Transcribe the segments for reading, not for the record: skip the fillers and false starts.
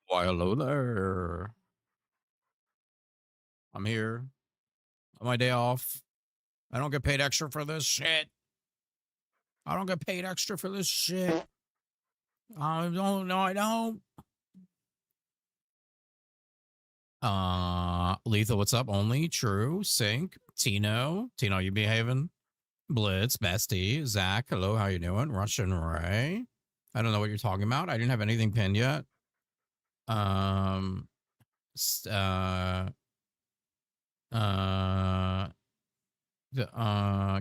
Why, hello there. I'm here on my day off. I don't get paid extra for this shit. I don't get paid extra for this shit. I don't know. I don't. Lethal, what's up? Only True, Sync, Tino, you behaving? Blitz, Bestie, Zach, hello, how you doing? Russian Ray. I don't know what you're talking about. I didn't have anything pinned yet. Um,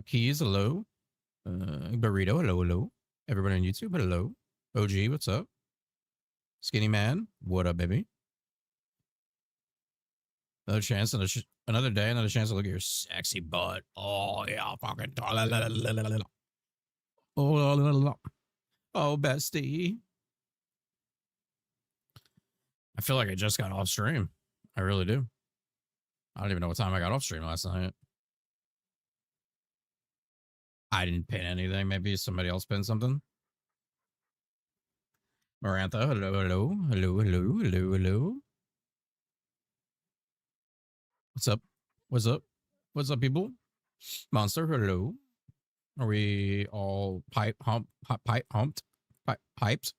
Keys, hello. Burrito, hello. Everybody on YouTube, hello. OG, what's up? Skinny Man, what up, baby? Another chance, another day, another chance to look at your sexy butt. Oh, yeah, fucking. Oh, bestie. I feel like I just got off stream. I really do. I don't even know what time I got off stream last night. I didn't pin anything. Maybe somebody else pinned something. Marantha, hello, hello, hello, hello, hello, hello. What's up? What's up? What's up, people? Monster, hello. Are we all humped? Piped?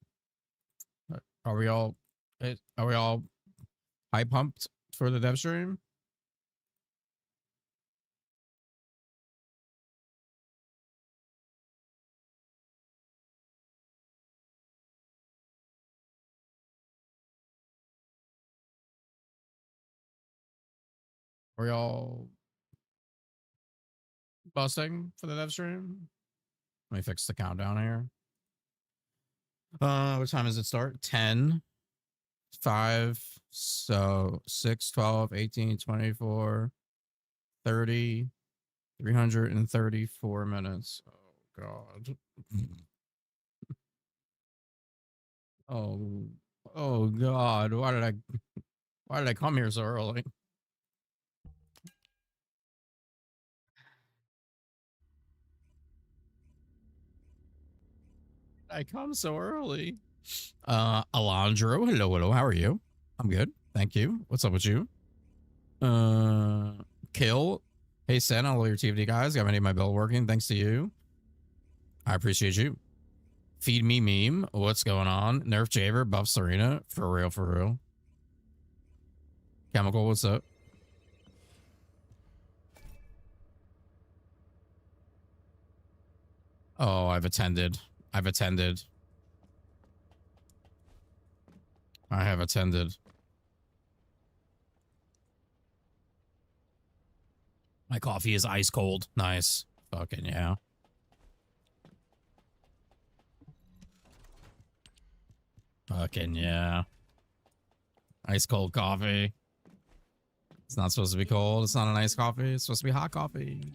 Are we all? Are we all pipe pumped for the dev stream? Are we all busting for the dev stream? Let me fix the countdown here. What time does it start? 10, 5, so 6, 12, 18, 24, 30, 334 minutes. Oh, God. Oh, oh, God. Why did I come here so early? I come so early. Alondro, hello, hello. How are you? I'm good. Thank you. What's up with you? Kill. Hey, Sen, all your TFD guys. Got many of my bell working. Thanks to you. I appreciate you. Feed me meme. What's going on? Nerf Javer, buff Serena. For real, for real. Chemical, what's up? Oh, I've attended. I've attended. I have attended. My coffee is ice cold. Nice. Fucking yeah. Fucking yeah. Ice cold coffee. It's not supposed to be cold. It's not an iced coffee. It's supposed to be hot coffee.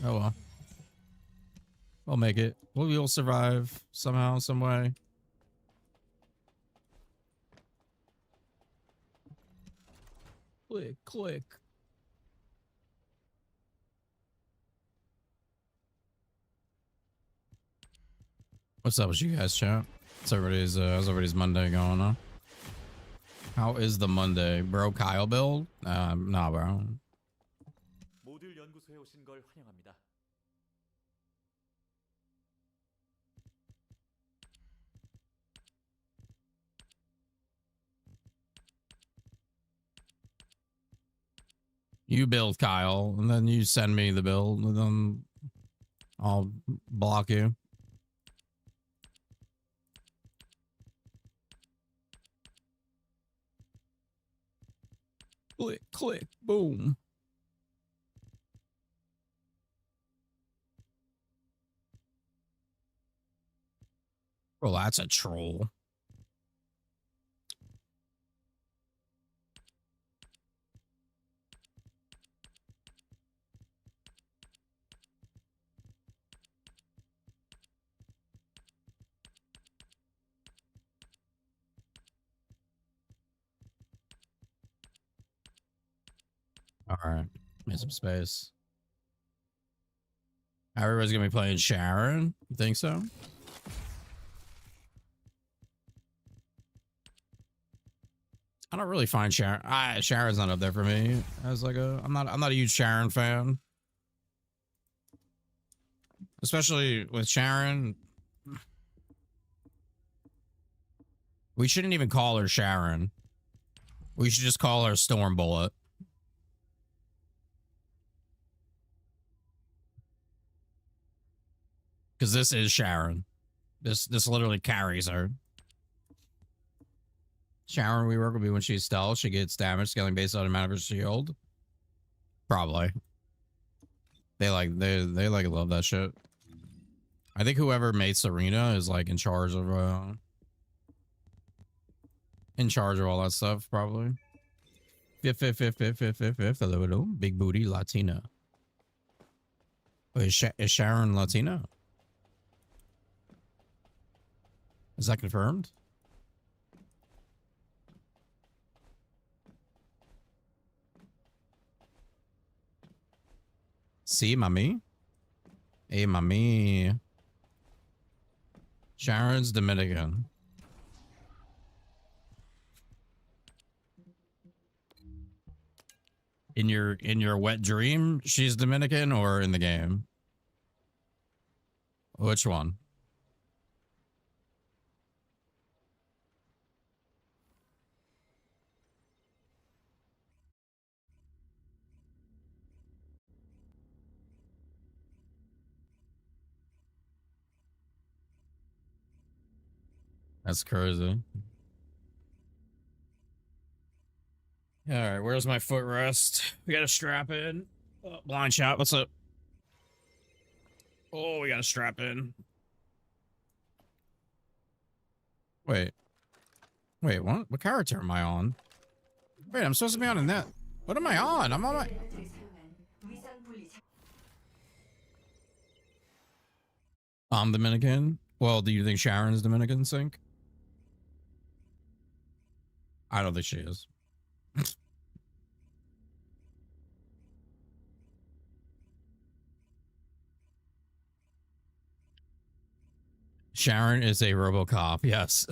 Oh well. We'll make it. We'll survive somehow, some way. Click, click. What's up with you guys, chat? How's everybody's Monday going on? How is the Monday? Bro, Kyle build? Nah, bro. You build, Kyle, and then you send me the build, and then I'll block you. Click, click, boom. Well, that's a troll. All right, make some space. Everybody's gonna be playing Sharon. You think so? I don't really find Sharon. Sharon's not up there for me. As like I'm not a huge Sharon fan. Especially with Sharon. We shouldn't even call her Sharon. We should just call her Storm Bullet. Because this is Sharon. This literally carries her. Sharon we work will be when she's stealth. She gets damage scaling based on the amount of her shield. Probably. They like love that shit. I think whoever made Serena is like in charge of all that stuff, probably. Fifth. Hello. Big booty Latina. Wait, is Sharon Latina? Is that confirmed? See, mami? Hey, mami. Sharon's Dominican. In your wet dream, she's Dominican, or in the game? Which one? That's crazy. All right, where's my footrest? We got to strap in. Blind shot, what's up? Oh, we got to strap in. Wait. Wait, what? What character am I on? Wait, I'm supposed to be on a net. What am I on? I'm on my... I'm Dominican? Well, do you think Sharon's Dominican, Sync? I don't think she is. Sharon is a RoboCop, yes.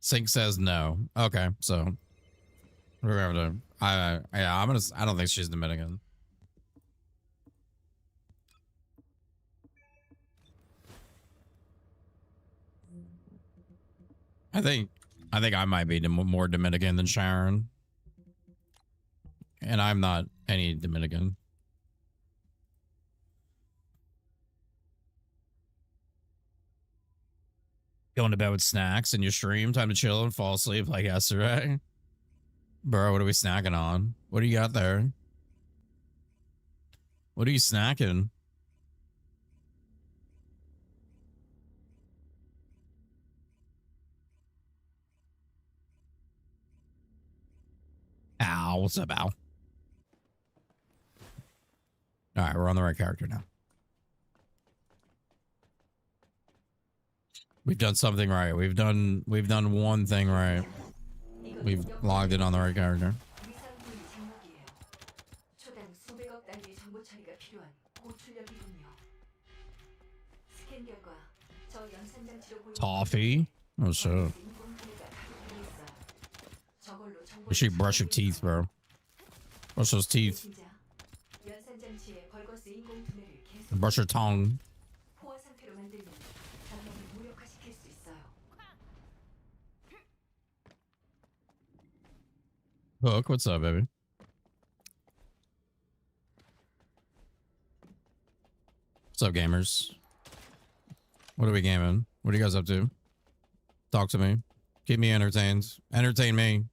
Sync says no. Okay, so we're gonna I don't think she's Dominican. I think I might be more Dominican than Sharon. And I'm not any Dominican. Going to bed with snacks in your stream, time to chill and fall asleep like yesterday. Bro, what are we snacking on? What do you got there? What are you snacking? Al, what's up, Al? All right, we're on the right character now. We've done something right. We've done one thing right. We've logged in on the right character. Toffee? Oh shit. You should brush your teeth, bro. Brush those teeth. Brush your tongue. Hook, what's up, baby? What's up, gamers? What are we gaming? What are you guys up to? Talk to me. Keep me entertained. Entertain me.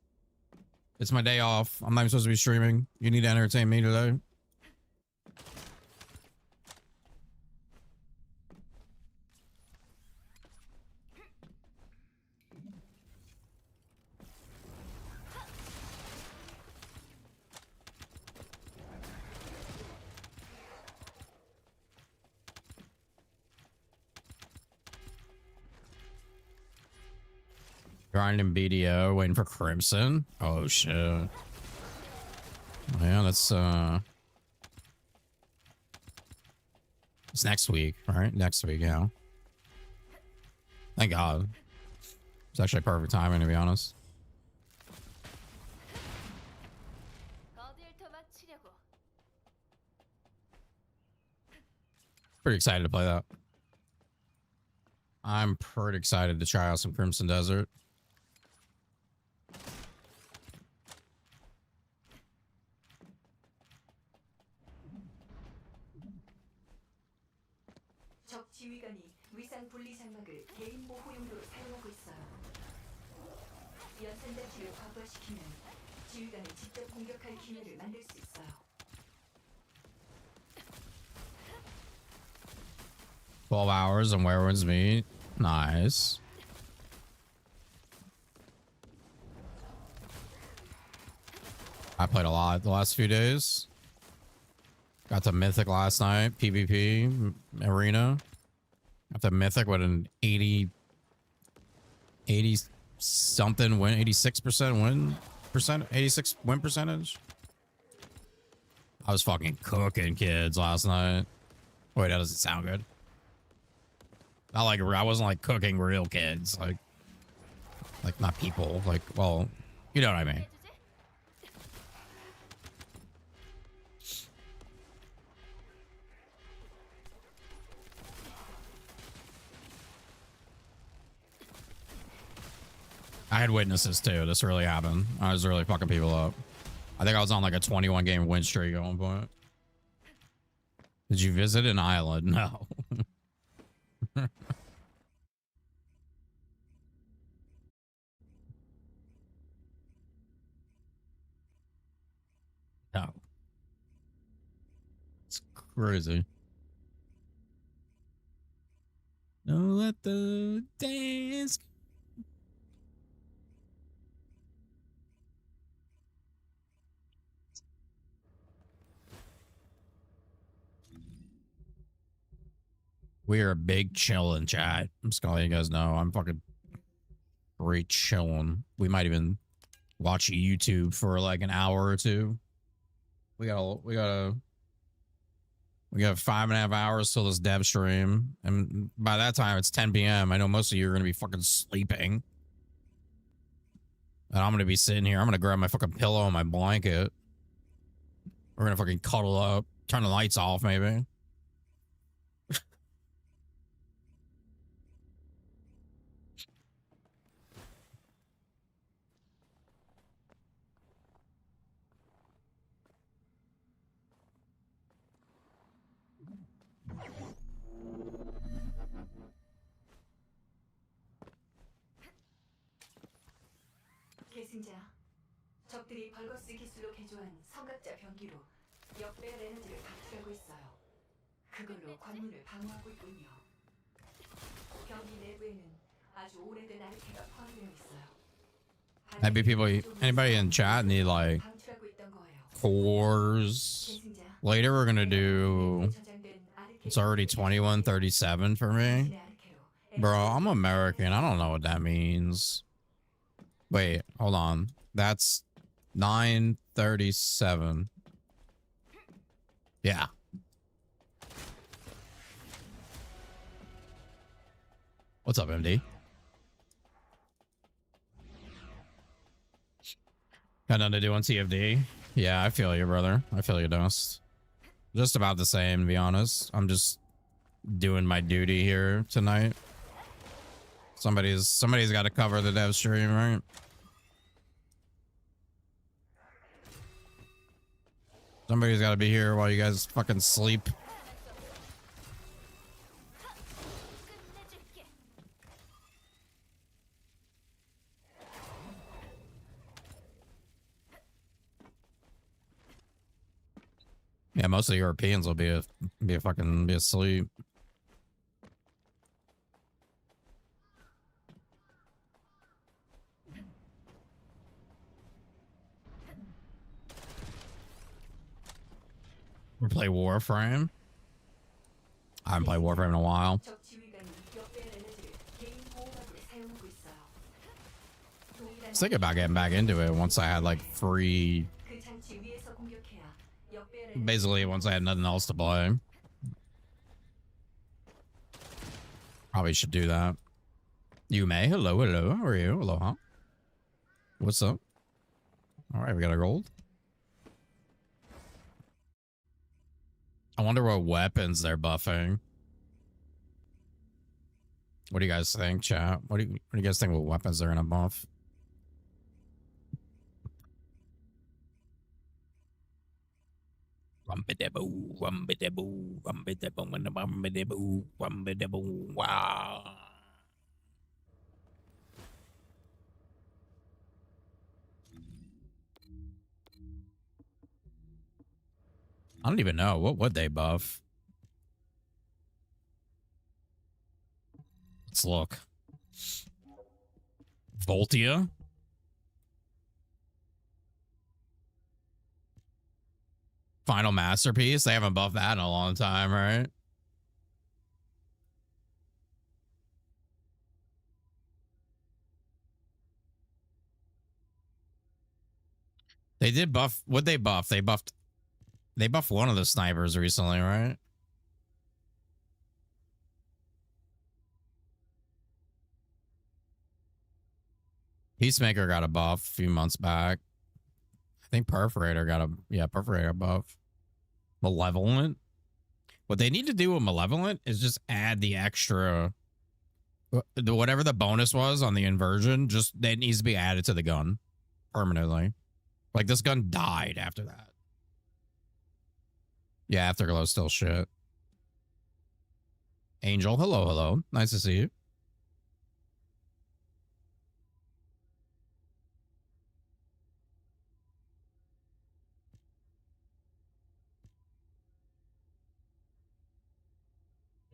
It's my day off. I'm not even supposed to be streaming. You need to entertain me today. Grinding BDO, waiting for Crimson. Oh shit. Yeah, that's it's next week, right? Next week, yeah. Thank God. It's actually perfect timing, to be honest. Pretty excited to play that. I'm pretty excited to try out some Crimson Desert. $12 on Werewolves Meet. Nice. I played a lot the last few days. Got to Mythic last night. PvP arena. Got to Mythic with an 80 something win, 86% win percent, 86 win percentage. I was fucking cooking kids last night. Wait, that doesn't sound good. Not like I wasn't like cooking real kids, like not people, like, well, you know what I mean. I had witnesses too. This really happened. I was really fucking people up. I think I was on like a 21 game win streak at one point. Did you visit an island? No. No. It's crazy. Don't let the dance. We are a big chillin' chat. I'm just gonna let you guys know. I'm fucking great chillin'. We might even watch YouTube for like an hour or two. We got 5.5 hours till this dev stream, and by that time it's 10 p.m. I know most of you are gonna be fucking sleeping, and I'm gonna be sitting here. I'm gonna grab my fucking pillow and my blanket. We're gonna fucking cuddle up, turn the lights off, maybe. 계승자, 적들이 벌거스 기술로 개조한 성각자 병기로 역배열 에너지를 박출하고 있어요. 그걸로 관문을 방어하고 있군요. 병기 내부에는 아주 오래된 아르케가 포함되어 있어요. Maybe people, anybody in chat need like cores. Later we're gonna do, it's already 21:37 for me. Bro, I'm American. I don't know what that means. Wait, hold on. That's 9:37. Yeah. What's up, MD? Got nothing to do on TFD. Yeah, I feel you, brother. I feel you, Dust. Just about the same, to be honest. I'm just doing my duty here tonight. Somebody's got to cover the dev stream, right? Somebody's got to be here while you guys fucking sleep. Yeah, most of the Europeans will be asleep. We play Warframe. I haven't played Warframe in a while. I was thinking about getting back into it once I had like free. Basically, once I had nothing else to play. Probably should do that. You may. Hello, hello. How are you? Aloha. What's up? All right, we got a gold. I wonder what weapons they're buffing. What do you guys think, chat? What do you guys think what weapons they're gonna buff? Wow. I don't even know. What would they buff? Let's look. Voltia? Final Masterpiece? They haven't buffed that in a long time, right? They did buff. What'd they buff? They buffed They buffed one of the snipers recently, right? Peacemaker got a buff a few months back. I think Perforator got a Perforator buff. Malevolent. What they need to do with Malevolent is just add the extra, whatever the bonus was on the inversion. Just that needs to be added to the gun permanently. Like this gun died after that. Yeah, Afterglow's still shit. Angel, hello, hello. Nice to see you.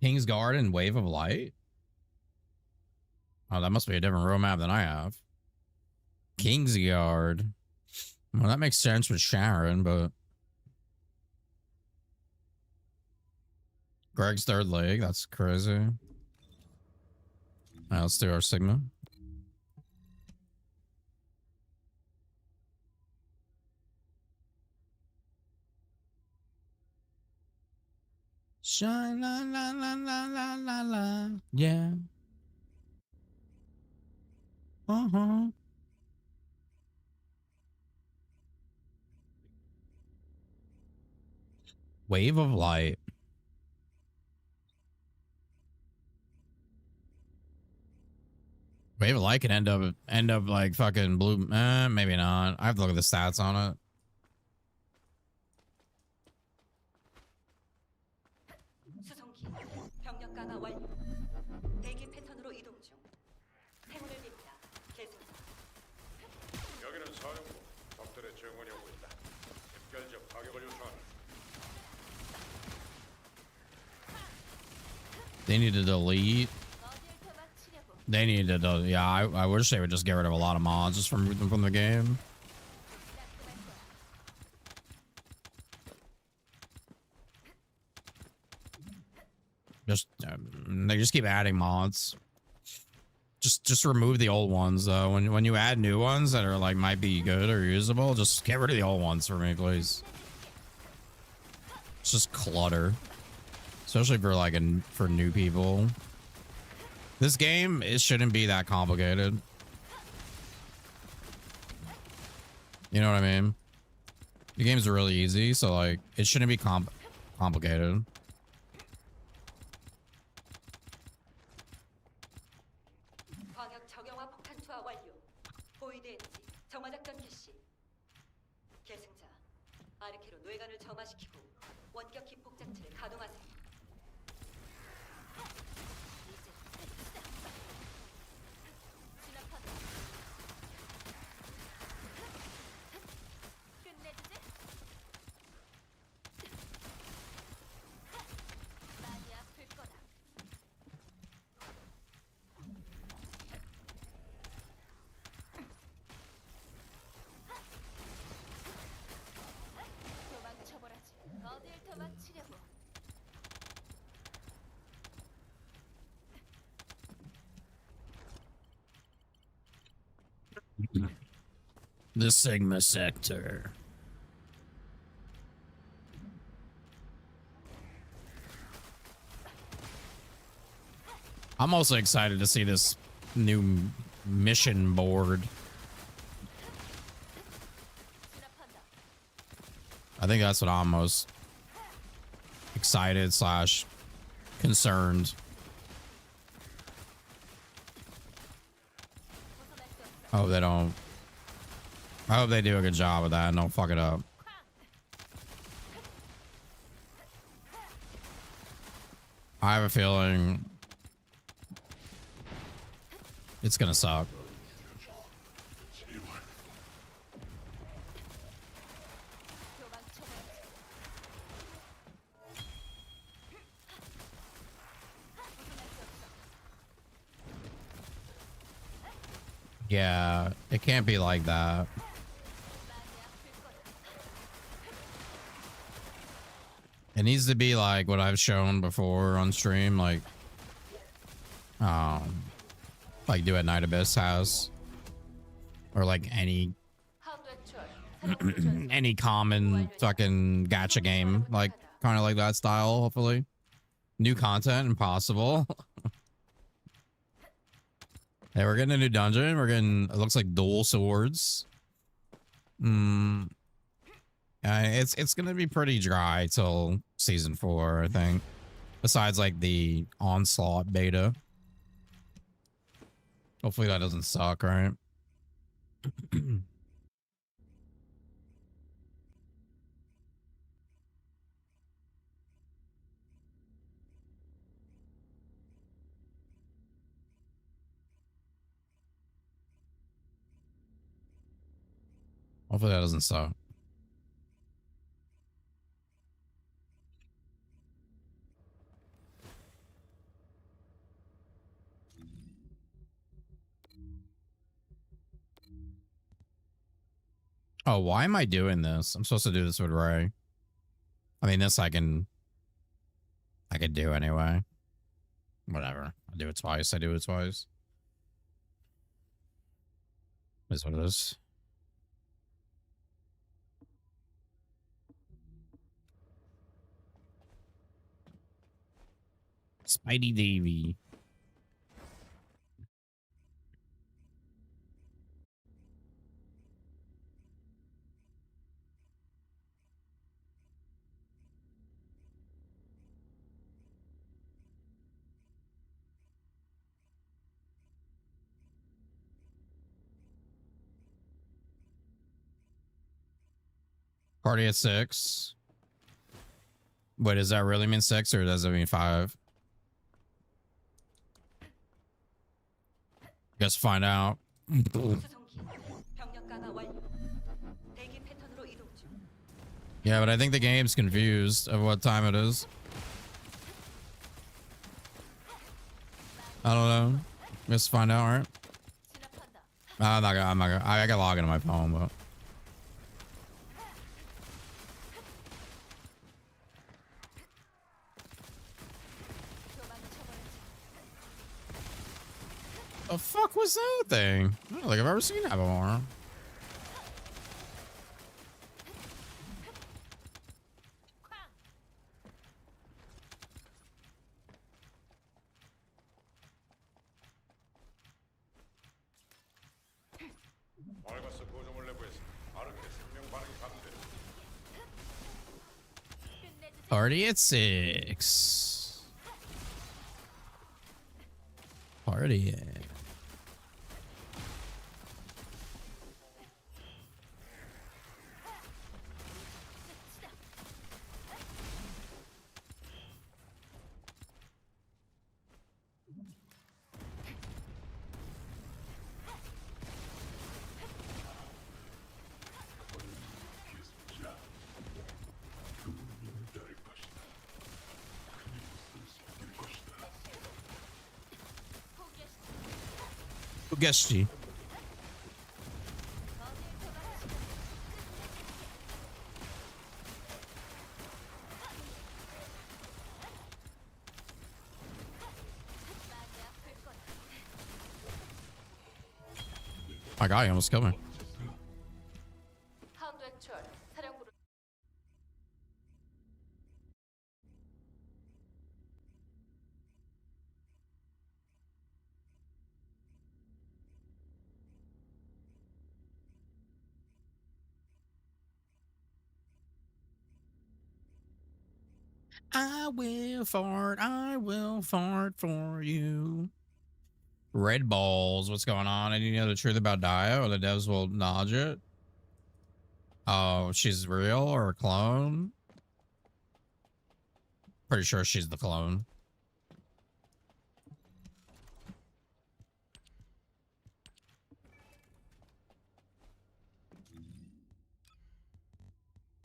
King's Guard and Wave of Light? Oh, that must be a different road map than I have. King's Guard. Well, that makes sense with Sharon, but... Greg's third leg, that's crazy. All right, let's do our Sigma. Shine la la la la la la la. Yeah. Uh-huh. Wave of Light. Wave of Light can end up like fucking blue. Maybe not. I have to look at the stats on it. 수송기 병력 강화 완료. 대기 패턴으로 이동 중. 행운을 빕니다. 계승자. 여기는 사령부. 적들의 증원이 오고 있다. 집결적 타격을 요청한다. They need to delete. They need to, yeah, I wish they would just get rid of a lot of mods, just remove them from the game. Just, they just keep adding mods. Just remove the old ones, though. When you add new ones that are like, might be good or usable, just get rid of the old ones for me, please. It's just clutter. Especially for like, for new people. This game, it shouldn't be that complicated. You know what I mean? The game's really easy, so like, it shouldn't be complicated. 광역 적용화 폭탄 투하 완료. 보이드 엔지 정화작전 개시. 계승자 아르케로 뇌관을 점화시키고 원격 기폭 장치를 가동하세요. The Sigma sector. I'm also excited to see this new mission board. I think that's what I'm most excited / concerned. I hope they don't. I hope they do a good job of that and don't fuck it up. I have a feeling it's gonna suck. Yeah, it can't be like that. It needs to be like what I've shown before on stream, like do at Night Abyss House, or like any Any common fucking gacha game, like kind of like that style. Hopefully, new content impossible. Hey, we're getting a new dungeon. We're getting, it looks like dual swords. It's gonna be pretty dry till season 4, I think. Besides like the onslaught beta. Hopefully that doesn't suck, right? Hopefully that doesn't suck. Oh, why am I doing this? I'm supposed to do this with Ray. I mean, this I can do anyway. Whatever. I do it twice. I do it twice. Is what it is. Spidey Davy. Party at 6. Wait, does that really mean 6 or does it mean 5? Guess find out. Yeah, but I think the game's confused of what time it is. I don't know. Let's find out, right? I'm not gonna, I gotta log into my phone, but. The fuck was that thing? I don't think I've ever seen that before. Party at 6. Party at. Guesty. My guy almost killed me. I will fart for you. Red balls, what's going on? Any know the truth about Dio or the devs will acknowledge it? Oh, she's real or a clone? Pretty sure she's the clone.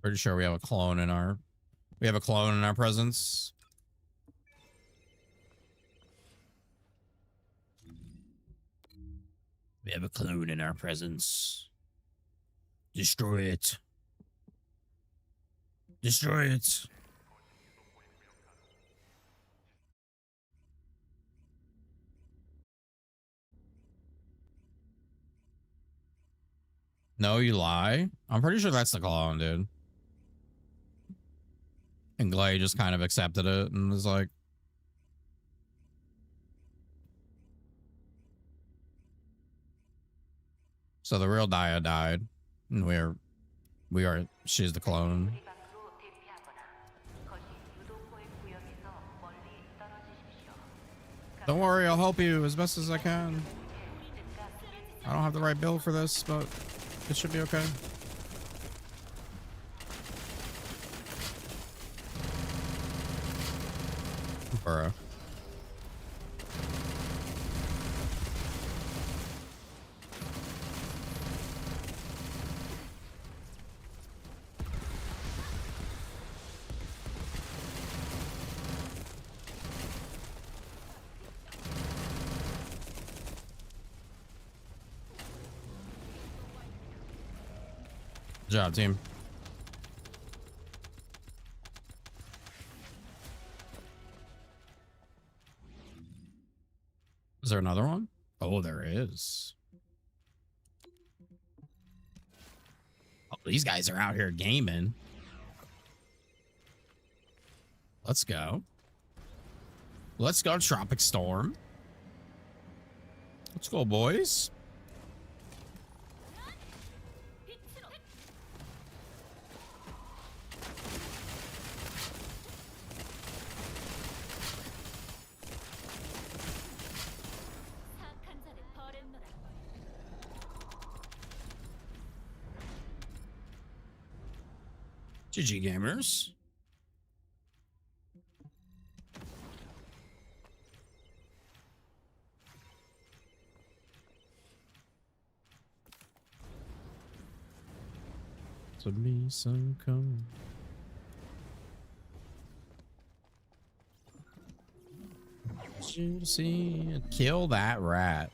Pretty sure we have a clone in our presence. We have a clone in our presence. Destroy it. Destroy it. No, you lie. I'm pretty sure that's the clone, dude. And Glay just kind of accepted it and was like, so the real Dia died. And she's the clone. Don't worry, I'll help you as best as I can. I don't have the right build for this, but it should be okay. Bro. Good job, team. Is there another one? Oh, there is. Oh, these guys are out here gaming. Let's go. Let's go, Tropic Storm. Let's go, boys. GG gamers. To be so cold. You see, kill that rat.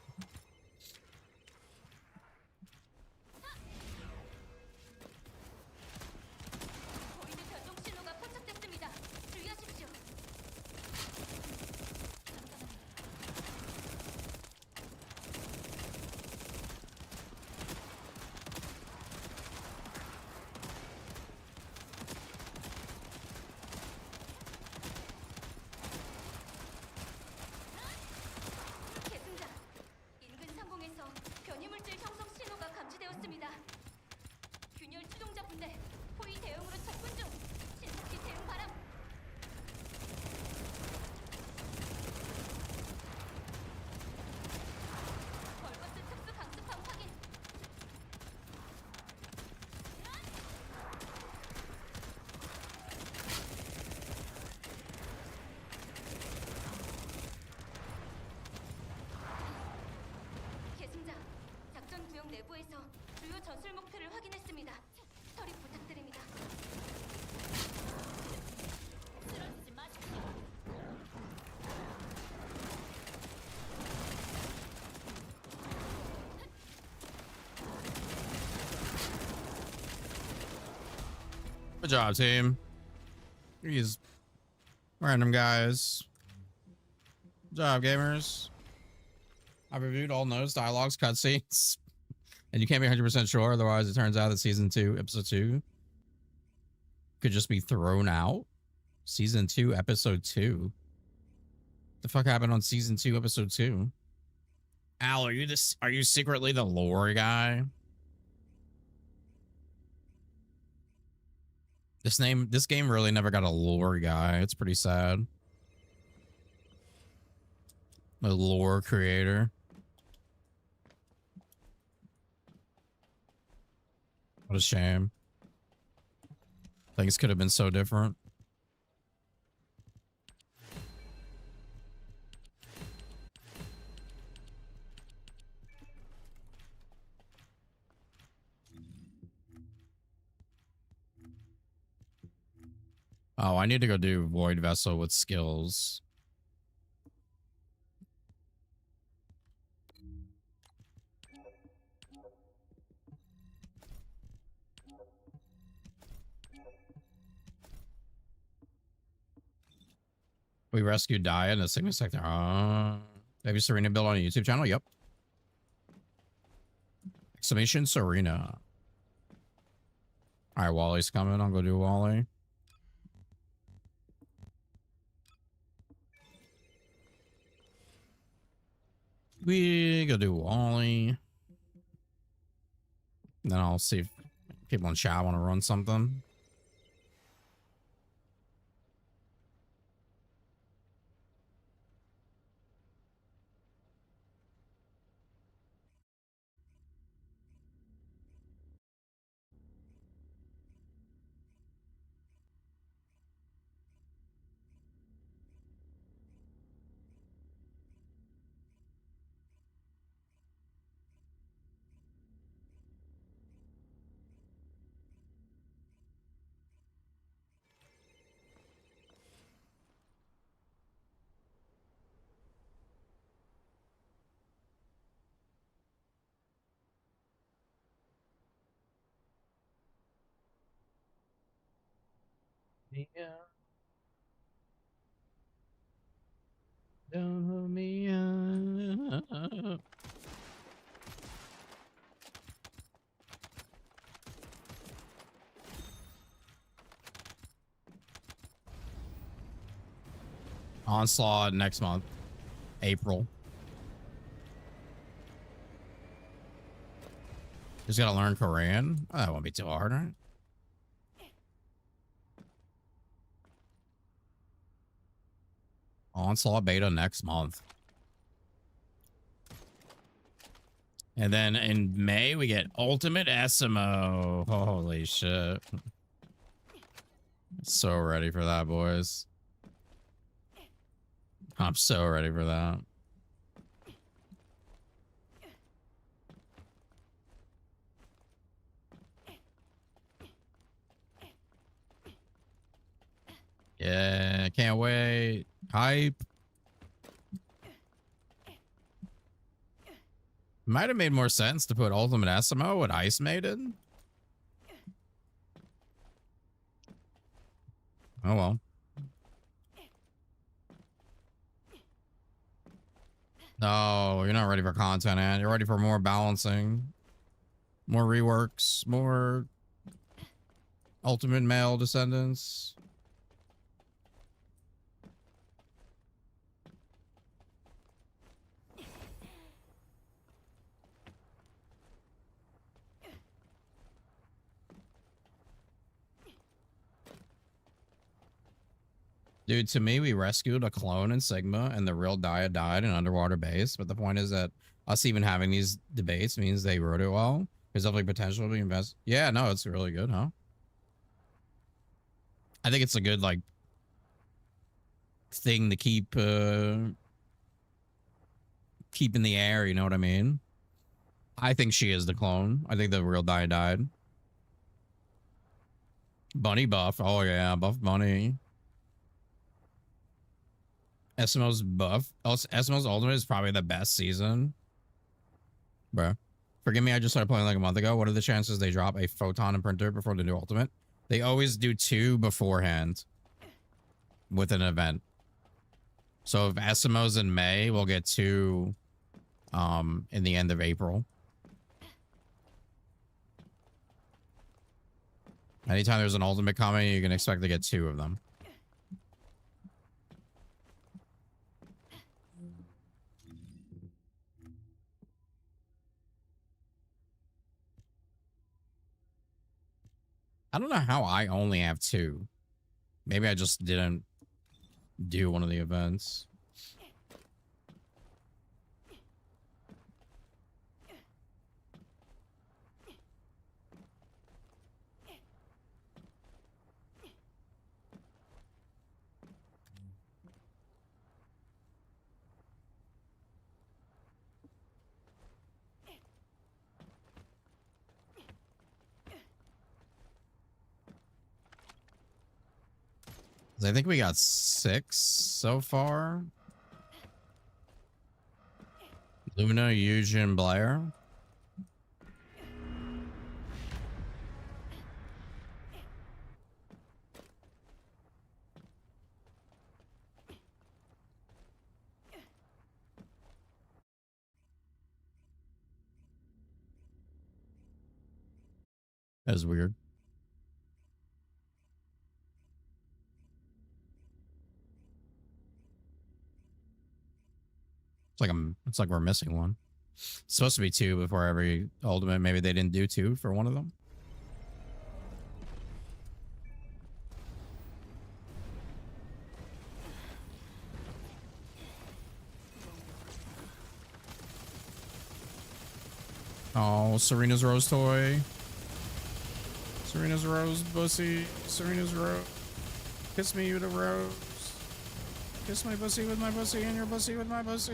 Good job, team. These random guys. Good job, gamers. I've reviewed all notes, dialogues, cutscenes, and you can't be 100% sure. Otherwise, it turns out that season 2, episode 2 could just be thrown out. Season 2, episode 2. The fuck happened on season 2, episode 2? Al, are you secretly the lore guy? This game really never got a lore guy. It's pretty sad. A lore creator. What a shame. Things could have been so different. Oh, I need to go do Void Vessel with skills. We rescued Dia in the Sigma sector. Have you Serena built on a YouTube channel? Yep. Exclamation Serena. All right, Wally's coming. I'll go do Wally. We go do Wally. Then I'll see if people in chat want to run something. Yeah. Don't hold me up. Onslaught next month, April. Just gotta learn Korean. Oh, that won't be too hard, right? Onslaught beta next month. And then in May, we get Ultimate SMO. Holy shit. So ready for that, boys. I'm so ready for that. Yeah, can't wait. Hype. Might have made more sense to put Ultimate SMO with Ice Maiden. Oh well. No, you're not ready for content, and you're ready for more balancing, more reworks, more ultimate male descendants. Dude, to me, we rescued a clone in Sigma and the real Dia died in Underwater Base. But the point is that us even having these debates means they wrote it well. There's definitely potential to invest. Yeah, no, it's really good, huh? I think it's a good, like, thing to keep keep in the air, you know what I mean? I think she is the clone. I think the real Dia died. Bunny buff. Oh yeah, buff Bunny. SMO's buff. SMO's Ultimate is probably the best season. Bro. Forgive me, I just started playing like a month ago. What are the chances they drop a photon imprinter before the new Ultimate? They always do 2 beforehand with an event. So if SMO's in May, we'll get 2 in the end of April. Anytime there's an Ultimate coming, you can expect to get 2 of them. I don't know how I only have 2. Maybe I just didn't do one of the events. I think we got 6 so far. Luna, Eugen, Blair. That was weird. It's like we're missing one. It's supposed to be 2 before every ultimate. Maybe they didn't do 2 for one of them. Oh, Serena's rose toy. Serena's rose pussy. Serena's rose. Kiss me with a rose. Kiss my pussy with my pussy and your pussy with my pussy.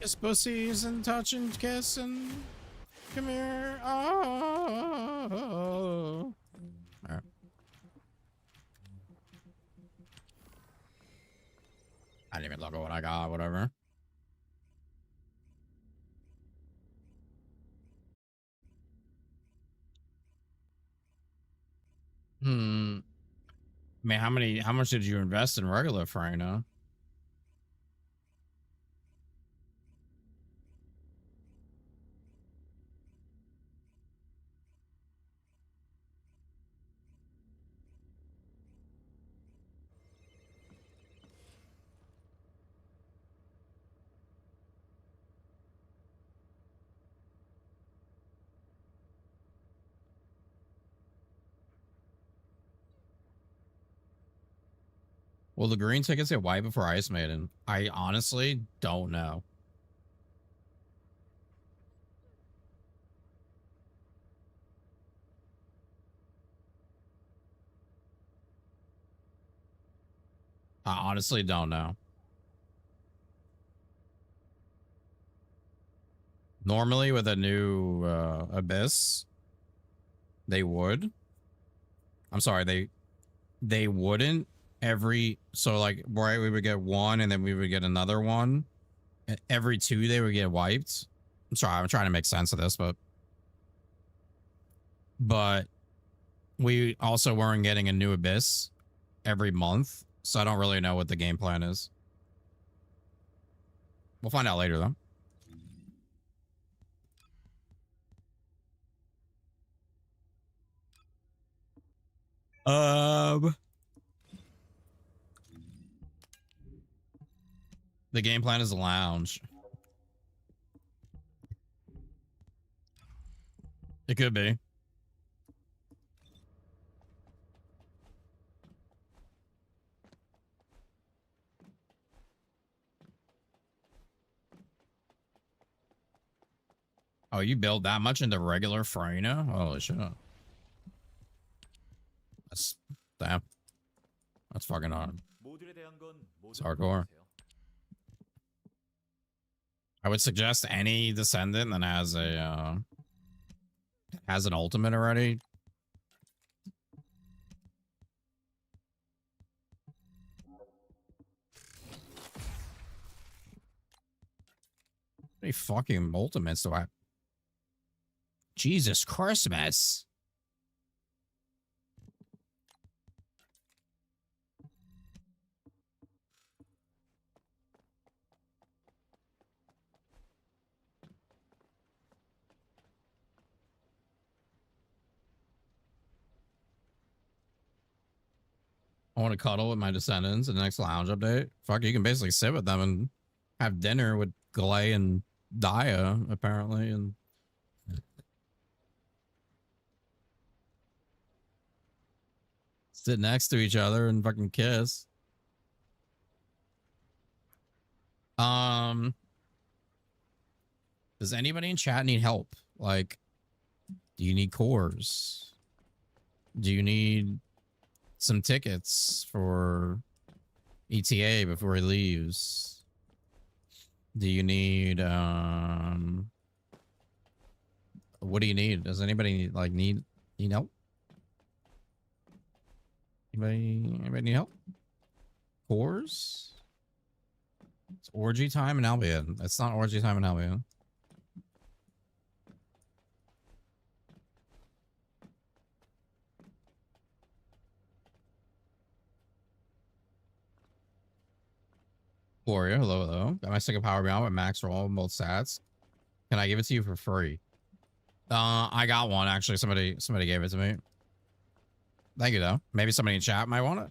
Kiss pussies and touch and kiss and come here. Oh. All right. I didn't even look at what I got. Whatever. Man, how much did you invest in regular Frina? Will the green tickets get white before Ice Maiden? I honestly don't know. I honestly don't know. Normally with a new Abyss, they would. I'm sorry, they wouldn't every, so like, right, we would get one and then we would get another one. Every 2 they would get wiped. I'm sorry, I'm trying to make sense of this, but we also weren't getting a new Abyss every month, so I don't really know what the game plan is. We'll find out later though. The game plan is a lounge. It could be. Oh, you build that much into regular Frina? Holy shit. That's damn. That's fucking hard. It's hardcore. I would suggest any Descendant that has a has an ultimate already. How many fucking ultimates do I? Jesus Christmas. I want to cuddle with my Descendants in the next lounge update. Fuck, you can basically sit with them and have dinner with Galay and Daya, apparently, and sit next to each other and fucking kiss. Does anybody in chat need help? Like, do you need cores? Do you need some tickets for ETA before he leaves? Do you need what do you need? Does anybody like need help? Anybody need help? Cores? It's orgy time in Albion. It's not orgy time in Albion. Warrior, hello, hello. Got my second power beyond with max roll on both stats. Can I give it to you for free? I got one actually. Somebody gave it to me. Thank you though. Maybe somebody in chat might want it.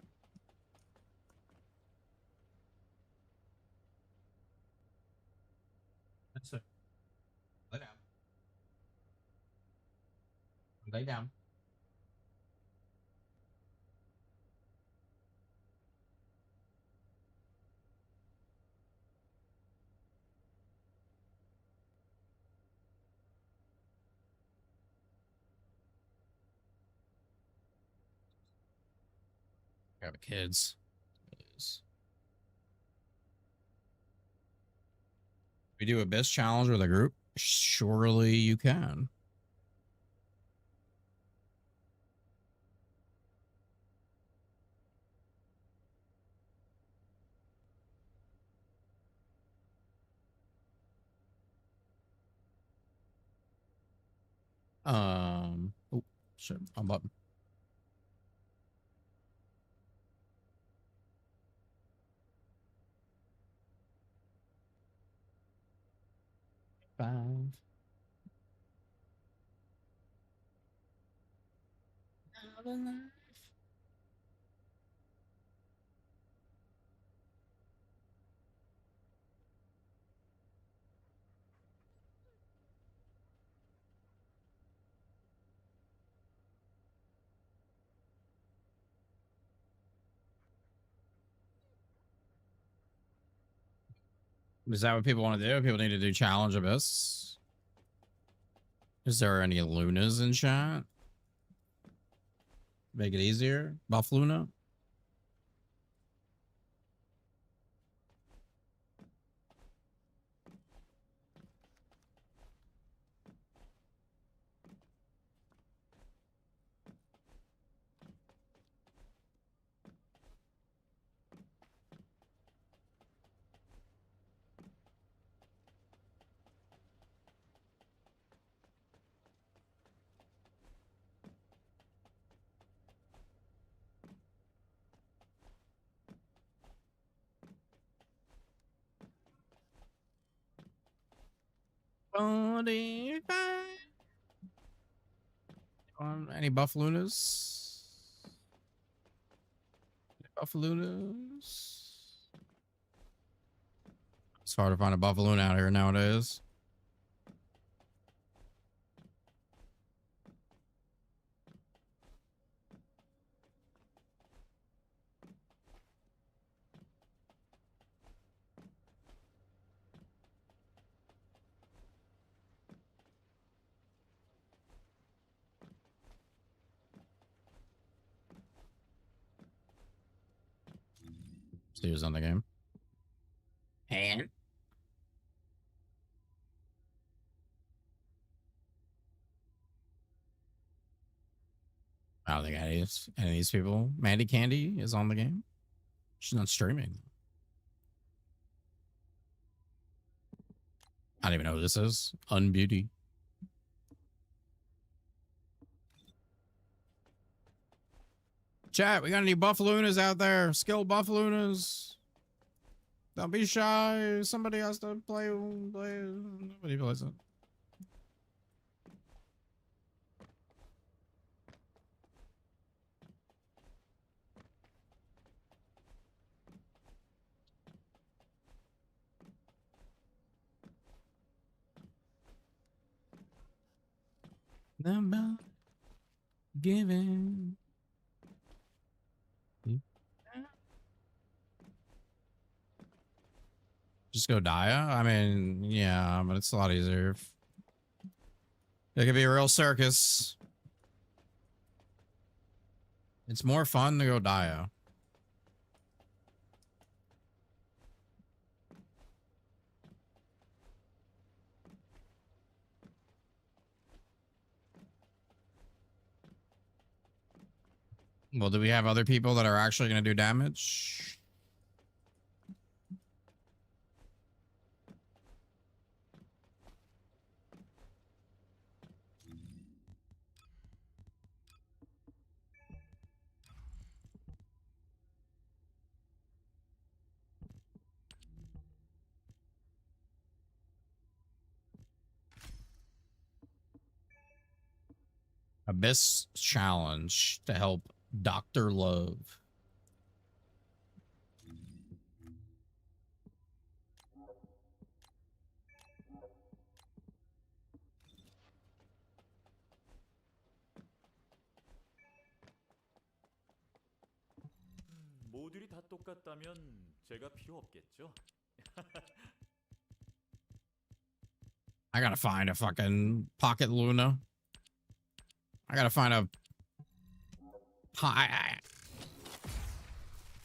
That's it. Lay down. Lay down. Grab the kids. Please. We do a best challenge with a group. Surely you can. Oh shit, I'm button. Five. Is that what people want to do? People need to do challenge abyss. Is there any Lunas in chat? Make it easier. Buff Luna. Any Buff Lunas? Buff Lunas? It's hard to find a Buff Luna out here nowadays. See who's on the game. And I don't think any of these people. Mandy Candy is on the game. She's not streaming. I don't even know who this is. Unbeauty. Chat, we got any Buff Lunas out there? Skilled Buff Lunas. Don't be shy. Somebody has to play. Nobody plays it. Number given. Just go Dia? I mean, yeah, but it's a lot easier. It could be a real circus. It's more fun to go Dia. Well, do we have other people that are actually going to do damage? Abyss challenge to help Dr. Love. 모듈이 다 똑같다면 제가 필요 없겠죠? I gotta find a fucking Pocket Luna. I gotta find a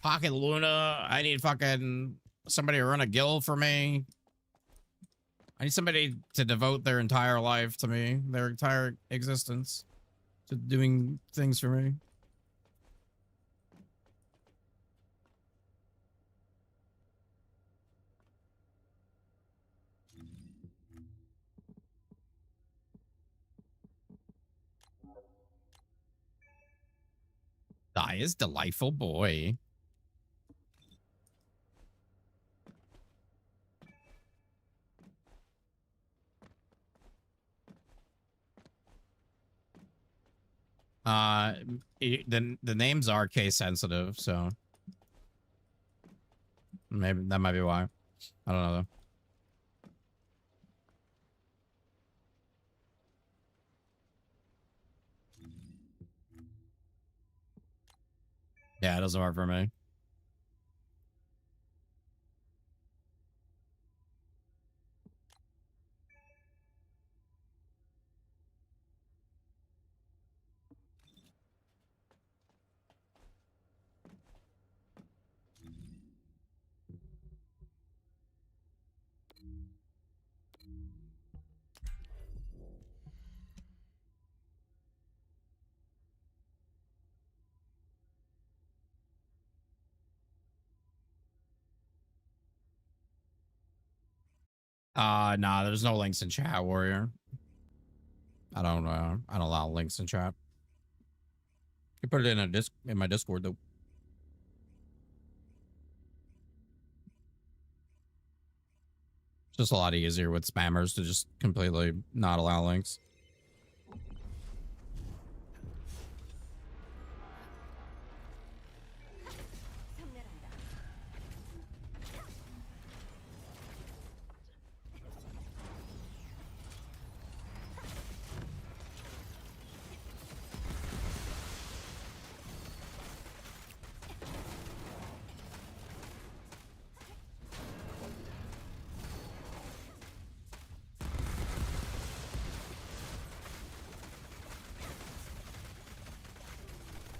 Pocket Luna. I need fucking somebody to run a guild for me. I need somebody to devote their entire life to me, their entire existence to doing things for me. Daya's delightful boy. The names are case sensitive, so maybe that might be why. I don't know though. Yeah, it doesn't work for me. Nah, there's no links in chat, Warrior. I don't allow links in chat. You put it in my Discord though. It's just a lot easier with spammers to just completely not allow links.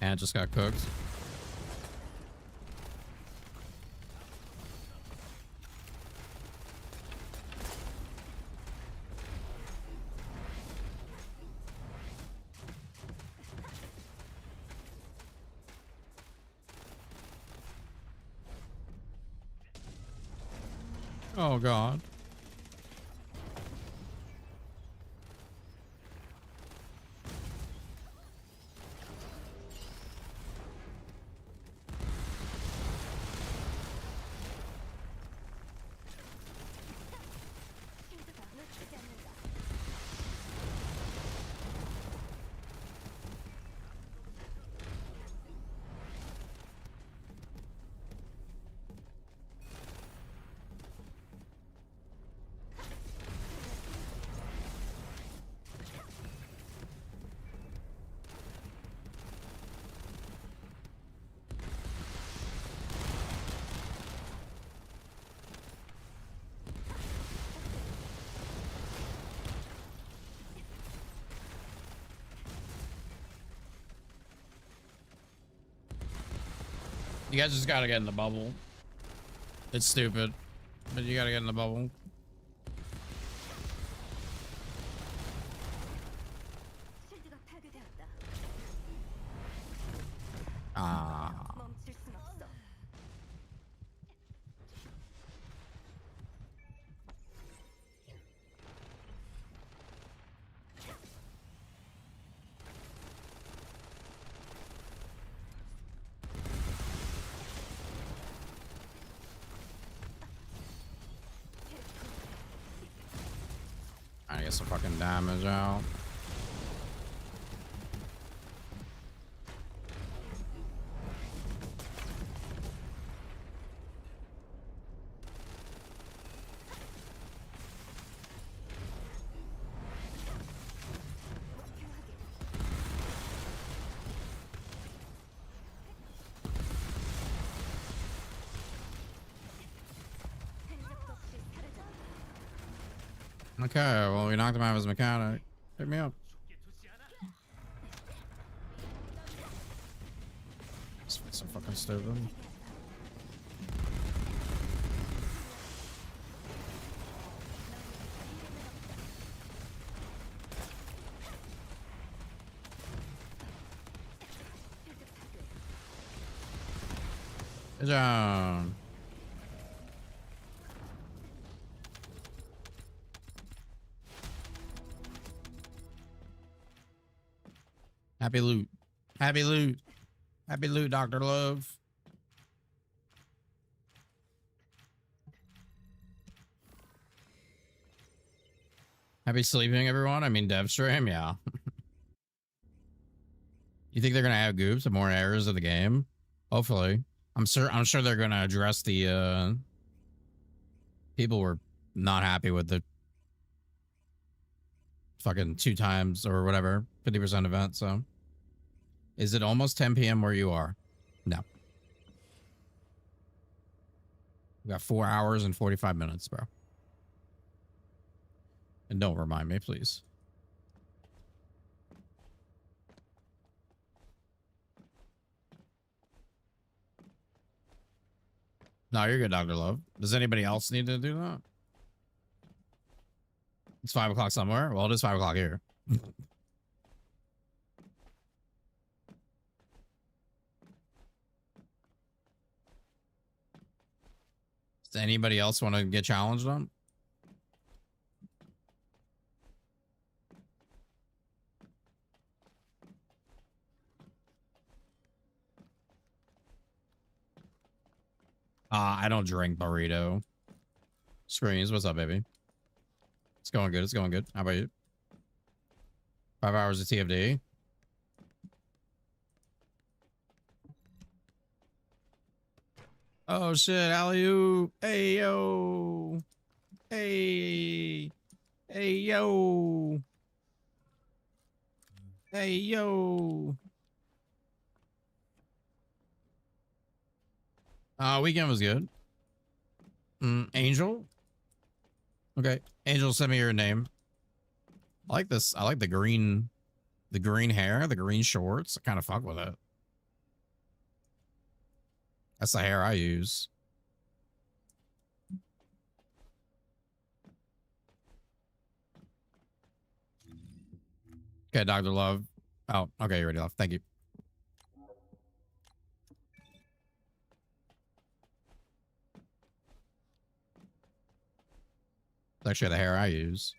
And just got cooked. Oh God. You guys just gotta get in the bubble. It's stupid, but you gotta get in the bubble. Ah. I get some fucking damage out. Okay, well, we knocked him out of his mechanic. Pick me up. This fight's so fucking stupid. Good job. Happy loot. Happy loot. Happy loot, Dr. Love. Happy sleeping, everyone. I mean, dev stream, yeah. You think they're gonna add goops and more errors of the game? Hopefully. I'm sure they're gonna address the people were not happy with the fucking 2 times or whatever 50% event. So is it almost 10 p.m. where you are? No, we got 4 hours and 45 minutes, bro. And don't remind me, please. No, you're good, Dr. Love. Does anybody else need to do that? It's 5 o'clock somewhere. Well, it is 5 o'clock here. Does anybody else want to get challenged on? I don't drink burrito. Screens, what's up, baby? It's going good. It's going good. How about you? 5 hours of TFD. Oh shit, alley-oop. Hey yo. Hey. Hey yo. Hey yo. Weekend was good. Angel. Okay. Angel, send me your name. I like this. I like the green hair, the green shorts. I kind of fuck with it. That's the hair I use. Okay, Dr. Love. Oh, okay, you're ready, Love. Thank you. It's actually the hair I use.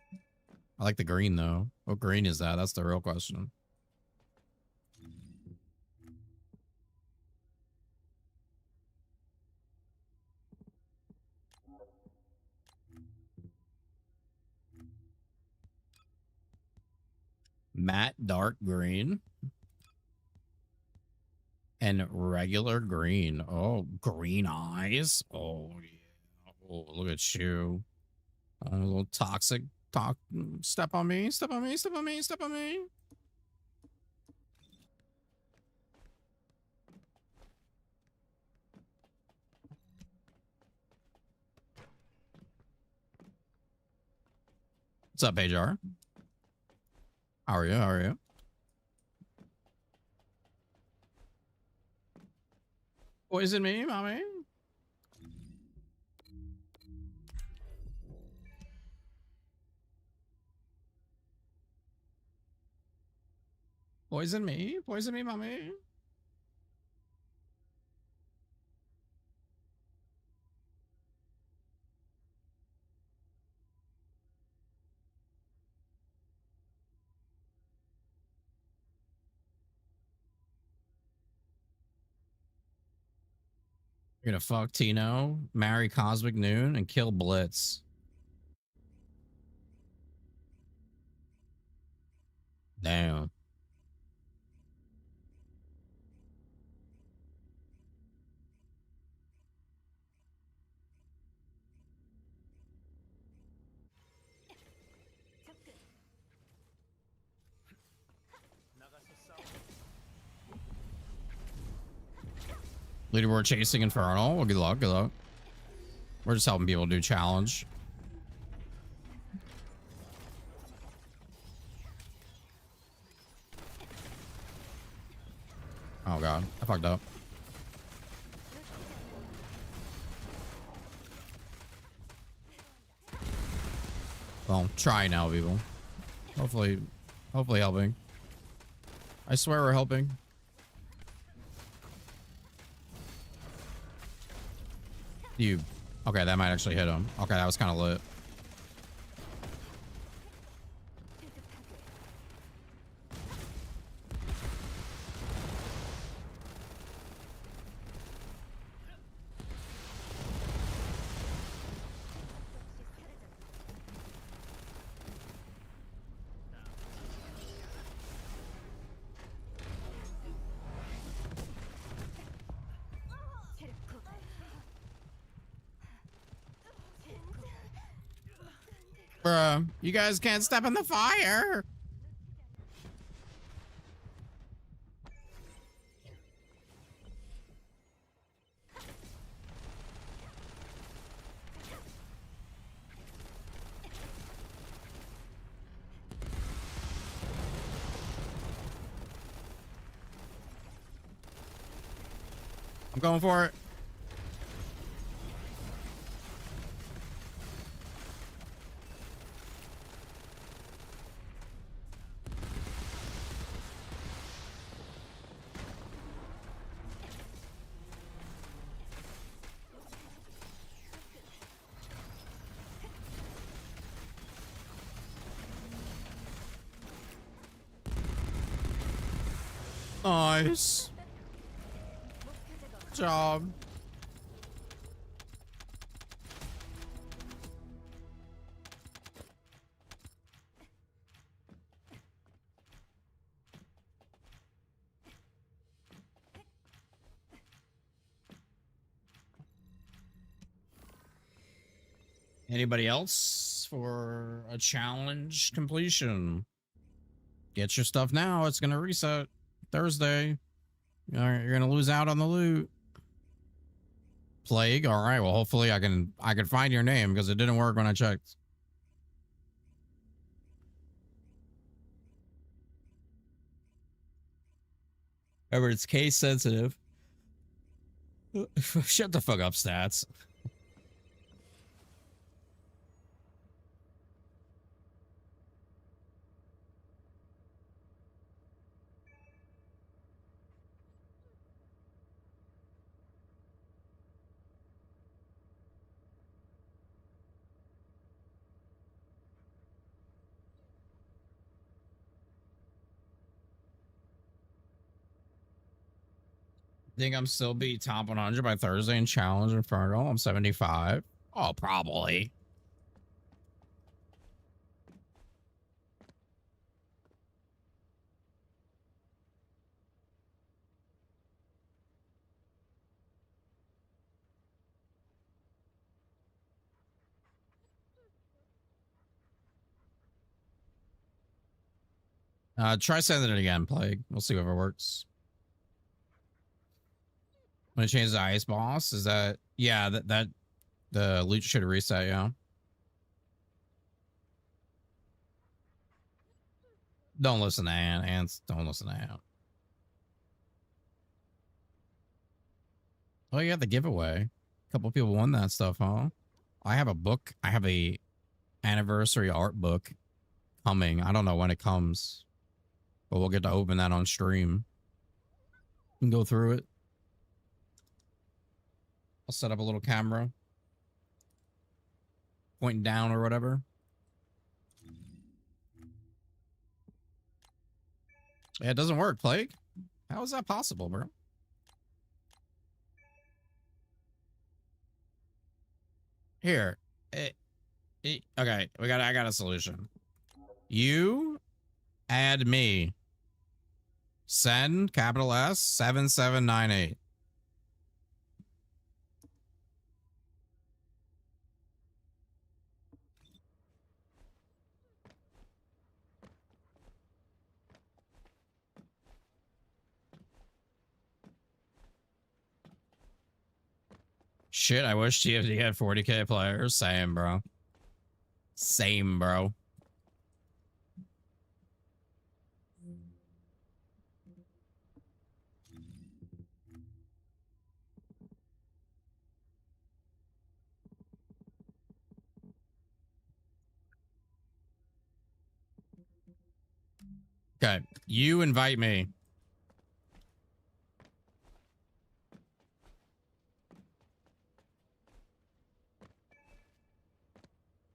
I like the green, though. What green is that? That's the real question. Matte dark green. And regular green. Oh, green eyes. Oh, yeah. Oh, look at you. Oh, a little toxic. Step on me. Step on me. Step on me. Step on me. What's up, Ajar? How are you? How are you? Poison me, mommy. Poison me, mommy. You're gonna fuck Tino, marry Cosmic Noon, and kill Blitz. Damn. Leaderboard chasing Infernal. Well, good luck, good luck. We're just helping people do challenge. I fucked up. Well, try now, people. Hopefully helping. I swear we're helping. You. Okay, that might actually hit him. Okay, that was kind of lit. Bruh, you guys can't step in the fire. I'm going for it. Nice job. Anybody else for a challenge completion? Get your stuff now. It's gonna reset Thursday. You're gonna lose out on the loot. Plague. All right. Well, hopefully I can find your name because it didn't work when I checked. Remember, it's case sensitive. Shut the fuck up, stats. Think I'm still be top 100 by Thursday in challenge Inferno. I'm 75. Oh, probably. Try sending it again, Plague. We'll see if it works. When it changes the ice boss, is that yeah, that the loot should reset, yeah. Don't listen to Ants. Don't listen to Ant. Oh, you got the giveaway. A couple people won that stuff, huh? I have a book. I have a anniversary art book coming. I don't know when it comes, but we'll get to open that on stream and go through it. I'll set up a little camera pointing down or whatever. Yeah, it doesn't work, Plague. How is that possible, bro? Here. Okay, I got a solution. You add me. Send capital S 7798. Shit, I wish TFT had 40k players. Same, bro. Same, bro. Okay, you invite me.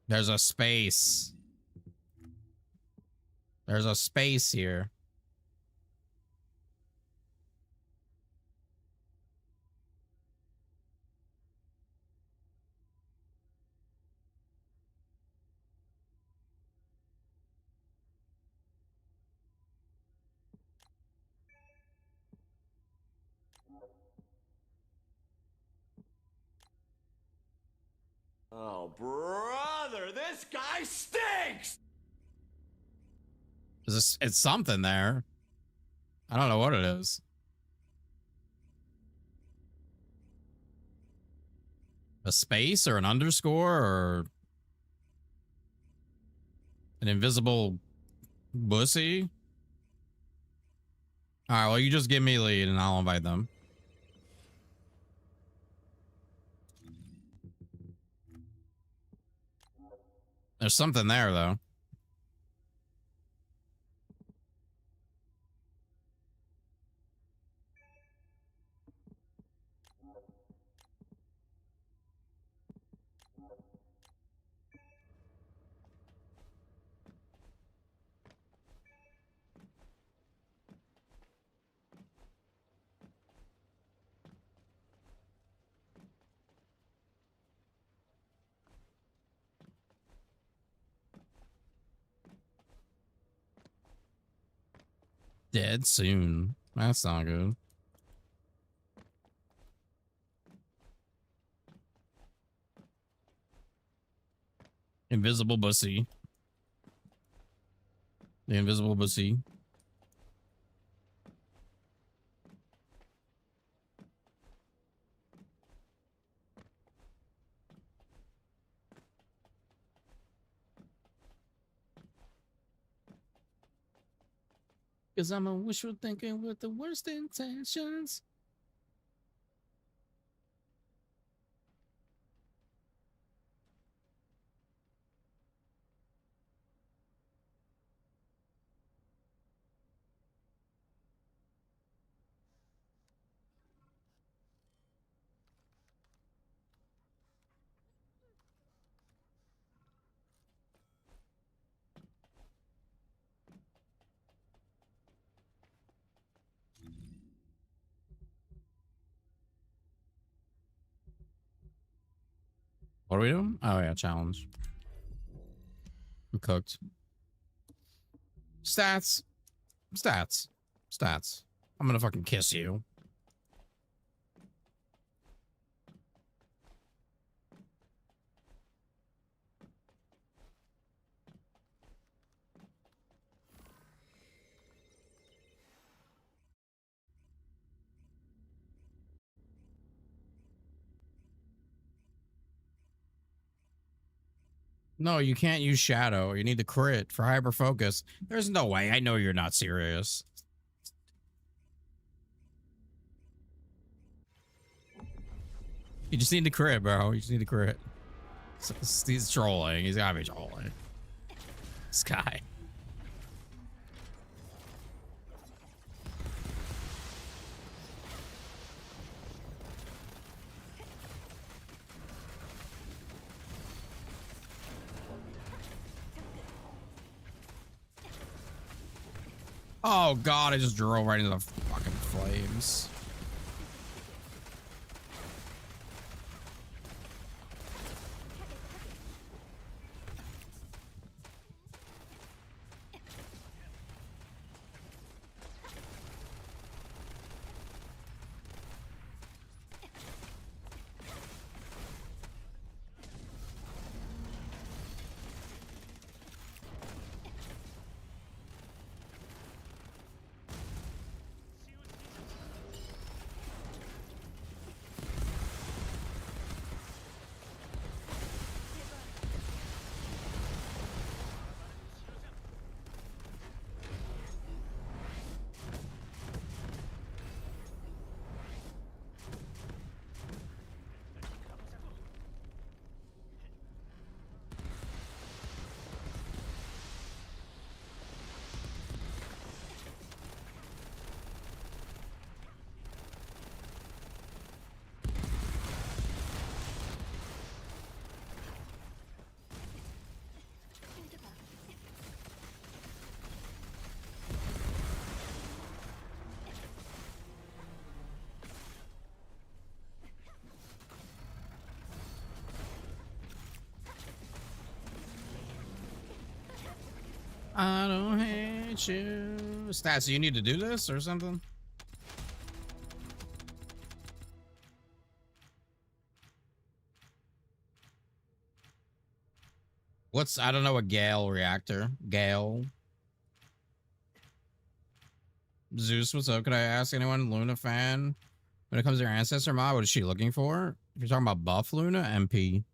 There's a space. There's a space here. Oh, brother, this guy stinks! It's something there. I don't know what it is. A space or an underscore or an invisible bussy? All right, well, you just give me lead and I'll invite them. There's something there, though. Dead soon. That's not good. Invisible bussy. The invisible bussy. Because I'm a wishful thinking with the worst intentions. What are we doing? Oh, yeah, challenge. I'm cooked. Stats. Stats. Stats. I'm gonna fucking kiss you. No, you can't use shadow. You need the crit for hyper focus. There's no way. I know you're not serious. You just need the crit, bro. You just need the crit. He's trolling. He's gotta be trolling. This guy. Oh god, I just drove right into the fucking flames. I don't hate you. Stats, do you need to do this or something? What's, I don't know, a Gale reactor. Gale. Zeus, what's up? Could I ask anyone, Luna fan, when it comes to your ancestor mod, what is she looking for? If you're talking about buff Luna, MP.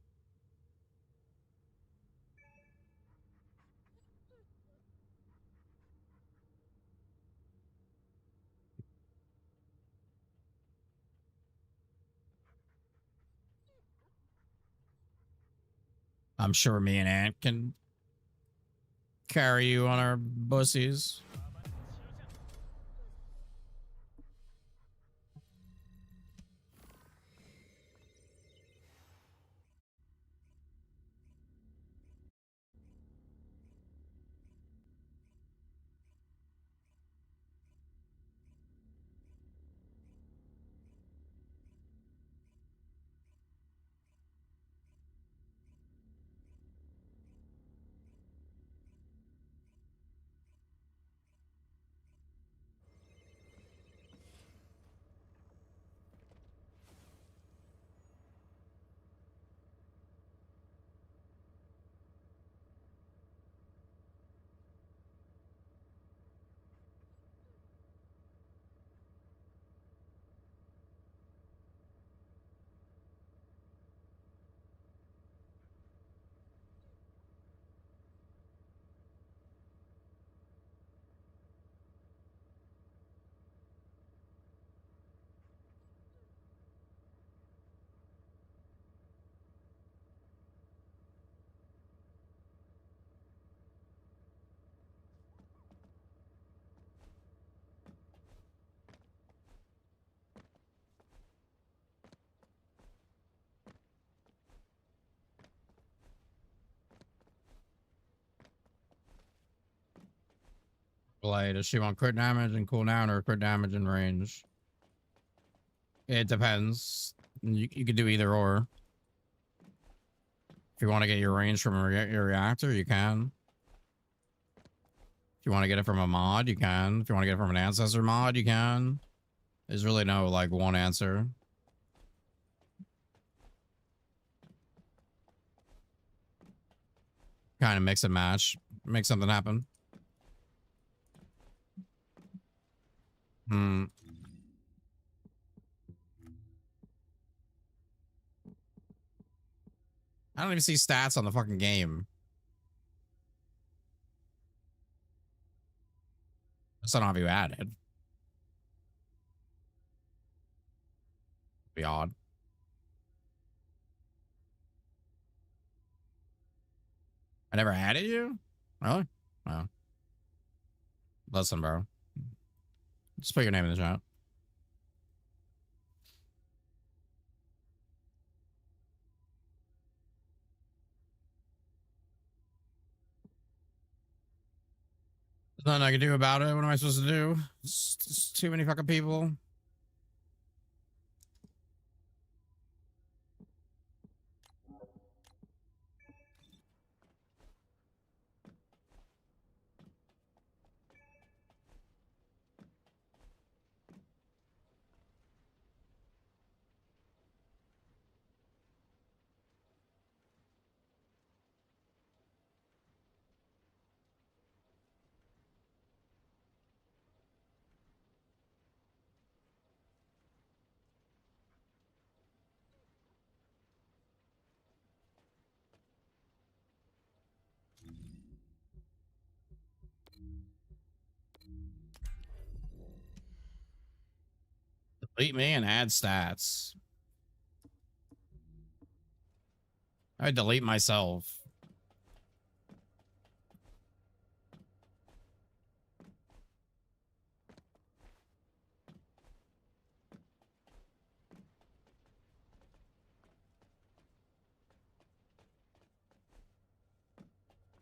I'm sure me and Ant can carry you on our bussies. Like, does she want crit damage and cooldown or crit damage and range? It depends. You could do either or. If you want to get your range from your reactor, you can. If you want to get it from a mod, you can. If you want to get it from an ancestor mod, you can. There's really no, like, one answer. Kind of mix and match. Make something happen. I don't even see stats on the fucking game. I don't have you added. Be odd. I never added you? Really? Oh. Listen, bro. Just put your name in the chat. There's nothing I can do about it. What am I supposed to do? It's too many fucking people. Delete me and add stats. I delete myself.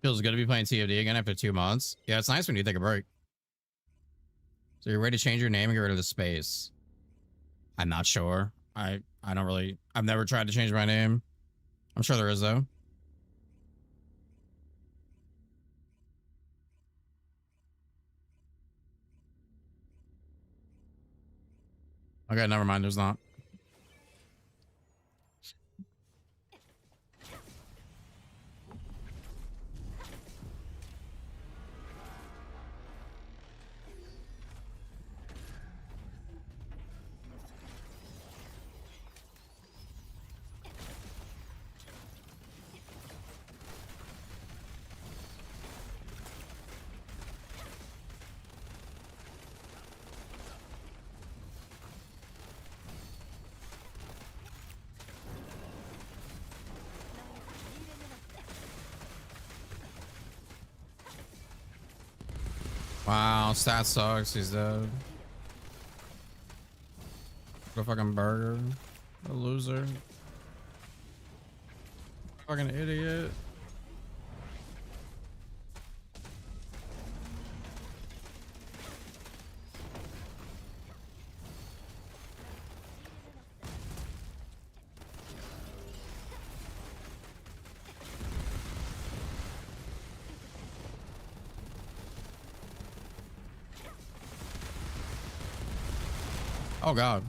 Feels good to be playing TFD again after 2 months. Yeah, it's nice when you take a break. So you're ready to change your name and get rid of the space. I'm not sure. I don't really... I've never tried to change my name. I'm sure there is, though. Okay, never mind. There's not. Wow, stat sucks. He's dead. What a fucking burger. A loser. Fucking idiot. Oh god.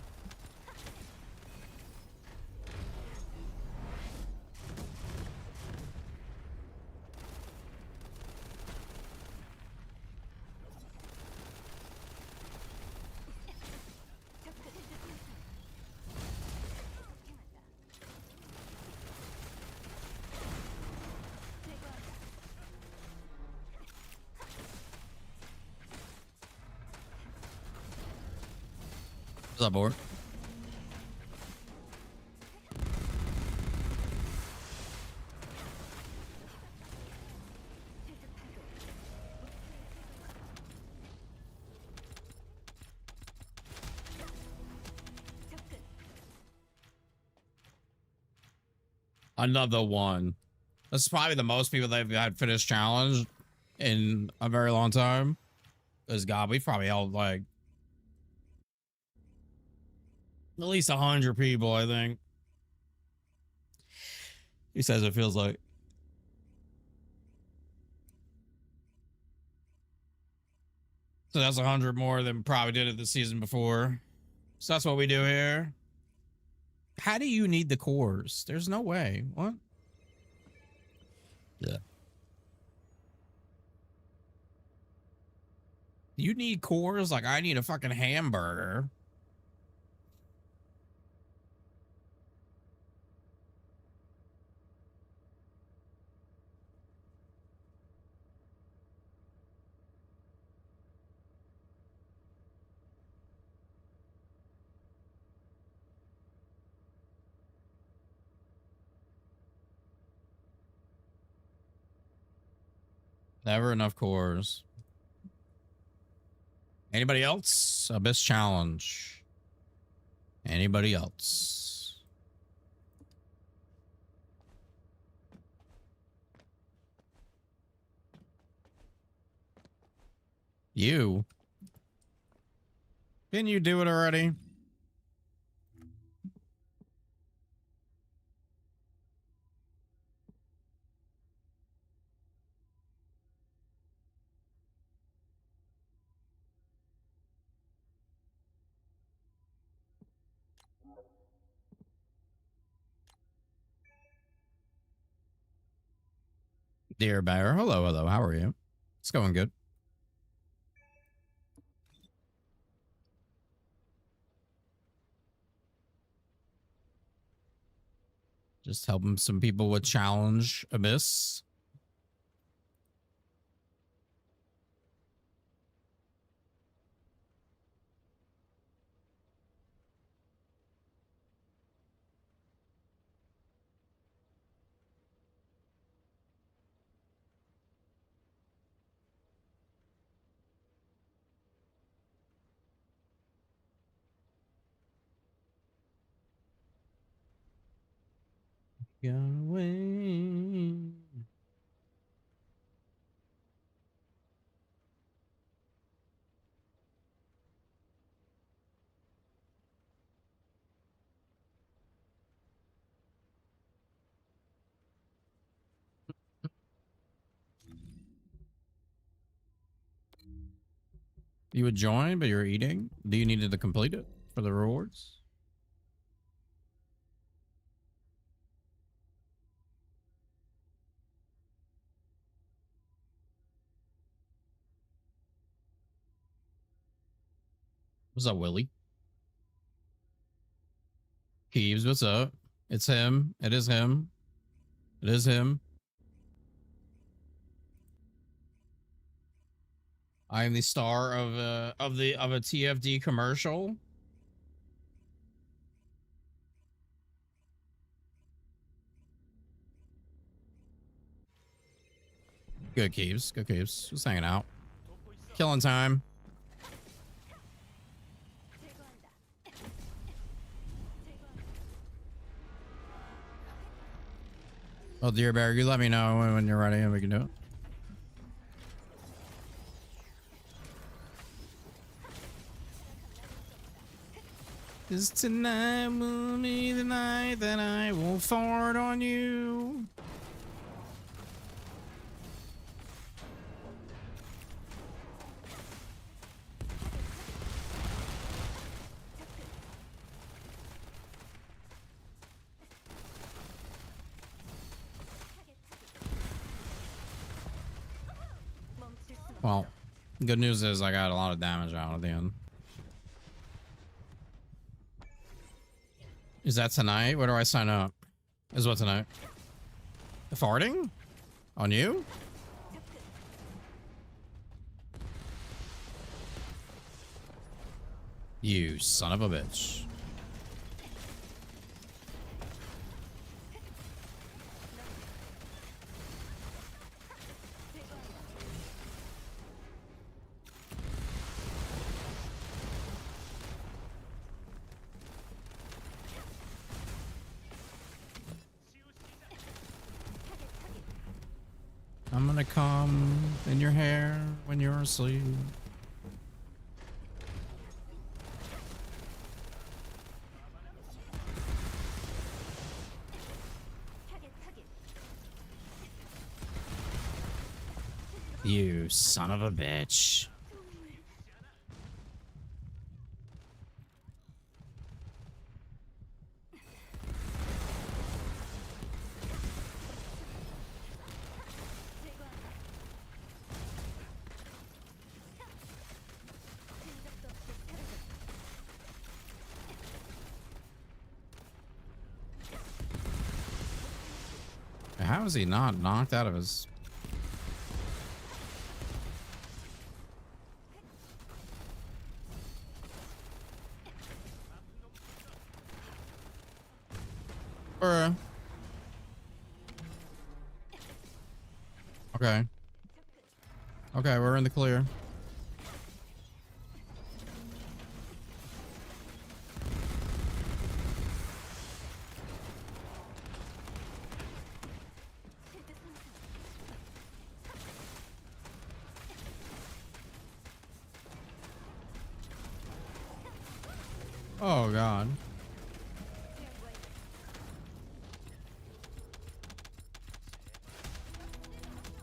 What's up, board? Another one. That's probably the most people they've had finished challenge in a very long time. Because God, we've probably held like at least 100 people, I think. He says it feels like. So that's 100 more than probably did it the season before. So that's what we do here. How do you need the cores? There's no way. What? Yeah. You need cores? Like I need a fucking hamburger. Never enough cores. Anybody else? Abyss challenge. Anybody else? You? Didn't you do it already? Dear Bear, hello, hello. How are you? It's going good. Just helping some people with challenge Abyss. Going. You would join, but you're eating. Do you need to complete it? for the rewards. What's up, Willie? Keeves, what's up? It's him. It is him. It is him. I am the star of a TFD commercial. Good Keeves. Good Keeves. Just hanging out. Killing time. Oh, dear bear, you let me know when you're ready and we can do it. 'Cause tonight will be the night that I will fart on you. Well, good news is I got a lot of damage out at the end. Is that tonight? Where do I sign up? Is what tonight? The farting? On you? You son of a bitch. I'm gonna come in your hair when you're asleep. You son of a bitch. How is he not knocked out of his... Okay. Okay, we're in the clear. Oh, God.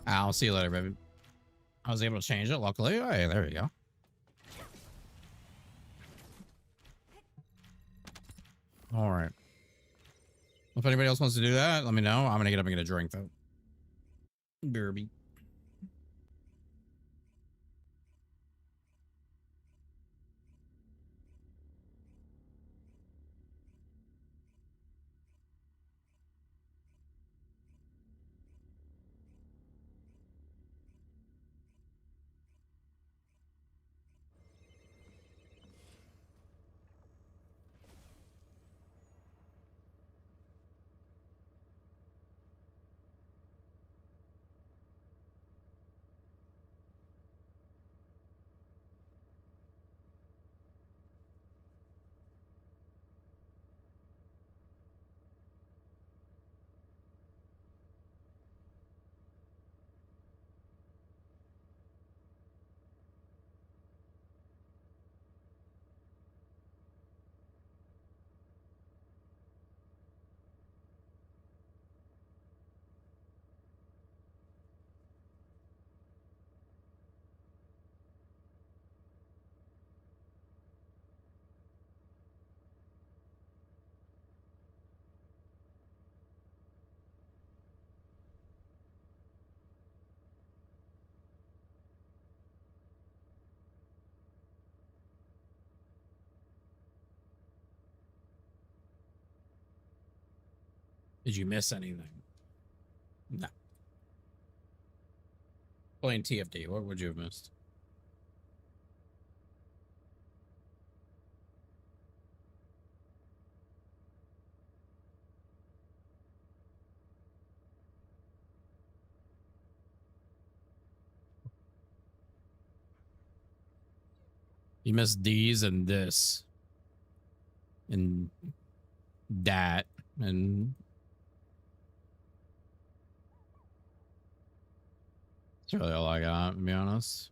I'll see you later, baby. I was able to change it, luckily. Hey, there you go. All right. If anybody else wants to do that, let me know. I'm going to get up and get a drink, though. Derby. Did you miss anything? No. Playing TFD, what would you have missed? You missed these and this. And that. And that's really all I got, to be honest.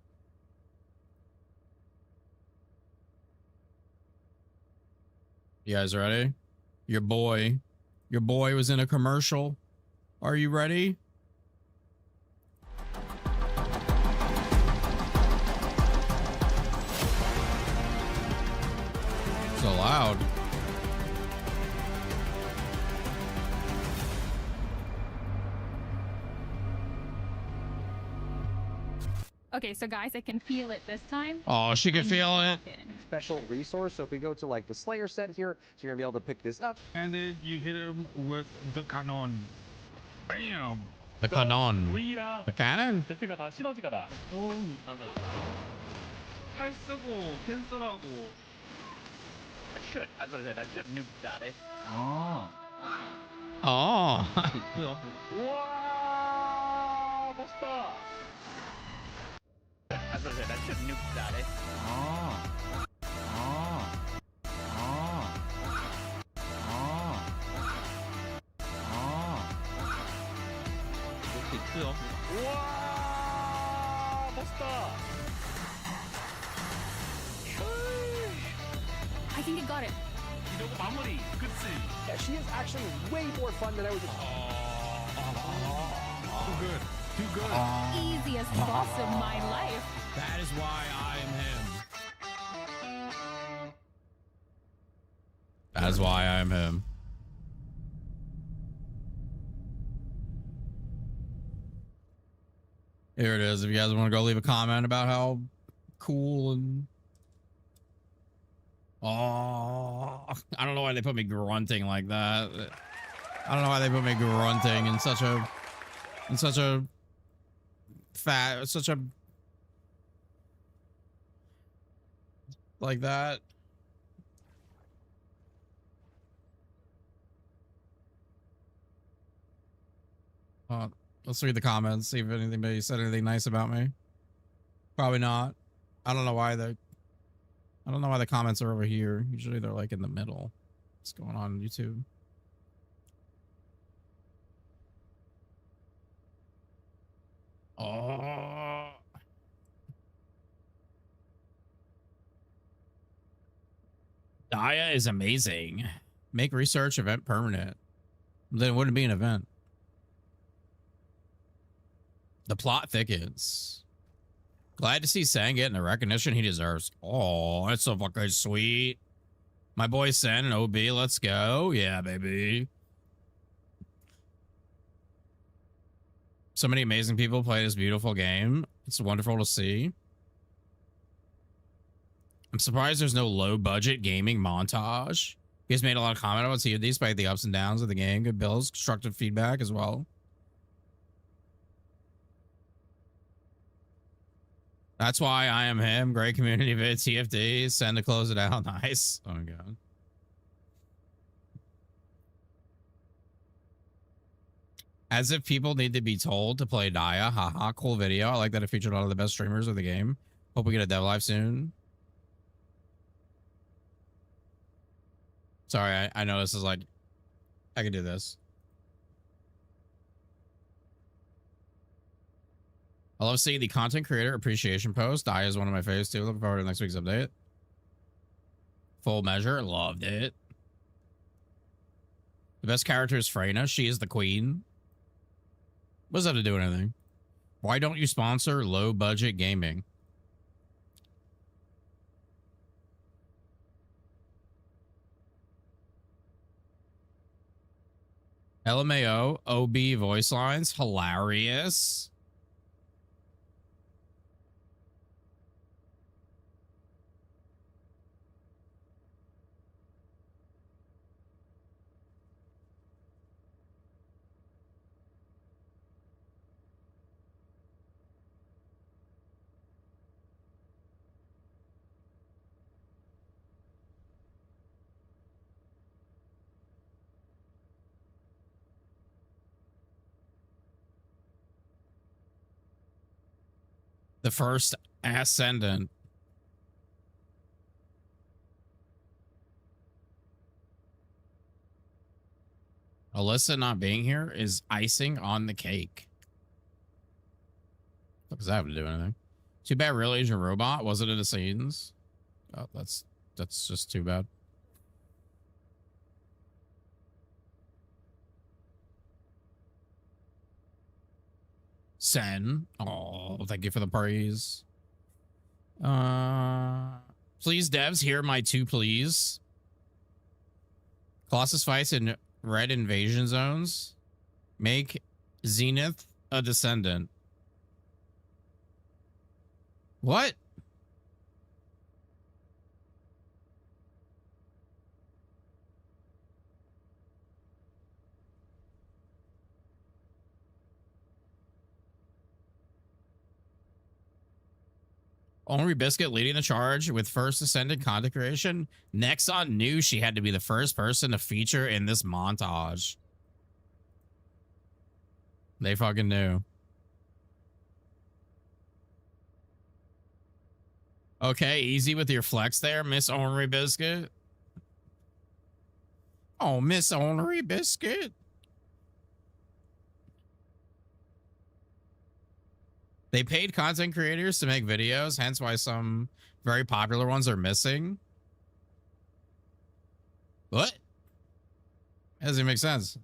You guys ready? Your boy was in a commercial. Are you ready? So loud. Okay, so guys, I can feel it this time. Oh, she can feel it. Special resource. So if we go to like the Slayer set here, so you're gonna be able to pick this up. And then you hit him with the cannon. Bam! The cannon. U이라. The cannon? 대표가 다 시너지가 팔 쓰고 캔슬하고. I should nuke that. Oh. 와 멋있다. I should nuke that. 와 멋있다. I think I got it. 이러고 마무리. 그치? Yeah, she is actually way more fun than I was expecting. Too good. Too good. Easiest boss of my life. That is why I am him. That is why I am him. Here it is. If you guys want to go leave a comment about how cool and oh, I don't know why they put me grunting like that. I don't know why they put me grunting in such a like that. Let's read the comments, see if anybody said anything nice about me. Probably not. I don't know why the comments are over here. Usually they're like in the middle. What's going on YouTube? Oh. Daya is amazing. Make research event permanent. Then it wouldn't be an event. The plot thickens. Glad to see Sen getting the recognition he deserves. Oh, that's so fucking sweet. My boy Sen and OB, let's go. Yeah, baby. So many amazing people play this beautiful game. It's wonderful to see. I'm surprised there's no low budget gaming montage. You guys made a lot of comment about COD despite the ups and downs of the game. Good builds, constructive feedback as well. That's why I am him. Great community vid, TFD. Send to close it out. Nice. Oh my god. As if people need to be told to play Daya. Haha, cool video. I like that it featured a lot of the best streamers of the game. Hope we get a dev live soon. Sorry, I know this is like, I can do this. I love seeing the content creator appreciation post. Daya is one of my favorites too. Looking forward to next week's update. Full measure, loved it. The best character is Freyna. She is the queen. What does that have to do with anything? Why don't you sponsor low budget gaming? LMAO, OB voice lines, hilarious. The first Ascendant. Alyssa not being here is icing on the cake. What does that have to do with anything? Too bad Real Asian Robot wasn't in the scenes. Oh, that's just too bad. Sen. Oh, thank you for the praise. Please, devs, hear my two please. Colossus fights in red invasion zones. Make Zenith a Descendant. What? Only Biscuit leading the charge with first Ascendant content creation. Nexon knew she had to be the first person to feature in this montage. They fucking knew. Okay, easy with your flex there, Miss Ornery Biscuit. Oh, Miss Ornery Biscuit. They paid content creators to make videos, hence why some very popular ones are missing. What? That doesn't make sense.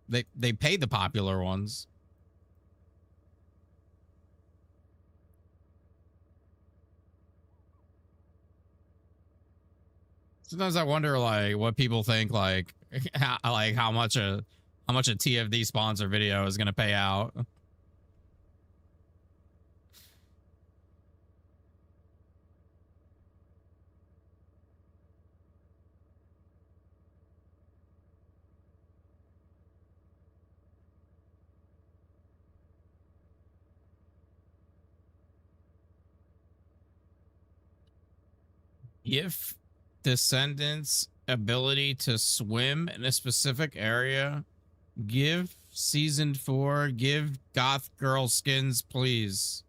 They paid the popular ones. Sometimes I wonder, like, what people think, like how much a TFD sponsor video is gonna pay out. If Descendants ability to swim in a specific area, give season 4, give goth girl skins, please.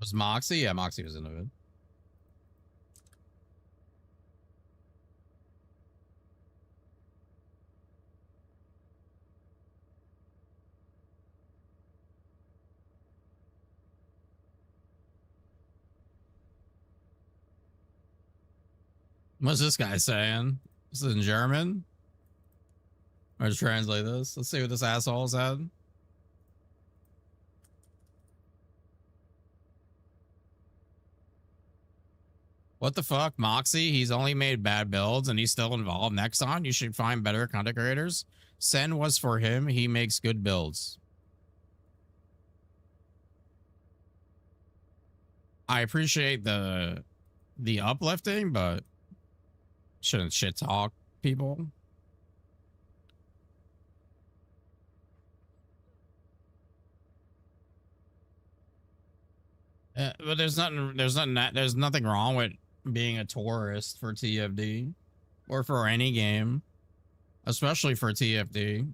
Was Moxie? Yeah, Moxie was in it. What's this guy saying? This is in German? Or to translate this. Let's see what this asshole said. What the fuck? Moxie? He's only made bad builds and he's still involved. Next on, you should find better content creators. Sen was for him. He makes good builds. I appreciate the uplifting, but shouldn't shit talk people. But there's nothing wrong with being a tourist for TFD or for any game, especially for TFD.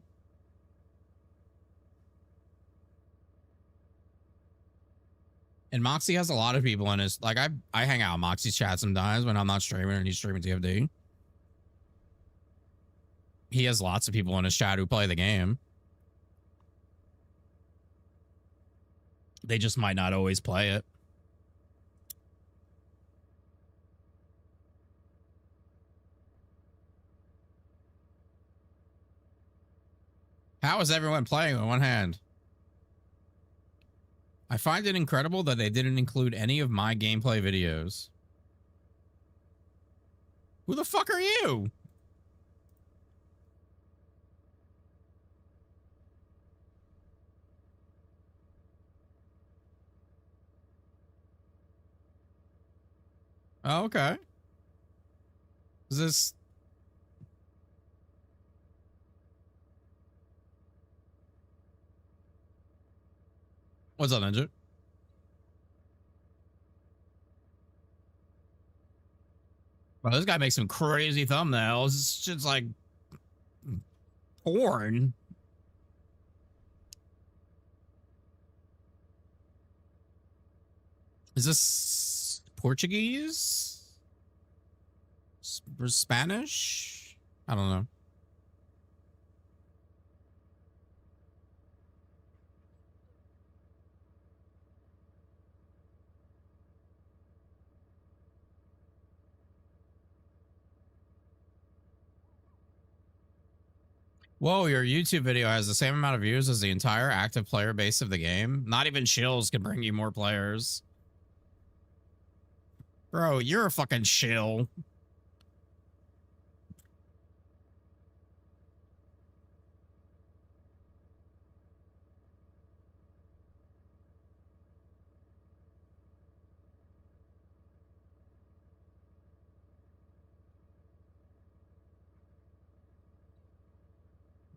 And Moxie has a lot of people in his, like, I hang out in Moxie's chat sometimes when I'm not streaming and he's streaming TFD. He has lots of people in his chat who play the game. They just might not always play it. How is everyone playing with one hand? I find it incredible that they didn't include any of my gameplay videos. Who the fuck are you? Oh, okay. Is this... What's up, Ninja? Well, this guy makes some crazy thumbnails. It's just like porn. Is this Portuguese? Or Spanish? I don't know. Whoa, your YouTube video has the same amount of views as the entire active player base of the game. Not even shills can bring you more players. Bro, you're a fucking shill.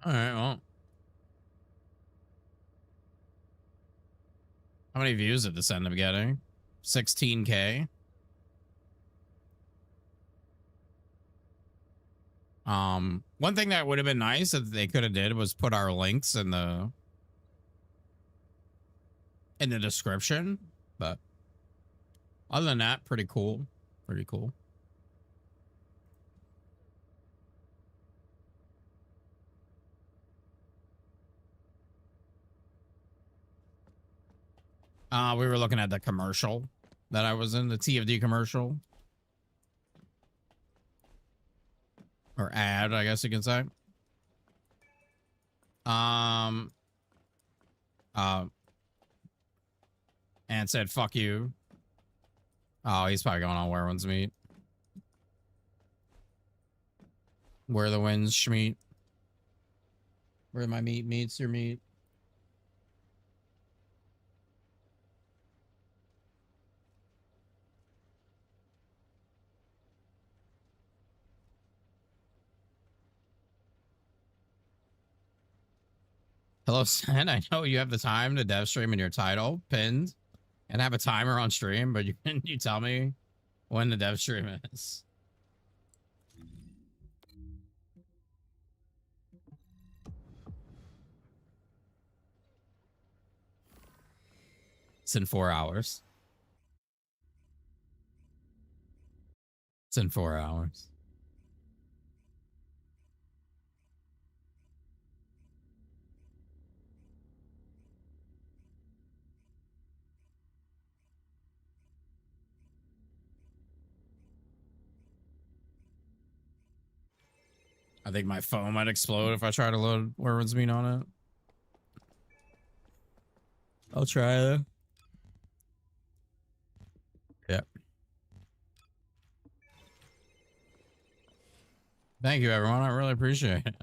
All right, well. How many views did this end up getting? 16K. One thing that would have been nice that they could have did was put our links in the description, but other than that, pretty cool. Pretty cool. We were looking at the commercial that I was in, the TFD commercial. Or ad, I guess you can say. And said, fuck you. Oh, he's probably going on Where Winds Meet. Where the winds schmeet. Where my meat meets your meat. Hello, Sen. I know you have the time to dev stream in your title pinned and have a timer on stream, but you tell me when the dev stream is. It's in 4 hours. It's in 4 hours. I think my phone might explode if I try to load Where Winds Meet on it. I'll try it. Yep. Thank you, everyone. I really appreciate it.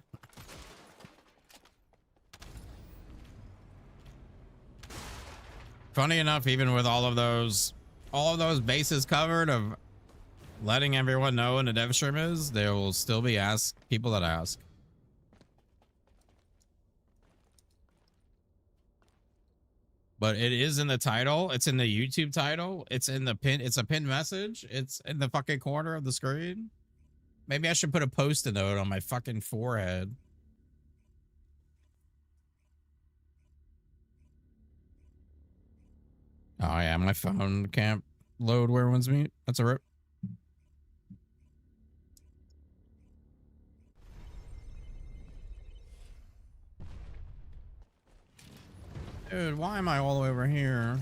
Funny enough, even with all of those bases covered of letting everyone know when the dev stream is, there will still be people that ask. But it is in the title. It's in the YouTube title. It's in the pin. It's a pinned message. It's in the fucking corner of the screen. Maybe I should put a post-it note on my fucking forehead. Oh yeah, my phone can't load Where Winds Meet. That's a rip. Dude, why am I all the way over here?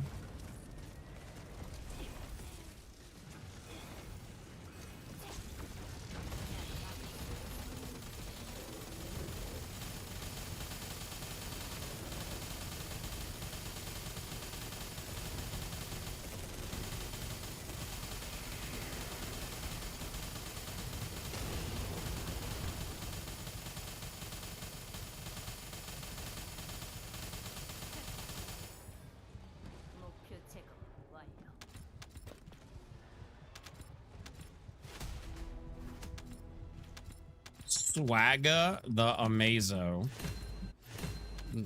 Swagger the Amazo.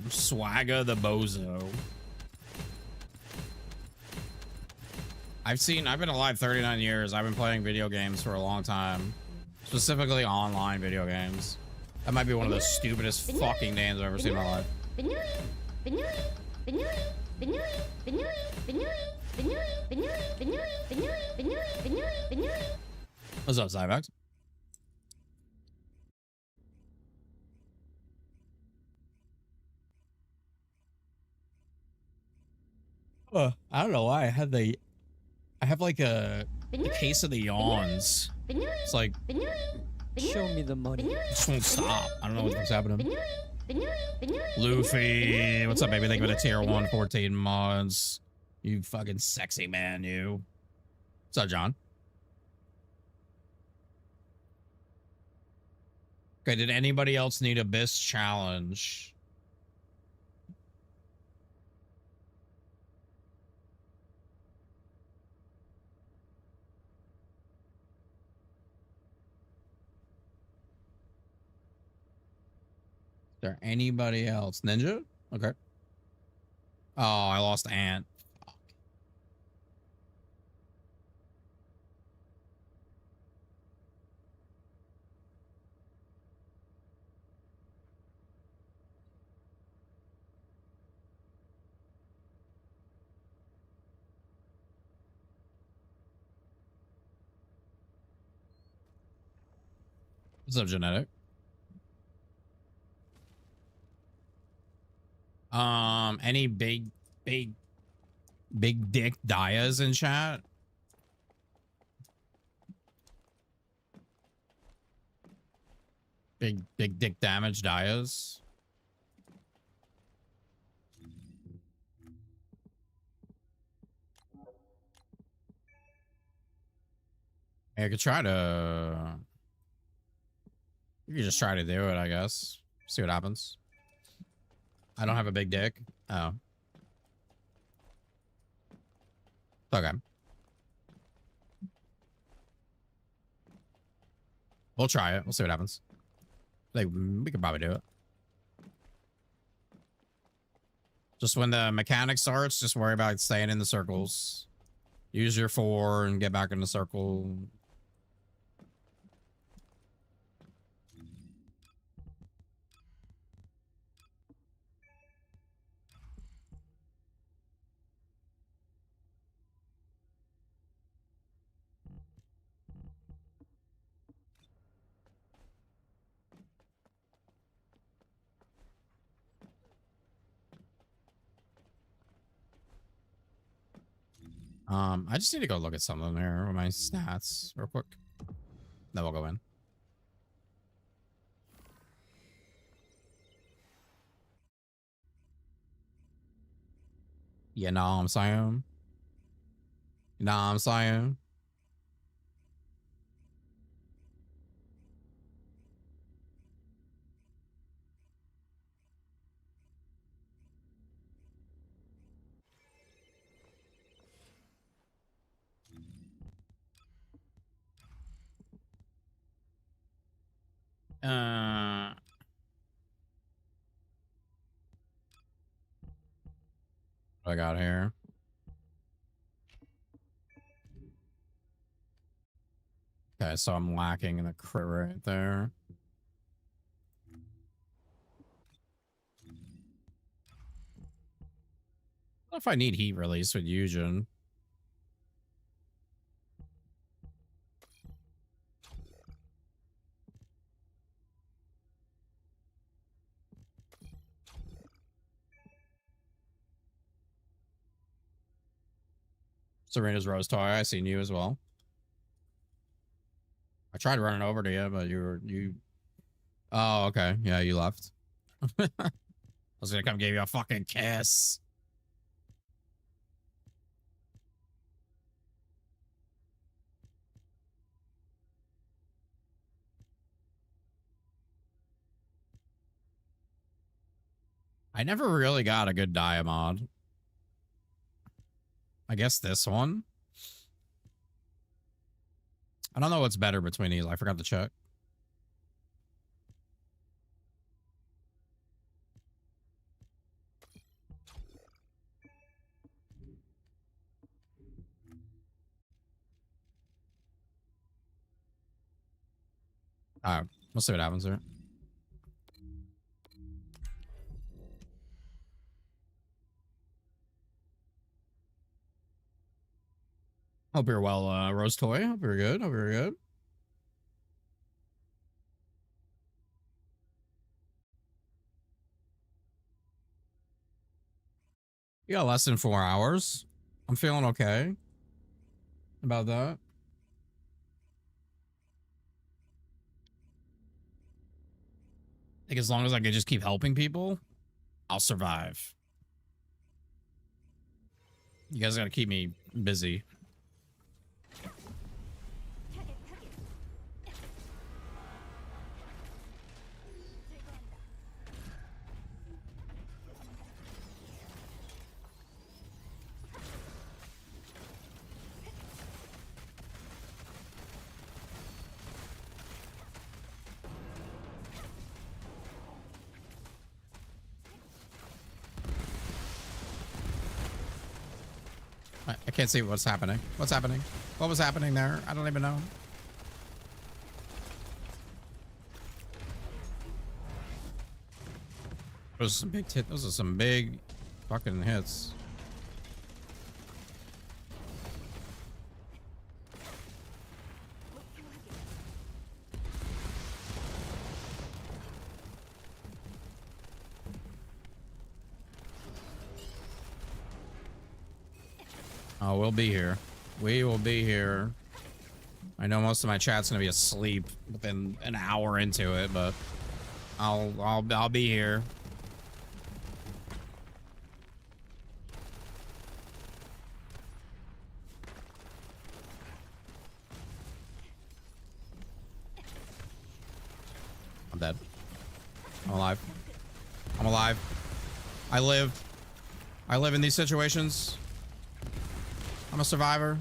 Swagger the Bozo. I've been alive 39 years. I've been playing video games for a long time. Specifically online video games. That might be one of the stupidest fucking names I've ever seen in my life. What's up, Cyvax? I don't know why I have like a case of the yawns. It's like, Show me the money. it just won't stop. I don't know what's happening. Luffy, what's up, baby? Thank you for the tier 114 mods. You fucking sexy man, you. What's up, John? Okay, did anybody else need a Abyss challenge? Is there anybody else? Ninja? Okay. Oh, I lost Ant. Fuck. What's up, Genetic? Any big dick Dias in chat? Big dick damage Dias? I could try to... You could just try to do it, I guess. See what happens. I don't have a big dick. Oh. Okay. We'll try it. We'll see what happens. Like, we could probably do it. Just when the mechanic starts, just worry about staying in the circles. Use your 4 and get back in the circle. I just need to go look at something here with my stats real quick. Then we'll go in. You know what I'm saying? You know what I'm saying? What I got here? Okay, so I'm lacking in the crit right there. What if I need heat release with Eugen? Serena's Rose Toy, I seen you as well. I tried running over to you, but you. Oh, okay. Yeah, you left. I was gonna come give you a fucking kiss. I never really got a good diamond. I guess this one. I don't know what's better between these. I forgot to check. All right, we'll see what happens here. Hope you're well, Rose Toy. Hope you're good. Hope you're good. Yeah, less than 4 hours. I'm feeling okay about that. I think as long as I can just keep helping people, I'll survive. You guys gotta keep me busy. I can't see what's happening. What's happening? What was happening there? I don't even know. Those are some big hits. Those are some big fucking hits. Oh, we'll be here. We will be here. I know most of my chat's gonna be asleep within an hour into it, but I'll be here. I'm dead. I'm alive. I'm alive. I live. I live in these situations. I'm a survivor.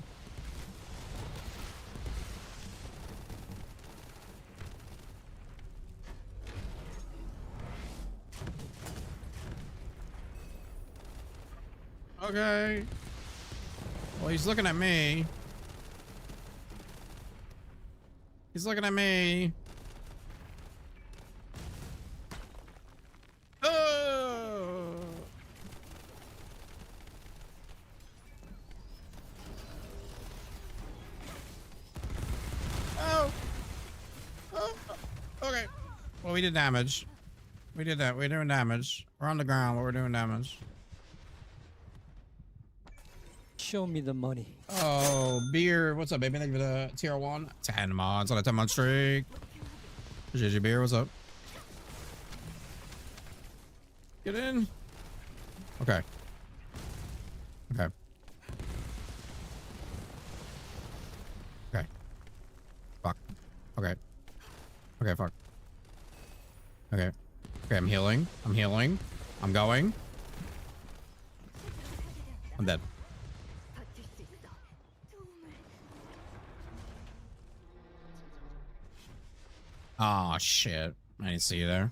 Okay. Well, he's looking at me. He's looking at me. Oh. Oh. Oh. Okay. Well, we did damage. We did that. We're doing damage. We're on the ground, but we're doing damage. Show me the money. Oh, beer. What's up, baby? Thank you for the tier 1. 10 mods on a 10-month streak. GG beer. What's up? Get in. Okay. Okay. Okay. Fuck. Okay. Okay, fuck. Okay. Okay, I'm healing. I'm healing. I'm going. I'm dead. Oh, shit. I didn't see you there.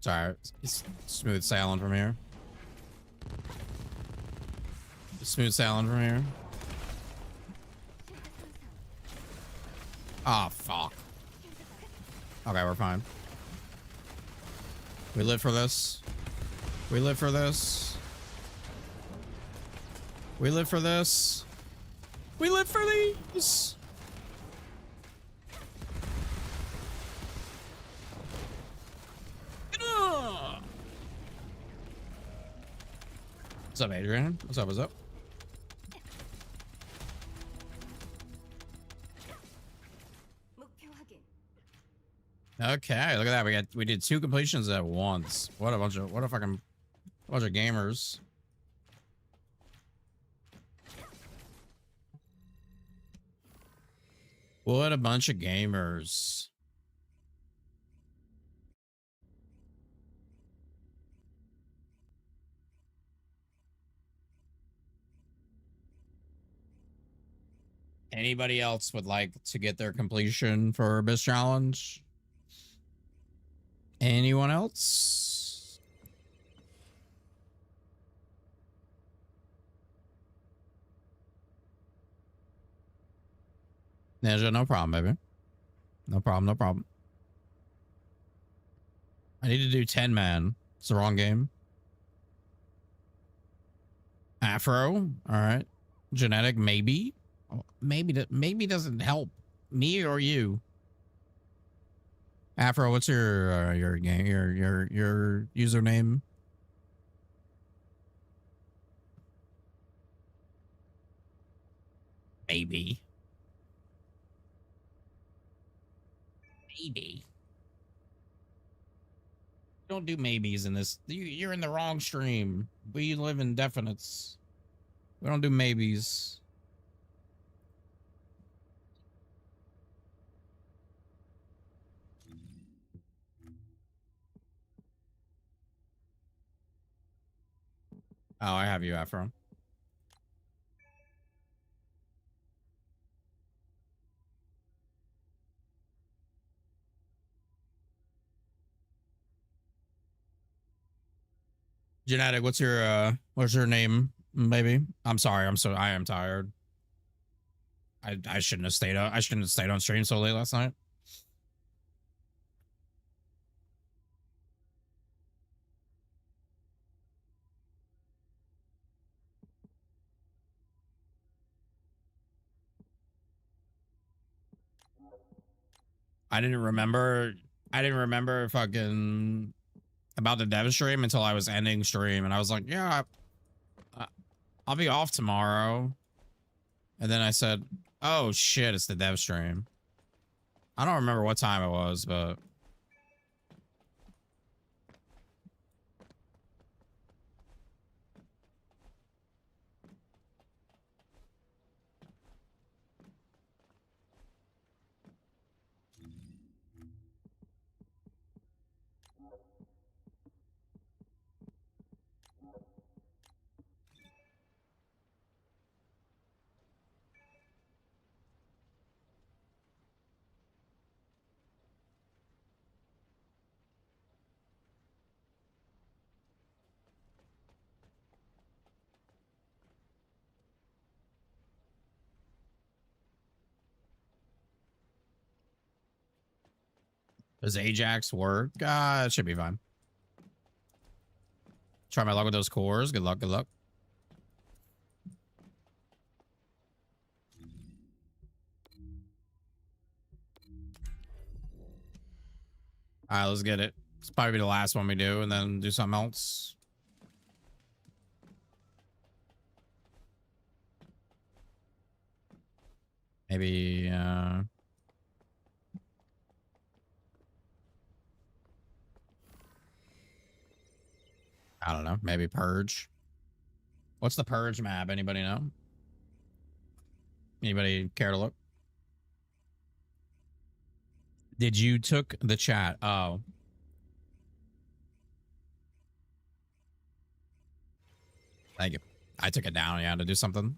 Sorry. It's smooth sailing from here. Smooth sailing from here. Oh, fuck. Okay, we're fine. We live for this. We live for this. We live for this. We live for these. What's up, Adrian? What's up? What's up? Okay, look at that. We did 2 completions at once. What a fucking bunch of gamers. What a bunch of gamers. Anybody else would like to get their completion for Abyss Challenge? Anyone else? Ninja, no problem, baby. No problem. No problem. I need to do 10 man. It's the wrong game. Afro. All right. Genetic, maybe. Oh, maybe doesn't help me or you. Afro, what's your game your username? Maybe. Maybe. Don't do maybes in this. You're in the wrong stream. We live in definites. We don't do maybes. Oh, I have you, Afro. Genetic, what's your name, baby? I'm sorry. I am tired. I shouldn't have stayed up. I shouldn't have stayed on stream so late last night. I didn't remember fucking about the dev stream until I was ending stream, and I was like, yeah, I'll be off tomorrow. And then I said, oh shit, it's the dev stream. I don't remember what time it was, but does Ajax work? It should be fine. Try my luck with those cores. Good luck. Good luck. All right, let's get it. It's probably the last one we do, and then do something else. Maybe, I don't know. Maybe Purge. What's the Purge map? Anybody know? Anybody care to look? Did you took the chat? Oh. Thank you. I took it down, yeah, to do something.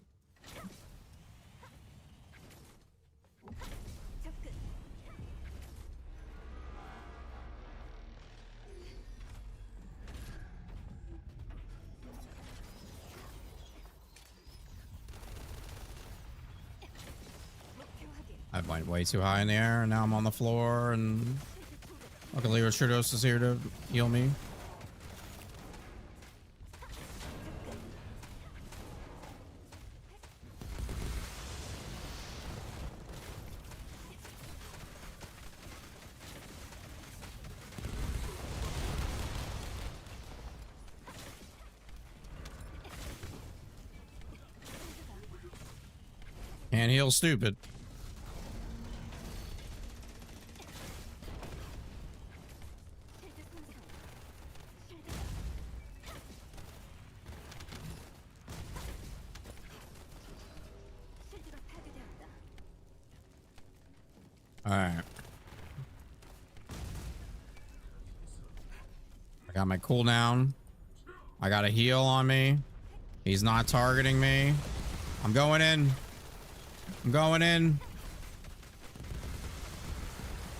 I went way too high in the air, and now I'm on the floor, and luckily Restrudos is here to heal me. Can't heal stupid. All right. I got my cooldown. I got a heal on me. He's not targeting me. I'm going in. I'm going in.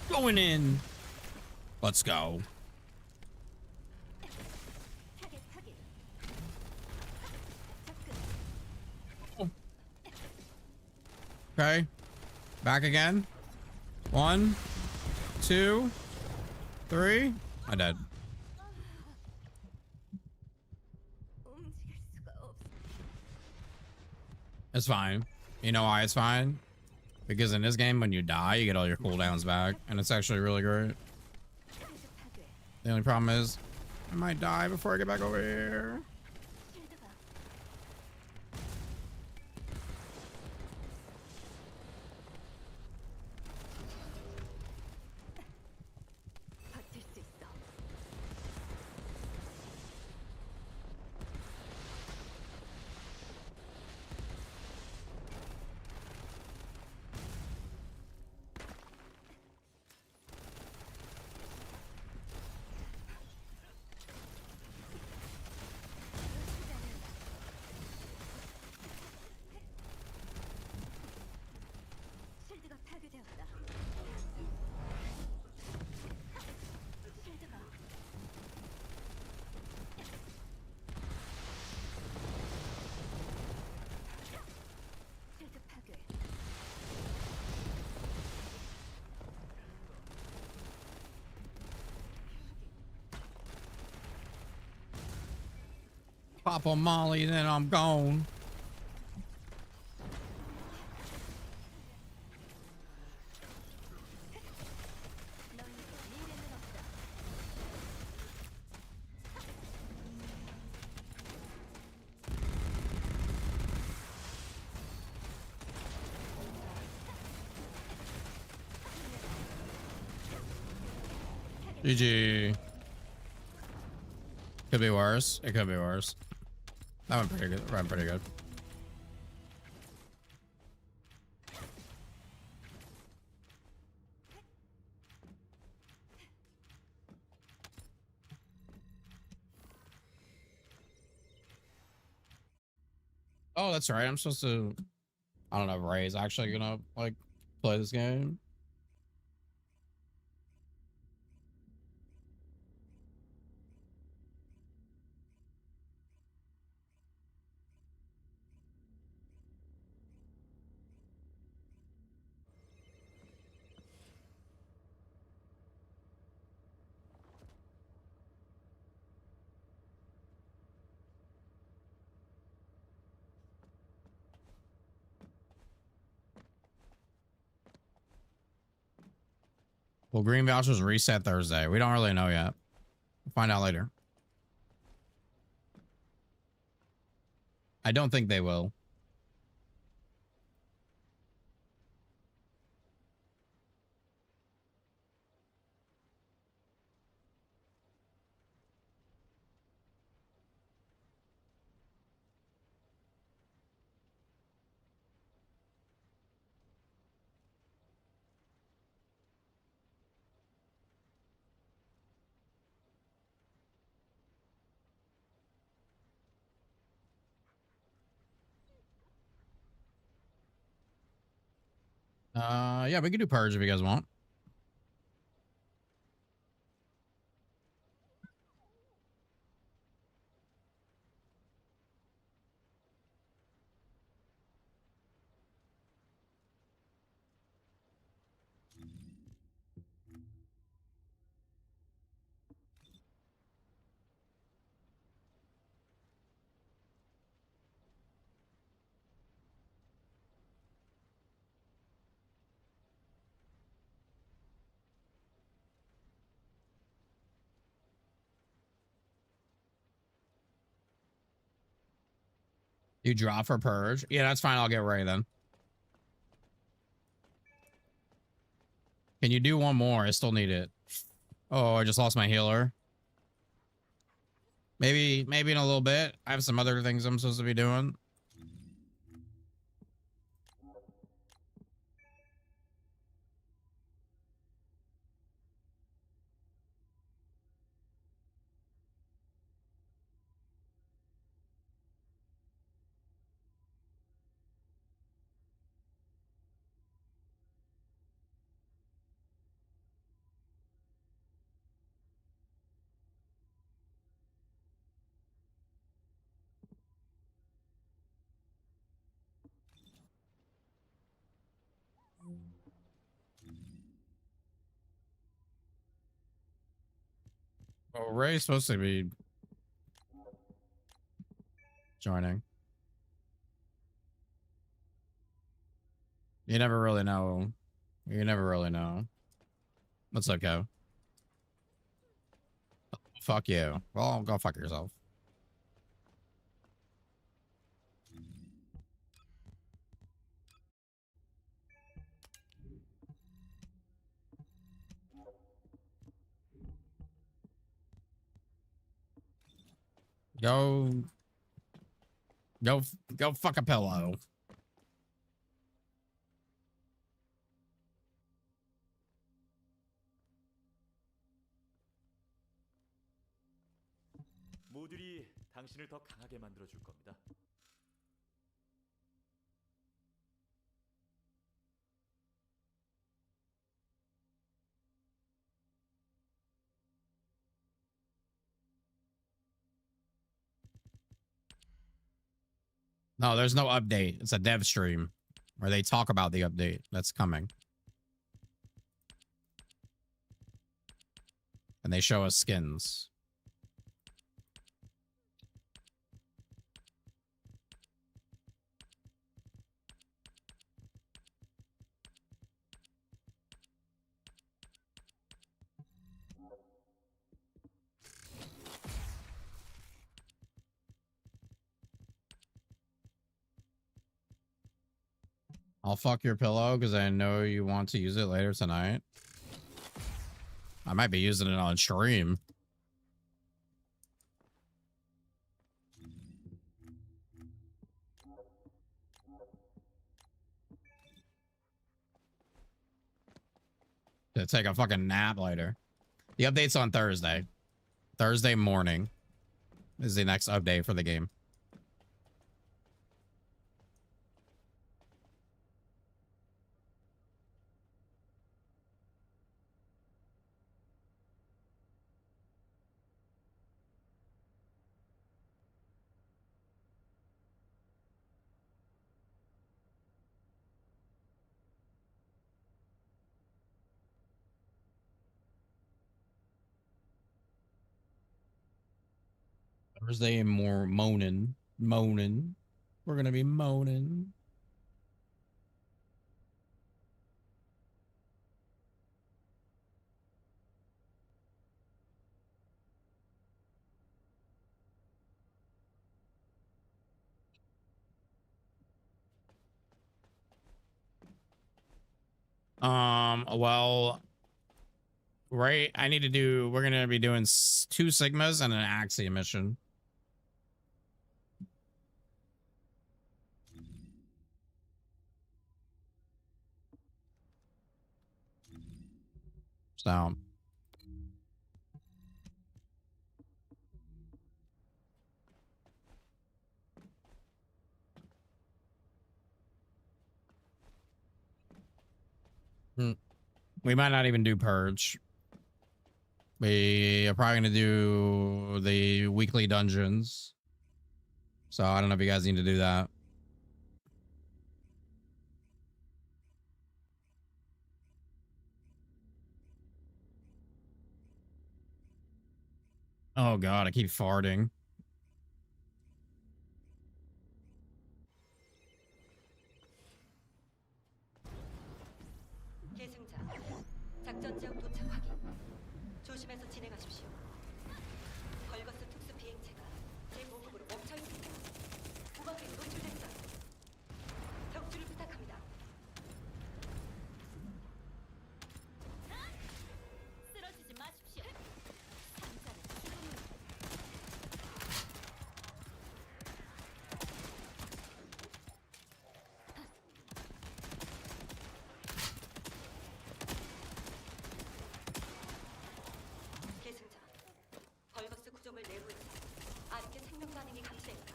Going in. Let's go. Okay. Back again. 1, 2, 3. I died. It's fine. You know why it's fine? Because in this game, when you die, you get all your cooldowns back, and it's actually really great. The only problem is, I might die before I get back over here. Pop a molly, then I'm gone. GG. Could be worse. It could be worse. That went pretty good. Went pretty good. Oh, that's right. I'm supposed to. I don't know if Ray's actually gonna like play this game. Well, green vouchers reset Thursday. We don't really know yet. We'll find out later. I don't think they will. Yeah, we can do purge if you guys want. You draw for purge. Yeah, that's fine. I'll get Ray then. Can you do one more? I still need it. Oh, I just lost my healer. Maybe in a little bit. I have some other things I'm supposed to be doing. Well, Ray's supposed to be joining. You never really know. You never really know. That's okay. Fuck you. Well, go fuck yourself. Go, go fuck a pillow. 모듈이 당신을 더 강하게 만들어 줄 겁니다. No, there's no update. It's a dev stream where they talk about the update that's coming. And they show us skins. I'll fuck your pillow because I know you want to use it later tonight. I might be using it on stream. To take a fucking nap later. The update's on Thursday. Thursday morning is the next update for the game. Thursday more moaning. We're gonna be moaning. Well, right, we're gonna be doing 2 Sigmas and an Axia mission. So we might not even do Purge. We are probably gonna do the weekly dungeons. So I don't know if you guys need to do that. Oh god, I keep farting. 계승자, 작전 지역 도착 확인. 조심해서 진행하십시오. 벌거스 특수 비행체가 제 보급으로 멈춰 있습니다. 우방에 노출됐어요. 격추를 부탁합니다. 쓰러지지 마십시오. 상자는 지금은 계승자, 벌거스 구조물 내부에서 아르케 생명 반응이 감지됩니다.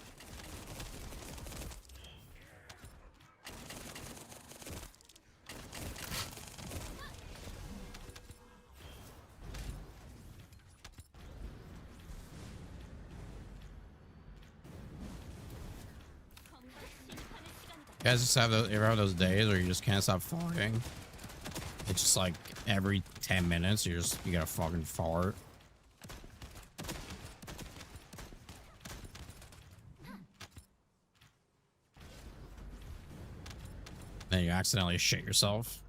You guys just have those, ever have those days where you just can't stop farting? It's just like every 10 minutes you gotta fucking fart. And you accidentally shit yourself.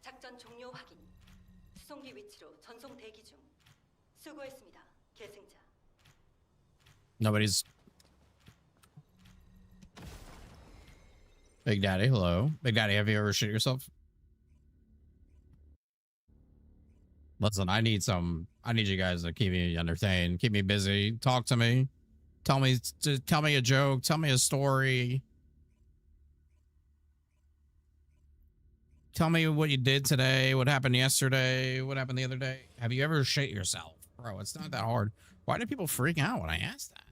작전 종료 확인. 수송기 위치로 전송 대기 중. 수고했습니다. 계승자. Nobody's. Big Daddy, hello. Big Daddy, have you ever shit yourself? Listen, I need you guys to keep me entertained, keep me busy, talk to me, tell me a joke, tell me a story. Tell me what you did today, what happened yesterday, what happened the other day. Have you ever shit yourself? Bro, it's not that hard. Why do people freak out when I ask that?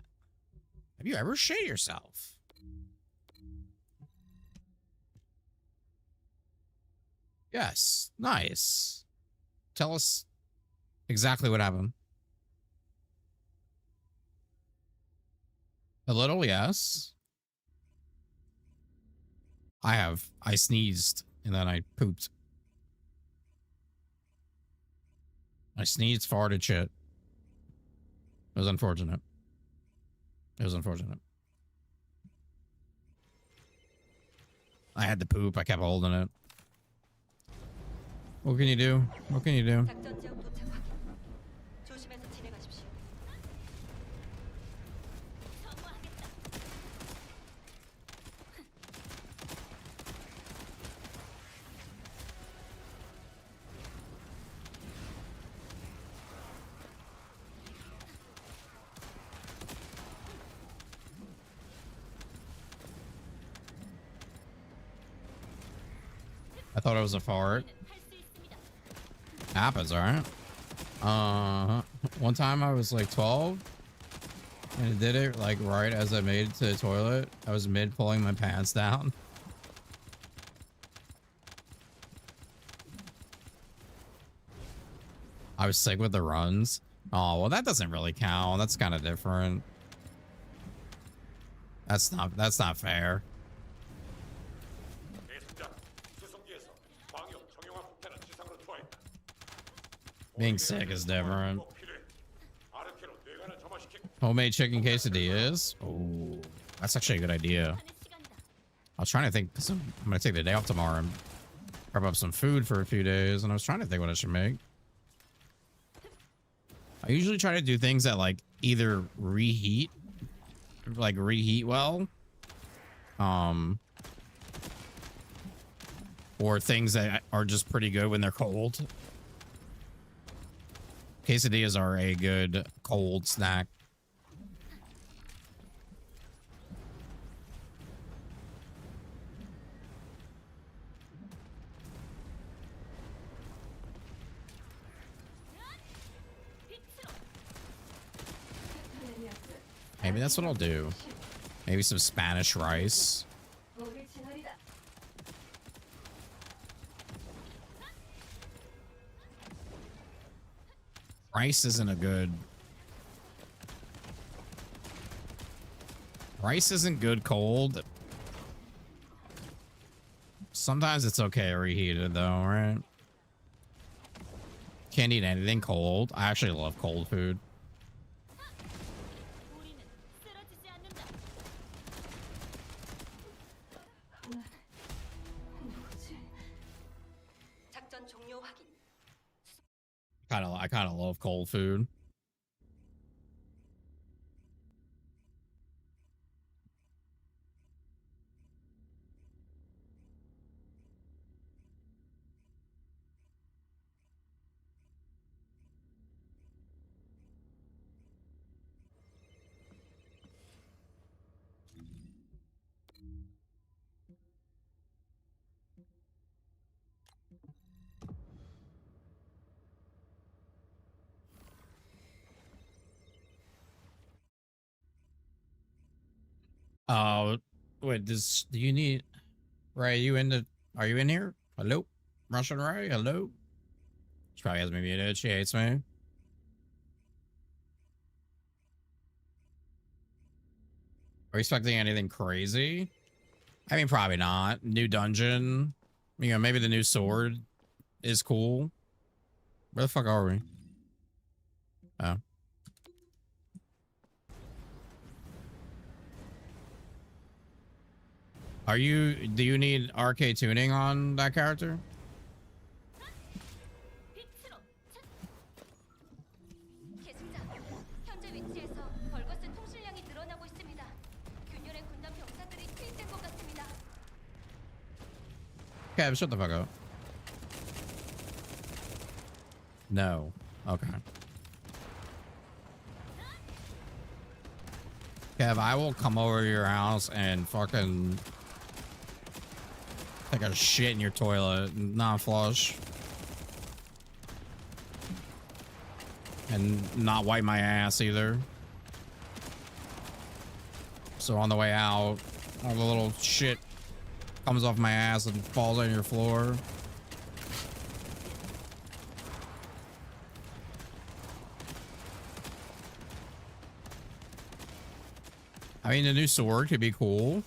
Have you ever shit yourself? Yes. Nice. Tell us exactly what happened. A little, yes. I sneezed and then I pooped. I sneezed, farted, shit. It was unfortunate. It was unfortunate. I had to poop. I kept holding it. What can you do? What can you do? 작전 지역 도착 확인. 조심해서 진행하십시오. 성공하겠다. I thought it was a fart. 할수 있습니다. Happens, alright. One time I was like 12 and it did it like right as I made it to the toilet. I was mid pulling my pants down. I was sick with the runs. Oh, well, that doesn't really count. That's kind of different. That's not fair. 계승자, 수송기에서 광역 정형화 폭탄을 지상으로 투하했다. Being sick is different. 필요해. 아르케로 뇌관을 점화시키고 Homemade chicken quesadillas. Oh, that's actually a good idea. 하는 시간이다. I was trying to think, because I'm going to take the day off tomorrow and prep up some food for a few days. And I was trying to think what I should make. I usually try to do things that like either reheat well. Or things that are just pretty good when they're cold. Quesadillas are a good cold snack. Maybe that's what I'll do. Maybe some Spanish rice. Rice isn't a good... Rice isn't good cold. Sometimes it's okay reheated though, right? Can't eat anything cold. I actually love cold food. 우리는 쓰러지지 않는다. 작전 종료 확인. I kind of love cold food. Oh, wait, this, do you need, Ray, are you in here? Hello? Russian Ray? Hello? She probably has me muted. She hates me. Are we expecting anything crazy? I mean, probably not. New dungeon. You know, maybe the new sword is cool. Where the fuck are we? Oh. Do you need RK tuning on that character? 계승자, 현재 위치에서 벌거스 통실량이 늘어나고 있습니다. 균열의 군단 병사들이 투입된 것 같습니다. Kev, shut the fuck up. No. Okay. Kev, I will come over to your house and fucking take a shit in your toilet, not flush. And not wipe my ass either. So on the way out, all the little shit comes off my ass and falls on your floor. I mean, the new sword could be cool.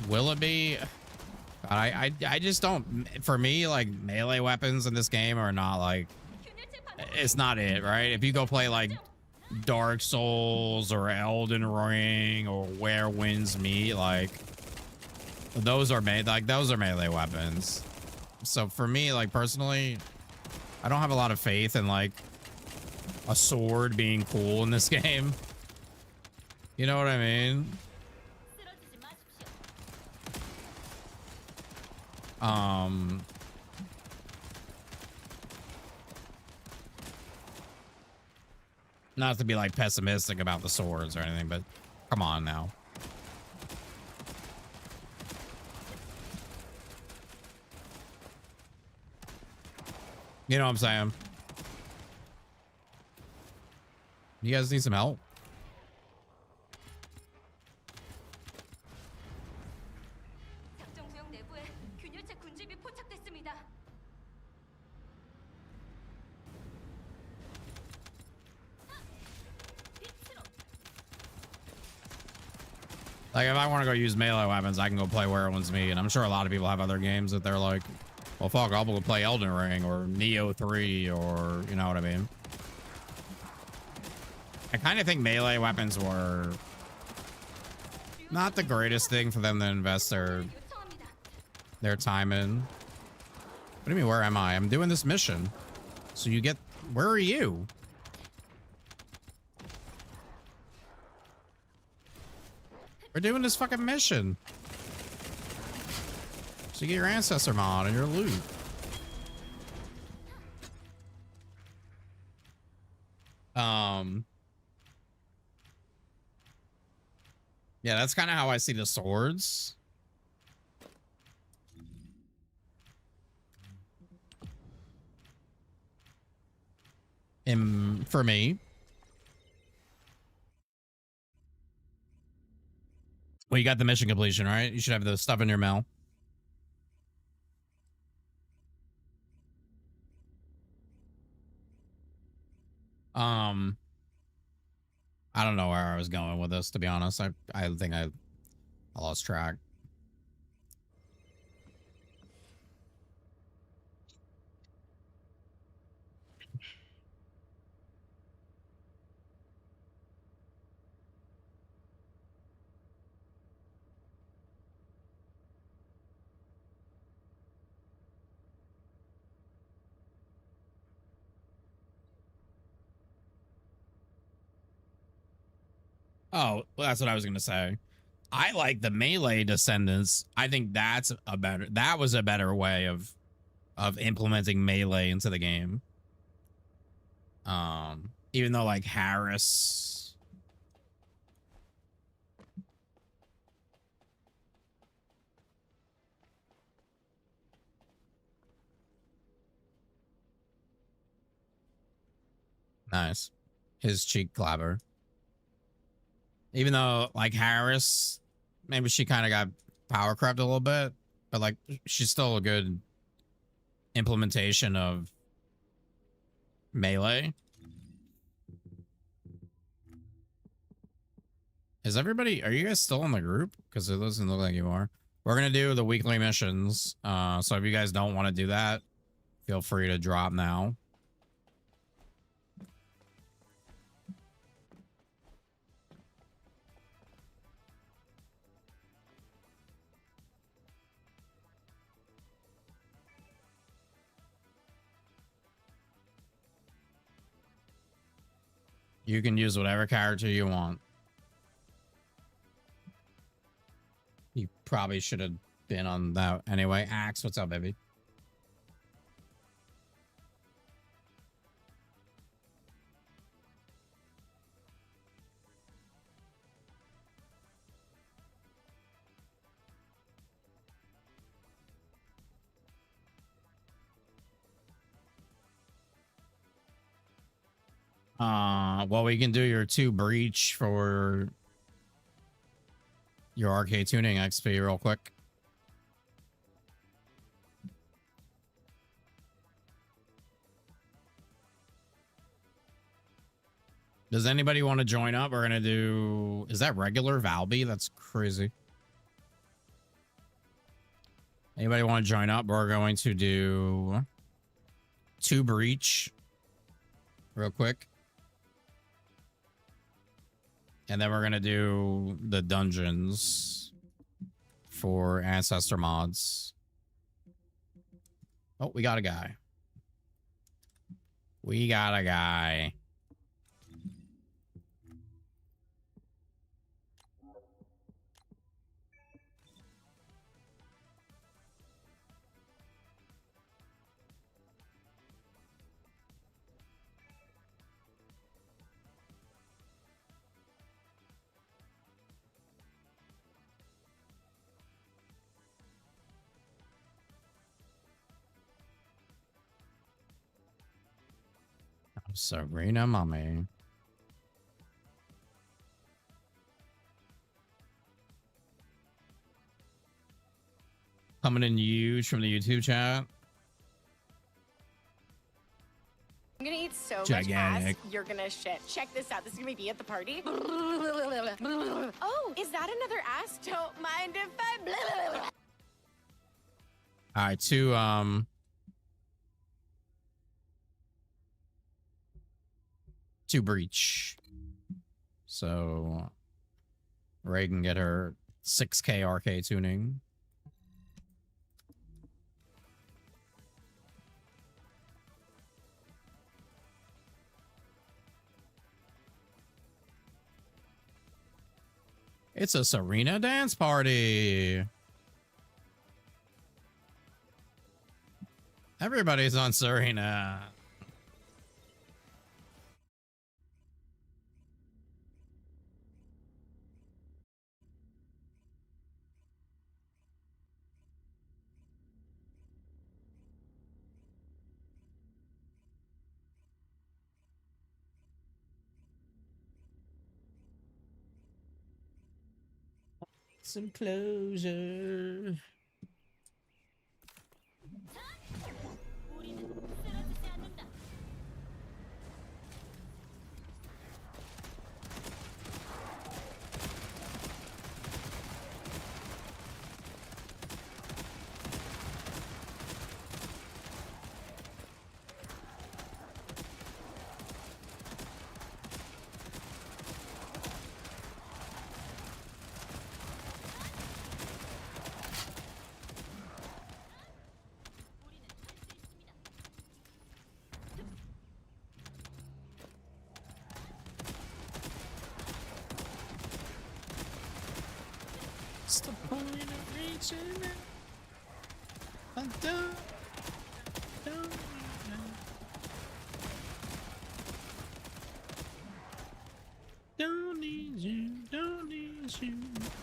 Will it be? God, I just don't. For me, like, melee weapons in this game are not like. It's not it, right? If you go play like Dark Souls or Elden Ring or Where Winds Meet, like those are melee weapons. So for me, like personally, I don't have a lot of faith in like a sword being cool in this game. You know what I mean? Not to be like pessimistic about the swords or anything, but come on now. You know what I'm saying? You guys need some help? 작전 구역 내부에 균열체 군집이 포착됐습니다. Like, if I want to go use melee weapons, I can go play Where One's Me. And I'm sure a lot of people have other games that they're like, well, fuck, I'll go play Elden Ring or Neo 3 or, you know what I mean? I kind of think melee weapons were not the greatest thing for them to invest their time in. What do you mean, where am I? I'm doing this mission. So you get, where are you? We're doing this fucking mission. So you get your ancestor mod and your loot. Yeah, that's kind of how I see the swords. For me. Well, you got the mission completion, right? You should have the stuff in your mail. I don't know where I was going with this, to be honest. I think I lost track. Oh, well, that's what I was going to say. I like the melee Descendants. I think that was a better way of implementing melee into the game. Even though like Harris. Nice. His cheek clapper. Even though like Harris, maybe she kind of got power crept a little bit, but like she's still a good implementation of melee. Is everybody, are you guys still in the group? Because it doesn't look like you are. We're going to do the weekly missions. So if you guys don't want to do that, feel free to drop now. You can use whatever character you want. You probably should have been on that anyway. Axe, what's up, baby? Well, we can do your 2 breach for your arcade tuning XP real quick. Does anybody want to join up? We're going to do... Is that regular Valby? That's crazy. Anybody want to join up? We're going to do 2 breach real quick. And then we're going to do the dungeons for Ancestor mods. Oh, we got a guy. We got a guy. Sabrina mommy. Coming in huge from the YouTube chat. I'm gonna eat so Gigantic. much ass, you're gonna shit. Check this out. This is gonna be me at the party. Oh, is that another ass? Don't mind if I... All right, 2 2 breach. So Ray can get her 6K arcade tuning. It's a Serena dance party. Everybody's on Serena. Some closure. What's the point of reaching it? I don't need you, don't need you,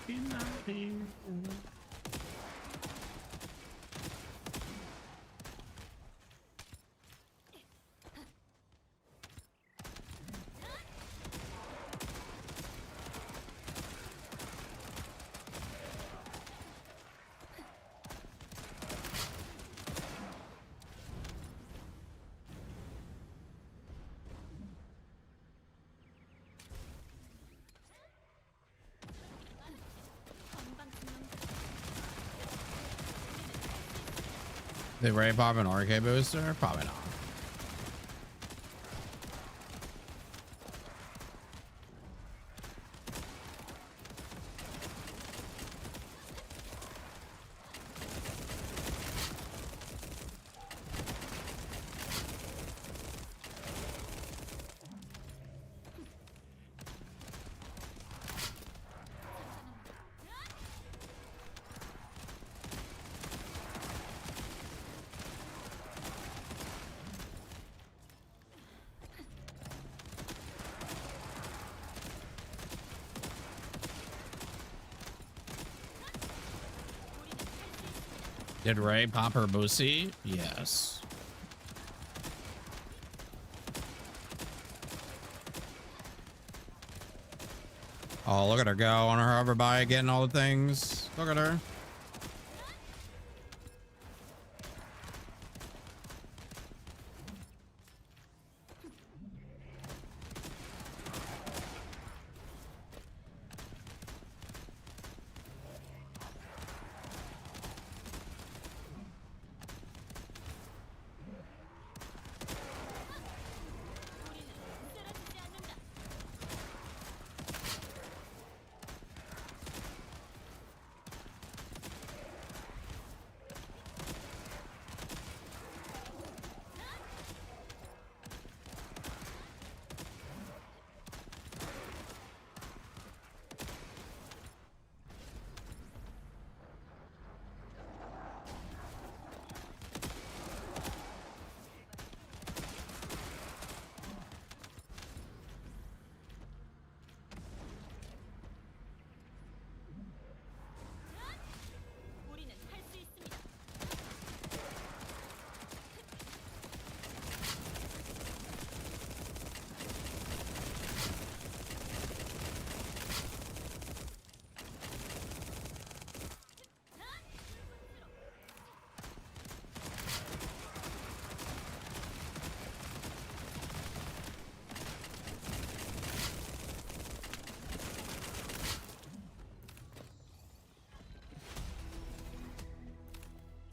you're not here. Did Ray pop an RK booster? Probably not. Did Ray pop her boosie? Yes. Oh, look at her go on her hover bike, getting all the things. Look at her.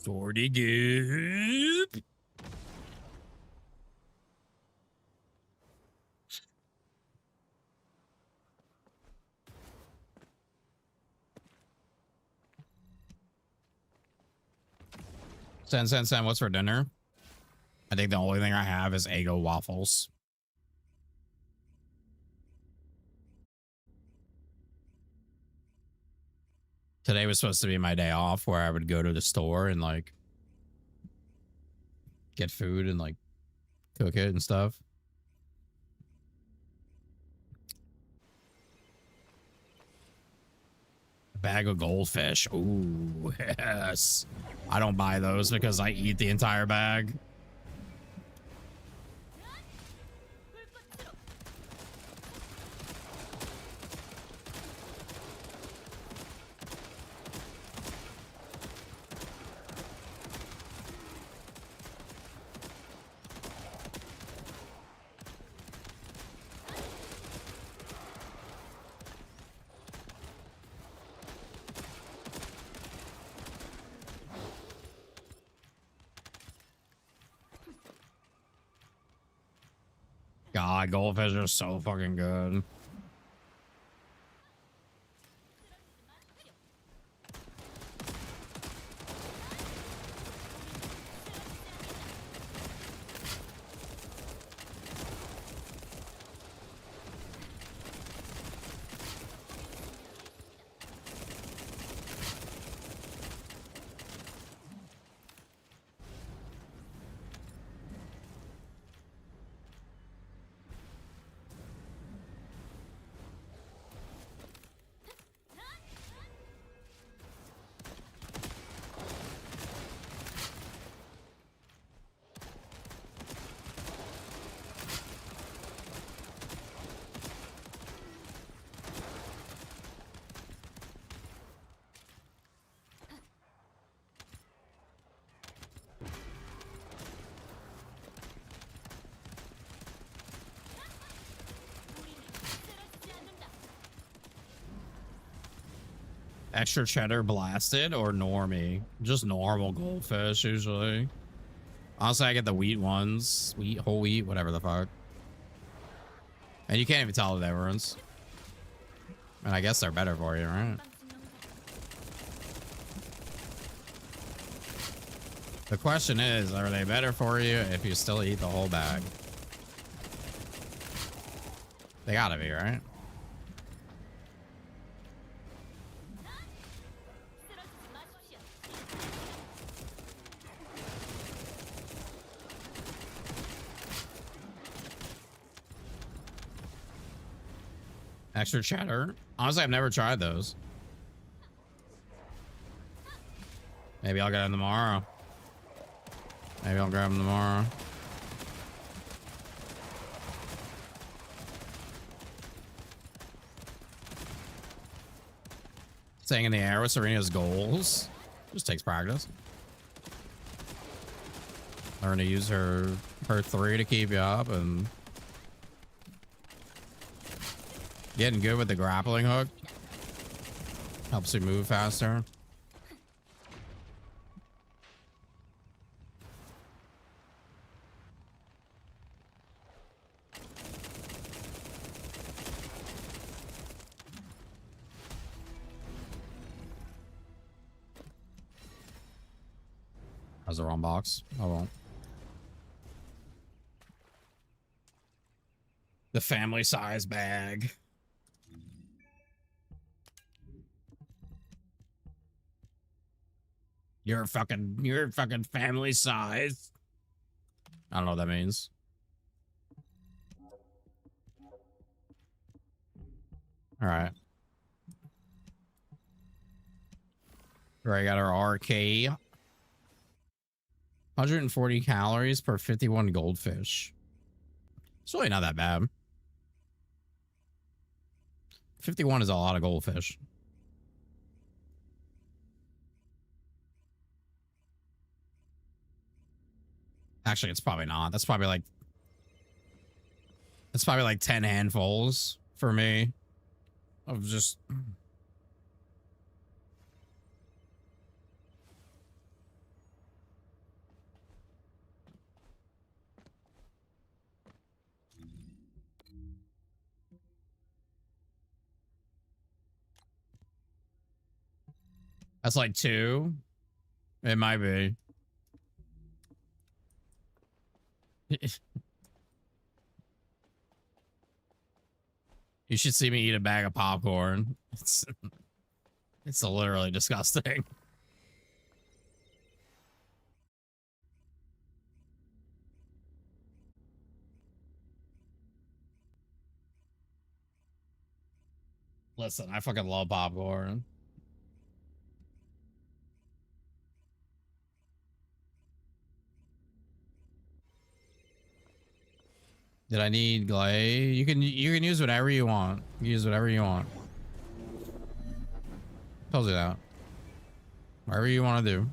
Forty good. Sen, what's for dinner? I think the only thing I have is Eggo waffles. Today was supposed to be my day off where I would go to the store and like get food and like cook it and stuff. A bag of goldfish. Ooh, yes. I don't buy those because I eat the entire bag. God, goldfish are so fucking good. Extra cheddar blasted or normie? Just normal goldfish usually. Honestly, I get the wheat ones. Wheat, whole wheat, whatever the fuck. And you can't even tell the difference. And I guess they're better for you, right? The question is, are they better for you if you still eat the whole bag? They gotta be, right? Extra cheddar. Honestly, I've never tried those. Maybe I'll get them tomorrow. Maybe I'll grab them tomorrow. Staying in the air with Serena's goals just takes practice. Learn to use her 3 to keep you up and getting good with the grappling hook helps you move faster. That was the wrong box. I won't. The family size bag. You're fucking family size. I don't know what that means. All right. All right, got our RK. 140 calories per 51 goldfish. It's really not that bad. 51 is a lot of goldfish. Actually, it's probably not. That's probably like 10 handfuls for me of just that's like 2. It might be. You should see me eat a bag of popcorn. It's literally disgusting. Listen, I fucking love popcorn. Did I need glaze? You can use whatever you want. Use whatever you want. Tells you that. Whatever you want to do.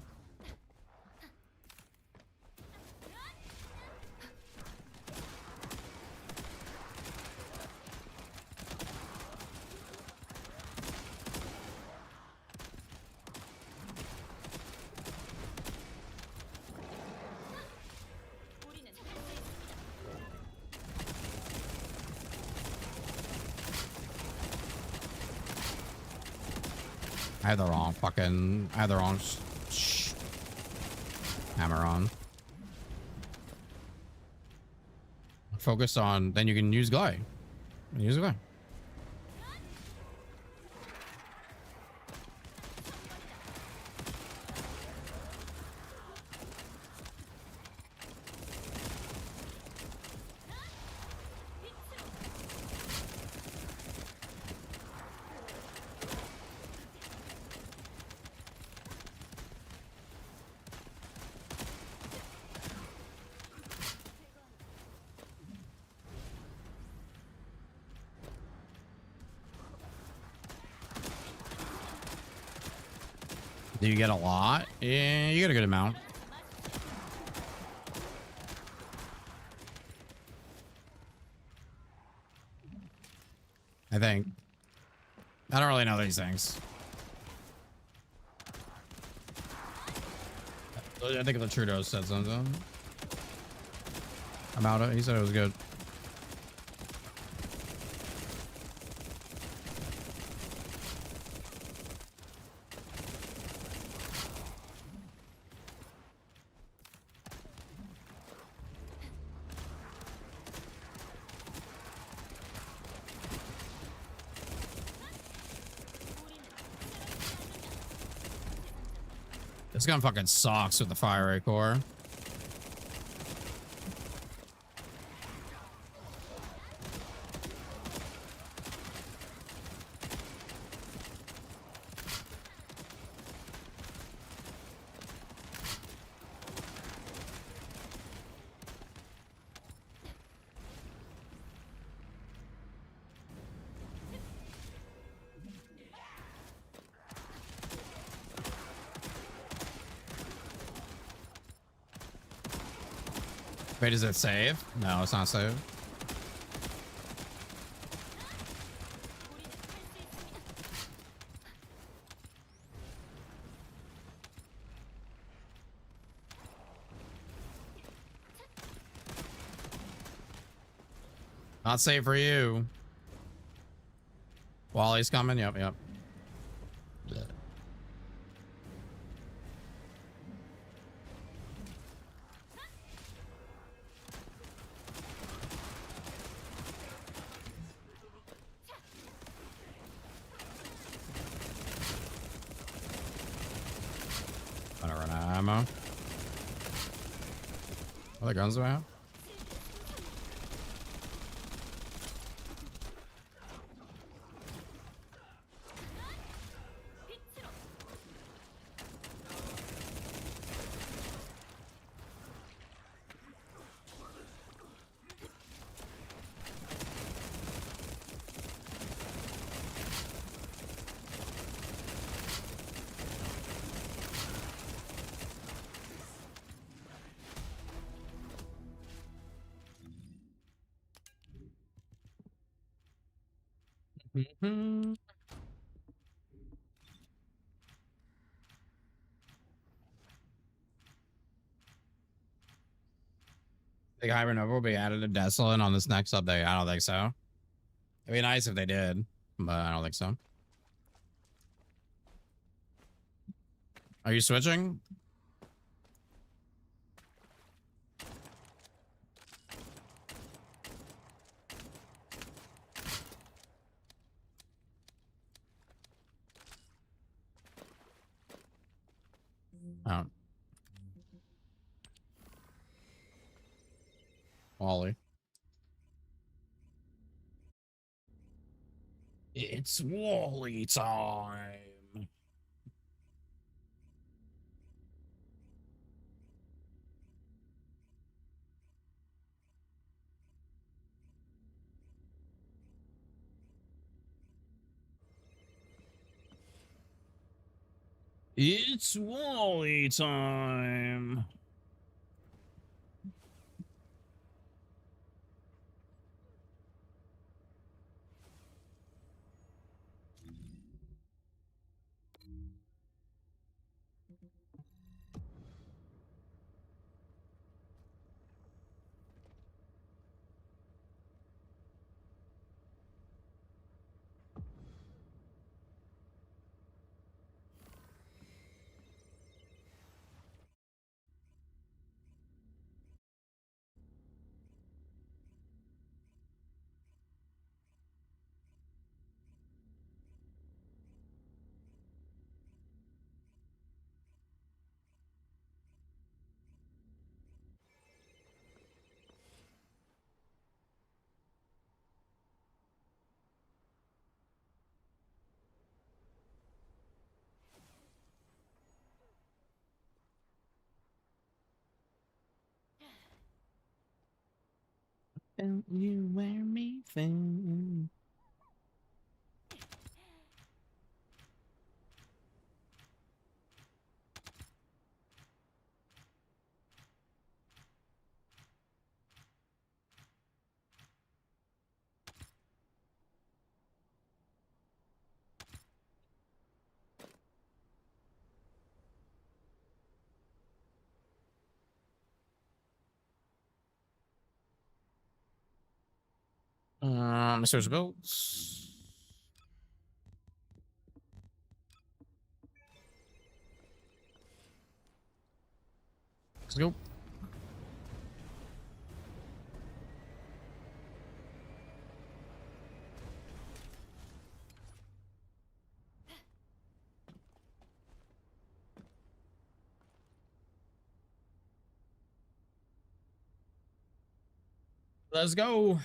I had the wrong hammer on. Focus on, then you can use glide. Use glide. Do you get a lot? Yeah, you get a good amount. I think. I don't really know these things. I think the Trudeau said something about it. He said it was good. This gun fucking sucks with the fire rate core. Wait, is it save? No, it's not save. Not safe for you. Wally's coming. Yep, yep. I don't run out of ammo. What other guns do I have? Mm-hmm. Think Hibernova will be added to Descendant on this next update? I don't think so. It'd be nice if they did, but I don't think so. Are you switching? Oh. Wally. It's Wally time. It's Wally time. Don't you wear me thin? Search builds. Let's go. Let's go.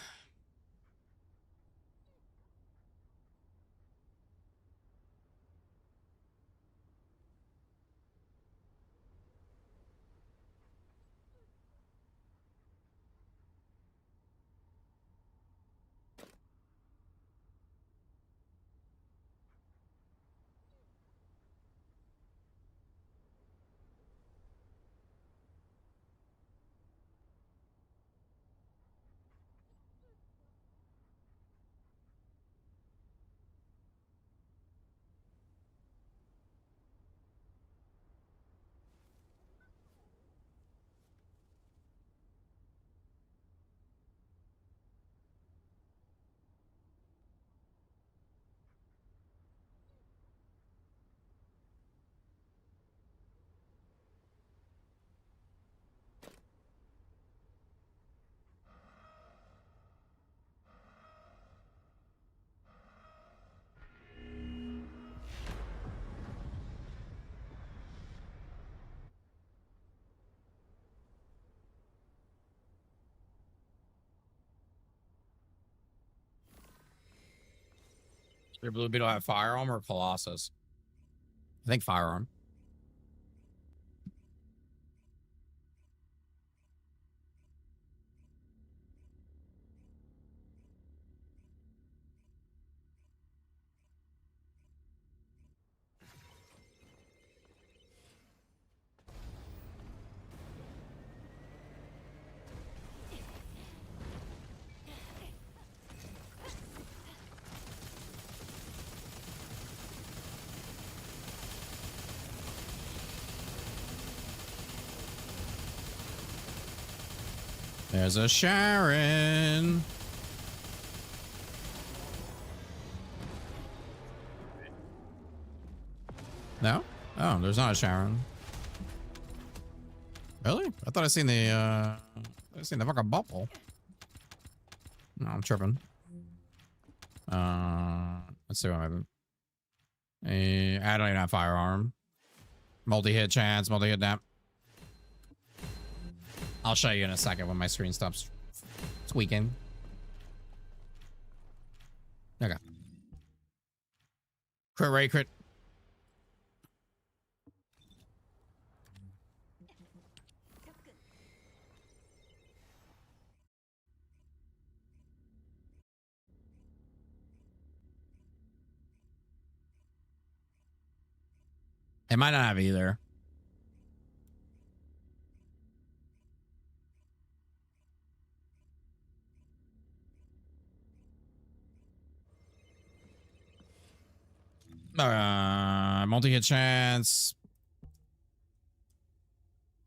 Your Blue Beetle have firearm or Colossus? I think firearm. There's a Sharon. No? Oh, there's not a Sharon. Really? I thought I seen the fucking bubble. No, I'm tripping. Let's see what I'm I don't even have firearm. Multi-hit chance, multi-hit damp. I'll show you in a second when my screen stops tweaking. Okay. Crit rate, crit. It might not have either. Multi-hit chance.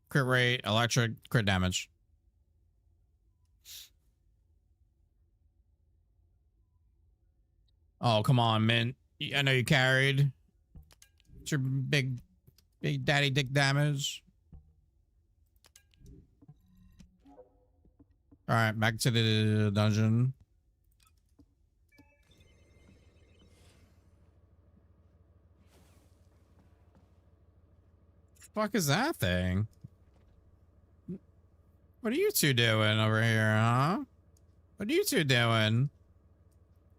Crit rate, electric, crit damage. Oh, come on, Mint. I know you carried. It's your big daddy dick damage. All right, back to the dungeon. Fuck is that thing? What are you two doing over here, huh? What are you two doing?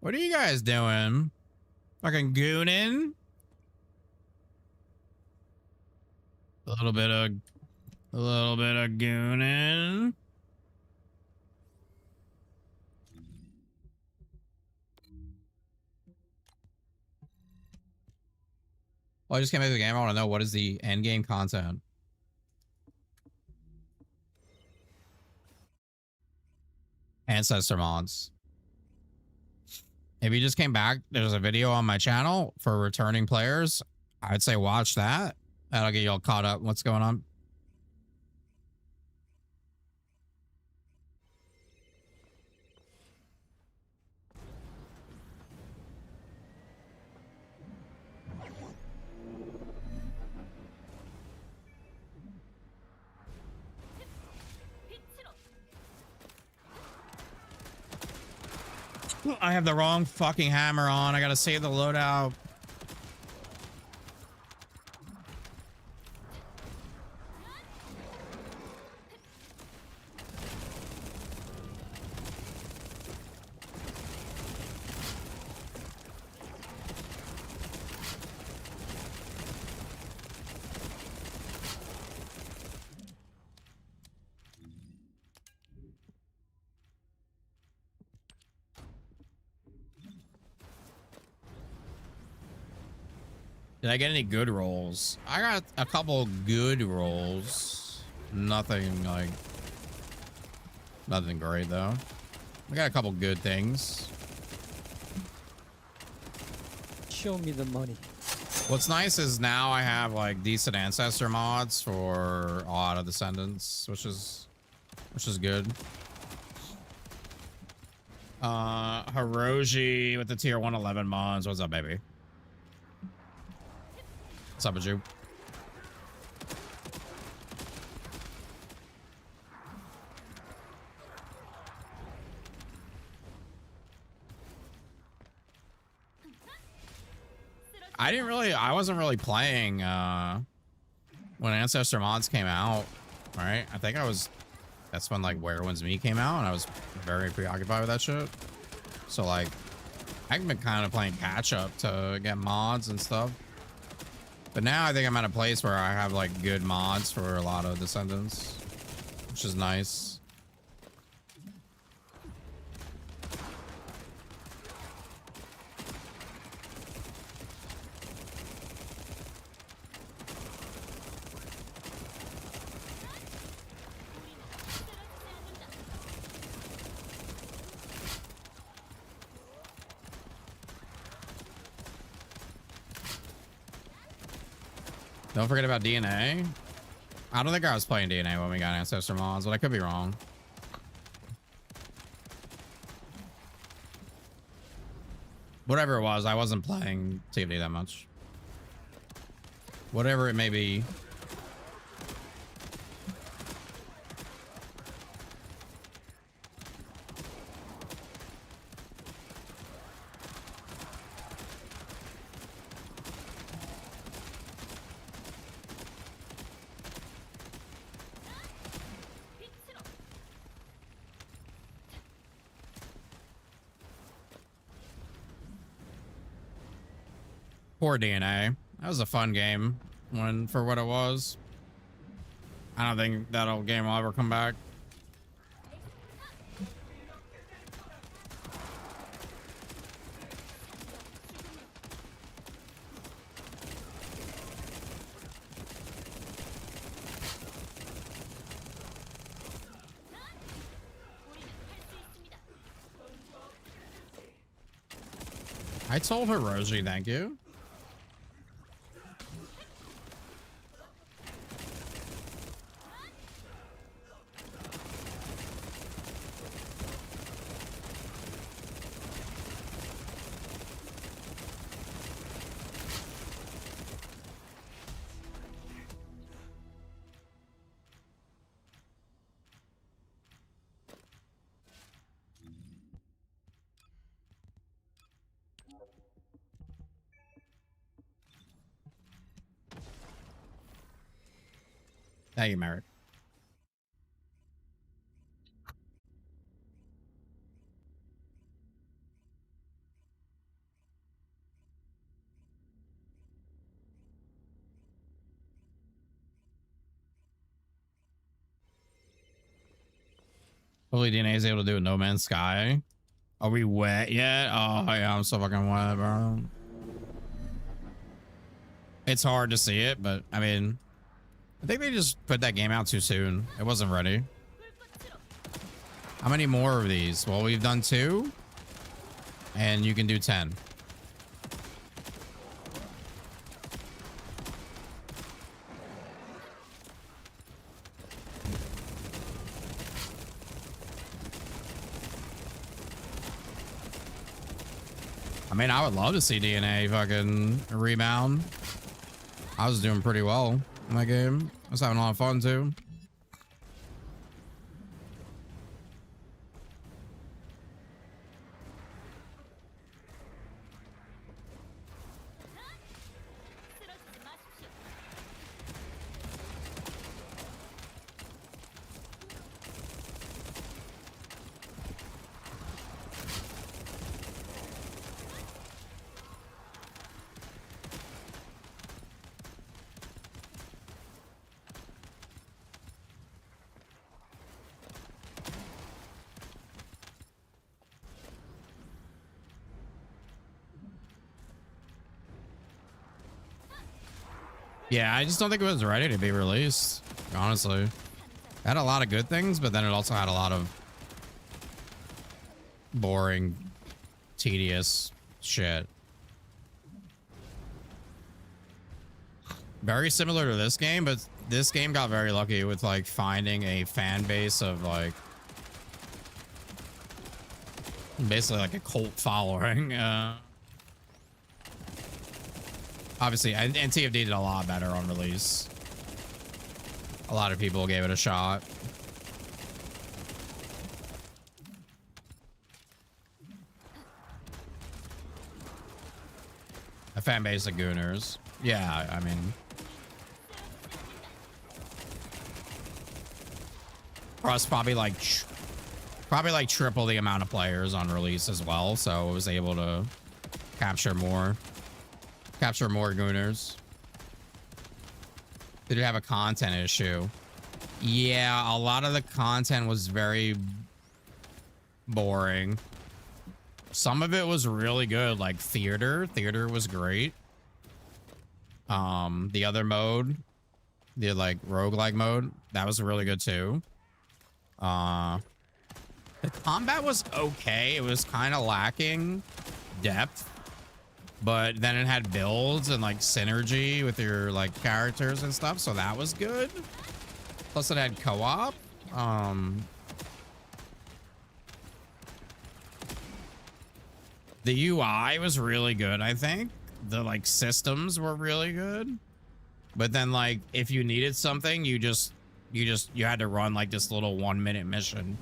What are you guys doing? Fucking gooning? A little bit of gooning. Well, I just came into the game. I want to know what is the end game content. Ancestor mods. If you just came back, there's a video on my channel for returning players. I'd say watch that. That'll get you all caught up. What's going on? I have the wrong fucking hammer on. I gotta save the loadout. Did I get any good rolls? I got a couple good rolls. Nothing like... Nothing great, though. I got a couple good things. Show me the money. What's nice is now I have, like, decent ancestor mods for a lot of Descendants, which is good. Hiroji with the tier 111 mods. What's up, baby? What's up, Aju? I wasn't really playing when Ancestor mods came out, right? I think that's when like Where Wins Me came out, and I was very preoccupied with that shit. So like I've been kind of playing catch up to get mods and stuff. But now I think I'm at a place where I have like good mods for a lot of Descendants, which is nice. Don't forget about DNA. I don't think I was playing DNA when we got Ancestor mods, but I could be wrong. Whatever it was, I wasn't playing TFD that much. Whatever it may be. Poor DNA. That was a fun game for what it was. I don't think that old game will ever come back. I told Hiroji thank you. Thank you, Merrick. Hopefully DNA is able to do a No Man's Sky. Are we wet yet? Oh yeah, I'm so fucking wet, bro. It's hard to see it, but I mean, I think they just put that game out too soon. It wasn't ready. How many more of these? Well, we've done 2, and you can do 10. I mean, I would love to see DNA fucking rebound. I was doing pretty well in that game. I was having a lot of fun too. Yeah, I just don't think it was ready to be released, honestly. It had a lot of good things, but then it also had a lot of boring, tedious shit. Very similar to this game, but this game got very lucky with like finding a fan base of like basically like a cult following. Obviously, and TFD did a lot better on release. A lot of people gave it a shot. A fan base of gooners. Yeah, I mean, plus probably like triple the amount of players on release as well, so it was able to capture more gooners. Did it have a content issue? Yeah, a lot of the content was very boring. Some of it was really good, like theater was great. The other mode, the like roguelike mode, that was really good too. The combat was okay. It was kind of lacking depth, but then it had builds and like synergy with your like characters and stuff, so that was good. Plus it had co-op. The UI was really good, I think. The like systems were really good, but then like if you needed something, you had to run like this little 1-minute mission,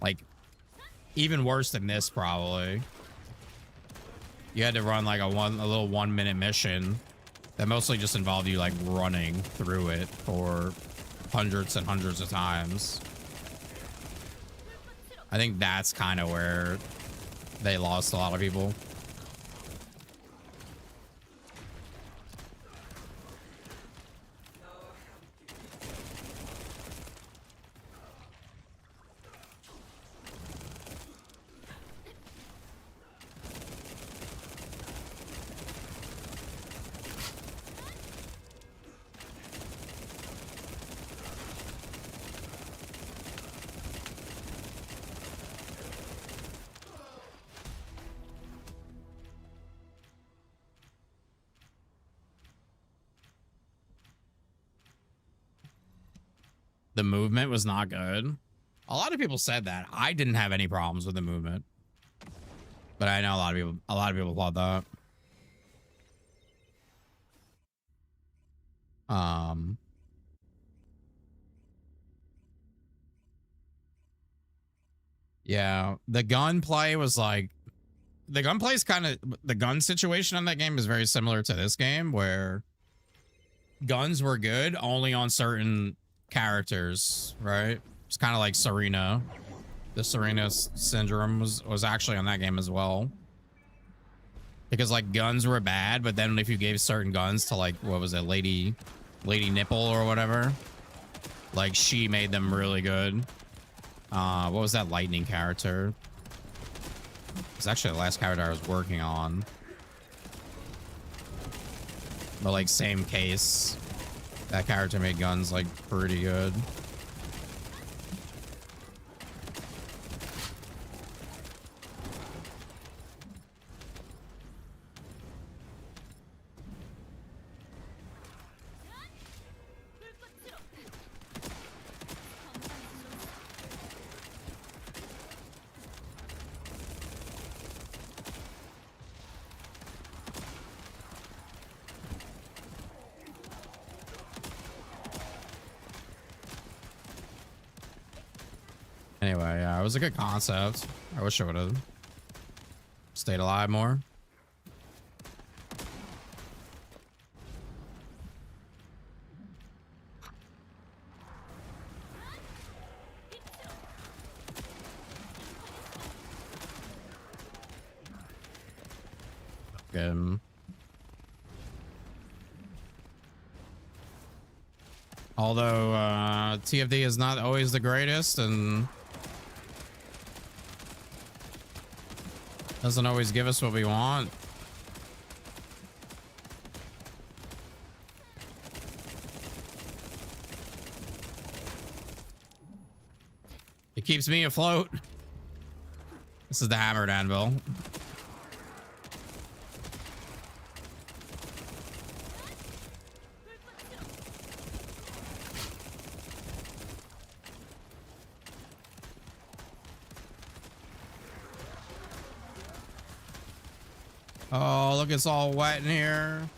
like even worse than this probably. You had to run like a little 1-minute mission that mostly just involved you like running through it for hundreds and hundreds of times. I think that's kind of where they lost a lot of people. The movement was not good. A lot of people said that. I didn't have any problems with the movement, but I know a lot of people thought that. Yeah, the gunplay was like, the gunplay is kind of, the gun situation in that game is very similar to this game, where guns were good only on certain characters, right? It's kind of like Serena. The Serena syndrome was actually on that game as well, because like guns were bad, but then if you gave certain guns to like, what was it, Lady Nipple or whatever, like she made them really good. What was that lightning character? It's actually the last character I was working on, but like same case. That character made guns like pretty good. Anyway, yeah, it was a good concept. I wish I would have stayed alive more. Good. Although TFD is not always the greatest and doesn't always give us what we want. keeps me afloat. This is the hammered anvil. Oh, look, it's all wet in here.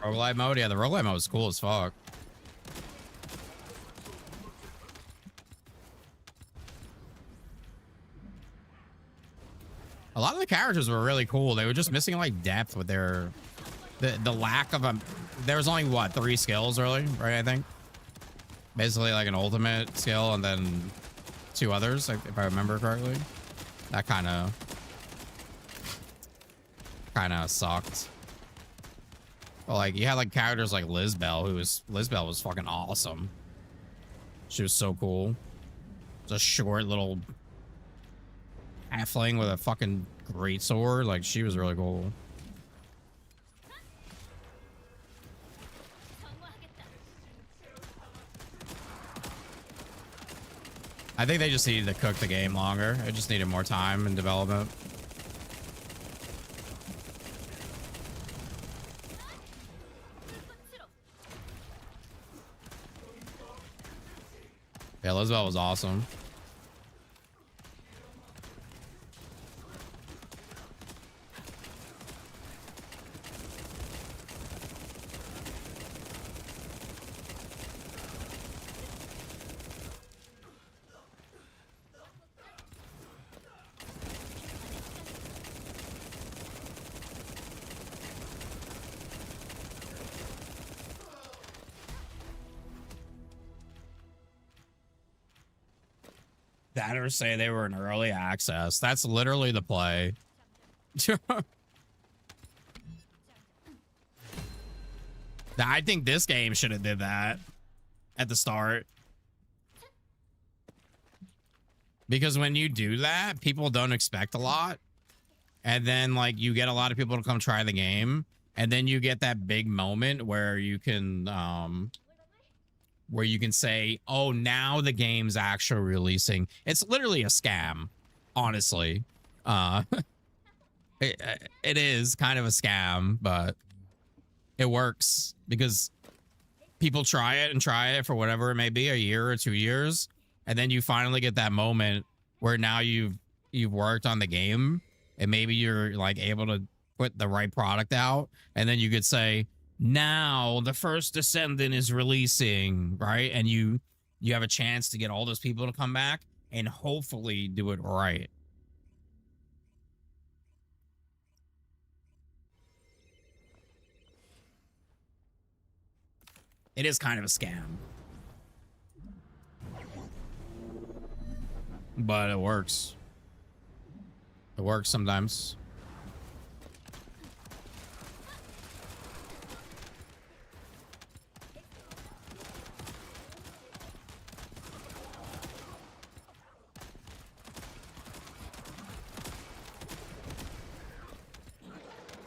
Roguelite mode? Yeah, the roguelite mode is cool as fuck. A lot of the characters were really cool. They were just missing like depth with their the lack of there was only what 3 skills really, right? I think basically like an ultimate skill and then 2 others, if I remember correctly. That kind of sucked. Well, like you had like characters like Lizbel, Lizbel was fucking awesome. She was so cool. It's a short little halfling with a fucking great sword. Like she was really cool. I think they just needed to cook the game longer. It just needed more time in development. Yeah, Lizbel was awesome. That or say they were in early access. That's literally the play. I think this game should have did that at the start. Because when you do that, people don't expect a lot. And then like you get a lot of people to come try the game. And then you get that big moment where you can say, oh, now the game's actually releasing. It's literally a scam, honestly. It is kind of a scam, but it works because people try it for whatever it may be, a year or 2 years. And then you finally get that moment where now you've worked on the game and maybe you're like able to put the right product out. And then you could say, now the first Descendant is releasing, right? And you have a chance to get all those people to come back and hopefully do it right. It is kind of a scam. But it works. It works sometimes.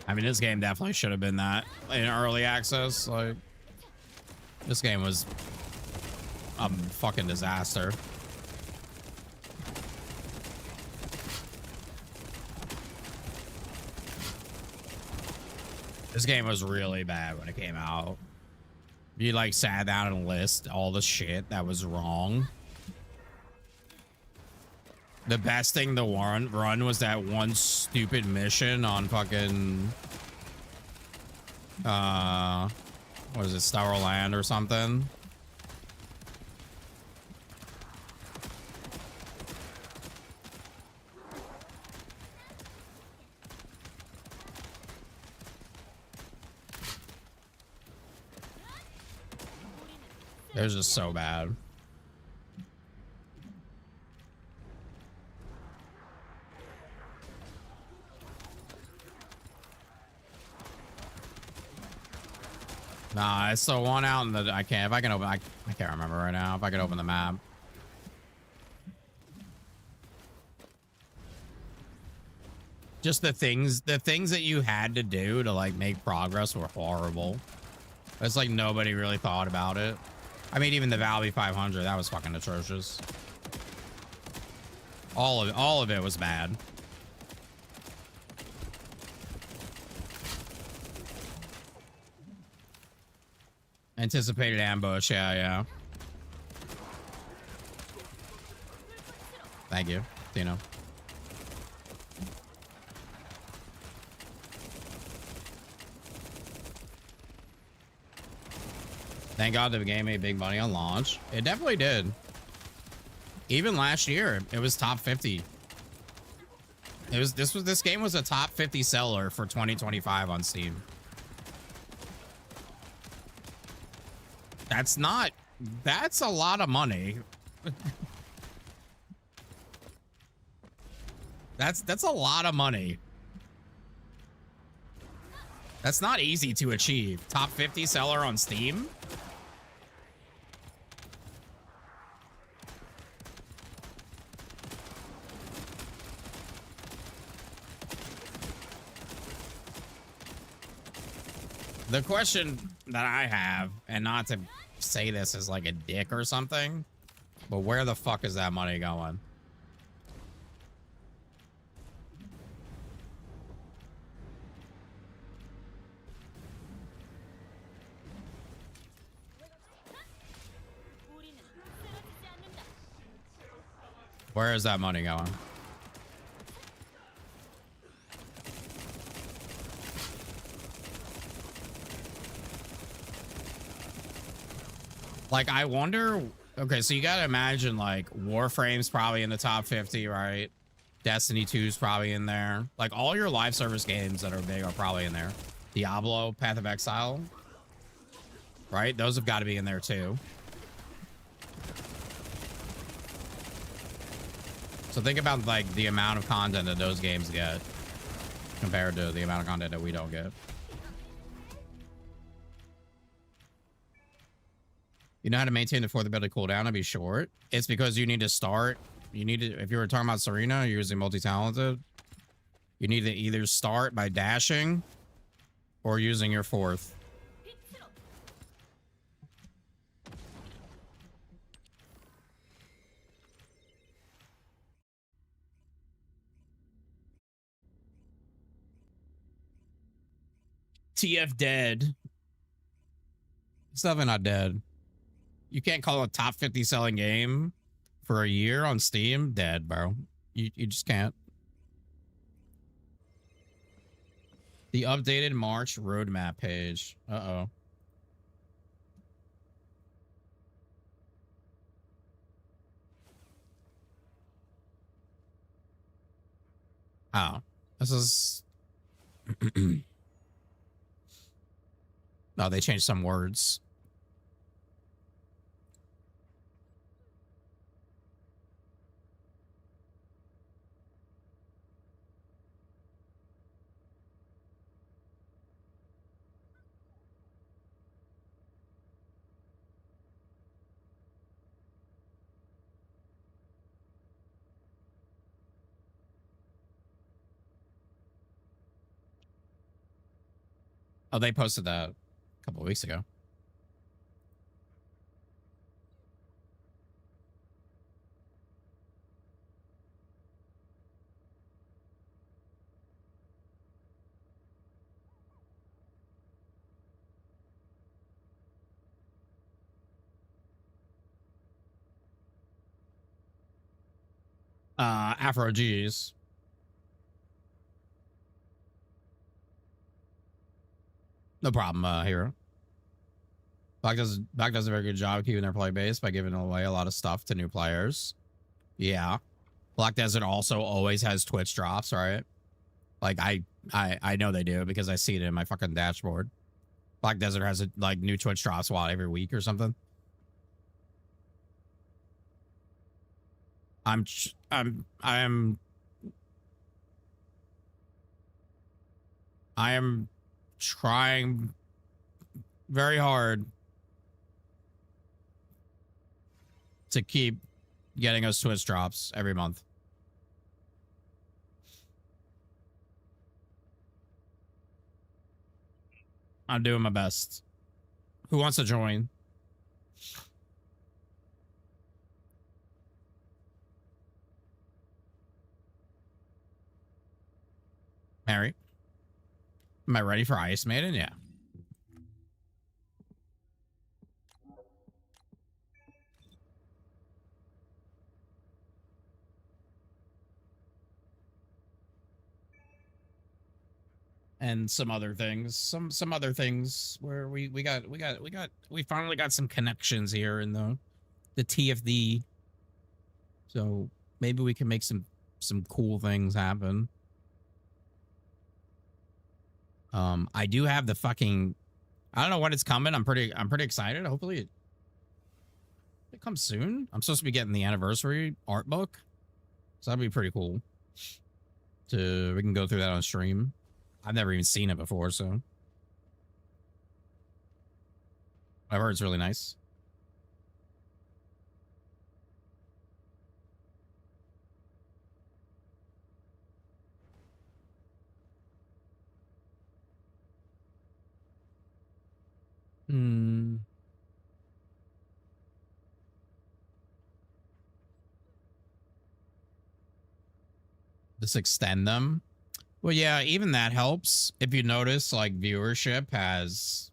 I mean, this game definitely should have been that in early access. Like, this game was a fucking disaster. This game was really bad when it came out. You like sat down and list all the shit that was wrong. The best thing to run was that one stupid mission on fucking what is it, Starland or something? It was just so bad. Nah, it's the one out in the, I can't remember right now if I can open the map. Just the things that you had to do to like make progress were horrible. It's like nobody really thought about it. I mean, even the Valby 500, that was fucking atrocious. All of it was bad. Anticipated ambush, yeah. Thank you, Tino. Thank God the game made big money on launch. It definitely did. Even last year, it was top 50. This game was a top 50 seller for 2025 on Steam. That's a lot of money. That's a lot of money. That's not easy to achieve. Top 50 seller on Steam. The question that I have, and not to say this as like a dick or something, but where the fuck is that money going? Where is that money going? Like, I wonder, okay, so you gotta imagine, like, Warframe's probably in the top 50, right? Destiny 2's probably in there. Like, all your live service games that are big are probably in there. Diablo, Path of Exile, right? Those have got to be in there, too. So think about, like, the amount of content that those games get compared to the amount of content that we don't get. You know how to maintain the fourth ability cooldown and be short? It's because you need to start. You need to, if you were talking about Serena, you're using multi-talented. You need to either start by dashing or using your fourth. TF dead. It's definitely not dead. You can't call a top 50 selling game for a year on Steam dead, bro. You just can't. The updated March roadmap page. Uh-oh. Oh. This is... No, they changed some words. Oh, they posted that a couple of weeks ago. Afro G's. No problem, Hero. Black does a very good job keeping their play base by giving away a lot of stuff to new players. Yeah. Black Desert also always has Twitch drops, right? Like I know they do because I see it in my fucking dashboard. Black Desert has like new Twitch drops every week or something. I am trying very hard to keep getting us Twitch drops every month. I'm doing my best. Who wants to join? Mary? Am I ready for Ice Maiden? Yeah. And some other things, some other things where we finally got some connections here in the TFD. So maybe we can make some cool things happen. I do have the fucking, I don't know when it's coming. I'm pretty excited. Hopefully it comes soon. I'm supposed to be getting the anniversary art book. So that'd be pretty cool. We can go through that on stream. I've never even seen it before, so I've heard it's really nice. Just extend them. Well, yeah, even that helps. If you notice, like, viewership has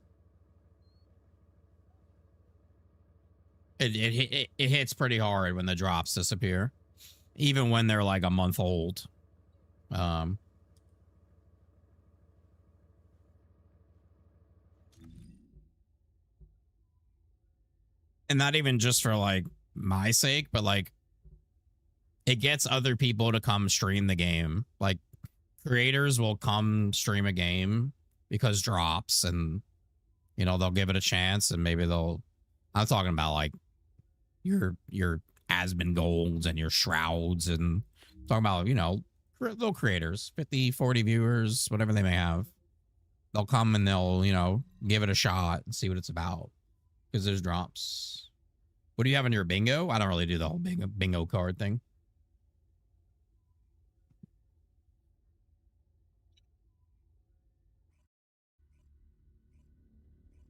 it hits pretty hard when the drops disappear, even when they're like a month old. And not even just for like my sake, but like it gets other people to come stream the game. Like creators will come stream a game because drops, and you know, they'll give it a chance, and maybe I'm talking about like your Asmongold and your Shrouds, and talking about, you know, little creators, 50, 40 viewers, whatever they may have. They'll come and they'll, you know, give it a shot and see what it's about, because there's drops. What do you have in your bingo? I don't really do the whole bingo card thing.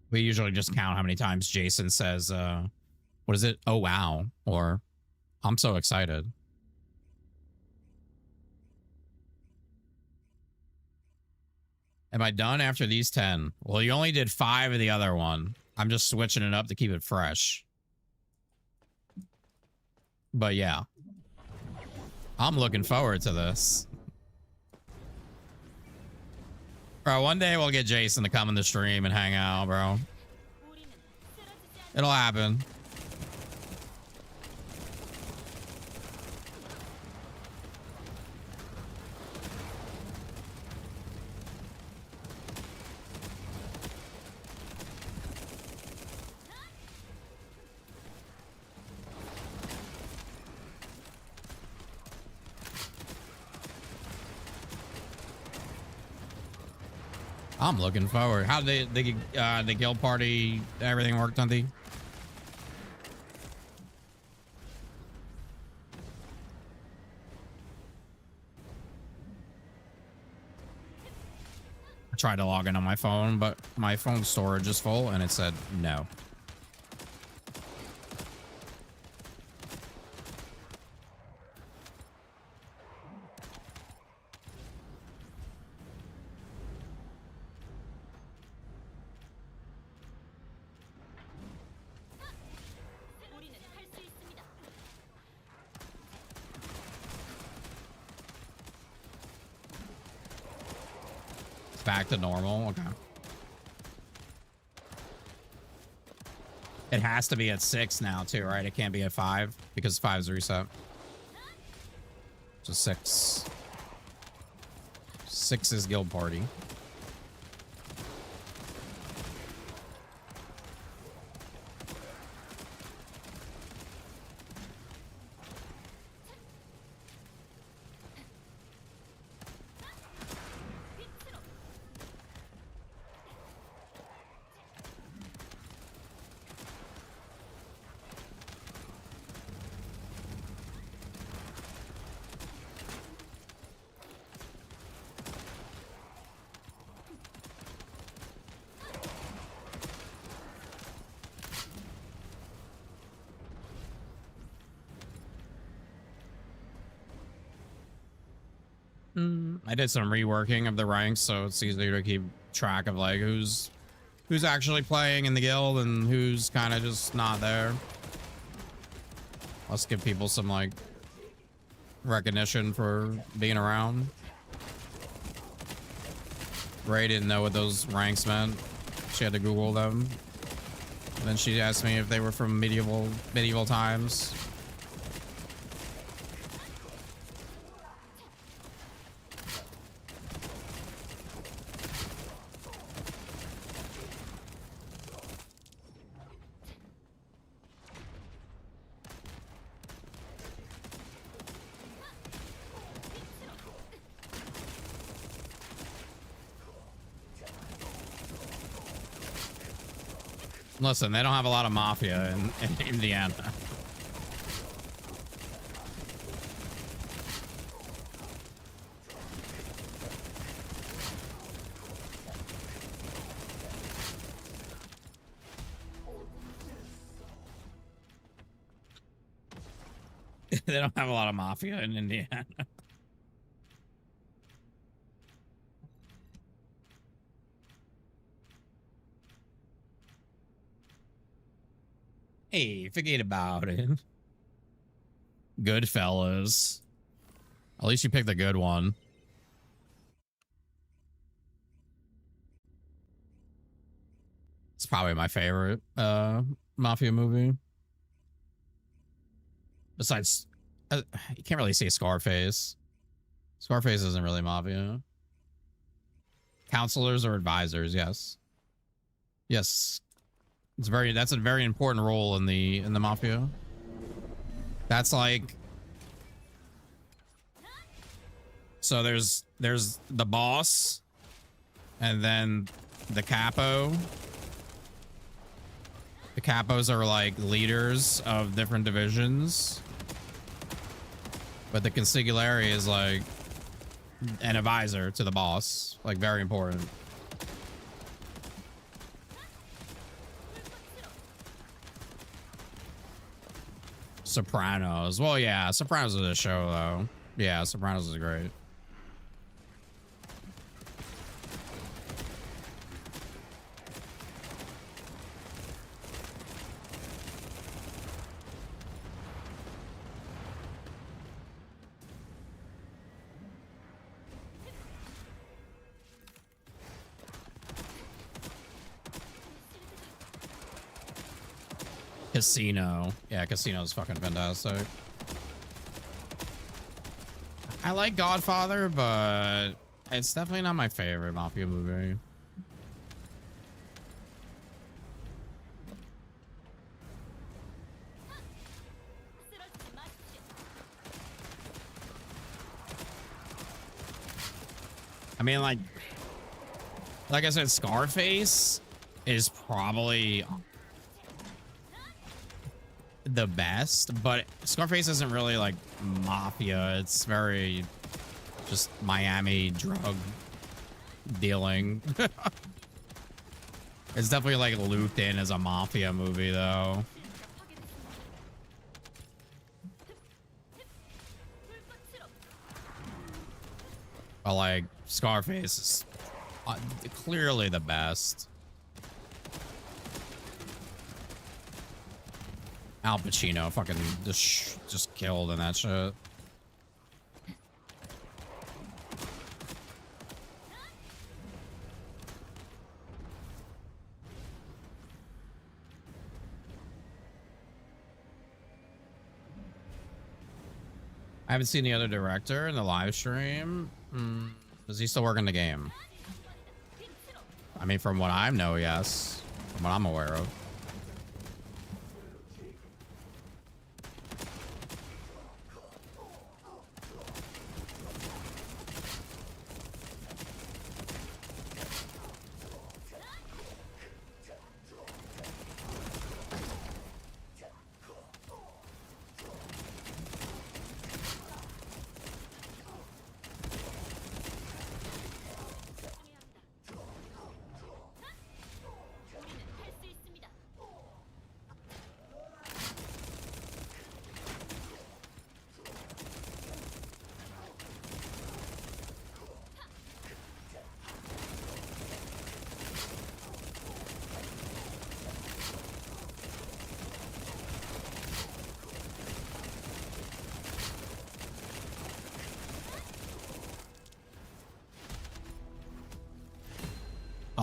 We usually just count how many times Jason says, what is it? Oh, wow. Or I'm so excited. Am I done after these 10? Well, you only did 5 of the other one. I'm just switching it up to keep it fresh. But yeah, I'm looking forward to this. Bro, one day we'll get Jason to come in the stream and hang out, bro. It'll happen. I'm looking forward. How did the guild party, everything worked on the? I tried to log in on my phone, but my phone storage is full, and it said no. Back to normal. Okay. It has to be at 6 now too, right? It can't be at 5 because 5 is reset. So 6. 6 is guild party. I did some reworking of the ranks, so it's easier to keep track of like who's actually playing in the guild and who's kind of just not there. Let's give people some like recognition for being around. Ray didn't know what those ranks meant. She had to Google them. And then she asked me if they were from medieval times. Listen, they don't have a lot of mafia in Indiana. They don't have a lot of mafia in Indiana. Hey, forget about it. Goodfellas. At least you picked the good one. It's probably my favorite mafia movie. Besides, you can't really say Scarface. Scarface isn't really mafia. Counselors or advisors, yes. Yes. That's a very important role in the mafia. That's like, so there's the boss and then the capo. The capos are like leaders of different divisions. But the consigliere is like an advisor to the boss, like very important. Sopranos. Well, yeah, Sopranos is a show, though. Yeah, Sopranos is great. Casino. Yeah, Casino's fucking fantastic. I like Godfather, but it's definitely not my favorite mafia movie. I mean, like I said, Scarface is probably the best, but Scarface isn't really like mafia. It's very just Miami drug dealing. It's definitely like looped in as a mafia movie, though. But like Scarface is clearly the best. Al Pacino fucking just killed in that shit. I haven't seen the other director in the live stream. Does he still work in the game? I mean, from what I know, yes. From what I'm aware of.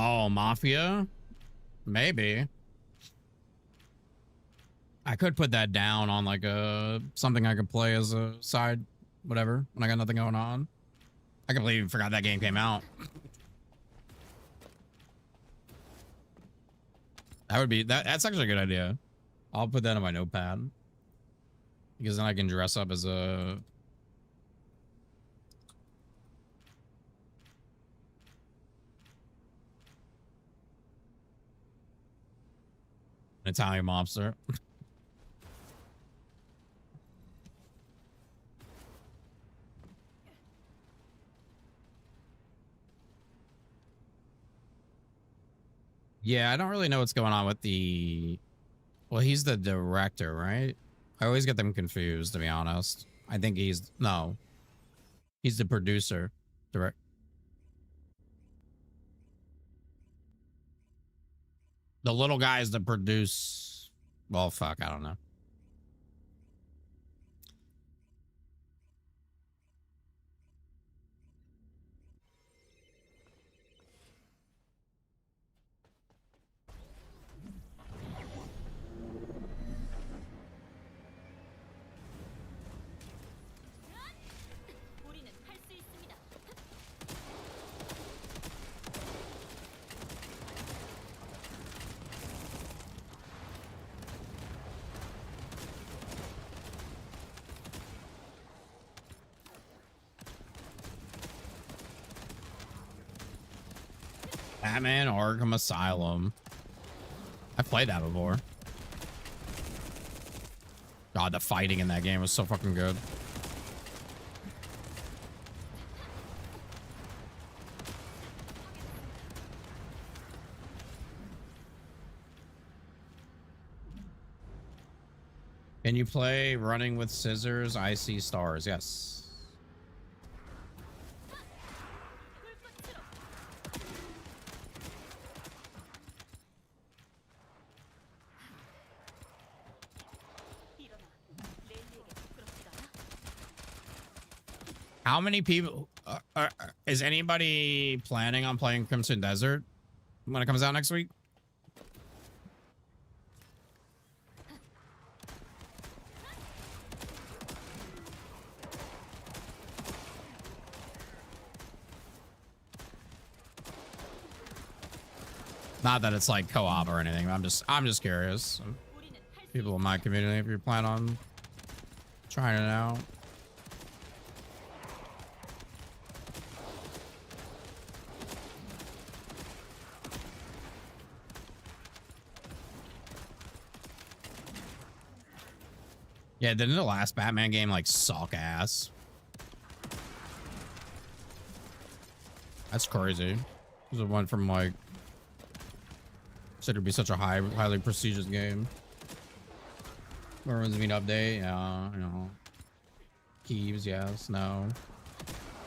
Oh, Mafia? Maybe. I could put that down on like a something I could play as a side, whatever, when I got nothing going on. I completely forgot that game came out. That would be that's actually a good idea. I'll put that on my notepad. Because then I can dress up as a an Italian mobster. Yeah, I don't really know what's going on with the... Well, he's the director, right? I always get them confused, to be honest. I think he's... No. He's the producer. Direct. The little guys that produce... Well, fuck, I don't know. 우리는 할 수 있습니다. Batman Arkham Asylum. I've played that before. God, the fighting in that game was so fucking good. Can you play Running with Scissors? I see stars. Yes. How many people is anybody planning on playing Crimson Desert when it comes out next week? Not that it's like co-op or anything. I'm just curious. People in my community, if you plan on trying it out. Yeah, didn't the last Batman game like suck ass? That's crazy. It went from like said it'd be such a highly prestigious game. Everyone's been update, yeah, you know. Keeves, yes, no.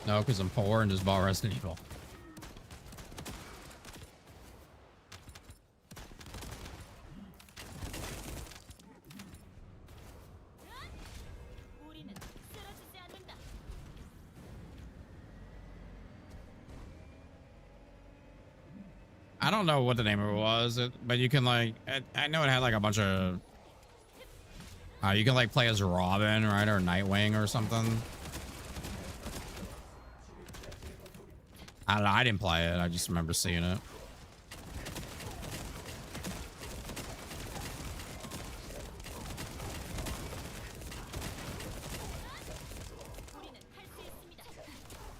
No, because I'm poor and just bought Resident Evil. I don't know what the name of it was, but you can like, I know it had like a bunch of, you can like play as Robin, right? Or Nightwing or something. I don't know, I didn't play it. I just remember seeing it.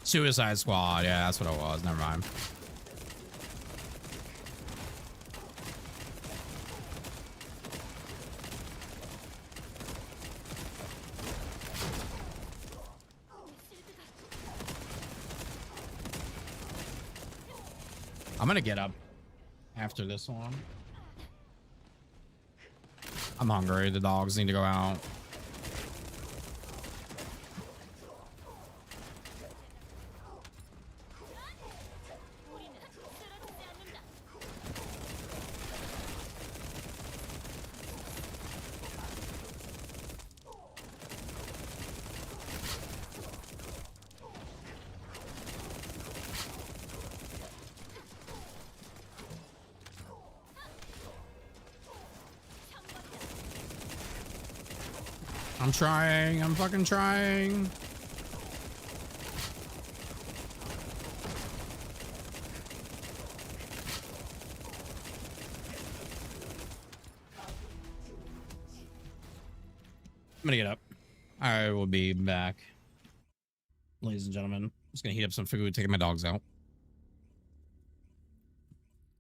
Suicide Squad, yeah, that's what it was. Never mind. I'm gonna get up after this one. I'm hungry. The dogs need to go out. I'm trying. I'm fucking trying. I'm gonna get up. I will be back. Ladies and gentlemen, I'm just gonna heat up some food, taking my dogs out.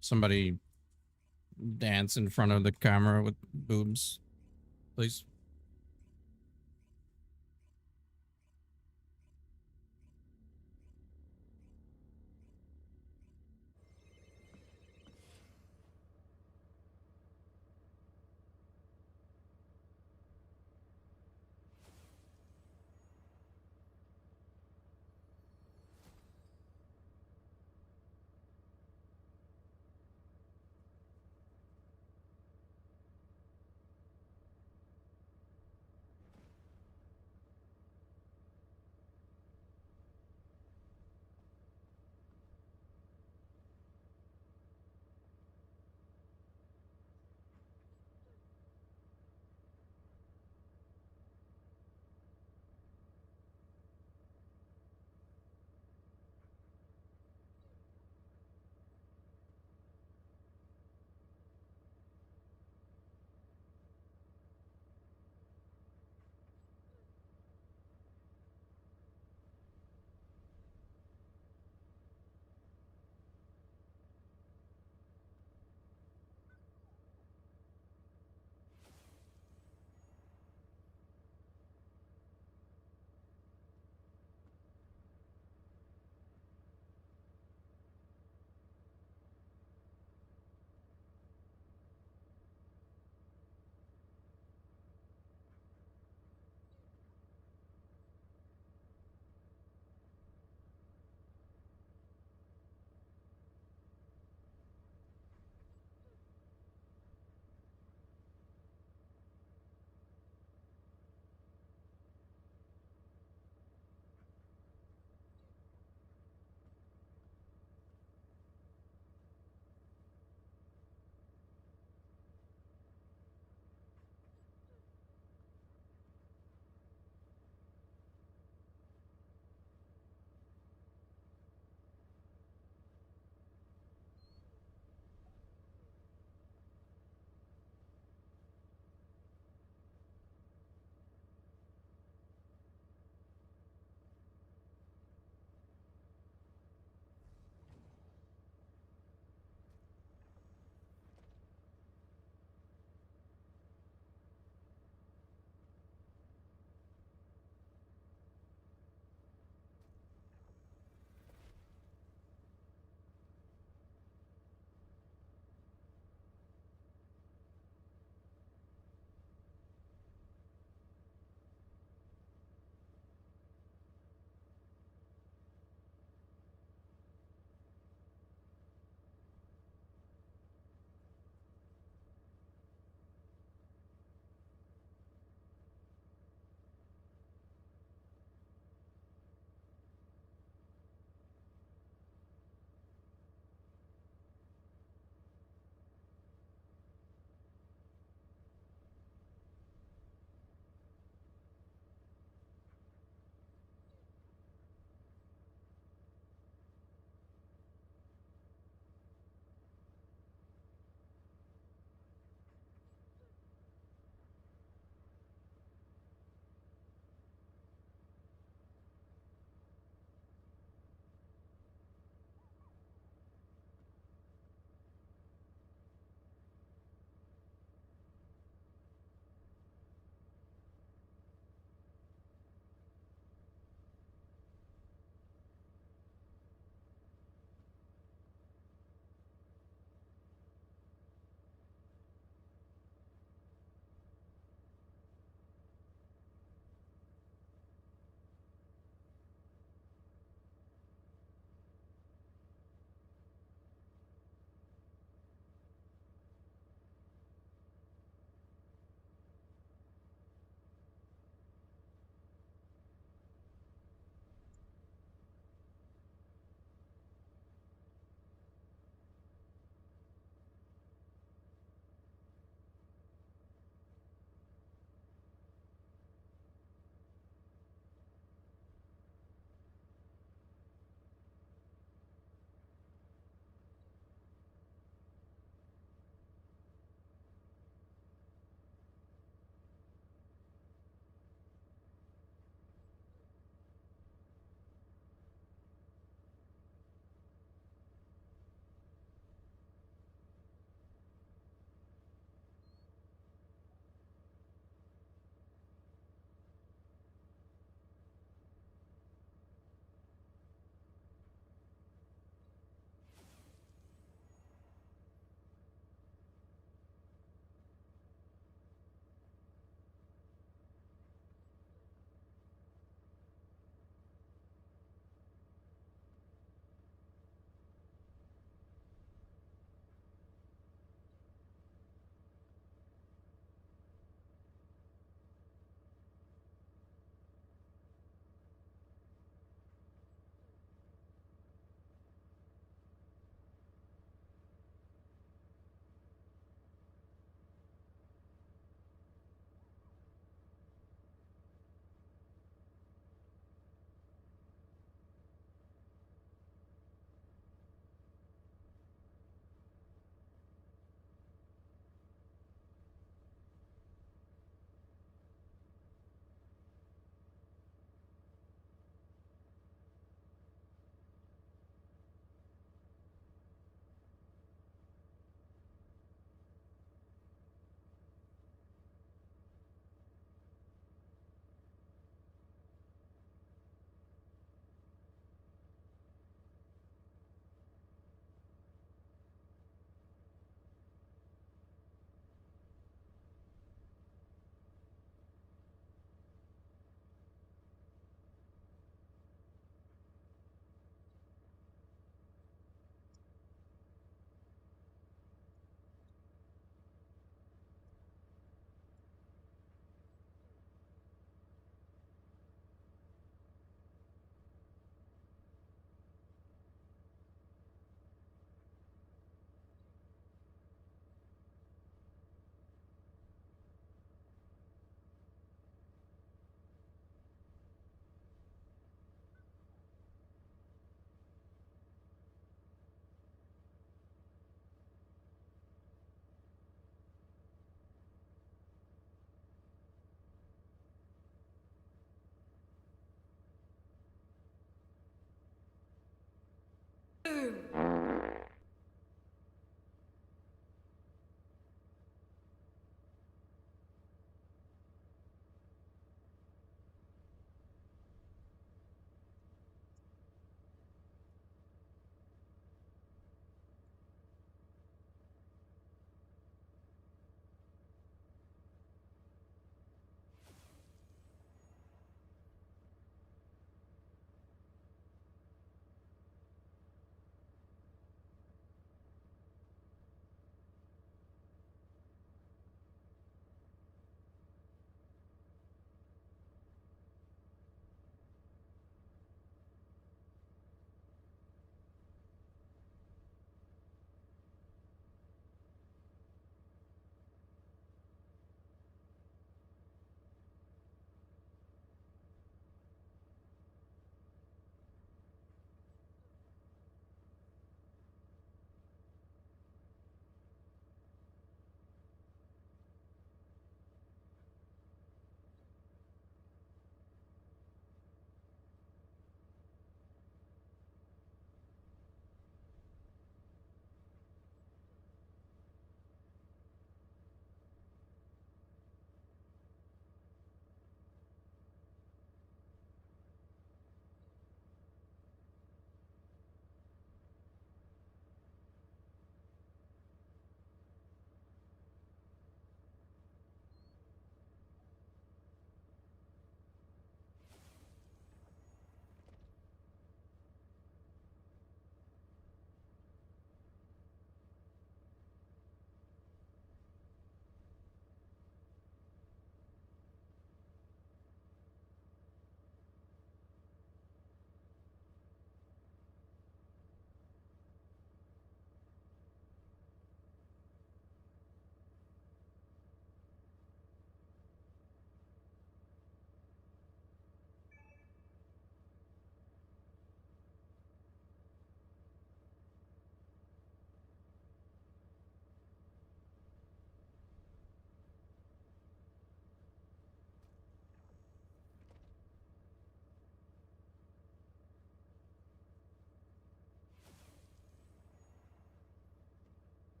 Somebody dance in front of the camera with boobs, please.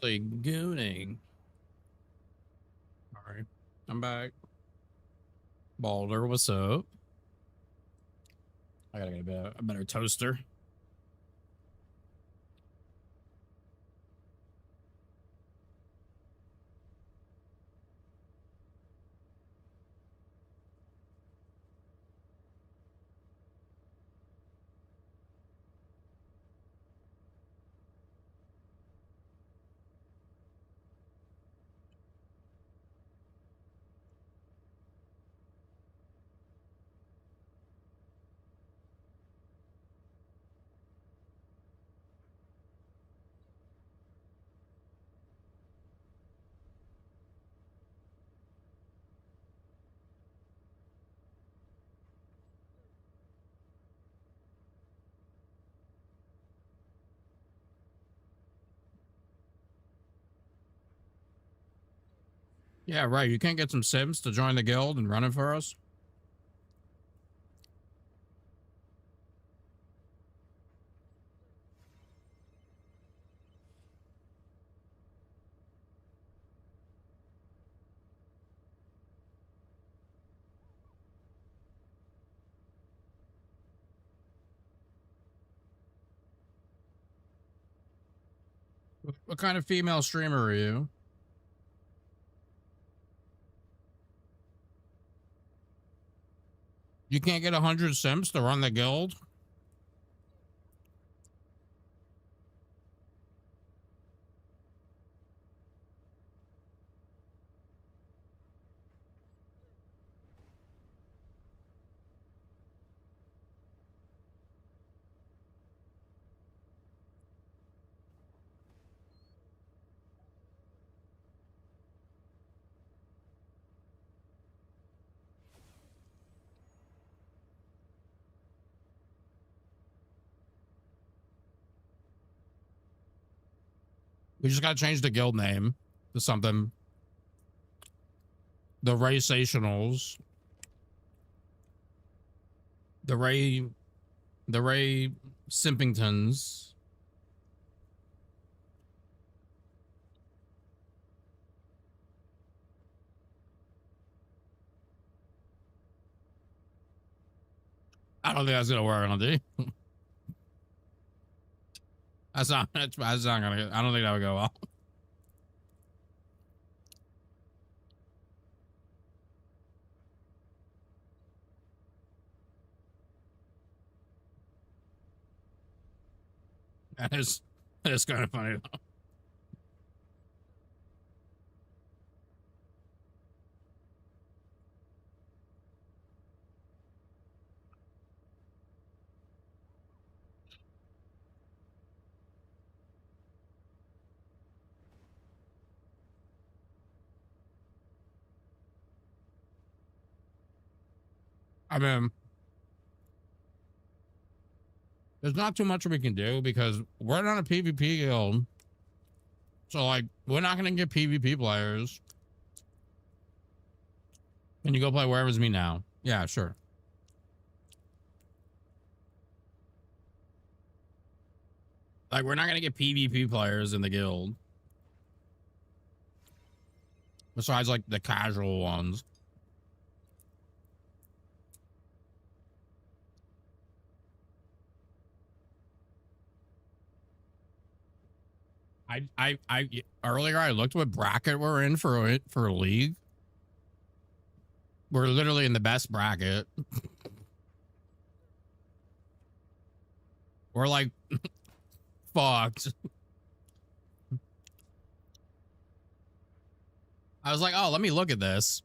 Holy gooning. All right, I'm back. Balder, what's up? I gotta get a better toaster. Yeah, right. You can't get some Sims to join the guild and run it for us? What kind of female streamer are you? You can't get 100 Sims to run the guild? We just gotta change the guild name to something. The Raysationals. The Ray Simpingtons. I don't think that's gonna work, on D. That's not gonna, I don't think that would go well. That is kind of funny though. I mean, there's not too much we can do because we're not a PvP guild. So, like, we're not going to get PvP players. Can you go play Wherever's Me now? Yeah, sure. Like, we're not going to get PvP players in the guild. Besides, like, the casual ones. Earlier I looked what bracket we're in for a league. We're literally in the best bracket. We're like fucked. I was like, oh, let me look at this.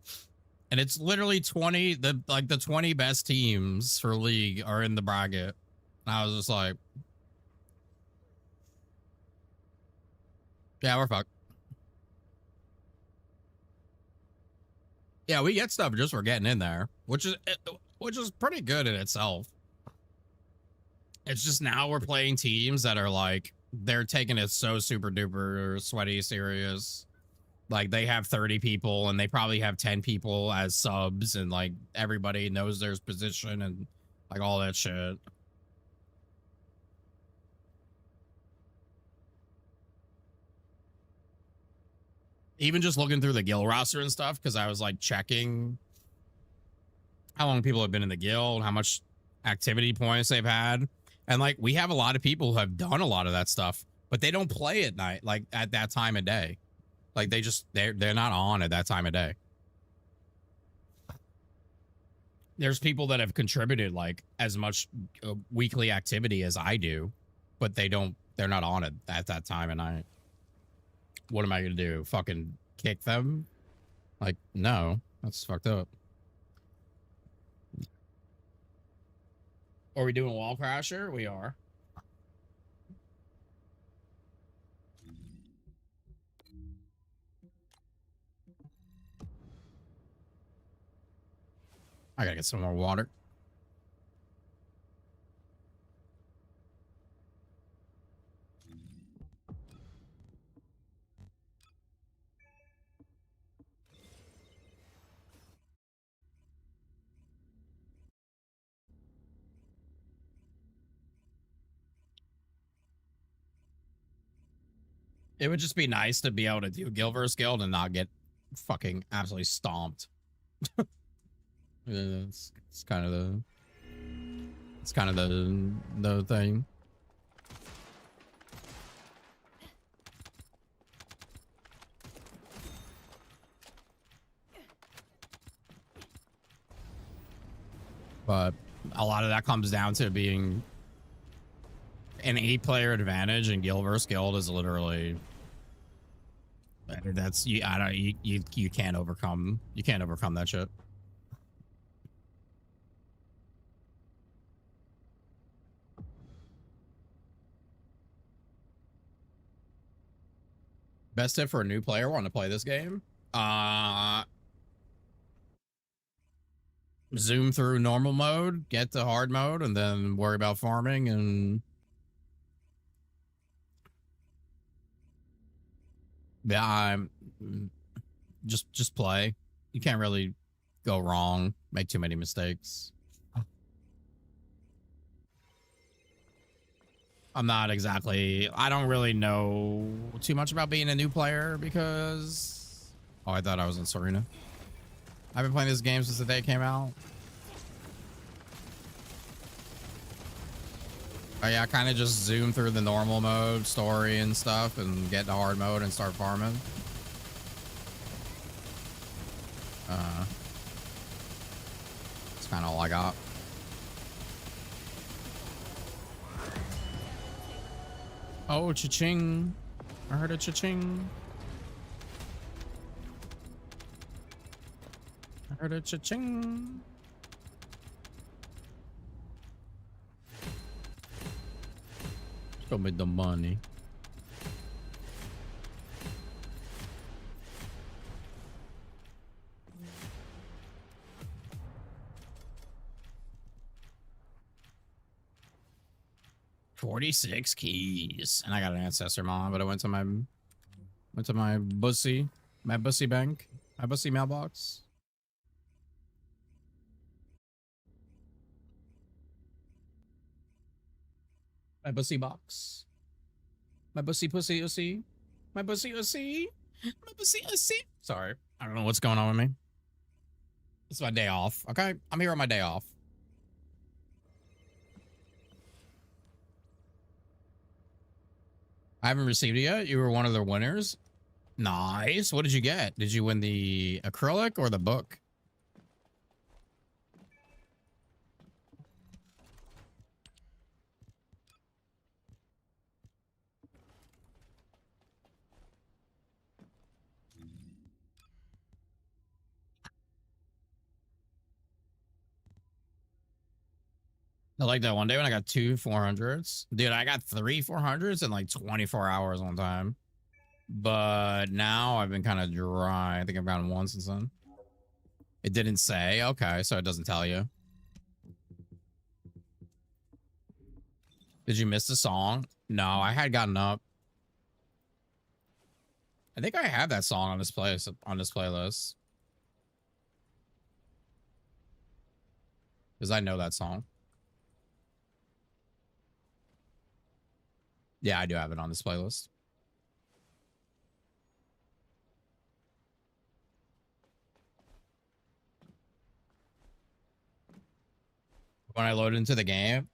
And it's literally 20, the 20 best teams for league are in the bracket. And I was just like, yeah, we're fucked. Yeah, we get stuff just for getting in there, which is pretty good in itself. It's just now we're playing teams that are like, they're taking it so super duper sweaty serious. Like they have 30 people and they probably have 10 people as subs and like everybody knows their position and like all that shit. even just looking through the guild roster and stuff, because I was like checking how long people have been in the guild, how much activity points they've had. And like, we have a lot of people who have done a lot of that stuff, but they don't play at night, like at that time of day. Like they're not on at that time of day. There's people that have contributed like as much weekly activity as I do, but they're not on it at that time of night. What am I going to do? Fucking kick them? Like, no, that's fucked up. Are we doing Wall Crasher? We are. I gotta get some more water. It would just be nice to be able to do guild versus guild and not get fucking absolutely stomped. It's kind of the thing. But a lot of that comes down to being an 8-player advantage, and guild versus guild is literally that's you can't overcome that shit. Best tip for a new player wanting to play this game? Zoom through normal mode, get to hard mode, and then worry about farming and yeah, just play. You can't really go wrong, make too many mistakes. I don't really know too much about being a new player because... Oh, I thought I was in Serena. I've been playing this game since the day it came out. Oh yeah, I kind of just zoom through the normal mode, story and stuff, and get to hard mode and start farming. That's kind of all I got. Oh, cha-ching. I heard a cha-ching. I heard a cha-ching. Show me the money. $46 keys, and I got an ancestor mom, but I went to my bussy bank, my bussy mailbox. My bussy box. My bussy pussy ussy. My bussy ussy. My bussy ussy. Sorry. I don't know what's going on with me. It's my day off. Okay. I'm here on my day off. I haven't received it yet. You were one of the winners. Nice. What did you get? Did you win the acrylic or the book? I like that one day when I got 2 400s. Dude, I got 3 400s in like 24 hours on time. But now I've been kind of dry. I think I've gotten 1 since then. It didn't say. Okay, so it doesn't tell you. Did you miss the song? No, I had gotten up. I think I have that song on this playlist. Because I know that song. Yeah, I do have it on this playlist. when I loaded into the game.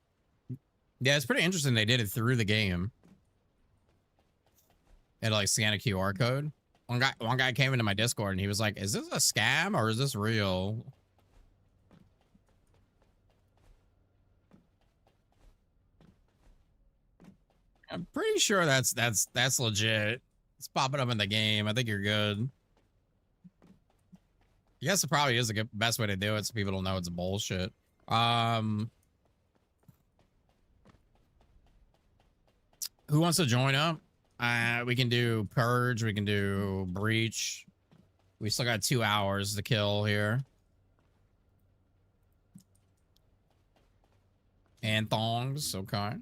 Yeah, it's pretty interesting. They did it through the game. And like scan a QR code. One guy came into my Discord and he was like, "Is this a scam or is this real?" I'm pretty sure that's legit. It's popping up in the game. I think you're good. I guess it probably is the best way to do it so people don't know it's bullshit. Who wants to join up? We can do Purge. We can do Breach. We still got 2 hours to kill here. And Thongs. Okay.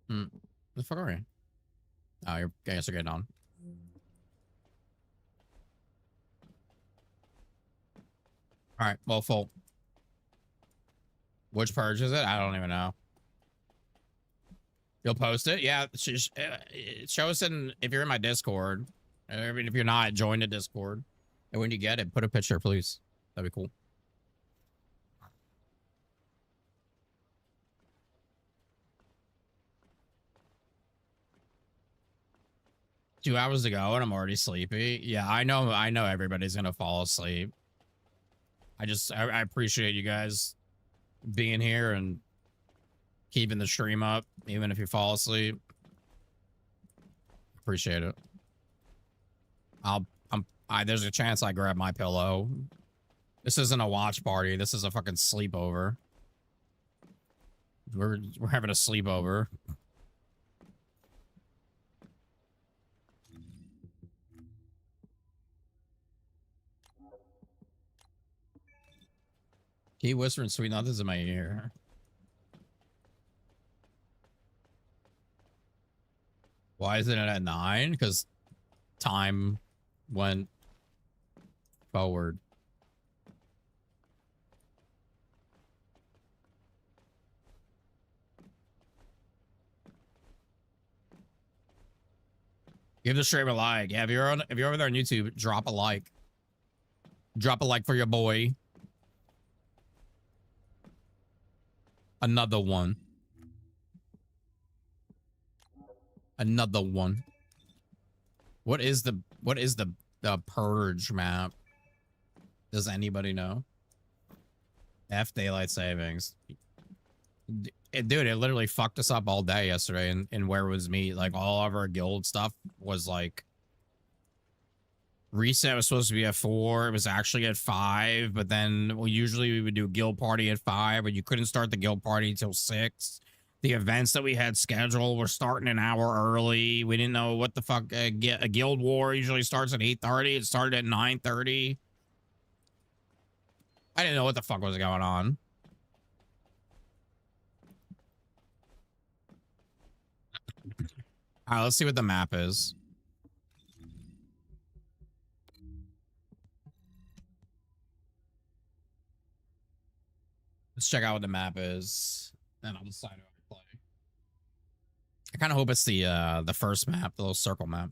The fuck are you? Oh, your guys are getting on. All right. Well, full. Which Purge is it? I don't even know. You'll post it? Yeah. Show us if you're in my Discord. I mean, if you're not, join the Discord. And when you get it, put a picture, please. That'd be cool. Two hours to go and I'm already sleepy. Yeah, I know everybody's gonna fall asleep. I appreciate you guys being here and keeping the stream up, even if you fall asleep. Appreciate it. There's a chance I grab my pillow. This isn't a watch party. This is a fucking sleepover. We're having a sleepover. Keep whispering sweet nothings in my ear. Why isn't it at 9? Because time went forward. Give the stream a like. Yeah, if you're over there on YouTube, drop a like. Drop a like for your boy. Another one. Another one. What is the Purge map? Does anybody know? F daylight savings. Dude, it literally fucked us up all day yesterday in Where Was Me. Like all of our guild stuff was like reset was supposed to be at 4. It was actually at 5, but then we would do guild party at 5, but you couldn't start the guild party until 6. The events that we had scheduled were starting an hour early. We didn't know what the fuck. A guild war usually starts at 8:30. It started at 9:30. I didn't know what the fuck was going on. All right, let's see what the map is. Let's check out what the map is, and I'll decide how to play. I kind of hope it's the first map, the little circle map.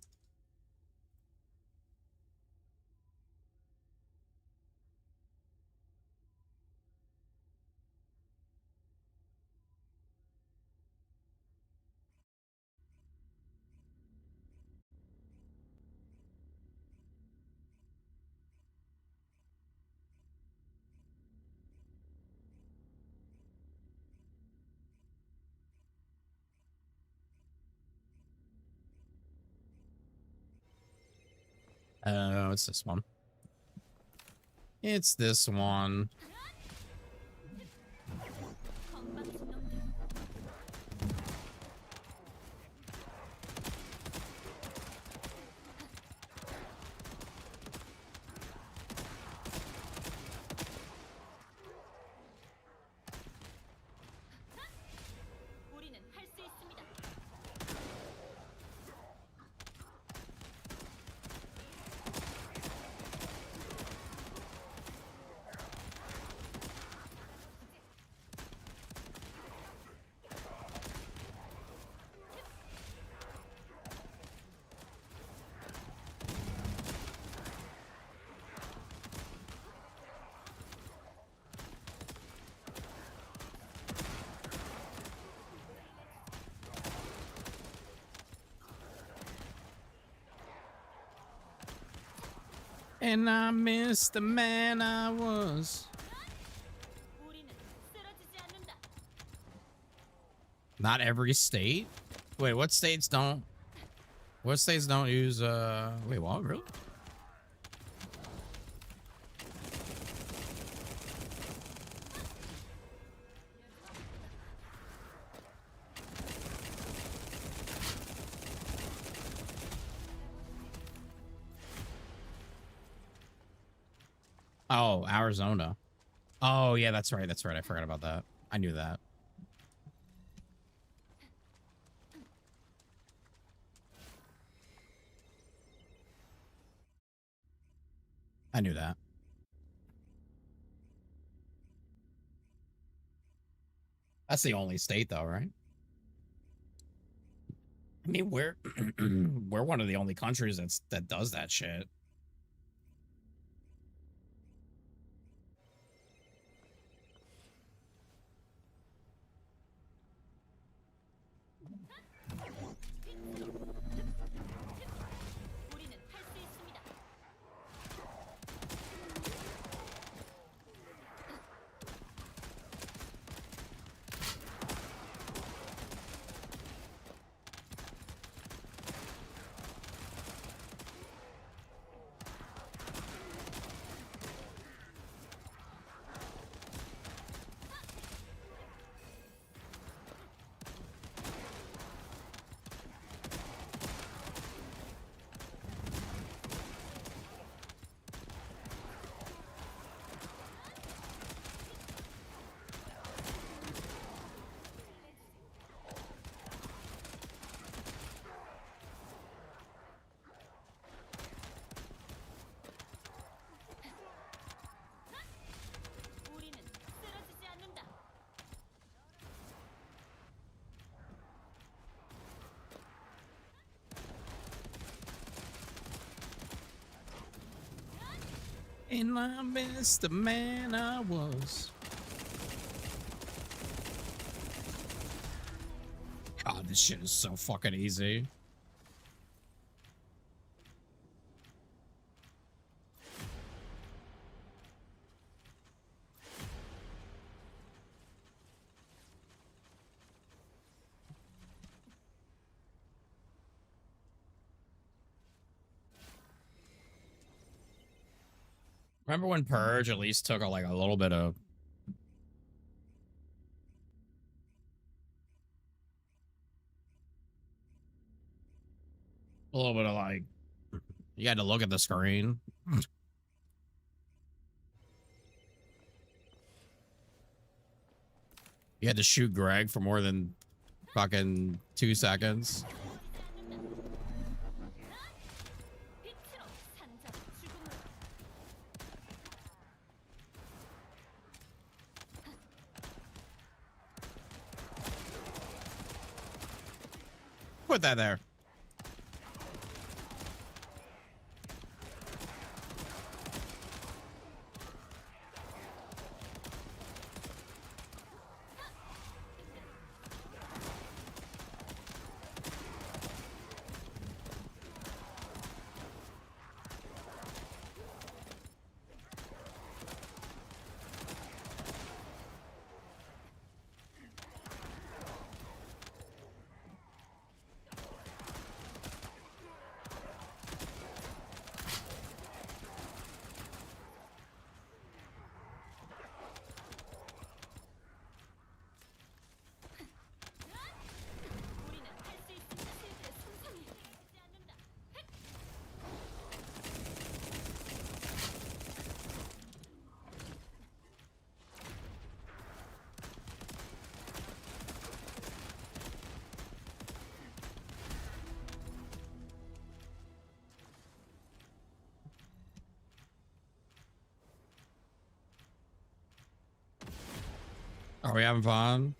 It's this one. It's this one. 우리는 할 수 있습니다. And I miss the man I was. 우리는 쓰러지지 않는다. Not every state? Wait, what states don't? What states don't use, wait, what? Really? Oh, Arizona. Oh, yeah, that's right. That's right. I forgot about that. I knew that. I knew that. That's the only state, though, right? I mean, we're we're one of the only countries that does that shit. 우리는 할 수 있습니다. 우리는 쓰러지지 않는다. And I miss the man I was. God, this shit is so fucking easy. Remember when Purge at least took a little bit of you had to look at the screen. You had to shoot Greg for more than fucking 2 seconds. 빛으로 산자의 죽음으로. Put that there. 우리는 할 수 있습니다. 실패 손상이 되지 않는다. Are we having fun?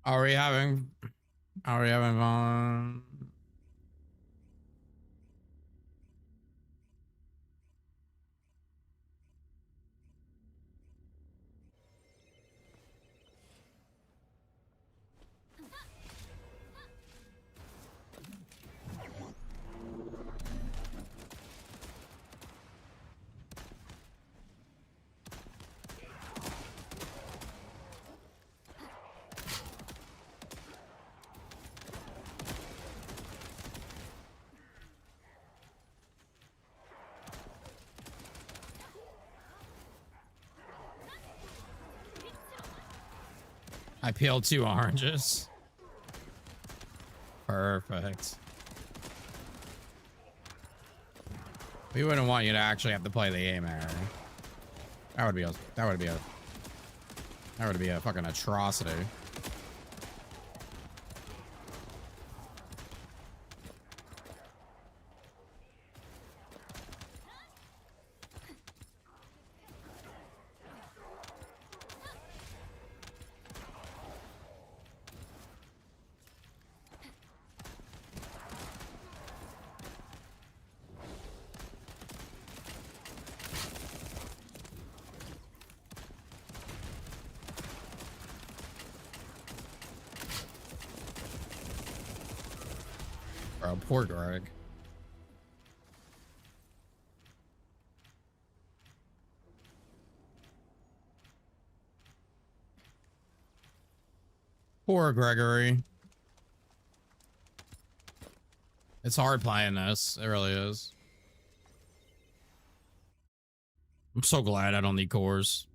Are we having fun? I peeled 2 oranges. Perfect. We wouldn't want you to actually have to play the game area. That would be a fucking atrocity. Bro, poor Greg. Poor Gregory. It's hard playing this. It really is. I'm so glad I don't need cores.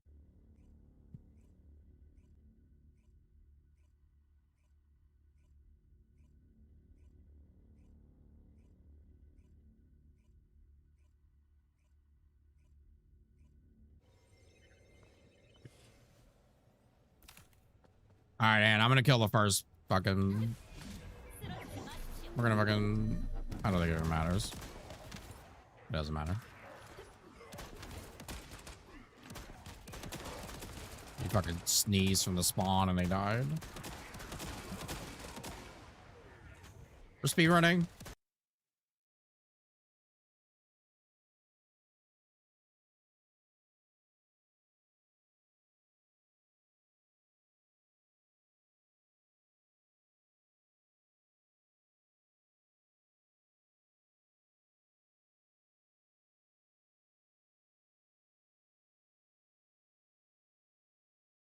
All right, and I'm gonna kill the first fucking. We're gonna fucking. I don't think it even matters. It doesn't matter. You fucking sneezed from the spawn and they died. For speedrunning.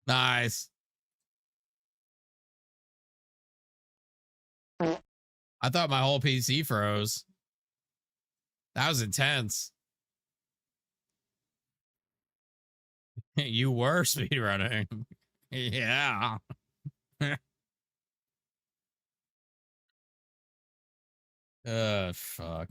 Nice. I thought my whole PC froze. That was intense. You were speedrunning. Yeah. Fuck.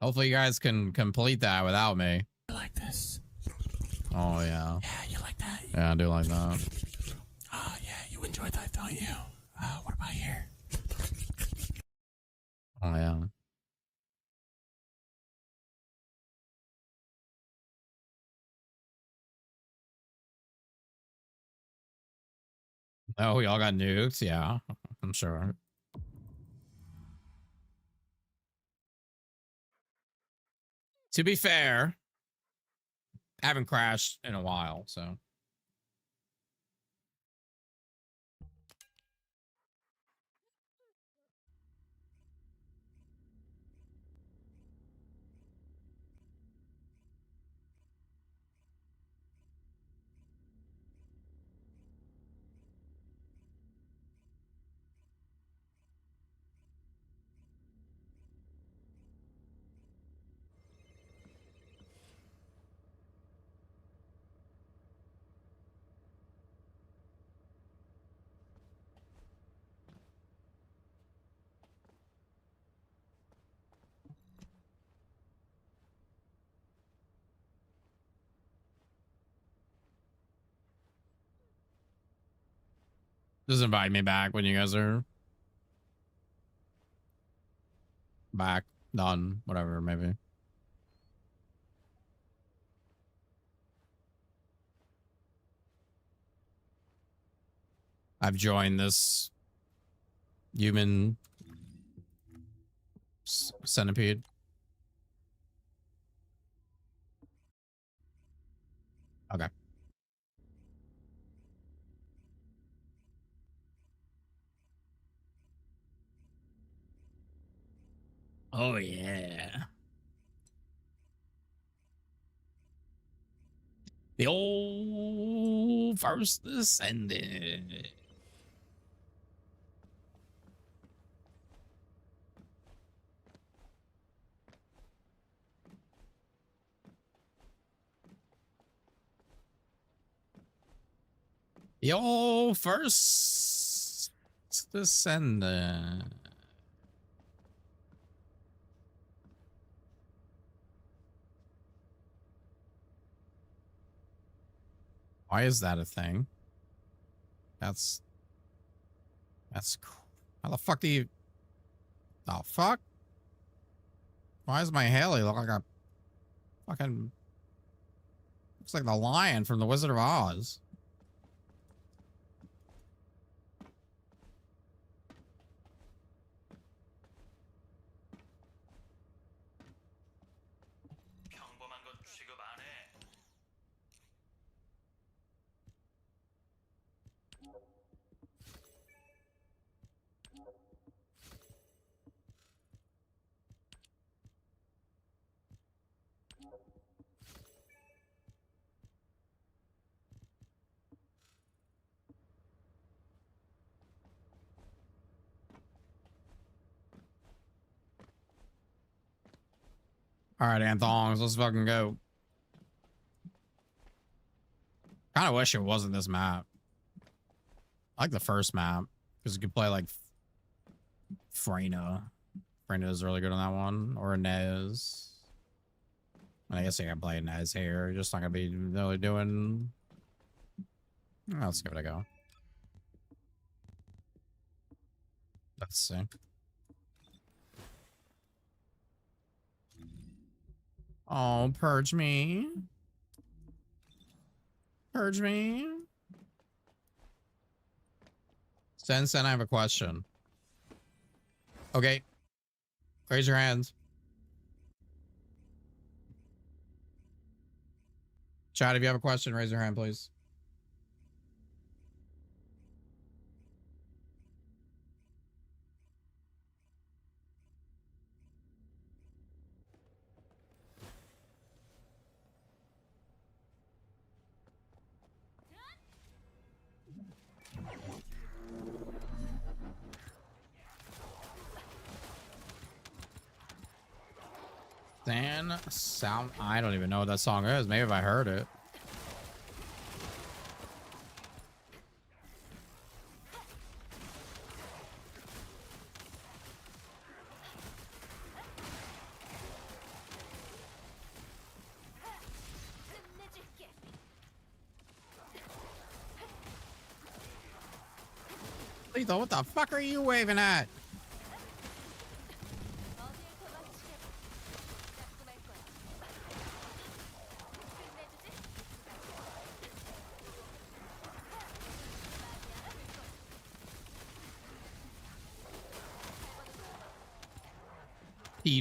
Hopefully you guys can complete that without me. You like this? Oh, yeah. Yeah, you like that? Yeah, I do like that. Oh, yeah, you enjoy that, don't you? What about here? Oh, yeah. Oh, we all got nukes? Yeah, I'm sure. To be fair, I haven't crashed in a while, so. Just invite me back when you guys are back, done, whatever, maybe. I've joined this human centipede. Okay. Oh, yeah. The old first Descendant. Yo, first Descendant. Why is that a thing? That's how the fuck do you? Oh fuck! Why does my Haley look like a fucking? Looks like the lion from the Wizard of Oz. All right, Anthongs, let's fucking go. Kind of wish it wasn't this map. I like the first map because you could play like Freyna. Freyna is really good on that one, or Nez. I guess I can play Nez here. Just not gonna be really doing. Let's give it a go. Let's see. Oh, purge me. Purge me. Sen, I have a question. Okay. Raise your hands. Chad, if you have a question, raise your hand, please. Dan sound. I don't even know what that song is. Maybe if I heard it. Lethal, what the fuck are you waving at?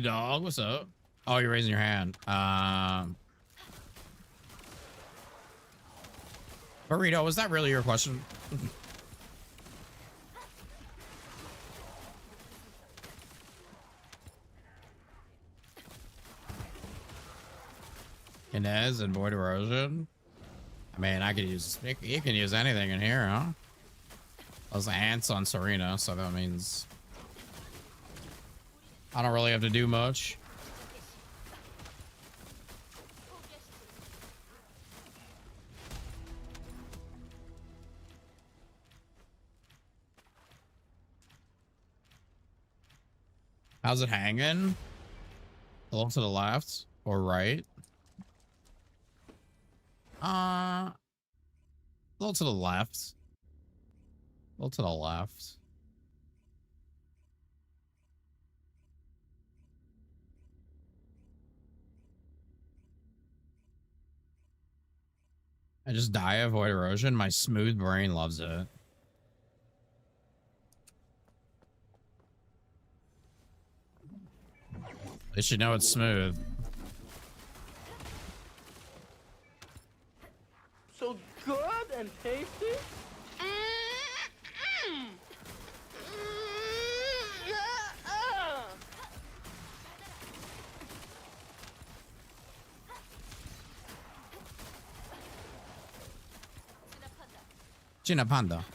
Dog, what's up? Oh, you're raising your hand. Burrito, was that really your question? Inez and Void Erosion. I mean, I could use. You can use anything in here, huh? Those ants on Serena, so that means I don't really have to do much. How's it hanging? A little to the left or right? A little to the left. A little to the left. I just die of Void Erosion. My smooth brain loves it. They should know it's smooth. So good and tasty? Gina Panda.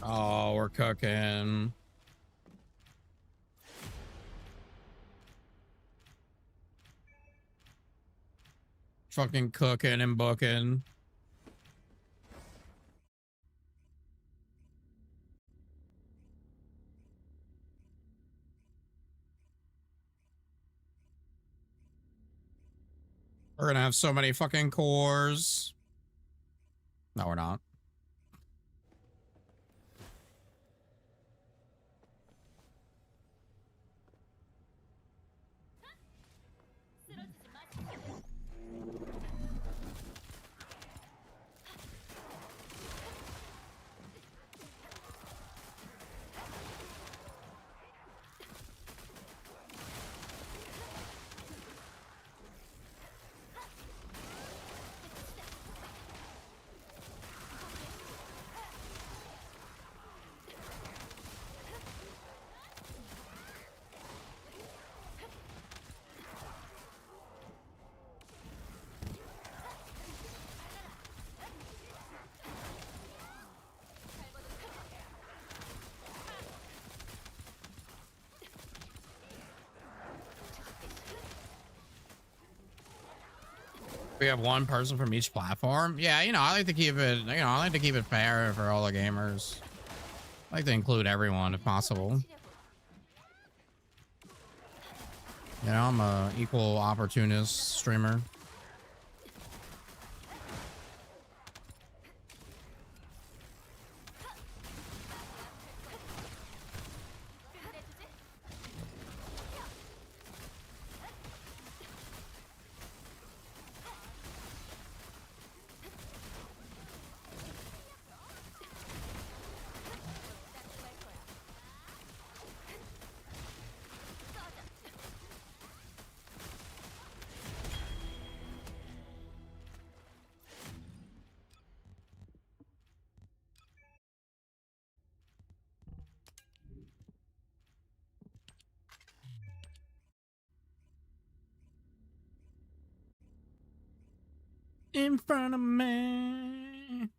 Oh, we're cooking. Fucking cooking and booking. We're gonna have so many fucking cores. No, we're not. We have one person from each platform. Yeah, you know, I like to keep it, you know, I like to keep it fair for all the gamers. I like to include everyone if possible. You know, I'm a equal opportunist streamer. In front of me.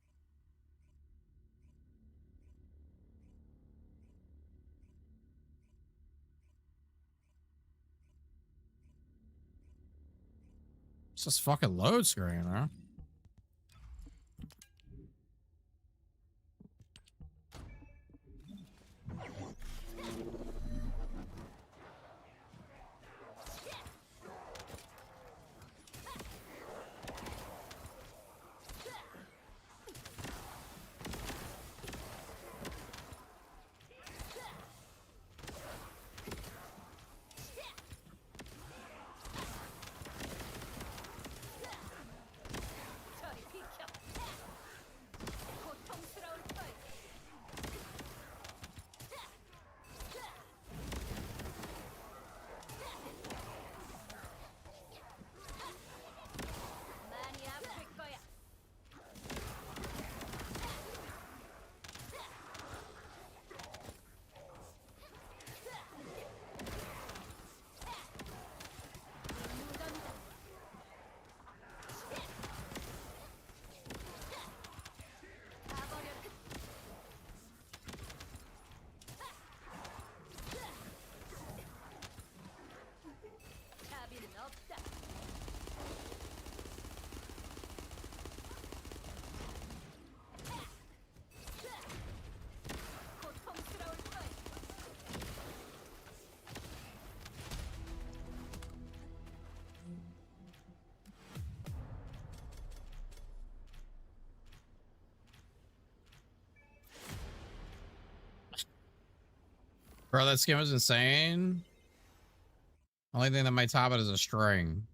It's just fucking load screen, huh? Bro, that skin was insane. Only thing that might top it is a string.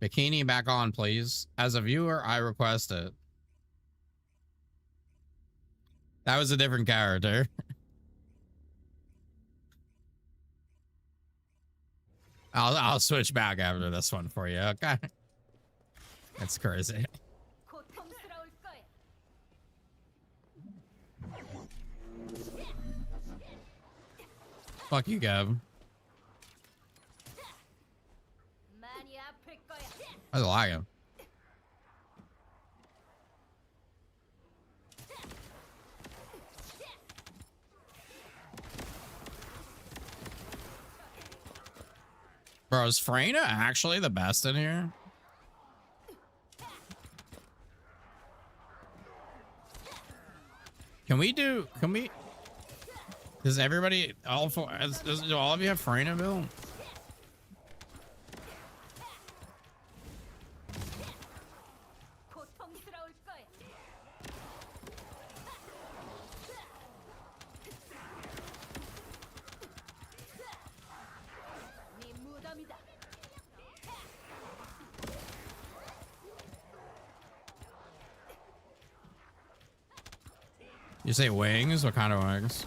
Bikini back on, please. As a viewer, I request it. That was a different character. I'll switch back after this one for you, okay? That's crazy. Fuck you, Gav. I like him. Bro, is Freyna actually the best in here? Can we? Does everybody, do all of you have Freyna built? 고통스러울 거야. 네 무덤이다. You say wings? What kind of wings?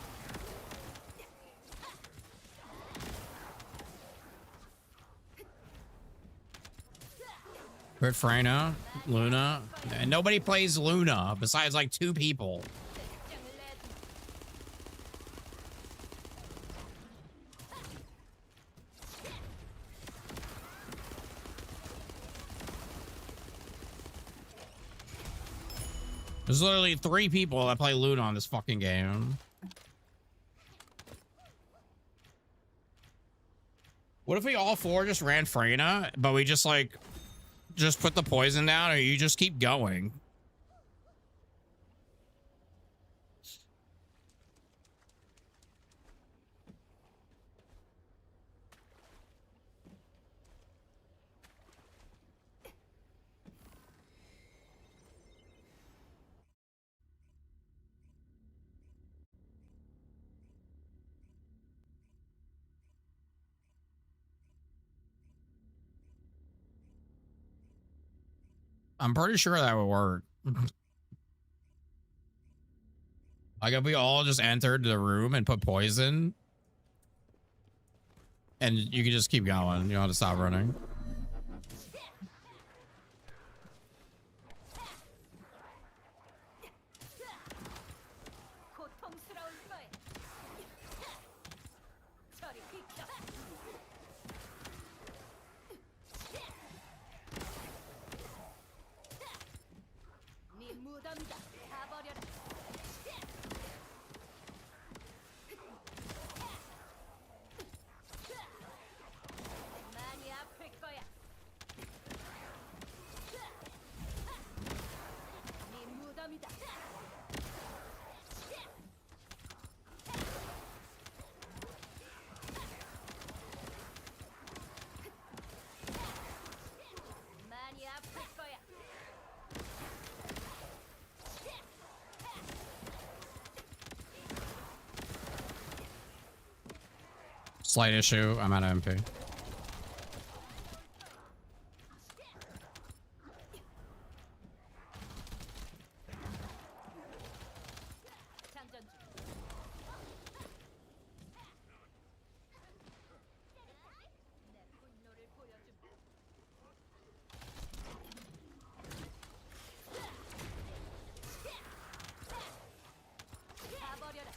Put Freyna, Luna, and nobody plays Luna besides like 2 people. There's literally 3 people that play Luna on this fucking game. What if we all 4 just ran Freyna, but we just like, just put the poison down, or you just keep going? I'm pretty sure that would work. Like if we all just entered the room and put poison, and you can just keep going. You don't have to stop running. 고통스러울 거야. 저리 비켜. 네 무덤이다. 가버려라. 많이 아플 거야. 네 무덤이다. 많이 아플 거야. Slight issue. I'm out of MP. 장전 중. 내 분노를 보여준다. 가버려라.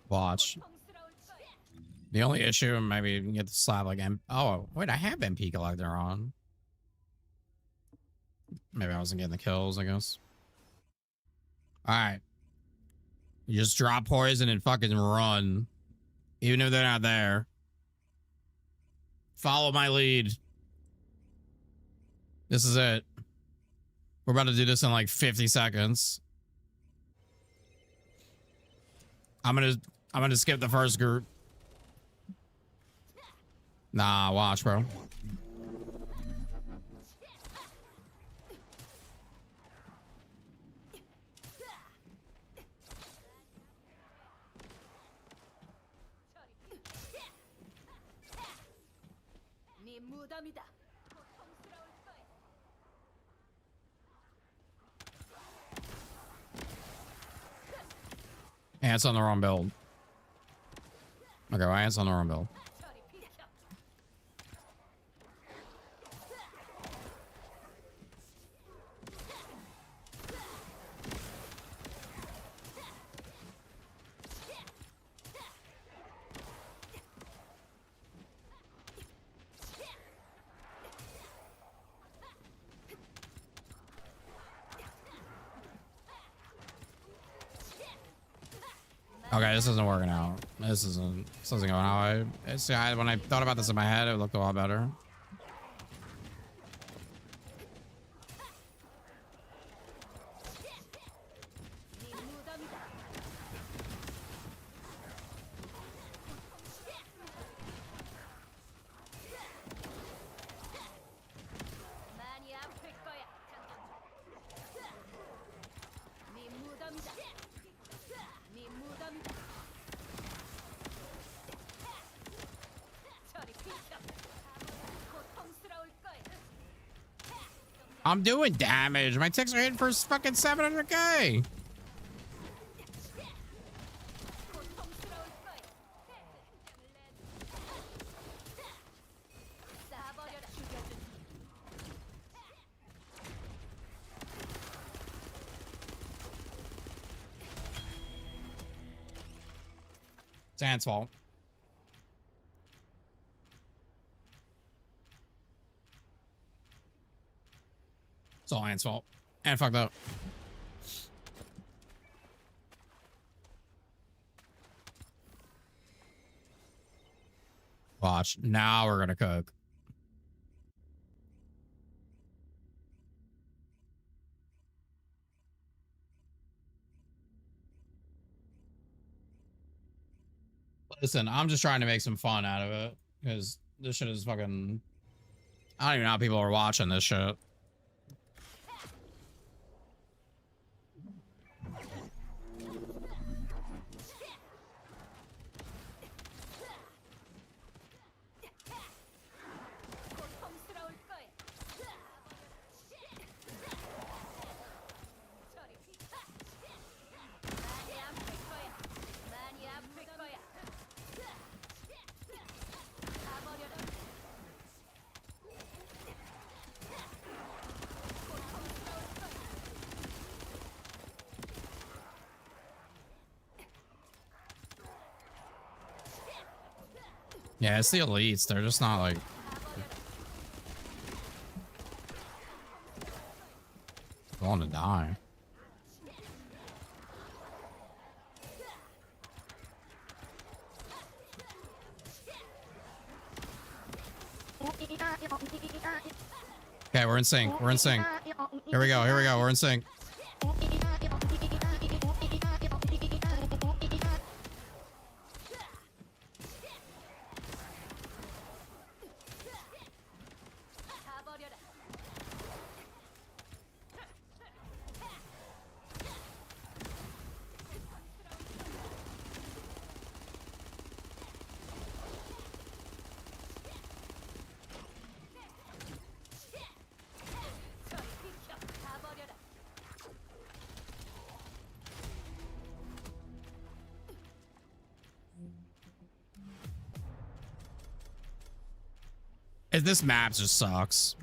Watch. 고통스러울 거야. The only issue, maybe you can get the slab like oh wait, I have MP collector on. Maybe I wasn't getting the kills, I guess. Alright. You just drop poison and fucking run. Even if they're not there. Follow my lead. This is it. We're about to do this in like 50 seconds. I'm gonna skip the first group. Nah, watch, bro. 네 무덤이다. 고통스러울 거야. Ants on the wrong build. Okay, well, ants on the wrong build. 저리 비켜. Okay, this isn't working out. This isn't going how when I thought about this in my head, it looked a lot better. I'm doing damage. My ticks are hitting for fucking 700k. It's Ant's fault. It's all Ant's fault. And fucked up. Watch. Now we're gonna cook. Listen, I'm just trying to make some fun out of it. Because this shit is fucking... I don't even know how people are watching this shit. Yeah, it's the elites. They're just not like... going to die. Okay, we're in sync. We're in sync. Here we go. Here we go. We're in sync. This map just sucks.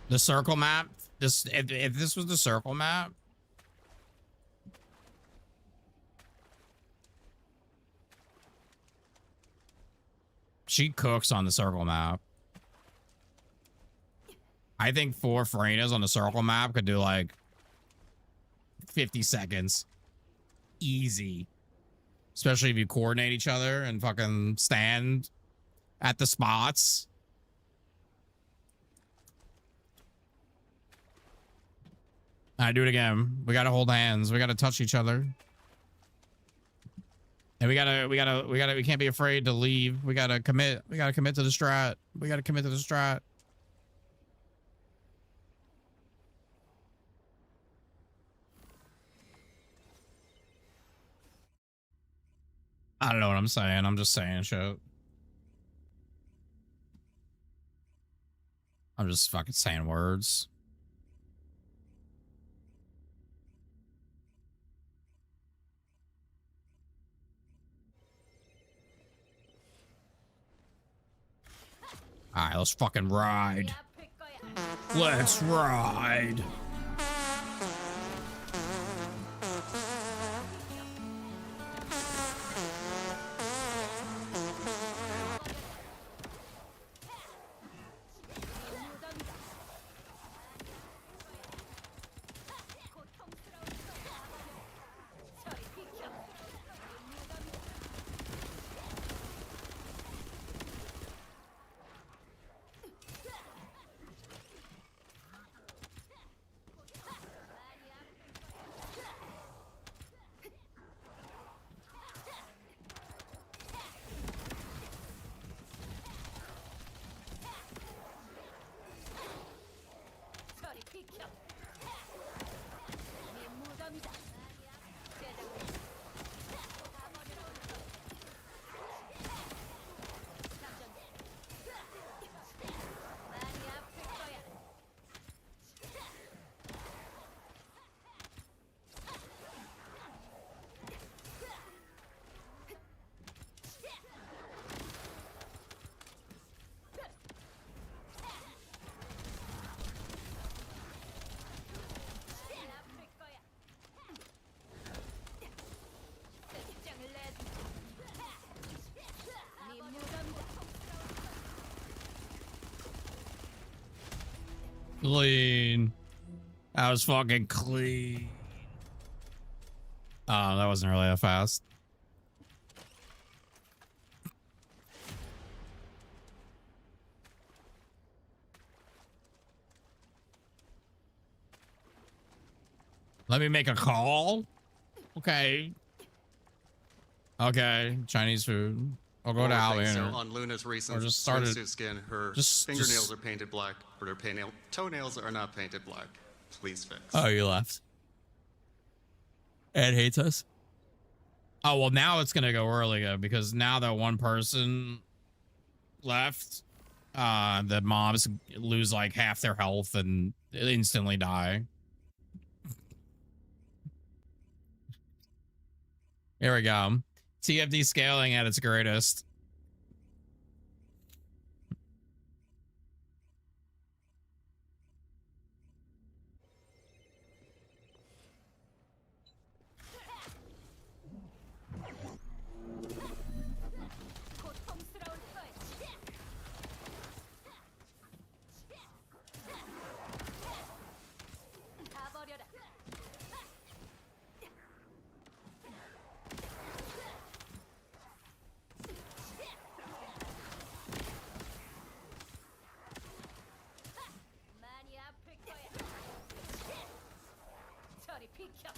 The circle map. This if this was the circle map. She cooks on the circle map. I think 4 Freinas on the circle map could do like 50 seconds. Easy. Especially if you coordinate each other and fucking stand at the spots. I do it again. We gotta hold hands. We gotta touch each other. And we can't be afraid to leave. We gotta commit. We gotta commit to the strat. We gotta commit to the strat. I don't know what I'm saying. I'm just saying shit. I'm just fucking saying words. All right, let's fucking ride. Let's ride. Clean. That was fucking clean. Oh, that wasn't really that fast. Let me make a call. Okay. Okay. Chinese food. I'll go to Alien. So on Luna's recent just started- swimsuit skin, her fingernails are painted black, but her toenails are not painted black. Please fix. Oh, you left. Ed hates us. Oh, well, now it's going to go early, though, because now that one person left, the mobs lose like half their health and instantly die. Here we go. TFD scaling at its greatest. 고통스러울 걸. 다 버려라. 많이 아플 거야. 저리 비켜.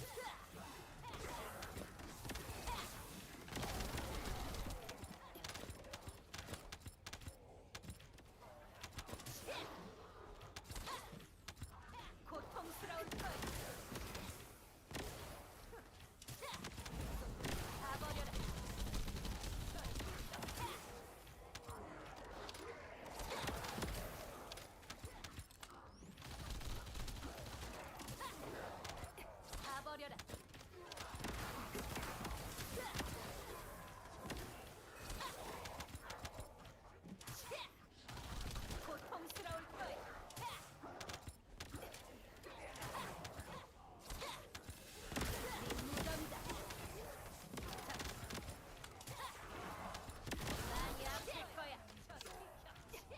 고통스러울 걸. 다 버려라. 다 버려라. 고통스러울 거야. 무덤이다. 많이 아플 거야. 저리 비켜.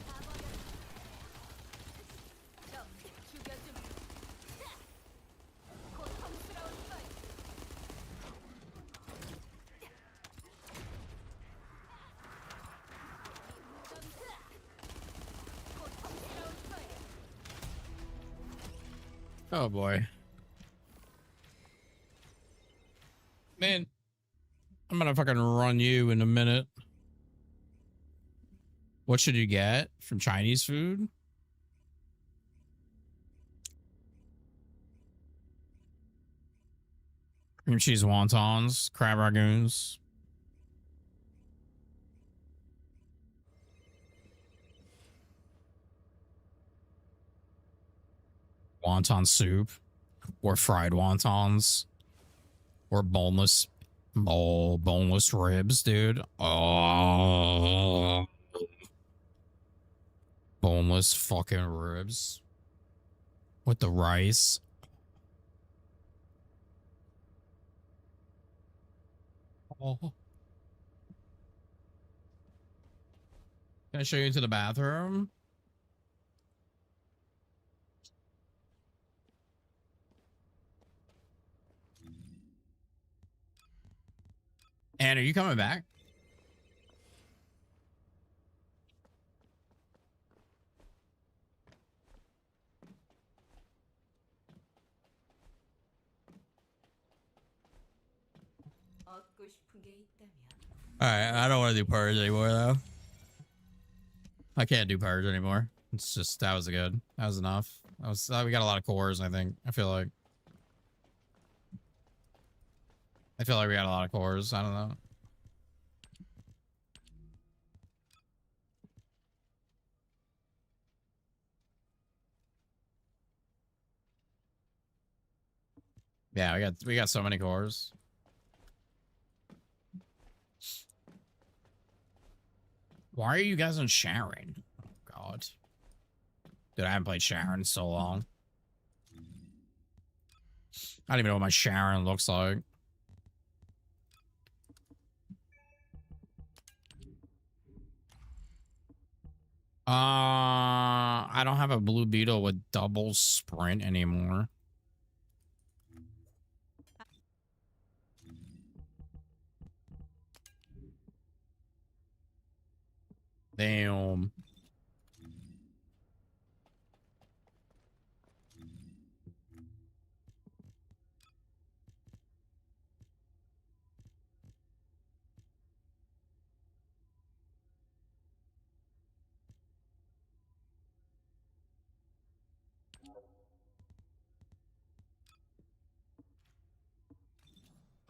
다 버려라. 저 죽여주마. 고통스러울 거야. 고통스러울 거야. Oh, boy. Man, I'm gonna fucking run you in a minute. What should you get from Chinese food? Cream cheese wontons, crab ragoons. Wonton soup or fried wontons or boneless ribs, dude. Oh, boneless fucking ribs with the rice. Oh. Can I show you into the bathroom? Anne, are you coming back? 얻고 싶은 게 있다면 Alright, I don't want to do purge anymore, though. I can't do purge anymore. It's just, that was good. That was enough. We got a lot of cores, I think. I feel like we got a lot of cores. I don't know. Yeah, we got so many cores. Why are you guys on Sharon? Oh, God. Dude, I haven't played Sharon in so long. I don't even know what my Sharon looks like. I don't have a blue beetle with double sprint anymore. Damn.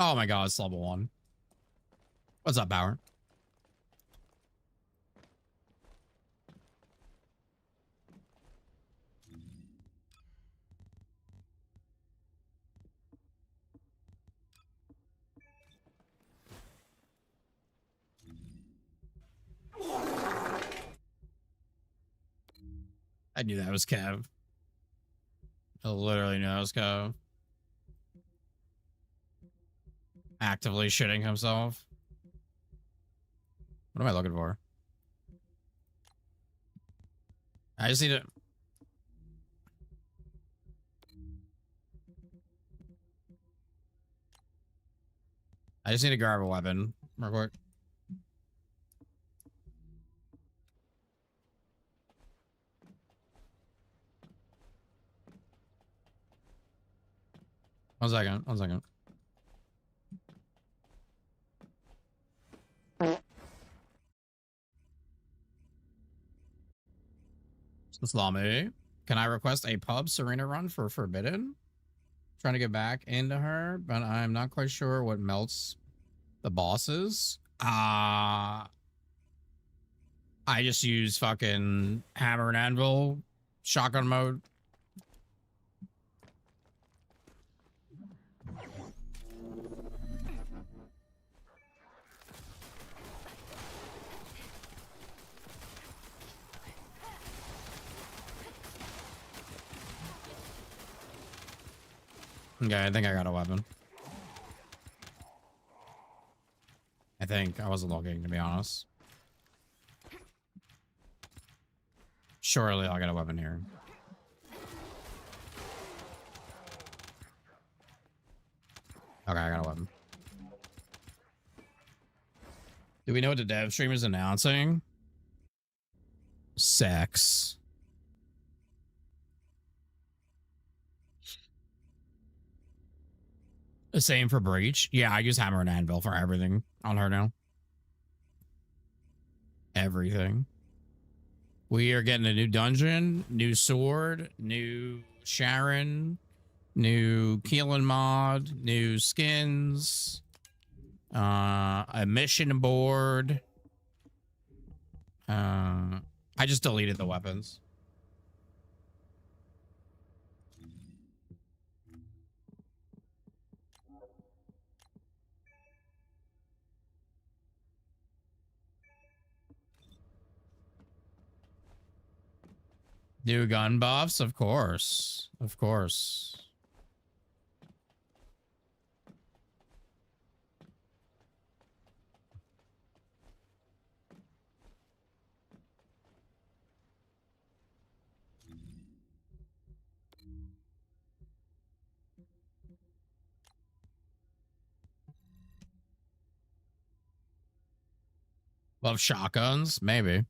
Oh my god, it's level 1. What's up, Power? I knew that was Kev. I literally knew that was Kev. Actively shitting himself. What am I looking for? I just need to... I just need to grab a weapon real quick. One second. One second. Salami. Can I request a pub Serena run for Forbidden? Trying to get back into her, but I'm not quite sure what melts the bosses. I just use fucking hammer and anvil shotgun mode. Okay, I think I got a weapon. I think I wasn't looking, to be honest. Surely I'll get a weapon here. Okay, I got a weapon. Do we know what the dev stream is announcing? Sex. The same for Breach. Yeah, I use hammer and anvil for everything on her now. Everything. We are getting a new dungeon, new sword, new Sharon, new Keelan mod, new skins, a mission board. I just deleted the weapons. New gun buffs, of course. Of course. Love shotguns? Maybe.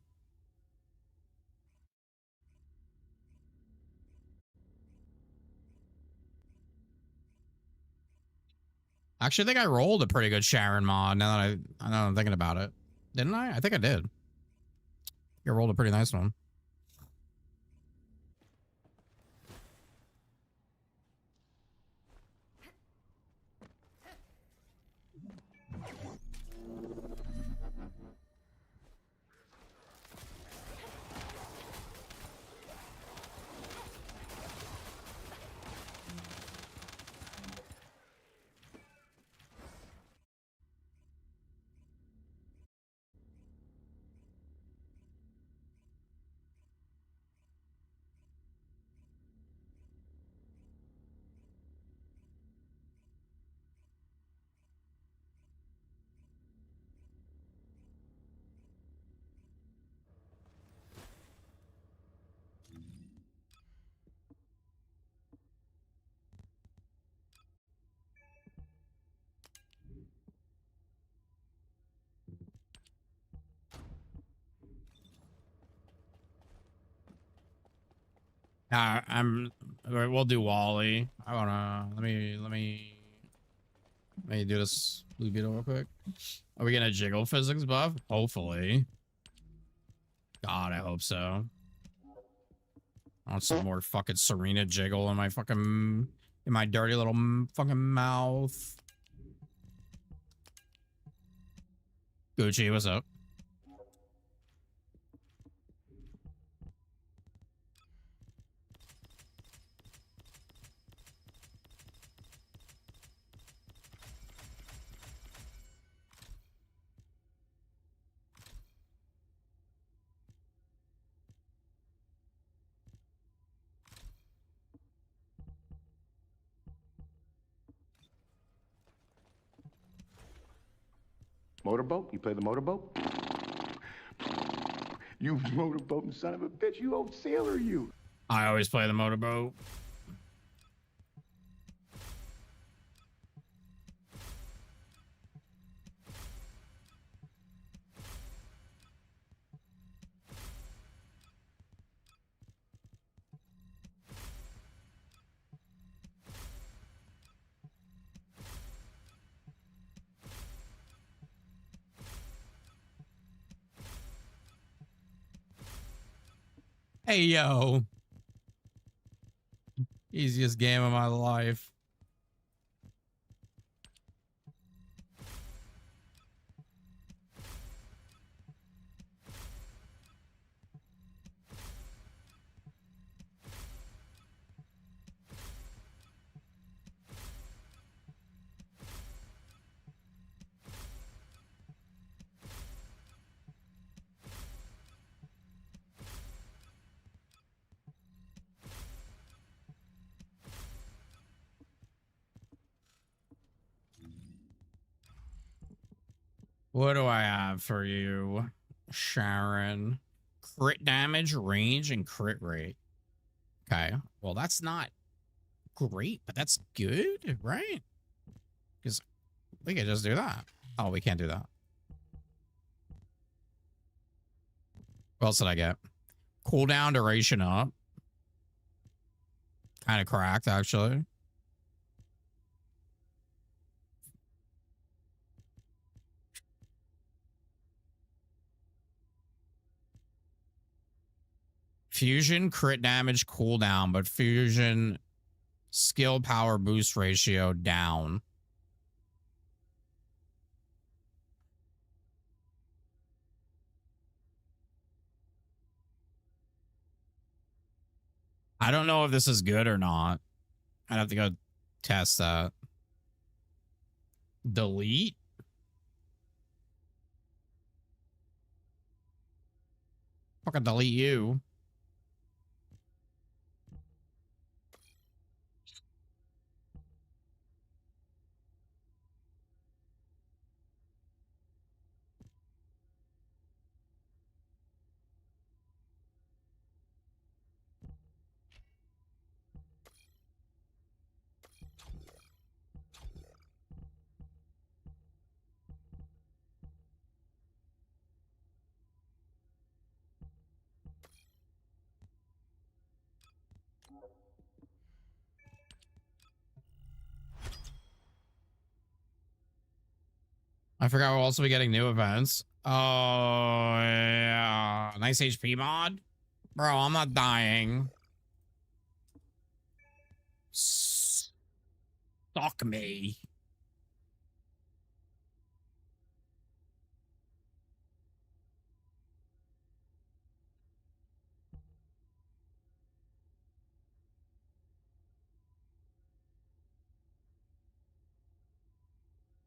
Actually, I think I rolled a pretty good Sharon mod now that I'm thinking about it. Didn't I? I think I did. I rolled a pretty nice one. We'll do Wally. I wanna. Let me do this blue beetle real quick. Are we gonna jiggle physics buff? Hopefully. God, I hope so. I want some more fucking Serena jiggle in my fucking dirty little fucking mouth. Gucci, what's up? Motorboat? You play the motorboat? You motorboating son of a bitch. You old sailor, you. I always play the motorboat. Hey, yo. Easiest game of my life. What do I have for you, Sharon? Crit damage, range, and crit rate. Okay. Well, that's not great, but that's good, right? Because we could just do that. Oh, we can't do that. What else did I get? Cooldown duration up. Kind of cracked, actually. Fusion crit damage cooldown, but fusion skill power boost ratio down. I don't know if this is good or not. I'd have to go test that. Delete? Fucking delete you. I forgot we'll also be getting new events. Oh, yeah. Nice HP mod. Bro, I'm not dying. Suck me.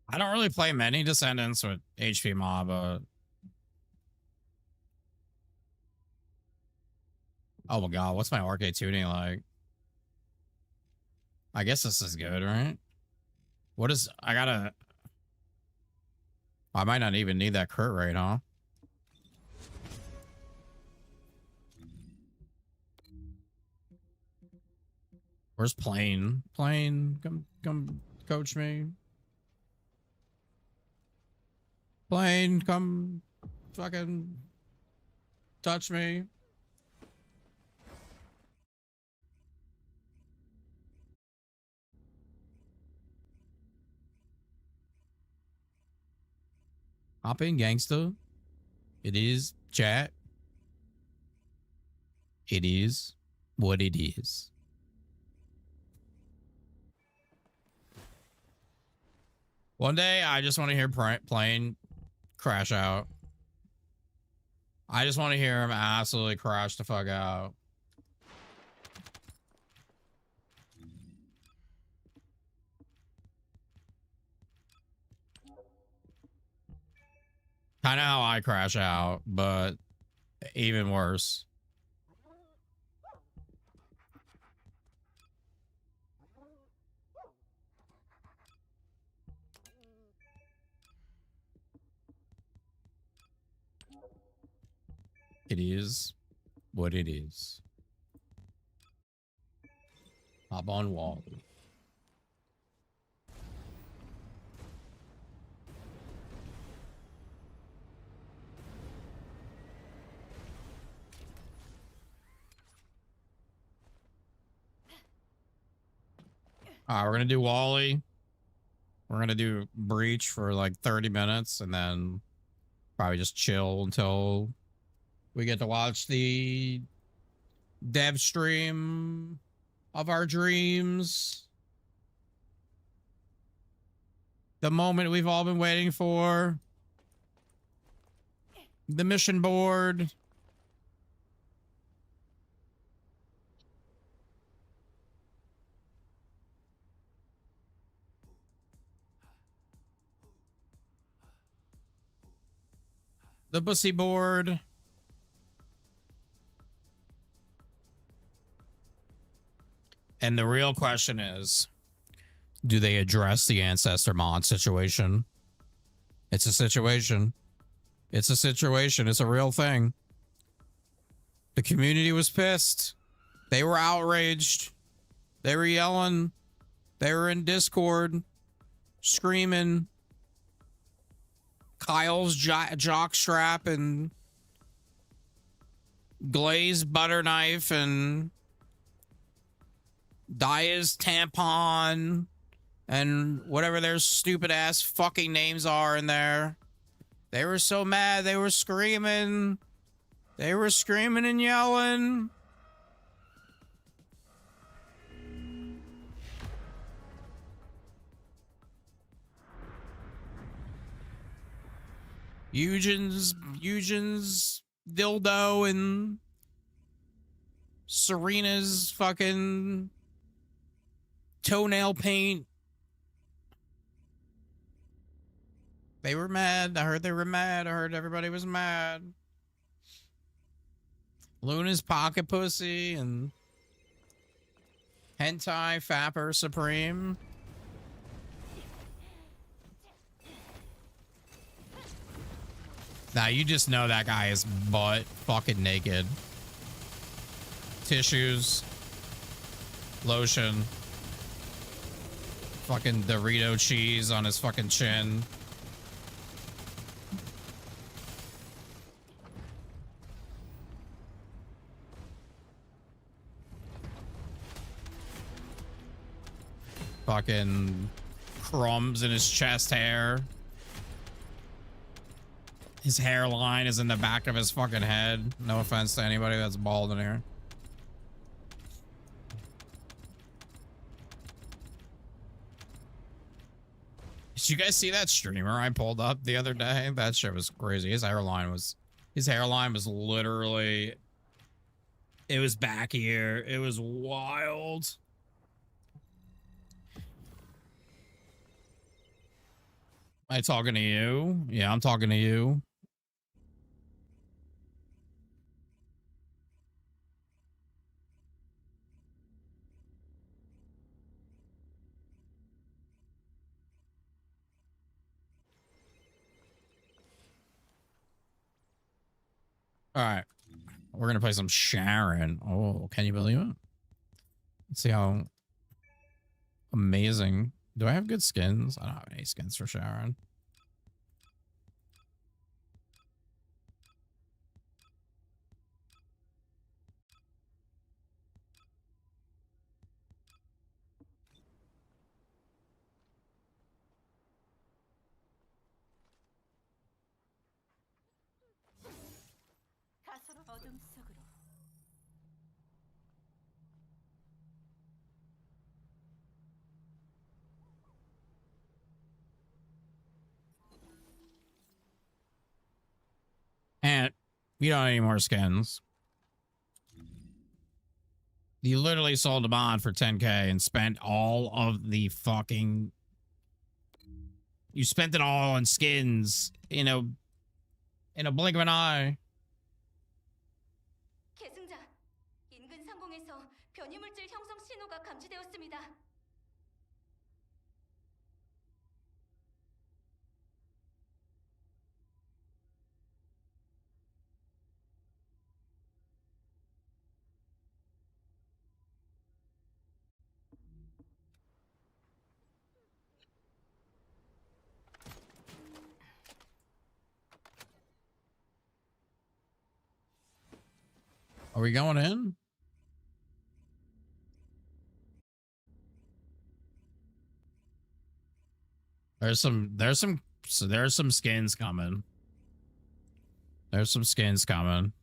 I don't really play many Descendants with HP mod, but... Oh my god, what's my arcade tuning like? I guess this is good, right? What is... I gotta... I might not even need that crit rate, huh? Where's Plane? Plane, come coach me. Plane, come fucking touch me. Hop in, gangster. It is chat. It is what it is. One day, I just want to hear plane crash out. I just want to hear him absolutely crash the fuck out. Kind of how I crash out, but even worse. It is what it is. Hop on Wally. All right, we're gonna do Wally. We're gonna do Breach for like 30 minutes and then probably just chill until we get to watch the dev stream of our dreams. The moment we've all been waiting for. The mission board. The pussy board. And the real question is, do they address the ancestor mod situation? It's a situation. It's a situation. It's a real thing. The community was pissed. They were outraged. They were yelling. They were in Discord screaming. Kyle's jockstrap and glazed butter knife and Daya's tampon and whatever their stupid ass fucking names are in there. They were so mad. They were screaming. They were screaming and yelling. Eugen's dildo and Serena's fucking toenail paint. They were mad. I heard they were mad. I heard everybody was mad. Luna's pocket pussy and hentai fapper supreme. Now you just know that guy is butt fucking naked. Tissues. Lotion. Fucking Dorito cheese on his fucking chin. Fucking crumbs in his chest hair. His hairline is in the back of his fucking head. No offense to anybody that's bald in here. Did you guys see that streamer I pulled up the other day? That shit was crazy. His hairline was literally, it was back here. It was wild. Am I talking to you? Yeah, I'm talking to you. All right. We're going to play some Sharon. Oh, can you believe it? Let's see how amazing. Do I have good skins? I don't have any skins for Sharon. 어둠 속으로. And you don't need any more skins. You literally sold a mod for 10K and spent all of the fucking... You spent it all on skins in a blink of an eye. 계승자, 인근 상공에서 변이물질 형성 신호가 감지되었습니다. Are we going in? There's some skins coming. There's some skins coming.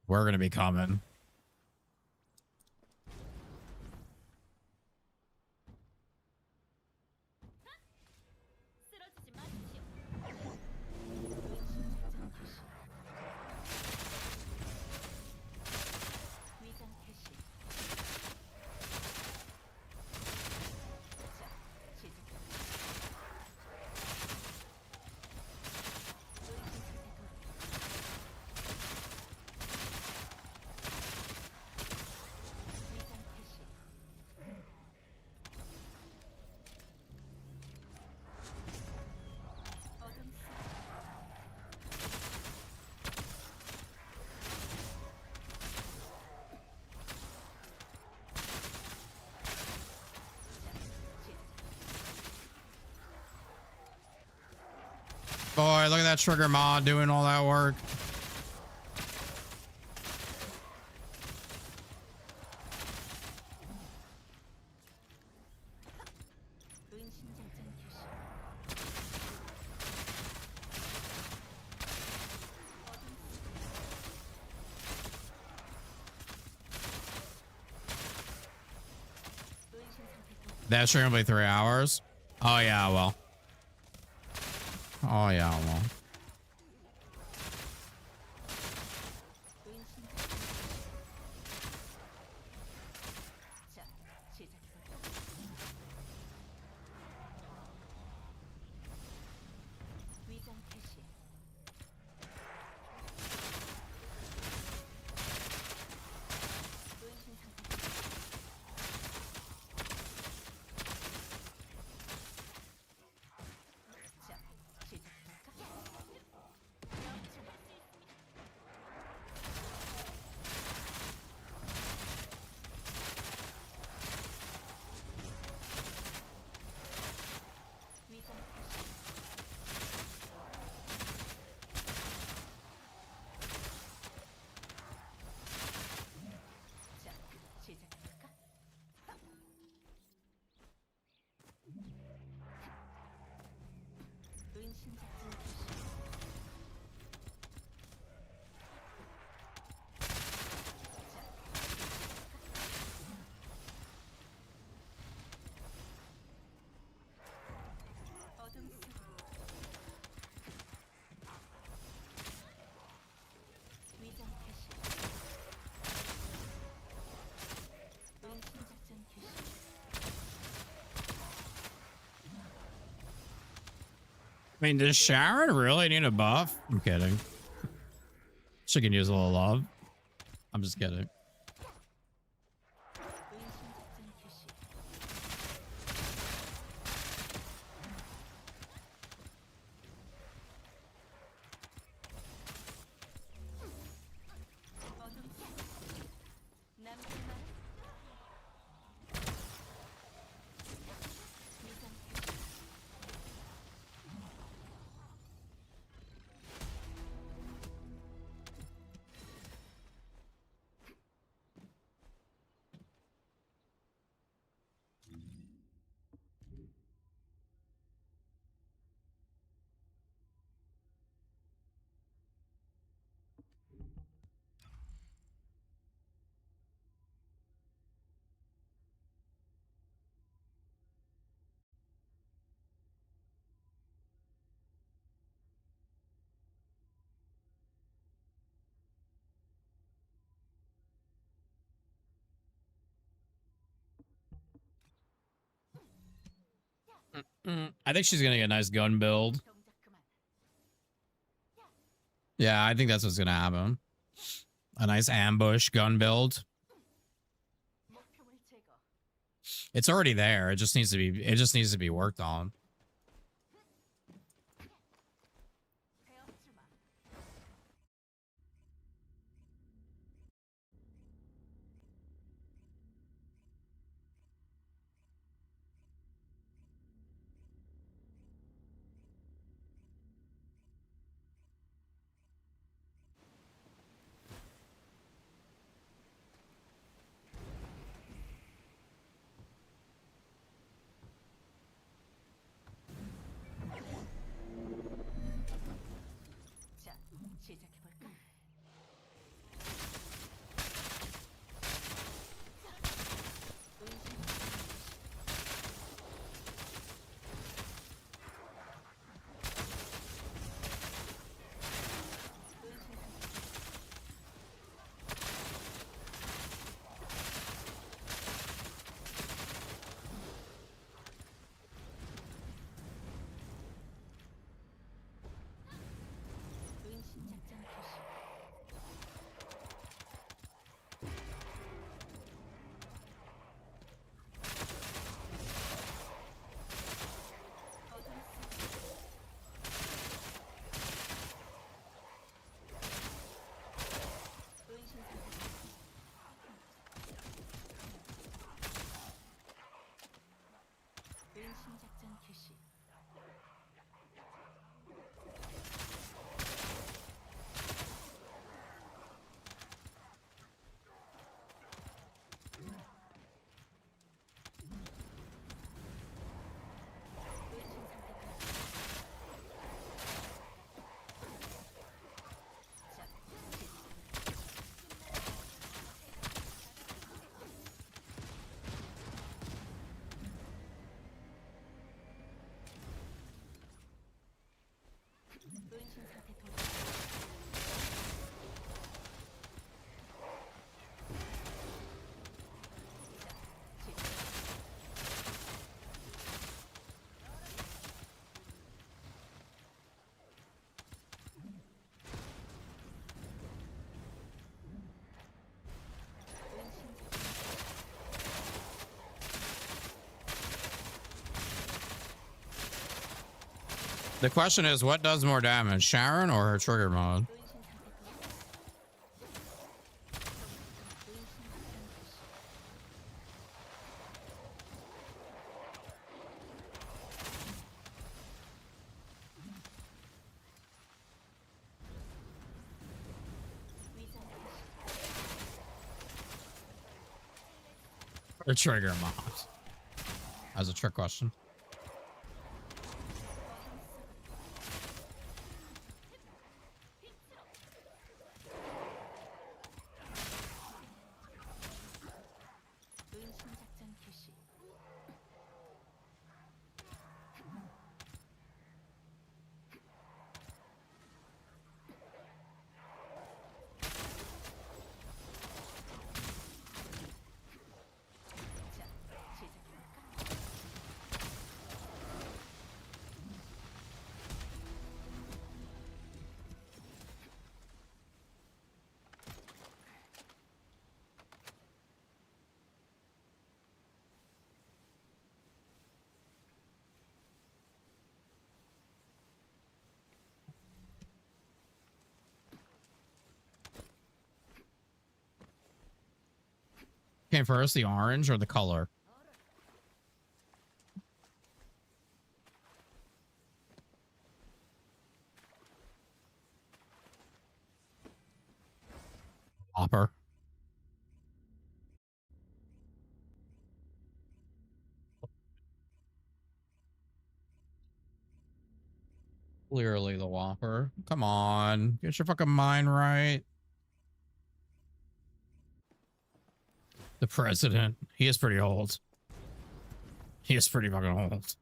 We're gonna be coming. 쓰러지지 마십시오. 위장 캐시. 자, 시작. 위장 캐시. 어둠 속. Boy, look at that trigger mod doing all that work. 은신절정 캐시. That stream will be 3 hours. Oh yeah, well. Oh yeah, well. 자, 시작. 위장 캐시. 은신 상태. 자, 시작할까? 위장 캐시. 자, 시작할까? 은신작전 캐시. 어둠 속. 위장 캐시. 은신작전 캐시. I mean, does Sharon really need a buff? I'm kidding. She can use a little love. I'm just kidding. 은신작전 캐시. 어둠 속. 남들만. 위장 캐시. I think she's gonna get a nice gun build. Yeah, I think that's what's gonna happen. A nice ambush gun build. It's already there. It just needs to be. It just needs to be worked on. The question is, what does more damage, Sharon or her trigger mod? Her trigger mod. As a trick question. Came first, the orange or the color? Hopper. Clearly the Whopper. Come on. Get your fucking mind right. The president. He is pretty old. He is pretty fucking old.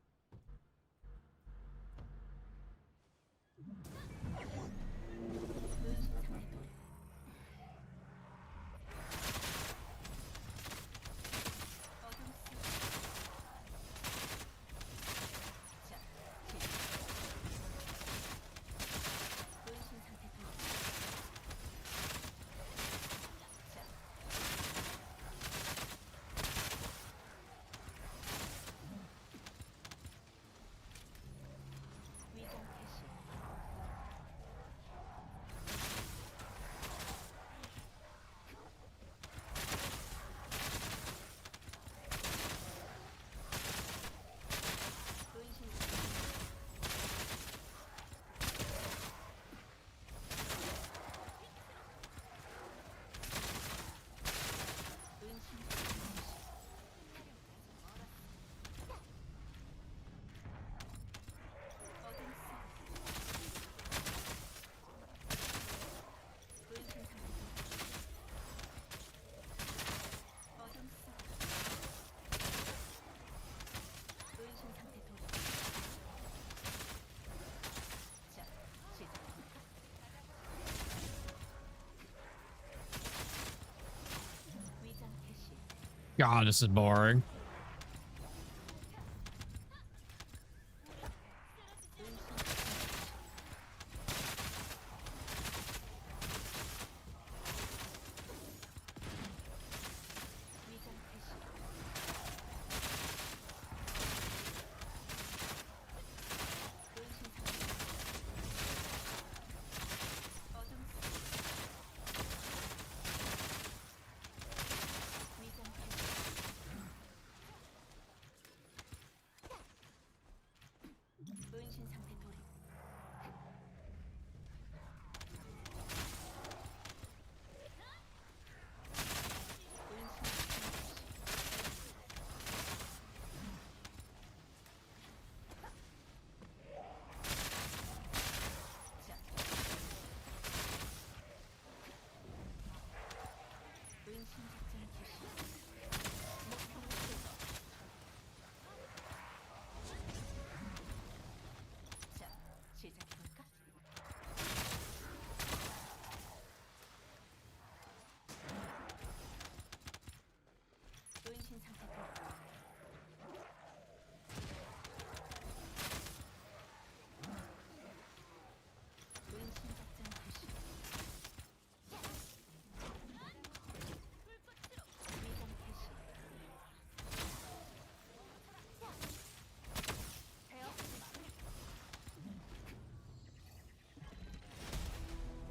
God, this is boring.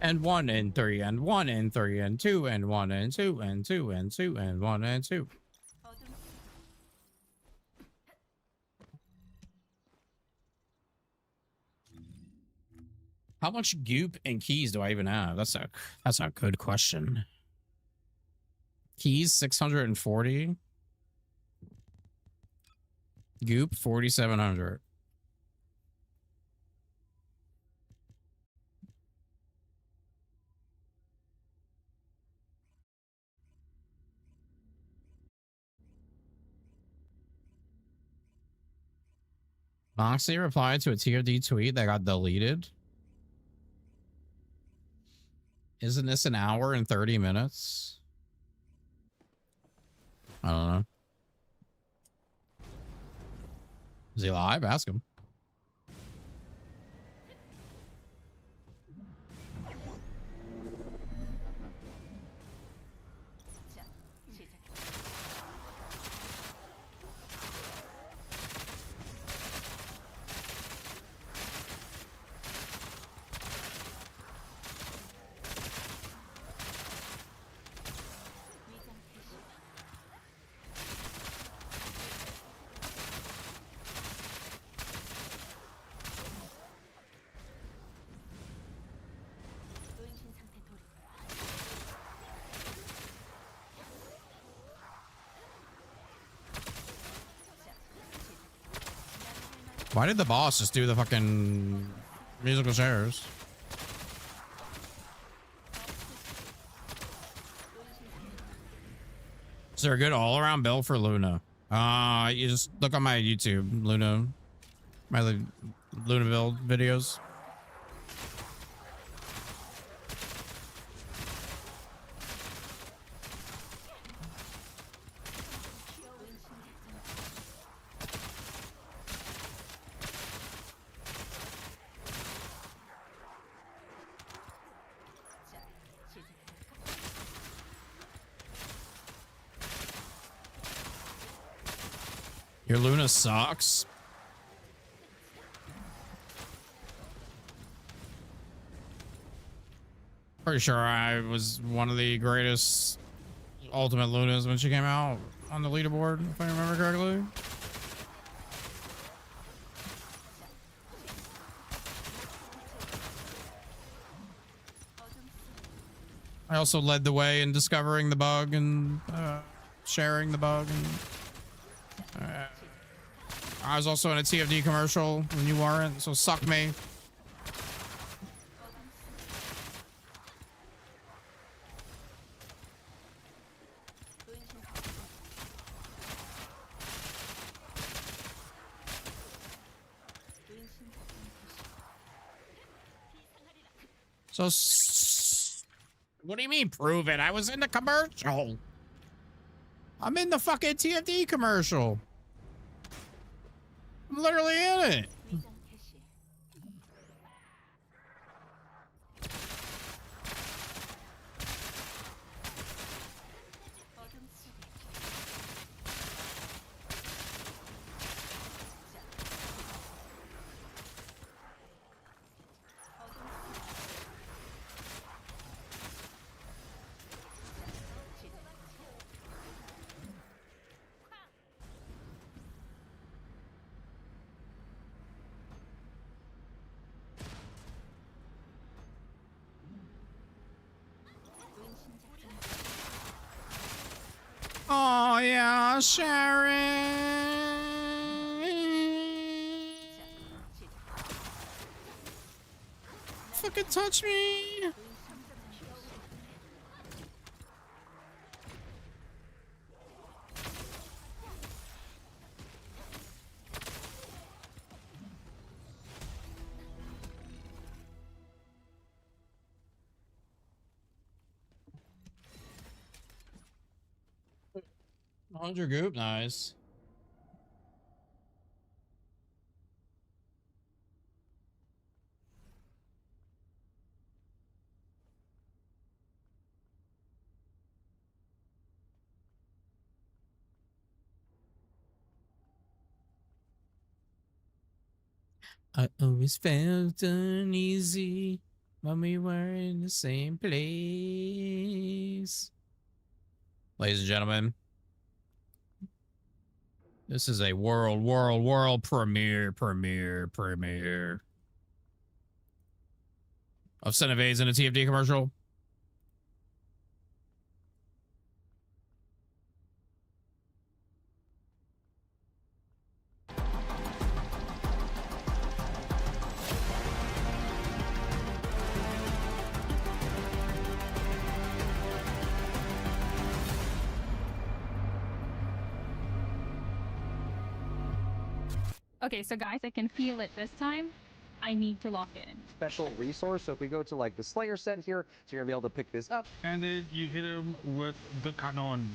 And 1 and 3 and 1 and 3 and 2 and 1 and 2 and 2 and 2 and 1 and 2. How much goop and keys do I even have? That's a good question. Keys 640. Goop 4,700. Moxie replied to a TOD tweet that got deleted. Isn't this an hour and 30 minutes? I don't know. Is he live? Ask him. Why did the boss just do the fucking musical chairs? Is there a good all-around build for Luna? You just look on my YouTube, Luna, my Luna build videos. Your Luna sucks. Pretty sure I was one of the greatest ultimate Lunas when she came out on the leaderboard, if I remember correctly. I also led the way in discovering the bug and sharing the bug. And I was also in a TFD commercial when you weren't, so suck me. So, what do you mean prove it? I was in the commercial. I'm in the fucking TFD commercial. I'm literally in it. Oh yeah, Sharon. Fucking touch me. On your goop, nice. I always felt uneasy when we were in the same place. Ladies and gentlemen, this is a world premiere of Cinevays in a TFD commercial. Okay, so guys, I can feel it this time. I need to lock in. Special resource. So if we go to like the Slayer set here, so you're gonna be able to pick this up. And then you hit him with the cannon.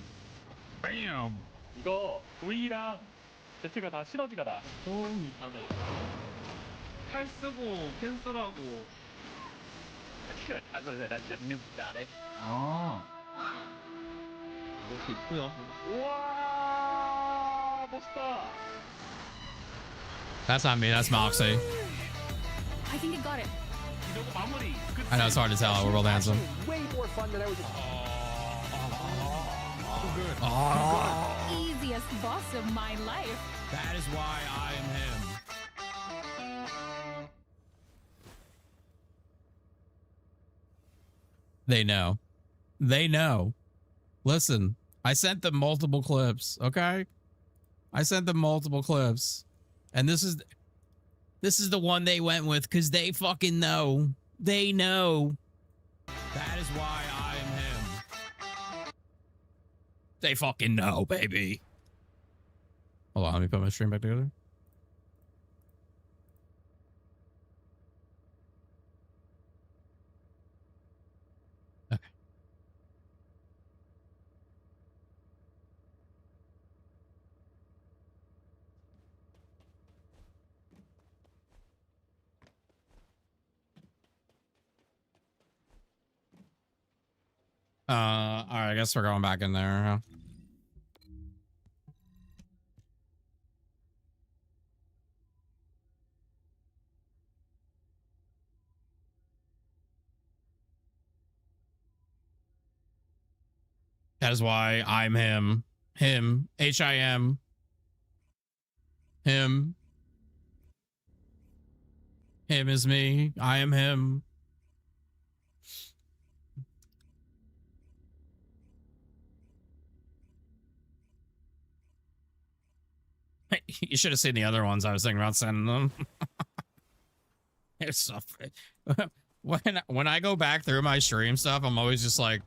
Bam! 이거 V랑 Z가 다 시너지가 나. 칼 쓰고 캔슬하고. 아. 이렇게 있고요. 우와 멋있다. That's not me, that's Moxie. I think I got it. 이러고 마무리. I know it's hard to tell, we're real dancing. Way more fun than I was. Easiest boss of my life. That is why I am him. They know. They know. Listen, I sent them multiple clips, okay? I sent them multiple clips. And this is the one they went with because they fucking know. They know. That is why I am him. They fucking know, baby. Hold on, let me put my stream back together. Okay. All right, I guess we're going back in there, huh? That is why I'm him. Him. H-I-M. Him. Him is me. I am him. You should have seen the other ones I was thinking about sending them. It's so when I go back through my stream stuff, I'm always just like,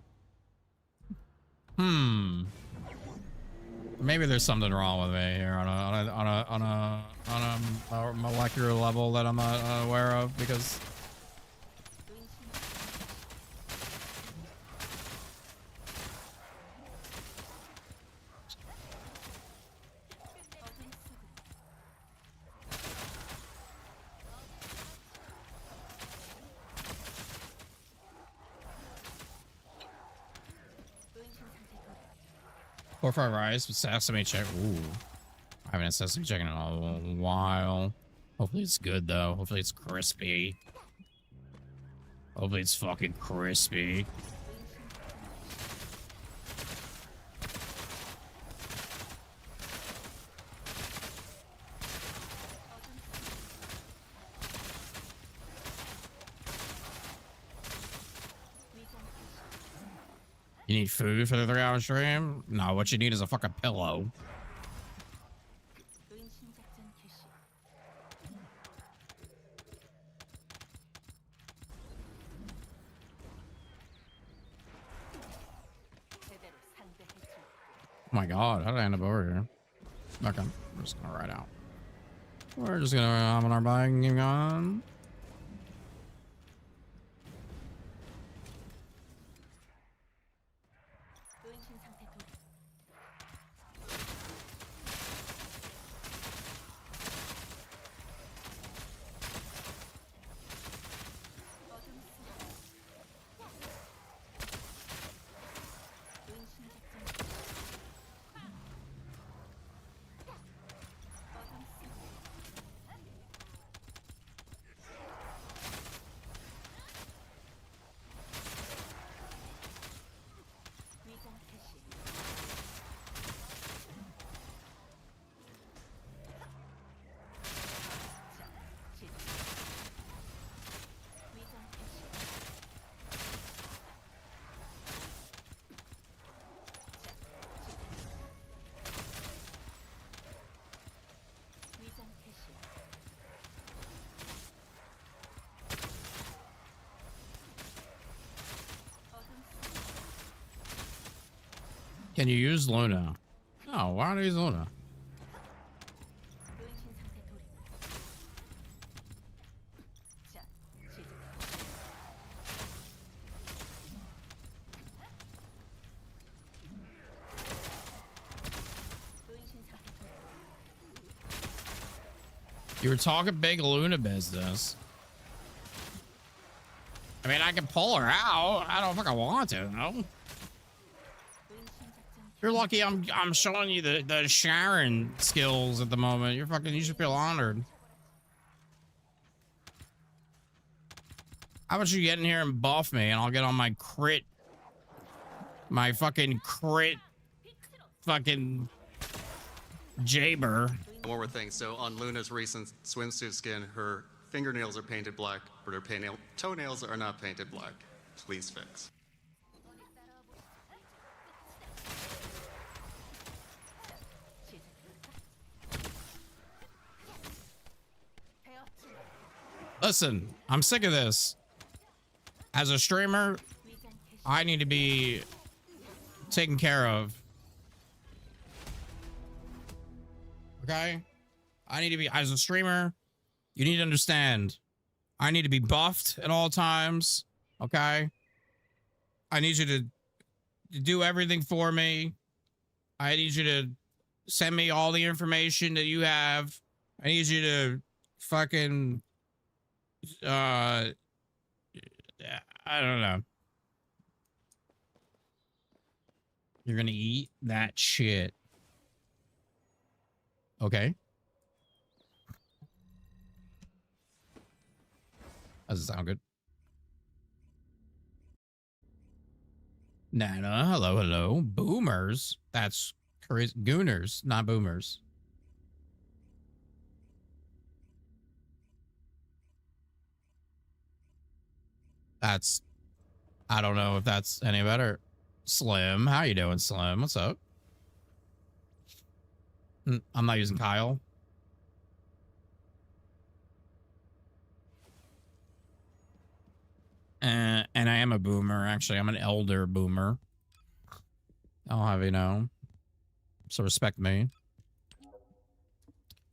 maybe there's something wrong with me here on a molecular level that I'm not aware of, because Pork fried rice with sesame chicken. Ooh. I haven't had sesame chicken in a while. Hopefully it's good though. Hopefully it's crispy. Hopefully it's fucking crispy. You need food for the 3-hour stream? No, what you need is a fucking pillow. Oh my god, how did I end up over here? Okay, we're just gonna ride out. We're just gonna hop on our bike and keep going. Can you use Luna? Oh, why do you use Luna? You were talking big Luna business. I mean, I can pull her out. I don't fucking want to, no. You're lucky I'm showing you the Sharon skills at the moment. You should feel honored. How about you get in here and buff me and I'll get on my crit. My fucking crit fucking Jaber. One more thing. So on Luna's recent swimsuit skin, her fingernails are painted black, but her toenails are not painted black. Please fix. Listen, I'm sick of this. As a streamer, I need to be taken care of. Okay? I need to be, as a streamer, you need to understand. I need to be buffed at all times. Okay? I need you to do everything for me. I need you to send me all the information that you have. I need you to fucking I don't know. You're gonna eat that shit. Okay. Does it sound good? Nana, hello, hello. Boomers. That's gooners, not boomers. That's, I don't know if that's any better. Slim, how you doing, Slim? What's up? I'm not using Kyle. And I am a boomer, actually. I'm an elder boomer. I'll have you know. So respect me.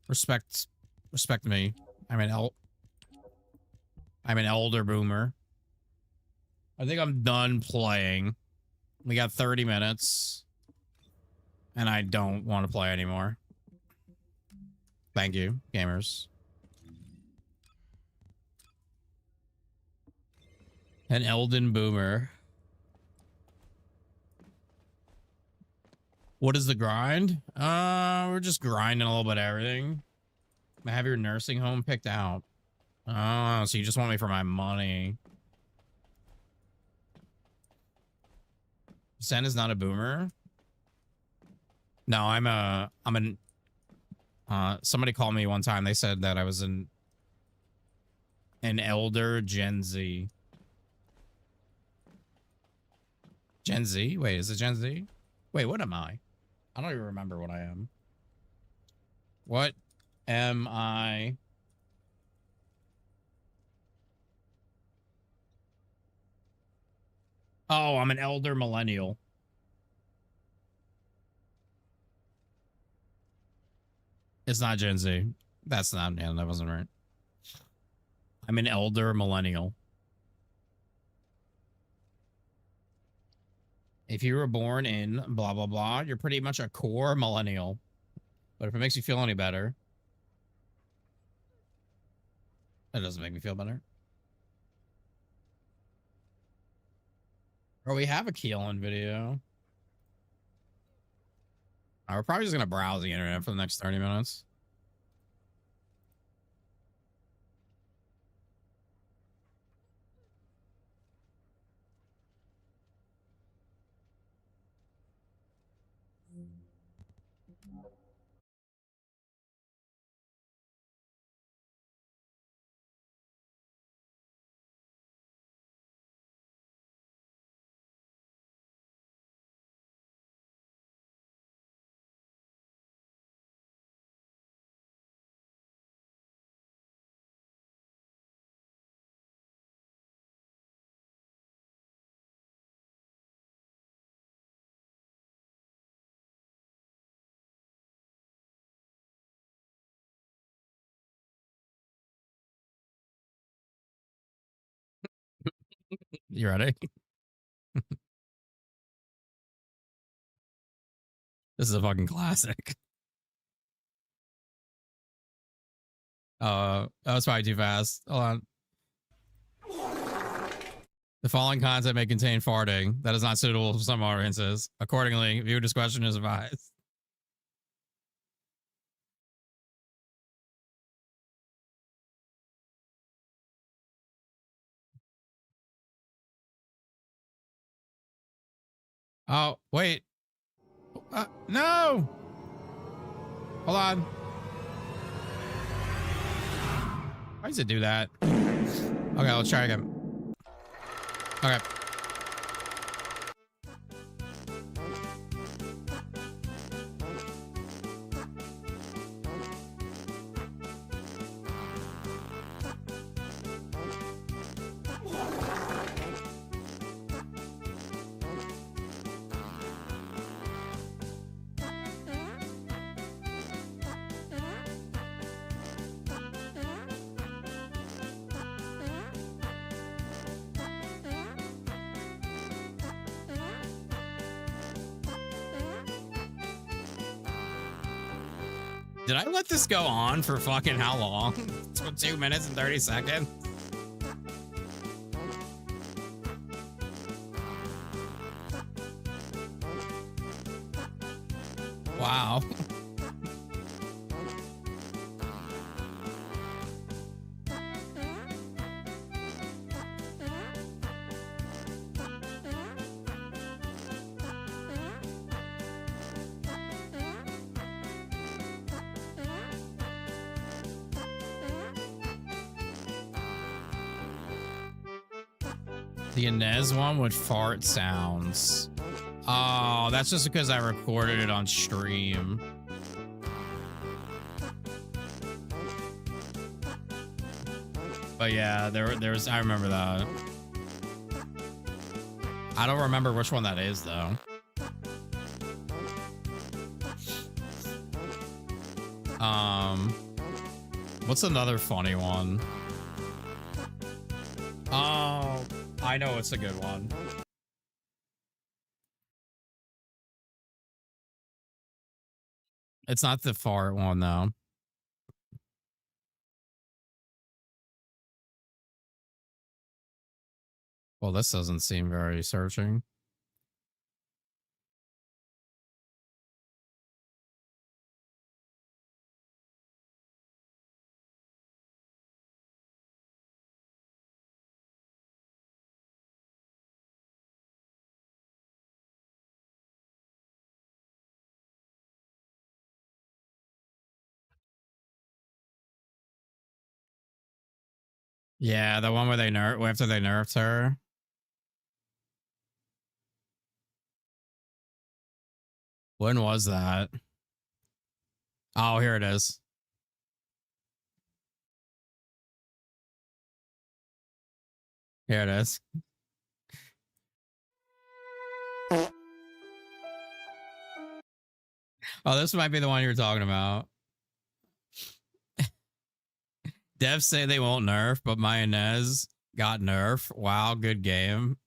Respect me. I'm an elder boomer. I think I'm done playing. We got 30 minutes. And I don't want to play anymore. Thank you, gamers. An Elden boomer. What is the grind? We're just grinding a little bit of everything. I have your nursing home picked out. Oh, so you just want me for my money. Sen is not a boomer. No, I'm an somebody called me one time. They said that I was an elder Gen Z. Gen Z? Wait, is it Gen Z? Wait, what am I? I don't even remember what I am. What am I? Oh, I'm an elder millennial. It's not Gen Z. That's not, yeah, that wasn't right. I'm an elder millennial. If you were born in blah, blah, blah, you're pretty much a core millennial. But if it makes you feel any better, that doesn't make me feel better. Or we have a Keelan video. We're probably just going to browse the internet for the next 30 minutes. You ready? This is a fucking classic. That was probably too fast. Hold on. The following content may contain farting that is not suitable for some audiences. Accordingly, viewer discretion is advised. Oh, wait. No! Hold on. Why does it do that? Okay, let's try again. Okay. Did I let this go on for fucking how long? 2 minutes and 30 seconds? Wow. The Inez one with fart sounds. Oh, that's just because I recorded it on stream. But yeah, there's I remember that. I don't remember which one that is though. What's another funny one? Oh, I know it's a good one. It's not the fart one though. Well, this doesn't seem very searching. Yeah, the one where they after they nerfed her. When was that? Oh, here it is. Here it is. Oh, this might be the one you were talking about. Devs say they won't nerf, but Mayonnaise got nerf. Wow, good game.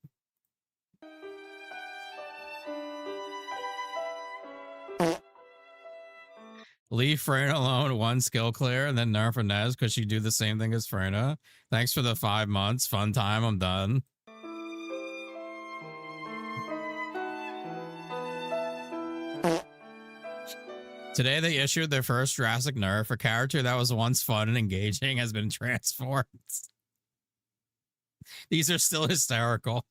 Leave Freyna alone, one skill clear, and then nerf Inez because she do the same thing as Freyna. Thanks for the 5 months. Fun time. I'm done. Today they issued their first drastic nerf. A character that was once fun and engaging has been transformed. These are still hysterical.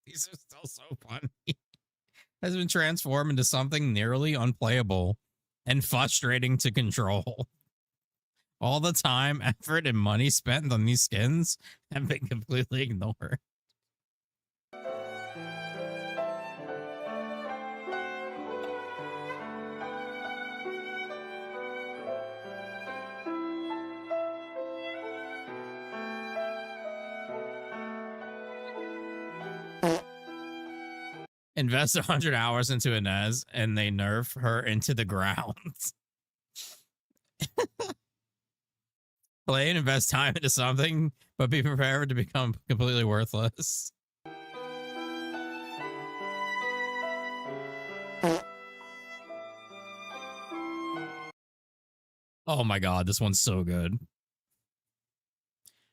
These are still so funny. Has been transformed into something nearly unplayable and frustrating to control. All the time, effort, and money spent on these skins have been completely ignored. Invest 100 hours into Inez and they nerf her into the ground. Play and invest time into something, but be prepared to become completely worthless. Oh my god, this one's so good.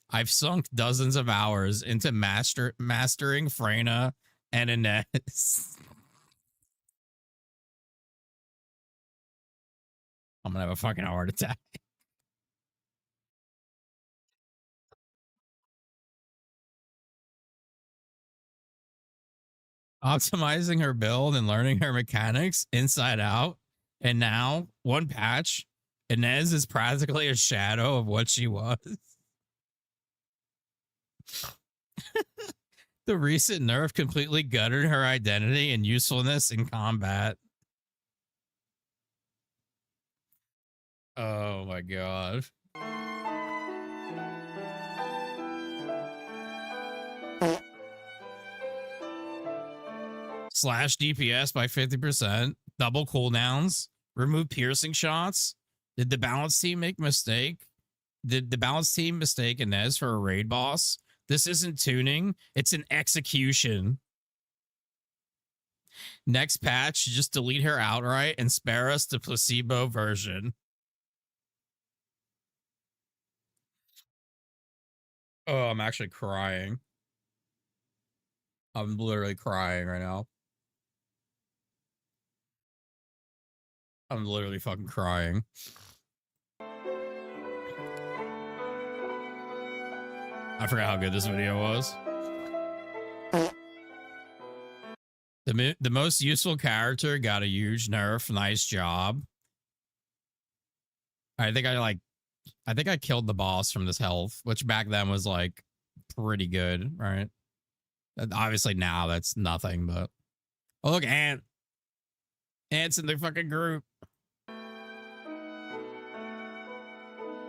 I've sunk dozens of hours into mastering Freyna and Inez. I'm gonna have a fucking heart attack. Optimizing her build and learning her mechanics inside out. And now, one patch, Inez is practically a shadow of what she was. The recent nerf completely gutted her identity and usefulness in combat. Oh my god. Slash DPS by 50%, double cooldowns, remove piercing shots. Did the balance team make mistake? Did the balance team mistake Inez for a raid boss? This isn't tuning, it's an execution. Next patch, just delete her outright and spare us the placebo version. Oh, I'm actually crying. I'm literally crying right now. I'm literally fucking crying. I forgot how good this video was. The most useful character got a huge nerf. Nice job. I think I killed the boss from this health, which back then was like pretty good, right? Obviously now that's nothing, but oh look, Ant's in the fucking group.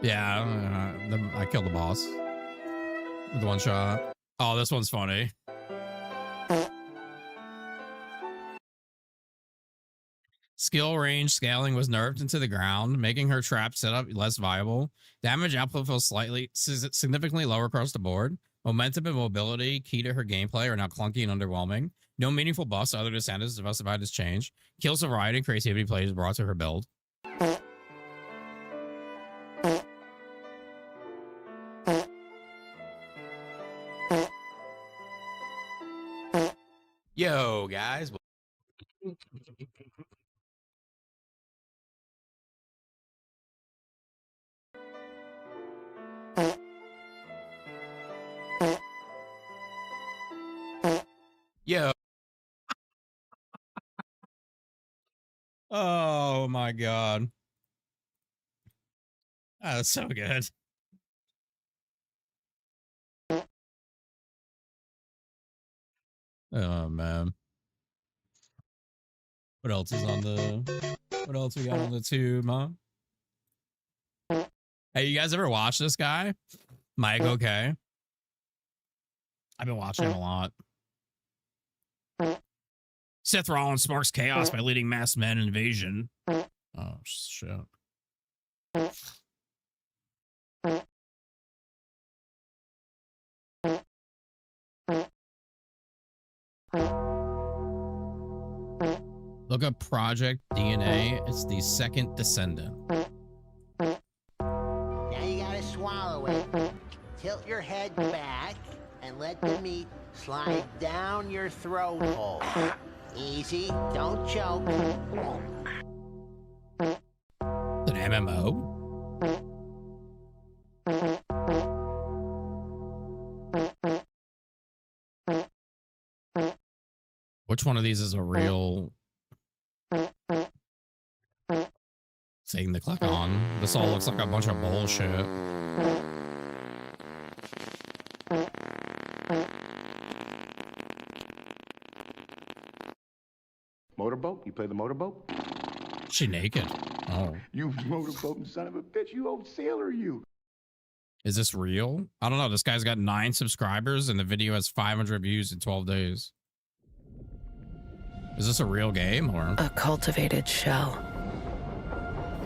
Yeah, I killed the boss with one shot. Oh, this one's funny. Skill range scaling was nerfed into the ground, making her trap setup less viable. Damage output feels significantly lower across the board. Momentum and mobility, key to her gameplay, are now clunky and underwhelming. No meaningful buffs other Descendants diversified this change. Kills variety and creativity plays brought to her build. Yo, guys. Yo. Oh my god. That's so good. Oh man. What else is on the? What else we got on the tube, huh? Hey, you guys ever watch this guy, Mike? Okay, I've been watching him a lot. Seth Rollins sparks chaos by leading mass men invasion. Oh shit. Look up Project DNA. It's the second Descendant. Now you gotta swallow it. Tilt your head back and let the meat slide down your throat hole. Easy, don't choke. An MMO? Which one of these is a real thing to click on? This all looks like a bunch of bullshit. Motorboat? You play the motorboat? She naked. Oh. You motorboating son of a bitch, you old sailor, you. Is this real? I don't know. This guy's got 9 subscribers and the video has 500 views in 12 days. Is this a real game or? A cultivated shell.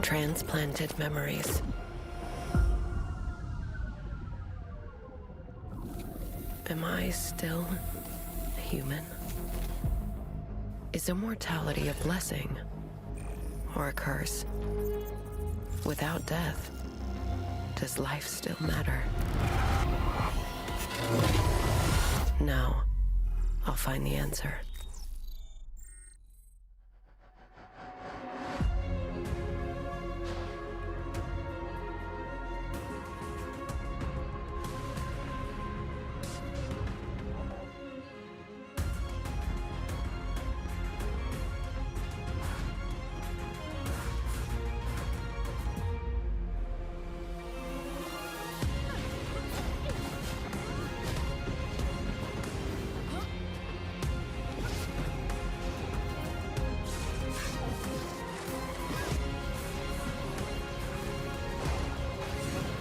Transplanted memories. Am I still human? Is immortality a blessing or a curse? Without death, does life still matter? Now, I'll find the answer.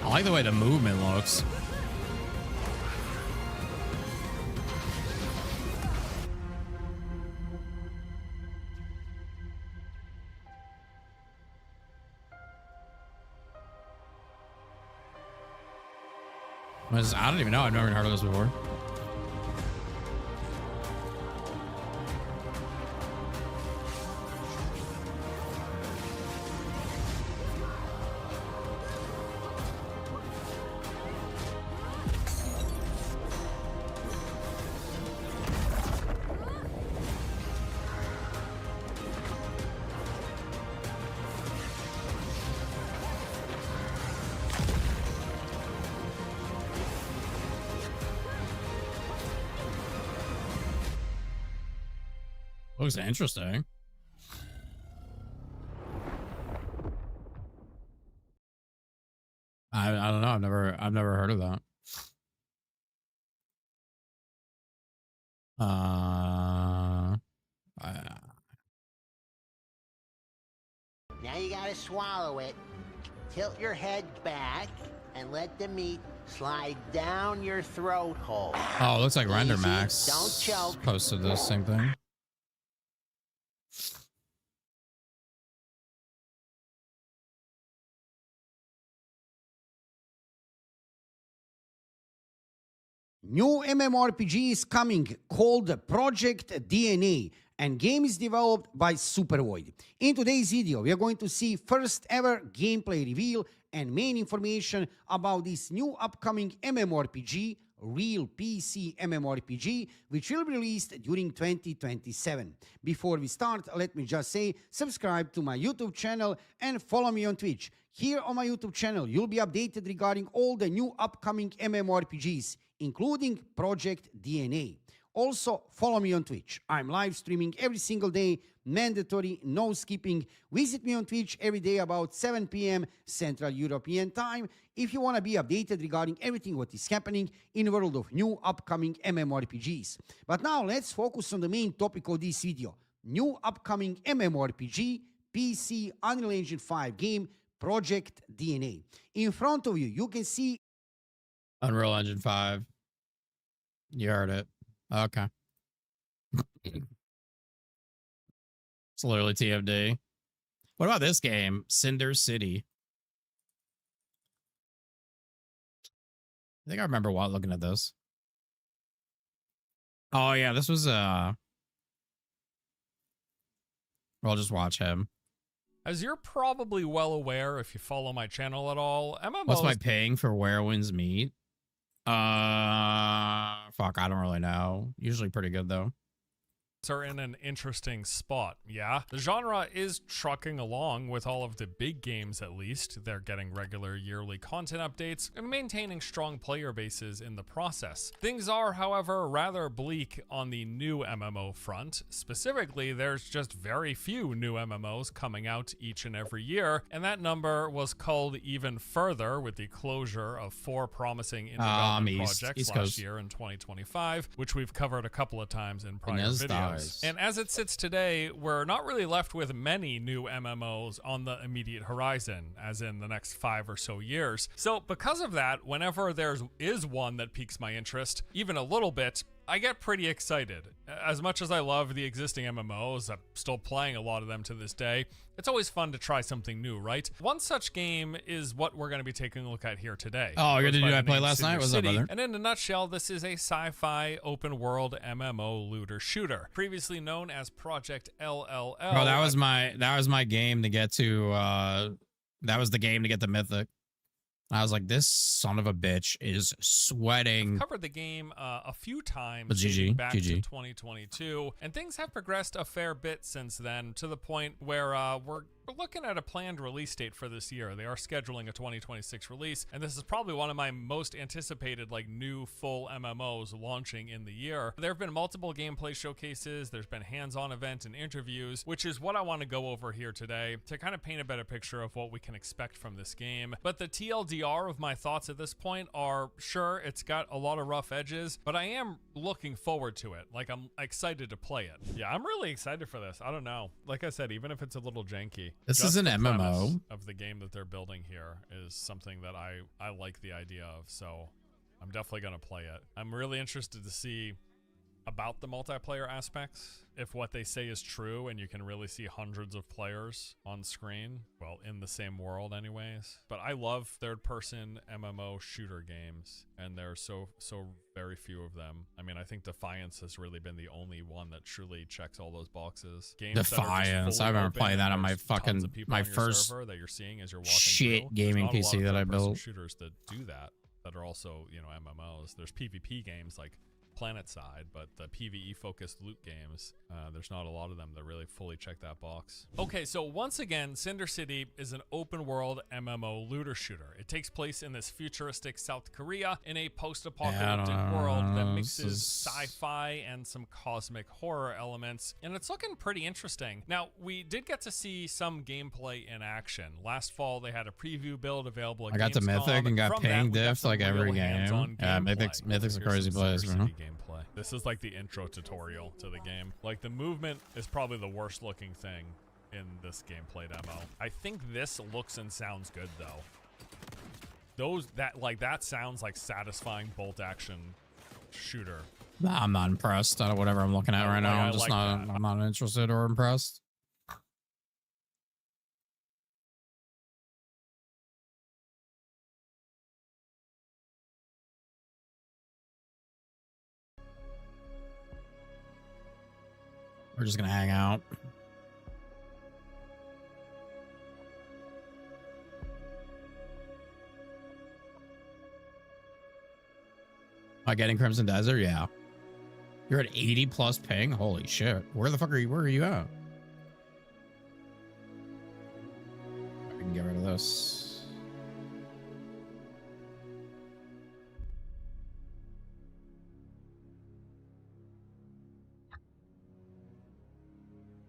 I like the way the movement looks. I don't even know. I've never heard of this before. Looks interesting. I don't know. I've never heard of that. Now you gotta swallow it. Tilt your head back and let the meat slide down your throat hole. Oh, it looks like Render Easy, Max don't choke. posted this same thing. New MMORPG is coming called Project DNA, and game is developed by Supervoid. In today's video, we are going to see first ever gameplay reveal and main information about this new upcoming MMORPG, real PC MMORPG, which will be released during 2027. Before we start, let me just say, subscribe to my YouTube channel and follow me on Twitch. Here on my YouTube channel, you'll be updated regarding all the new upcoming MMORPGs, including Project DNA. Also, follow me on Twitch. I'm live streaming every single day, mandatory, no skipping. Visit me on Twitch every day about 7 p.m. Central European Time if you want to be updated regarding everything what is happening in the world of new upcoming MMORPGs. But now let's focus on the main topic of this video. New upcoming MMORPG, PC Unreal Engine 5 game, Project DNA. In front of you, you can see Unreal Engine 5. You heard it. Okay. It's literally TFD. What about this game? Cinder City. I think I remember while looking at this. Oh yeah, this was I'll just watch him. As you're probably well aware if you follow my channel at all, MMOs... What's my paying for Where Winds Meet? Fuck, I don't really know. Usually pretty good though. are in an interesting spot, yeah? The genre is trucking along with all of the big games at least. They're getting regular yearly content updates and maintaining strong player bases in the process. Things are, however, rather bleak on the new MMO front. Specifically, there's just very few new MMOs coming out each and every year, and that number was culled even further with the closure of 4 promising in-development projects last year in 2025, which we've covered a couple of times in prior videos. And as it sits today, we're not really left with many new MMOs on the immediate horizon, as in the next 5 or so years. So because of that, whenever there is one that piques my interest, even a little bit, I get pretty excited. As much as I love the existing MMOs, I'm still playing a lot of them to this day, it's always fun to try something new, right? One such game is what we're going to be taking a look at here today. Oh, you're gonna do I played last night? What's up, brother? And in a nutshell, this is a sci-fi open world MMO looter shooter, previously known as Project LLL. Bro, that was my game to get to that was the game to get to Mythic. I was like, this son of a bitch is sweating. I've covered the game a few times back to 2022, and things have progressed a fair bit since then, to the point where we're looking at a planned release date for this year. They are scheduling a 2026 release, and this is probably one of my most anticipated new full MMOs launching in the year. There have been multiple gameplay showcases, there's been hands-on events and interviews, which is what I want to go over here today to kind of paint a better picture of what we can expect from this game. But the TLDR of my thoughts at this point are, sure, it's got a lot of rough edges, but I am looking forward to it. Like, I'm excited to play it. Yeah, I'm really excited for this. I don't know. Like I said, even if it's a little janky, this is an MMO of the game that they're building here is something that I like the idea of, so I'm definitely gonna play it. I'm really interested to see about the multiplayer aspects, if what they say is true and you can really see hundreds of players on screen, well, in the same world anyways. But I love third-person MMO shooter games, and there are so very few of them. I mean, I think Defiance has really been the only one that truly checks all those boxes. Games Defiance, I remember playing that on my fucking first that you're seeing as you're walking shit through. gaming PC that I built. Shooters that do that are also, you know, MMOs. There's PvP games like Planet Side, but the PvE focused loot games, there's not a lot of them that really fully check that box. Okay, so once again, Cinder City is an open world MMO looter shooter. It takes place in this futuristic South Korea in a post-apocalyptic world that mixes sci-fi and some cosmic horror elements, and it's looking pretty interesting. Now, we did get to see some gameplay in action. Last fall, they had a preview build available at I got to Mythic and got ping diffs like every game. Yeah, Mythic's a crazy place, bro. Gameplay. This is like the intro tutorial to the game. Like, the movement is probably the worst looking thing in this gameplay demo. I think this looks and sounds good though. That sounds like satisfying bolt action shooter. Nah, I'm not impressed out of whatever I'm looking at right now. I'm just I'm not interested or impressed. We're just gonna hang out. Am I getting Crimson Desert? Yeah. You're at 80 plus ping? Holy shit. Where the fuck are you? Where are you at? I can get rid of this.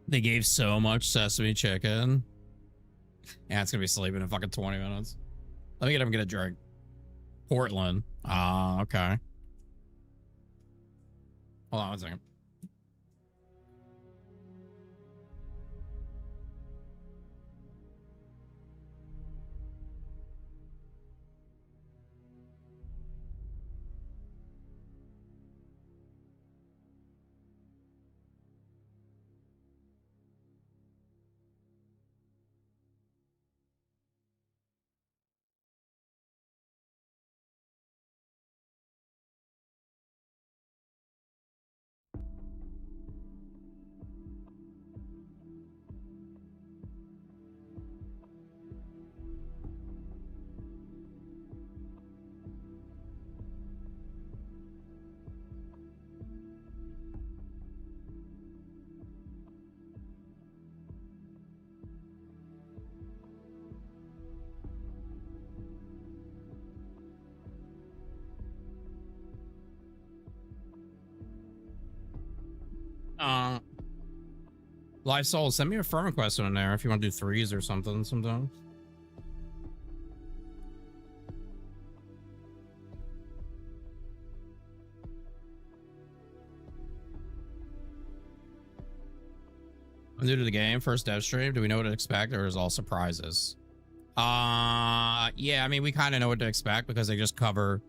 They gave so much sesame chicken. Yeah, it's gonna be sleeping in fucking 20 minutes. Let me get him get a drink. Portland. Ah, okay. Hold on one second. Live Soul, send me a firm request in there if you want to do threes or something sometime. I'm new to the game, first dev stream. Do we know what to expect, or is all surprises? Yeah, I mean, we kind of know what to expect because they just cover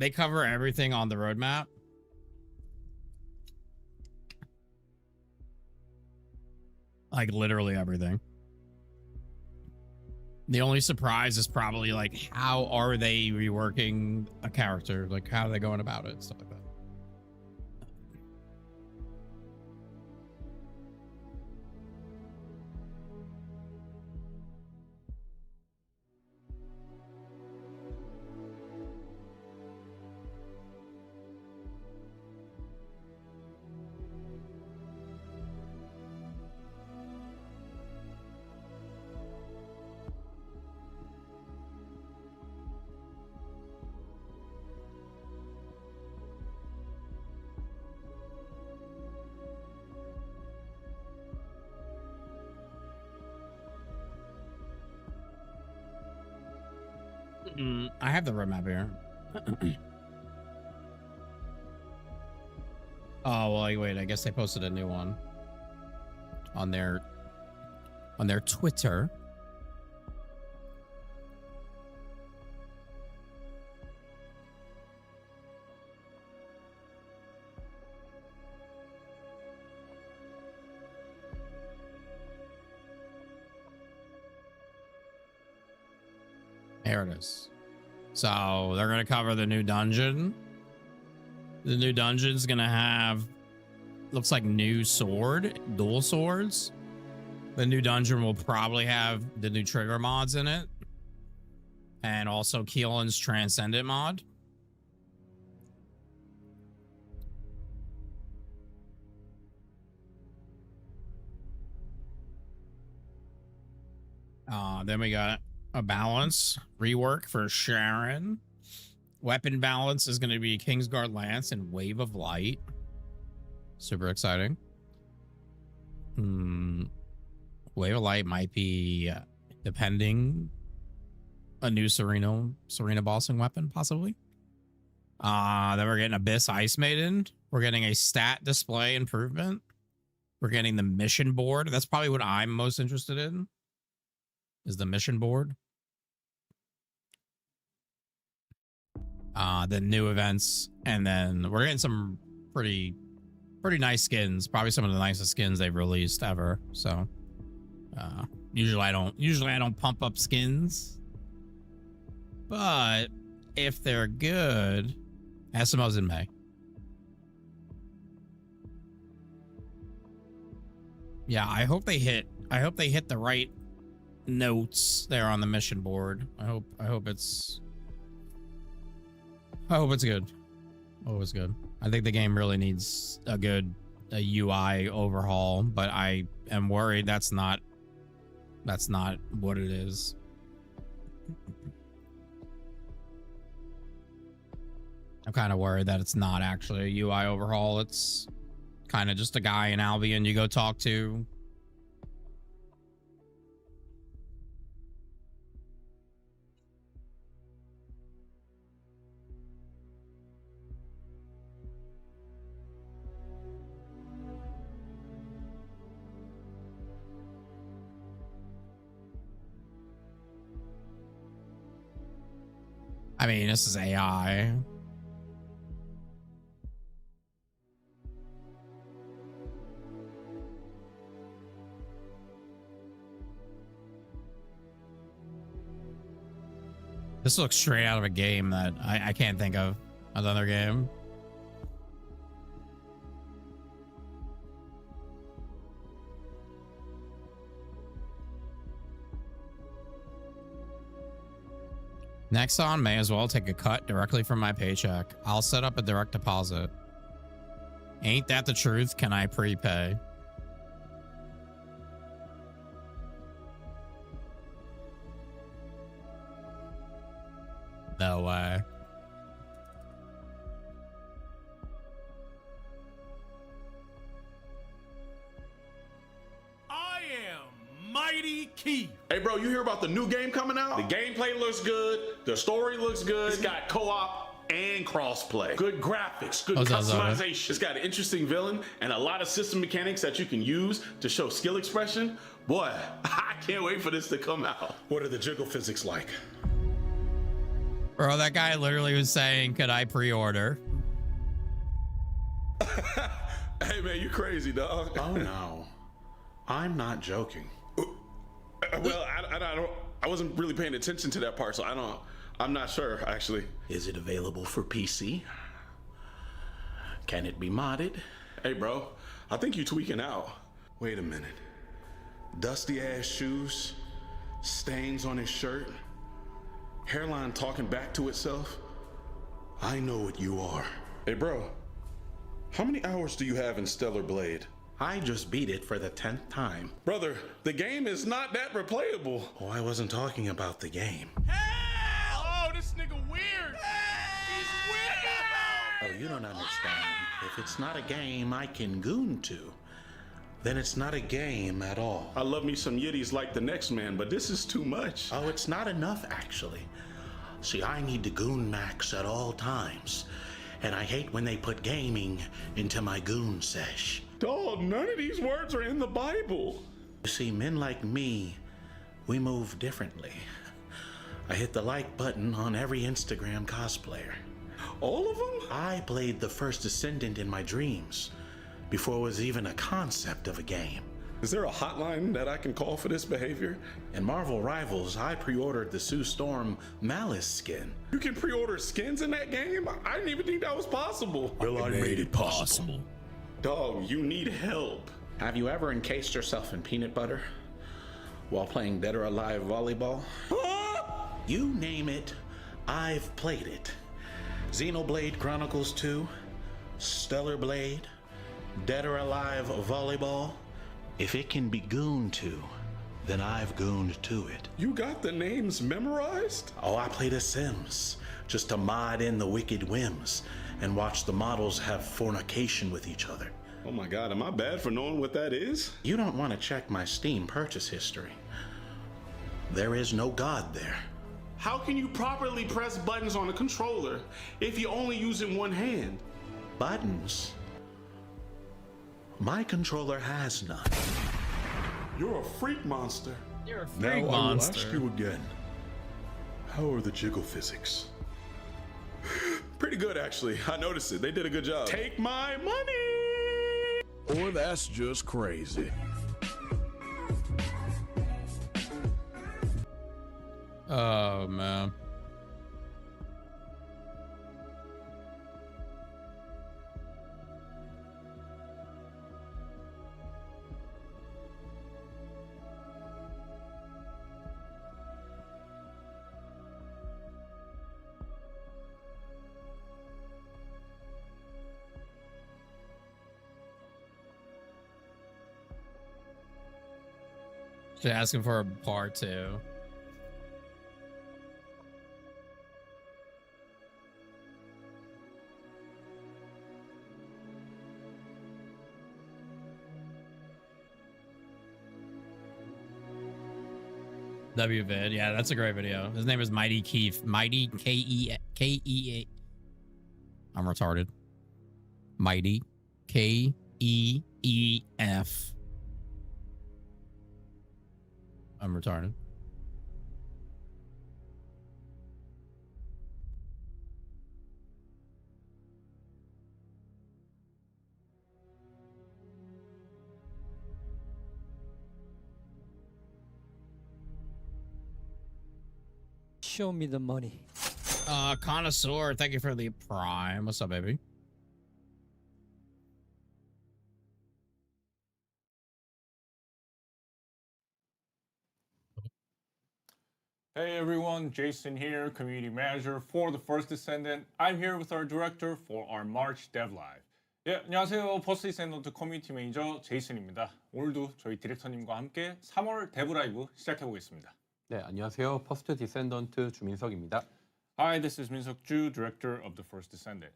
everything on the roadmap. Like literally everything. The only surprise is probably like, how are they reworking a character? Like, how are they going about it? Stuff like that. I have the roadmap here. Oh, well, wait, I guess they posted a new one on their Twitter. There it is. So they're going to cover the new dungeon. The new dungeon's going to have, looks like new sword, dual swords. The new dungeon will probably have the new trigger mods in it. And also Keelan's Transcendent mod. Then we got a balance rework for Sharon. Weapon balance is going to be Kingsguard Lance and Wave of Light. Super exciting. Wave of Light might be, depending, a new Serena bossing weapon, possibly. Then we're getting Abyss Ice Maiden. We're getting a stat display improvement. We're getting the mission board. That's probably what I'm most interested in, is the mission board. The new events, and then we're getting some pretty nice skins, probably some of the nicest skins they've released ever. So usually I don't pump up skins, but if they're good, SMO's in May. Yeah, I hope they hit the right notes there on the mission board. I hope it's good. Always good. I think the game really needs a UI overhaul, but I am worried that's not what it is. I'm kind of worried that it's not actually a UI overhaul. It's kind of just a guy in Albion you go talk to. I mean, this is AI. This looks straight out of a game that I can't think of another game. Nexon may as well take a cut directly from my paycheck. I'll set up a direct deposit. Ain't that the truth? Can I prepay? No way. I am Mighty Key. Hey, bro, you hear about the new game coming out? The gameplay looks good. The story looks good. It's got co-op and cross-play. Good graphics, good customization. It's got an interesting villain and a lot of system mechanics that you can use to show skill expression. Boy, I can't wait for this to come out. What are the jiggle physics like? Bro, that guy literally was saying, could I pre-order? Hey, man, you crazy, dog. Oh, no. I'm not joking. Well, I wasn't really paying attention to that part, so I'm not sure, actually. Is it available for PC? Can it be modded? Hey, bro, I think you're tweaking out. Wait a minute. Dusty ass shoes, stains on his shirt, hairline talking back to itself. I know what you are. Hey, bro, how many hours do you have in Stellar Blade? I just beat it for the 10th time. Brother, the game is not that replayable. Oh, I wasn't talking about the game. Oh, this nigga weird. He's weird. Oh, you don't understand. If it's not a game I can goon to, then it's not a game at all. I love me some yiddies like the next man, but this is too much. Oh, it's not enough, actually. See, I need to goon max at all times. And I hate when they put gaming into my goon sesh. Dog, none of these words are in the Bible. You see, men like me, we move differently. I hit the like button on every Instagram cosplayer. All of them? I played the first Descendant in my dreams, before it was even a concept of a game. Is there a hotline that I can call for this behavior? In Marvel Rivals, I pre-ordered the Sue Storm Malice skin. You can pre-order skins in that game? I didn't even think that was possible. Well, I made it possible. Dog, you need help. Have you ever encased yourself in peanut butter while playing Dead or Alive volleyball? You name it, I've played it. Xenoblade Chronicles 2, Stellar Blade, Dead or Alive volleyball. If it can be gooned to, then I've gooned to it. You got the names memorized? Oh, I play The Sims, just to mod in the wicked whims and watch the models have fornication with each other. Oh my God, am I bad for knowing what that is? You don't want to check my Steam purchase history. There is no God there. How can you properly press buttons on a controller if you're only using one hand? Buttons? My controller has none. You're a freak monster. You're a freak monster. I will ask you again. How are the jiggle physics? Pretty good, actually. I noticed it. They did a good job. Take my money! Or that's just crazy. Oh, man. Just asking for a part 2. WVid. Yeah, that's a great video. His name is Mighty Keef. Mighty K-E-A. I'm retarded. Mighty K-E-E-F. I'm retarded. Show me the money. Connoisseur, thank you for the prime. What's up, baby? Hey everyone, Jason here, community manager for the first Descendant. I'm here with our director for our March Dev Live. 예, 안녕하세요. 퍼스트 디센던트 커뮤니티 매니저 제이슨입니다. 오늘도 저희 디렉터님과 함께 3월 데브 라이브 시작해 보겠습니다. 네, 안녕하세요. 퍼스트 디센던트 주민석입니다. Hi, this is Min-seok Ju, director of the first Descendant.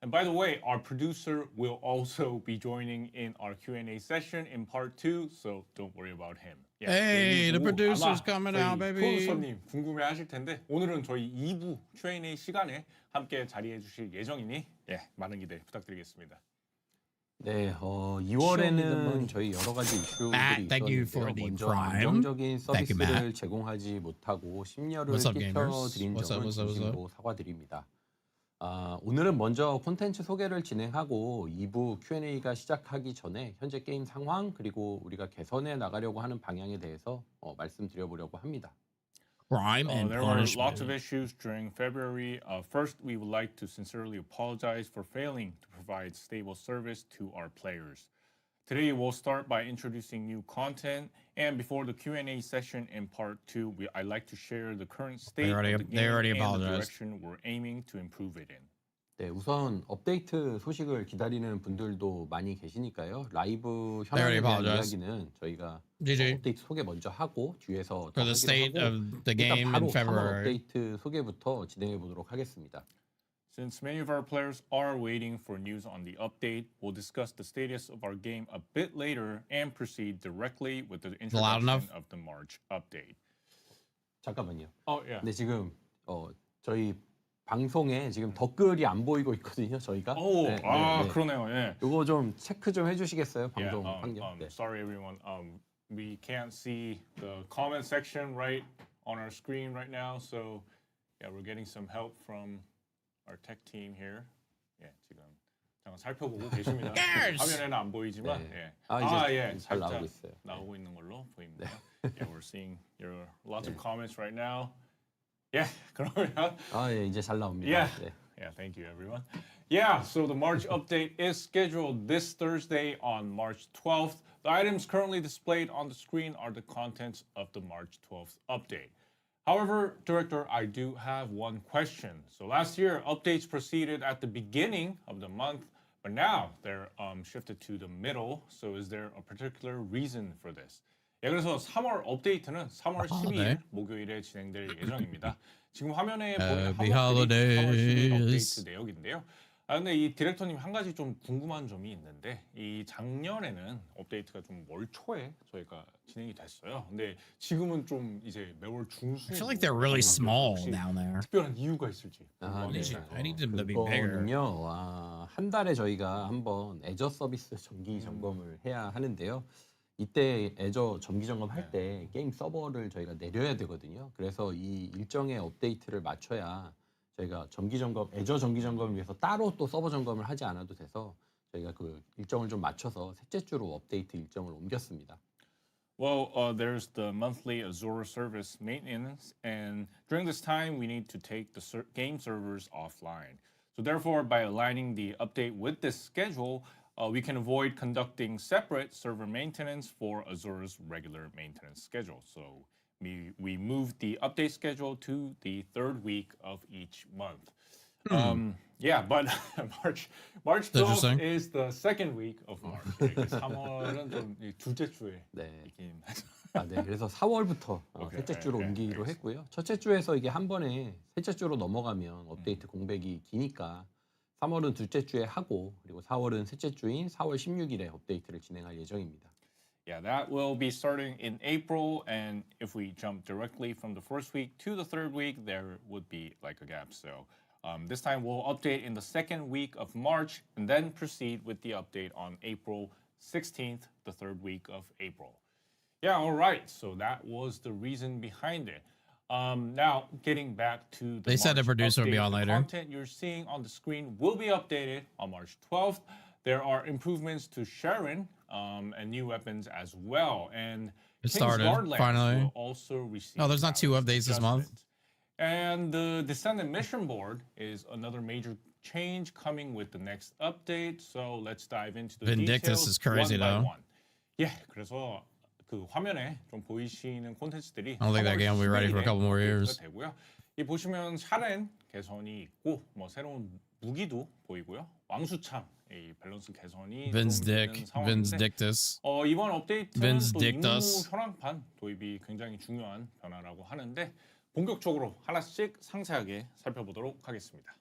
And by the way, our producer will also be joining in our Q&A session in part 2, so don't worry about him. Hey, the producer's coming out, baby. 프로듀서님 궁금해하실 텐데 오늘은 저희 2부 Q&A 시간에 함께 자리해 주실 예정이니 많은 기대 부탁드리겠습니다. 네, 2월에는 저희 여러 가지 이슈들이 있었는데요. 먼저 안정적인 서비스를 제공하지 못하고 심려를 끼쳐드린 점은 진심으로 사과드립니다. 오늘은 먼저 콘텐츠 소개를 진행하고 2부 Q&A가 시작하기 전에 현재 게임 상황 그리고 우리가 개선해 나가려고 하는 방향에 대해서 말씀드려보려고 합니다. Crime and there were punishment. lots of issues during February. First, we would like to sincerely apologize for failing to provide stable service to our players. Today, we'll start by introducing new content, and before the Q&A session in part 2, I'd like to share the current state of the game and the direction we're aiming to improve it in. 네, 우선 업데이트 소식을 기다리는 분들도 많이 계시니까요. 라이브 현황에 대한 이야기는 저희가 업데이트 소개 먼저 하고 뒤에서 더 하기로 하고 일단 바로 3월 업데이트 소개부터 진행해 보도록 하겠습니다. Since many of our players are waiting for news on the update, we'll discuss the status of our game a bit later and proceed directly with the introduction of the March update. 잠깐만요. 예. 네, 지금 저희 방송에 지금 댓글이 안 보이고 있거든요, 저희가. 네. 그러네요. 예. 이거 좀 체크 좀 해주시겠어요, 방송 환경. 네. Sorry, everyone. We can't see the comment section right on our screen right now, so we're getting some help from our tech team here. 지금 잠깐 살펴보고 계십니다. 화면에는 안 보이지만 이제 잘 나오고 있어요. 나오고 있는 걸로 보입니다. We're seeing your lots of comments right now. 그러면 이제 잘 나옵니다. Thank you, everyone. So the March update is scheduled this Thursday on March 12th. The items currently displayed on the screen are the contents of the March 12th update. However, Director, I do have one question. So last year, updates proceeded at the beginning of the month, but now they're shifted to the middle. So is there a particular reason for this? 그래서 3월 업데이트는 3월 12일 목요일에 진행될 예정입니다. 지금 화면에 보이는 3월 12일 업데이트 내역인데요. 근데 이 디렉터님 한 가지 좀 궁금한 점이 있는데 이 작년에는 업데이트가 좀 월 초에 저희가 진행이 됐어요. 근데 지금은 좀 이제 매월 중순. I feel like they're really small down there. 특별한 이유가 있을지. I need them to be bigger. 한 달에 저희가 한번 애저 서비스 정기 점검을 해야 하는데요. 이때 애저 정기 점검할 때 게임 서버를 저희가 내려야 되거든요. 그래서 이 일정의 업데이트를 맞춰야 저희가 정기 점검, 애저 정기 점검을 위해서 따로 또 서버 점검을 하지 않아도 돼서 저희가 그 일정을 좀 맞춰서 셋째 주로 업데이트 일정을 옮겼습니다. Well, there's the monthly Azure service maintenance, and during this time, we need to take the game servers offline. So therefore, by aligning the update with this schedule, we can avoid conducting separate server maintenance for Azure's regular maintenance schedule. So we moved the update schedule to the third week of each month. But March 12th is the second week of March. 3월은 좀 둘째 주에 있긴 하죠. 그래서 4월부터 셋째 주로 옮기기로 했고요. 첫째 주에서 이게 한 번에 셋째 주로 넘어가면 업데이트 공백이 기니까 3월은 둘째 주에 하고 그리고 4월은 셋째 주인 4월 16일에 업데이트를 진행할 예정입니다. Yeah, that will be starting in April, and if we jump directly from the first week to the third week, there would be like a gap. So this time we'll update in the second week of March and then proceed with the update on April 16th, the third week of April. Yeah, all right. So that was the reason behind it. Now, getting back to the They said the March producer would be update, on the later. content you're seeing on the screen will be updated on March 12th. There are improvements to Sharon and new weapons as well. And It King's started, Guardlands finally. will also receive No, there's not 2 updates this month. adjustments. And the Descendant mission board is another major change coming with the next update. So let's dive into the Vindictus details is crazy, one by though. one. 예, 그래서 그 화면에 좀 보이시는 콘텐츠들이 I don't think that game will be ready for a couple more years. 되고요. 이 보시면 샤렌 개선이 있고 뭐 새로운 무기도 보이고요. 왕수창 이 밸런스 개선이 Vince 좀 Dick, 있는 상황인데 Vince Dictus. 이번 업데이트는 Vince 또 Dictus. 임무 현황판 도입이 굉장히 중요한 변화라고 하는데 본격적으로 하나씩 상세하게 살펴보도록 하겠습니다.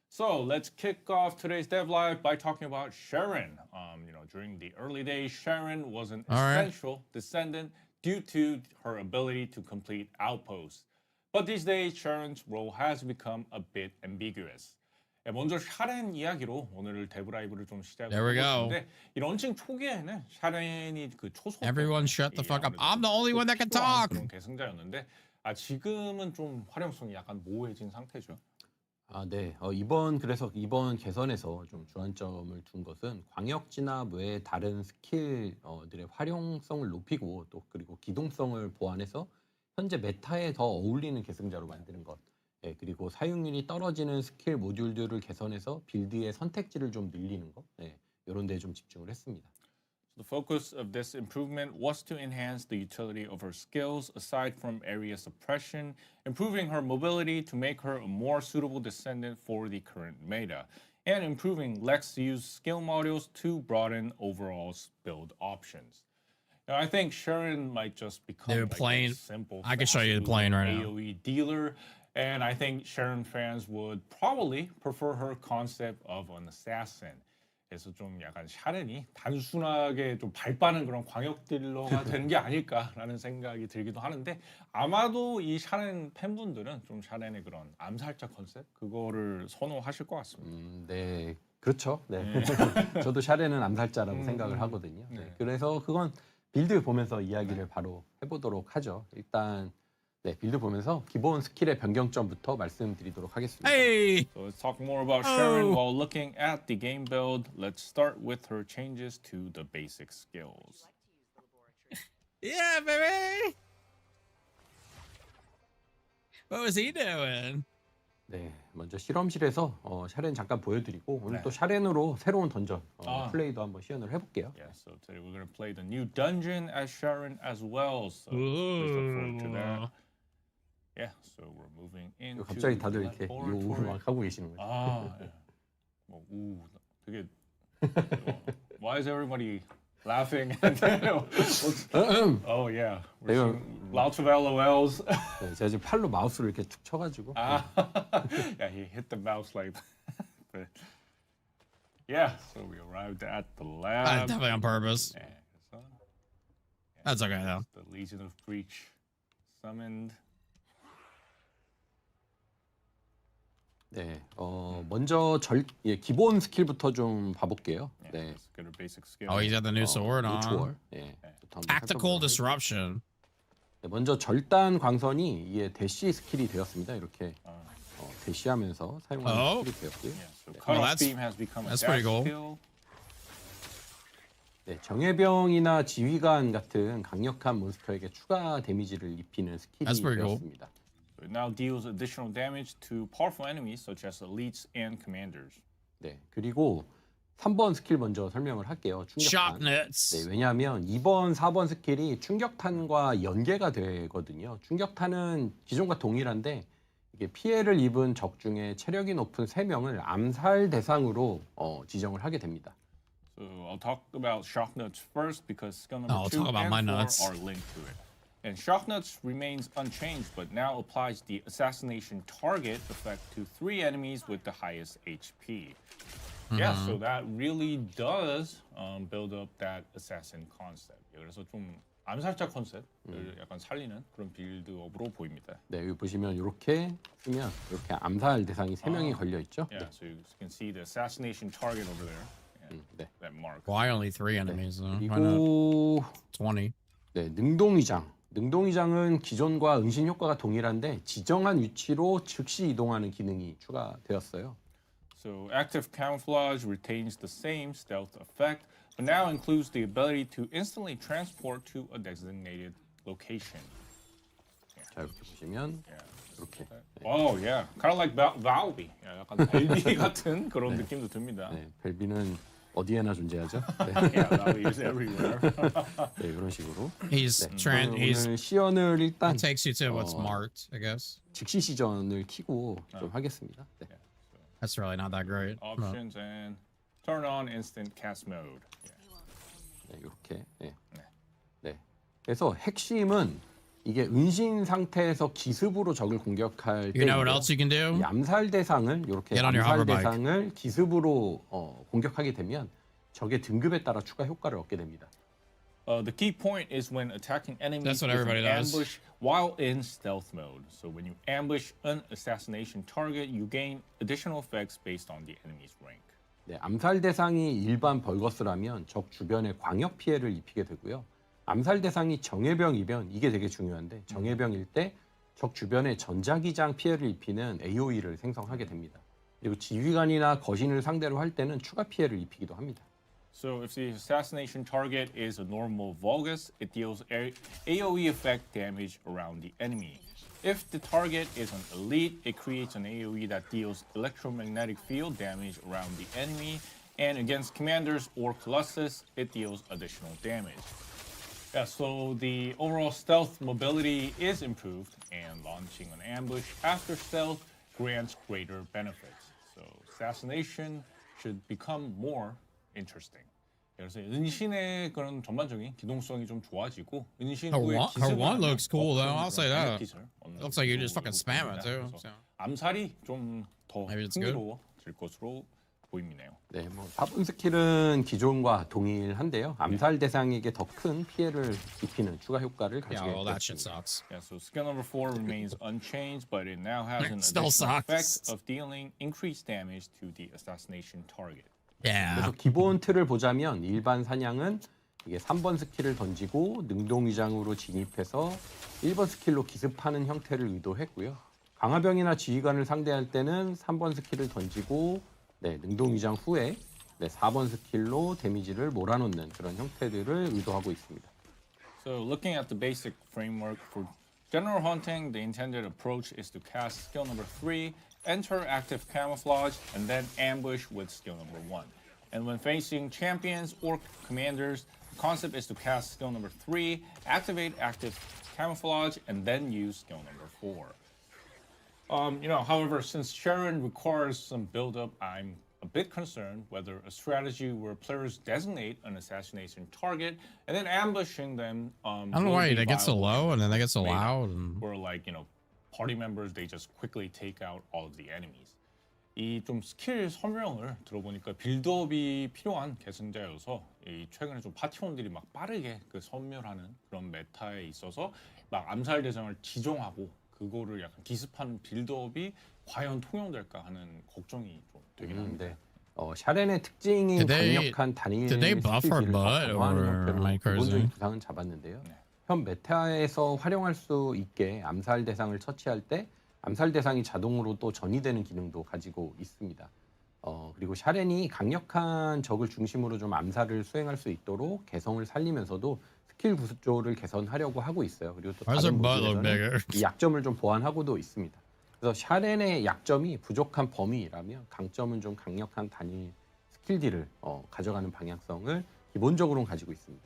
So let's kick off today's dev live by talking about Sharon. During the early days, Sharon was an essential descendant due to her ability to complete outposts. But these days, Sharon's role has become a bit ambiguous. 먼저 샤렌 이야기로 오늘 데브 라이브를 좀 There we go. 시작해보는데 이 런칭 초기에는 샤렌이 그 초소 Everyone shut the fuck up. I'm the only one that can talk. 그런 계승자였는데 지금은 좀 활용성이 약간 모호해진 상태죠. 네. 이번 개선에서 좀 주안점을 둔 것은 광역 진압 외에 다른 스킬들의 활용성을 높이고 또 그리고 기동성을 보완해서 현재 메타에 더 어울리는 계승자로 만드는 것. 그리고 사용률이 떨어지는 스킬 모듈들을 개선해서 빌드의 선택지를 좀 늘리는 것. 이런 데에 좀 집중을 했습니다. The focus of this improvement was to enhance the utility of her skills aside from area suppression, improving her mobility to make her a more suitable descendant for the current meta, and improving Lex use skill modules to broaden overall build options. Now, I think Sharon might just become Dude, plane. a simple I can show you the plane right now. AoE dealer, and I think Sharon fans would probably prefer her concept of an assassin. 그래서 좀 약간 샤렌이 단순하게 좀 발빠는 그런 광역 딜러가 되는 게 아닐까라는 생각이 들기도 하는데 아마도 이 샤렌 팬분들은 좀 샤렌의 그런 암살자 컨셉 그거를 선호하실 것 같습니다. 네, 그렇죠. 네. 저도 샤렌은 암살자라고 생각을 하거든요. 네. 그래서 그건 빌드 보면서 이야기를 바로 해보도록 하죠. 일단 빌드 보면서 기본 스킬의 변경점부터 말씀드리도록 하겠습니다. Hey! So let's talk more about Sharon while looking at the game build. Let's start with her changes to the basic skills. Yeah, baby! What was he doing? 네, 먼저 실험실에서 샤렌 잠깐 보여드리고 오늘 또 샤렌으로 새로운 던전 플레이도 한번 시연을 해볼게요. Yeah, so today we're going to play the new dungeon as Sharon as well. So please look forward to that. Yeah, so we're moving into 갑자기 다들 이렇게 laboratory. 막 하고 계시는 거죠. 예. 되게 Why is everybody laughing? Oh yeah, we're seeing lots of LOLs. 네, 제가 지금 팔로 마우스를 이렇게 툭 쳐가지고. Yeah, he hit the mouse like that. But yeah, so we arrived at the lab. Definitely on purpose. Yeah, so, That's okay though. The Legion of Breach summoned. 네, 먼저 기본 스킬부터 좀 봐볼게요. 네. Let's get a basic skill. Oh, he's got the new sword on. 초월. 네. Tactical disruption. 네, 먼저 절단 광선이 이게 대시 스킬이 되었습니다. 이렇게 대시하면서 사용하는 스킬이 되었고요. Yeah, so cutoff beam has become a that's dash pretty cool. skill. 네, 정예병이나 지휘관 같은 강력한 몬스터에게 추가 데미지를 입히는 스킬이 되었습니다. It now deals additional damage to powerful enemies such as elites and commanders. 네, 그리고 3번 스킬 먼저 설명을 할게요. 충격탄. 네, 왜냐하면 2번, 4번 스킬이 충격탄과 연계가 되거든요. 충격탄은 기존과 동일한데 이게 피해를 입은 적 중에 체력이 높은 3명을 암살 대상으로 지정을 하게 됩니다. So I'll talk about shock nuts first because skill number I'll 2 talk about my and 4 nuts. are linked to it. And shock nuts remains unchanged, but now applies the assassination target effect to 3 enemies with the highest HP. Yeah, so that really does build up that assassin concept. 그래서 좀 암살자 컨셉을 약간 살리는 그런 빌드업으로 보입니다. 네, 여기 보시면 이렇게 쓰면 이렇게 암살 대상이 3명이 걸려 있죠. Yeah, so you can see the assassination target over there. 네. That mark. Why only 3 enemies though? Why not 그리고 20? 네, 능동위장. 능동위장은 기존과 은신 효과가 동일한데 지정한 위치로 즉시 이동하는 기능이 추가되었어요. So active camouflage retains the same stealth effect, but now includes the ability to instantly transport to a designated location. 자, 이렇게 보시면 이렇게. Oh yeah, kind of like Valby. 약간 벨비 같은 그런 느낌도 듭니다. 네, 벨비는 어디에나 존재하죠. 네. Yeah, Valby is everywhere. 네, 이런 식으로. He's 오늘 시연을 일단 It takes you to what's marked, I guess. 즉시 시전을 켜고 좀 하겠습니다. 네. That's really not that great. Options and turn on instant cast mode. 네, 이렇게. 네. 네. 그래서 핵심은 이게 은신 상태에서 기습으로 적을 공격할 때 You know what else you can do? 이 암살 대상을 이렇게 Get on your 암살 hoverbike. 대상을 기습으로 공격하게 되면 적의 등급에 따라 추가 효과를 얻게 됩니다. The key point is when attacking enemies That's what with everybody an does. ambush while in stealth mode. So when you ambush an assassination target, you gain additional effects based on the enemy's rank. 네, 암살 대상이 일반 벌거스라면 적 주변에 광역 피해를 입히게 되고요. 암살 대상이 정예병이면 이게 되게 중요한데 정예병일 때 적 주변에 전자기장 피해를 입히는 AOE를 생성하게 됩니다. 그리고 지휘관이나 거신을 상대로 할 때는 추가 피해를 입히기도 합니다. So if the assassination target is a normal Vulgus, it deals AOE effect damage around the enemy. If the target is an elite, it creates an AOE that deals electromagnetic field damage around the enemy, and against commanders or colossus, it deals additional damage. Yeah, so the overall stealth mobility is improved, and launching an ambush after stealth grants greater benefits. So assassination should become more interesting. 그래서 은신의 그런 전반적인 기동성이 좀 좋아지고 은신 후에 Her one looks cool though. I'll say that. Looks like you just fucking spam it too. So. 암살이 좀 더 흥미로워질 것으로 보이네요. 네, 뭐 4번 스킬은 기존과 동일한데요. 암살 대상에게 더 큰 피해를 입히는 추가 효과를 가지게 Yeah, well, that shit 됐습니다. sucks. Yeah, so skill number 4 remains unchanged, but it now has an Still additional sucks. effect of dealing increased damage to the assassination target. Yeah. 그래서 기본 틀을 보자면 일반 사냥은 이게 3번 스킬을 던지고 능동위장으로 진입해서 1번 스킬로 기습하는 형태를 의도했고요. 강화병이나 지휘관을 상대할 때는 3번 스킬을 던지고 능동위장 후에 4번 스킬로 데미지를 몰아넣는 그런 형태들을 의도하고 있습니다. So looking at the basic framework for general hunting, the intended approach is to cast skill number 3, enter active camouflage, and then ambush with skill number 1. And when facing champions or commanders, the concept is to cast skill number 3, activate active camouflage, and then use skill number 4. However, since Sharon requires some build-up, I'm a bit concerned whether a strategy where players designate an assassination target and then ambushing them. I don't know why they get so low and then they get so loud. Or party members, they just quickly take out all of the enemies. 이 좀 스킬 설명을 들어보니까 빌드업이 필요한 계승자여서 최근에 좀 파티원들이 막 빠르게 그 선멸하는 그런 메타에 있어서 막 암살 대상을 지정하고 그거를 약간 기습하는 빌드업이 과연 통용될까 하는 걱정이 좀 되긴 합니다. 샤렌의 특징인 강력한 단일 스킬을 강화하는 형태로 기본적인 구상은 잡았는데요. 현 메타에서 활용할 수 있게 암살 대상을 처치할 때 암살 대상이 자동으로 또 전이되는 기능도 가지고 있습니다. 그리고 샤렌이 강력한 적을 중심으로 좀 암살을 수행할 수 있도록 개성을 살리면서도 스킬 구조를 개선하려고 하고 있어요. 그리고 또 다른 부분에서는 이 약점을 좀 보완하고도 있습니다. 그래서 샤렌의 약점이 부족한 범위라면 강점은 좀 강력한 단일 스킬들을 가져가는 방향성을 기본적으로는 가지고 있습니다.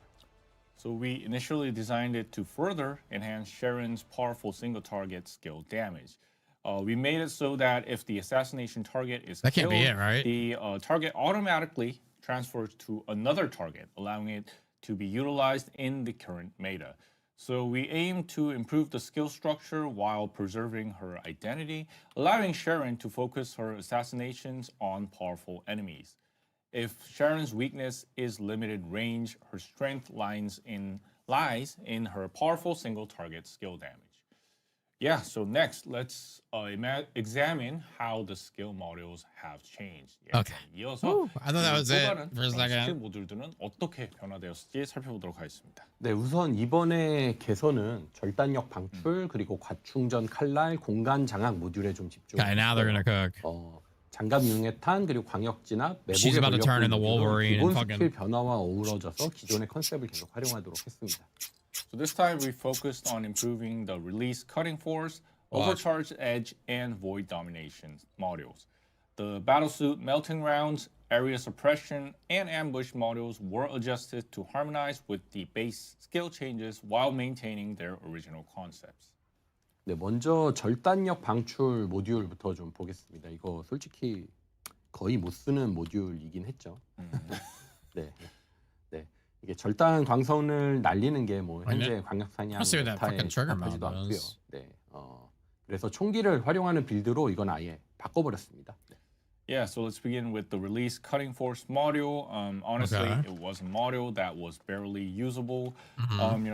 So we initially designed it to further enhance Sharon's powerful single target skill damage. We made it so that if the assassination target is killed, the target automatically transfers to another target, allowing it to be utilized in the current meta. So we aim to improve the skill structure while preserving her identity, allowing Sharon to focus her assassinations on powerful enemies. If Sharon's weakness is limited range, her strength lies in her powerful single target skill damage. Yeah, so next let's examine how the skill modules have changed. Okay. 이어서 I thought that was it for a 스킬 second. 모듈들은 어떻게 변화되었을지 살펴보도록 하겠습니다. 네, 우선 이번에 개선은 절단력 방출 그리고 과충전 칼날 공간 장악 모듈에 좀 집중. Okay, now they're gonna cook. 장갑 융해탄 그리고 광역 진압, She's 매복의 about to turn into 권력 Wolverine 기본 and fucking. 스킬 변화와 어우러져서 기존의 컨셉을 계속 활용하도록 했습니다. So this time we focused on improving the release cutting force, overcharged edge, and void domination modules. The battlesuit melting rounds, area suppression, and ambush modules were adjusted to harmonize with the base skill changes while maintaining their original concepts. 네, 먼저 절단력 방출 모듈부터 좀 보겠습니다. 이거 솔직히 거의 못 쓰는 모듈이긴 했죠. 네, 네, 이게 절단 광선을 날리는 게 뭐 현재 광역 사냥 메타에 적합하지도 않고요. 네, 그래서 총기를 활용하는 빌드로 이건 아예 바꿔버렸습니다. 네. Yeah, so let's begin with the release cutting force module. Honestly, it was a module that was barely usable.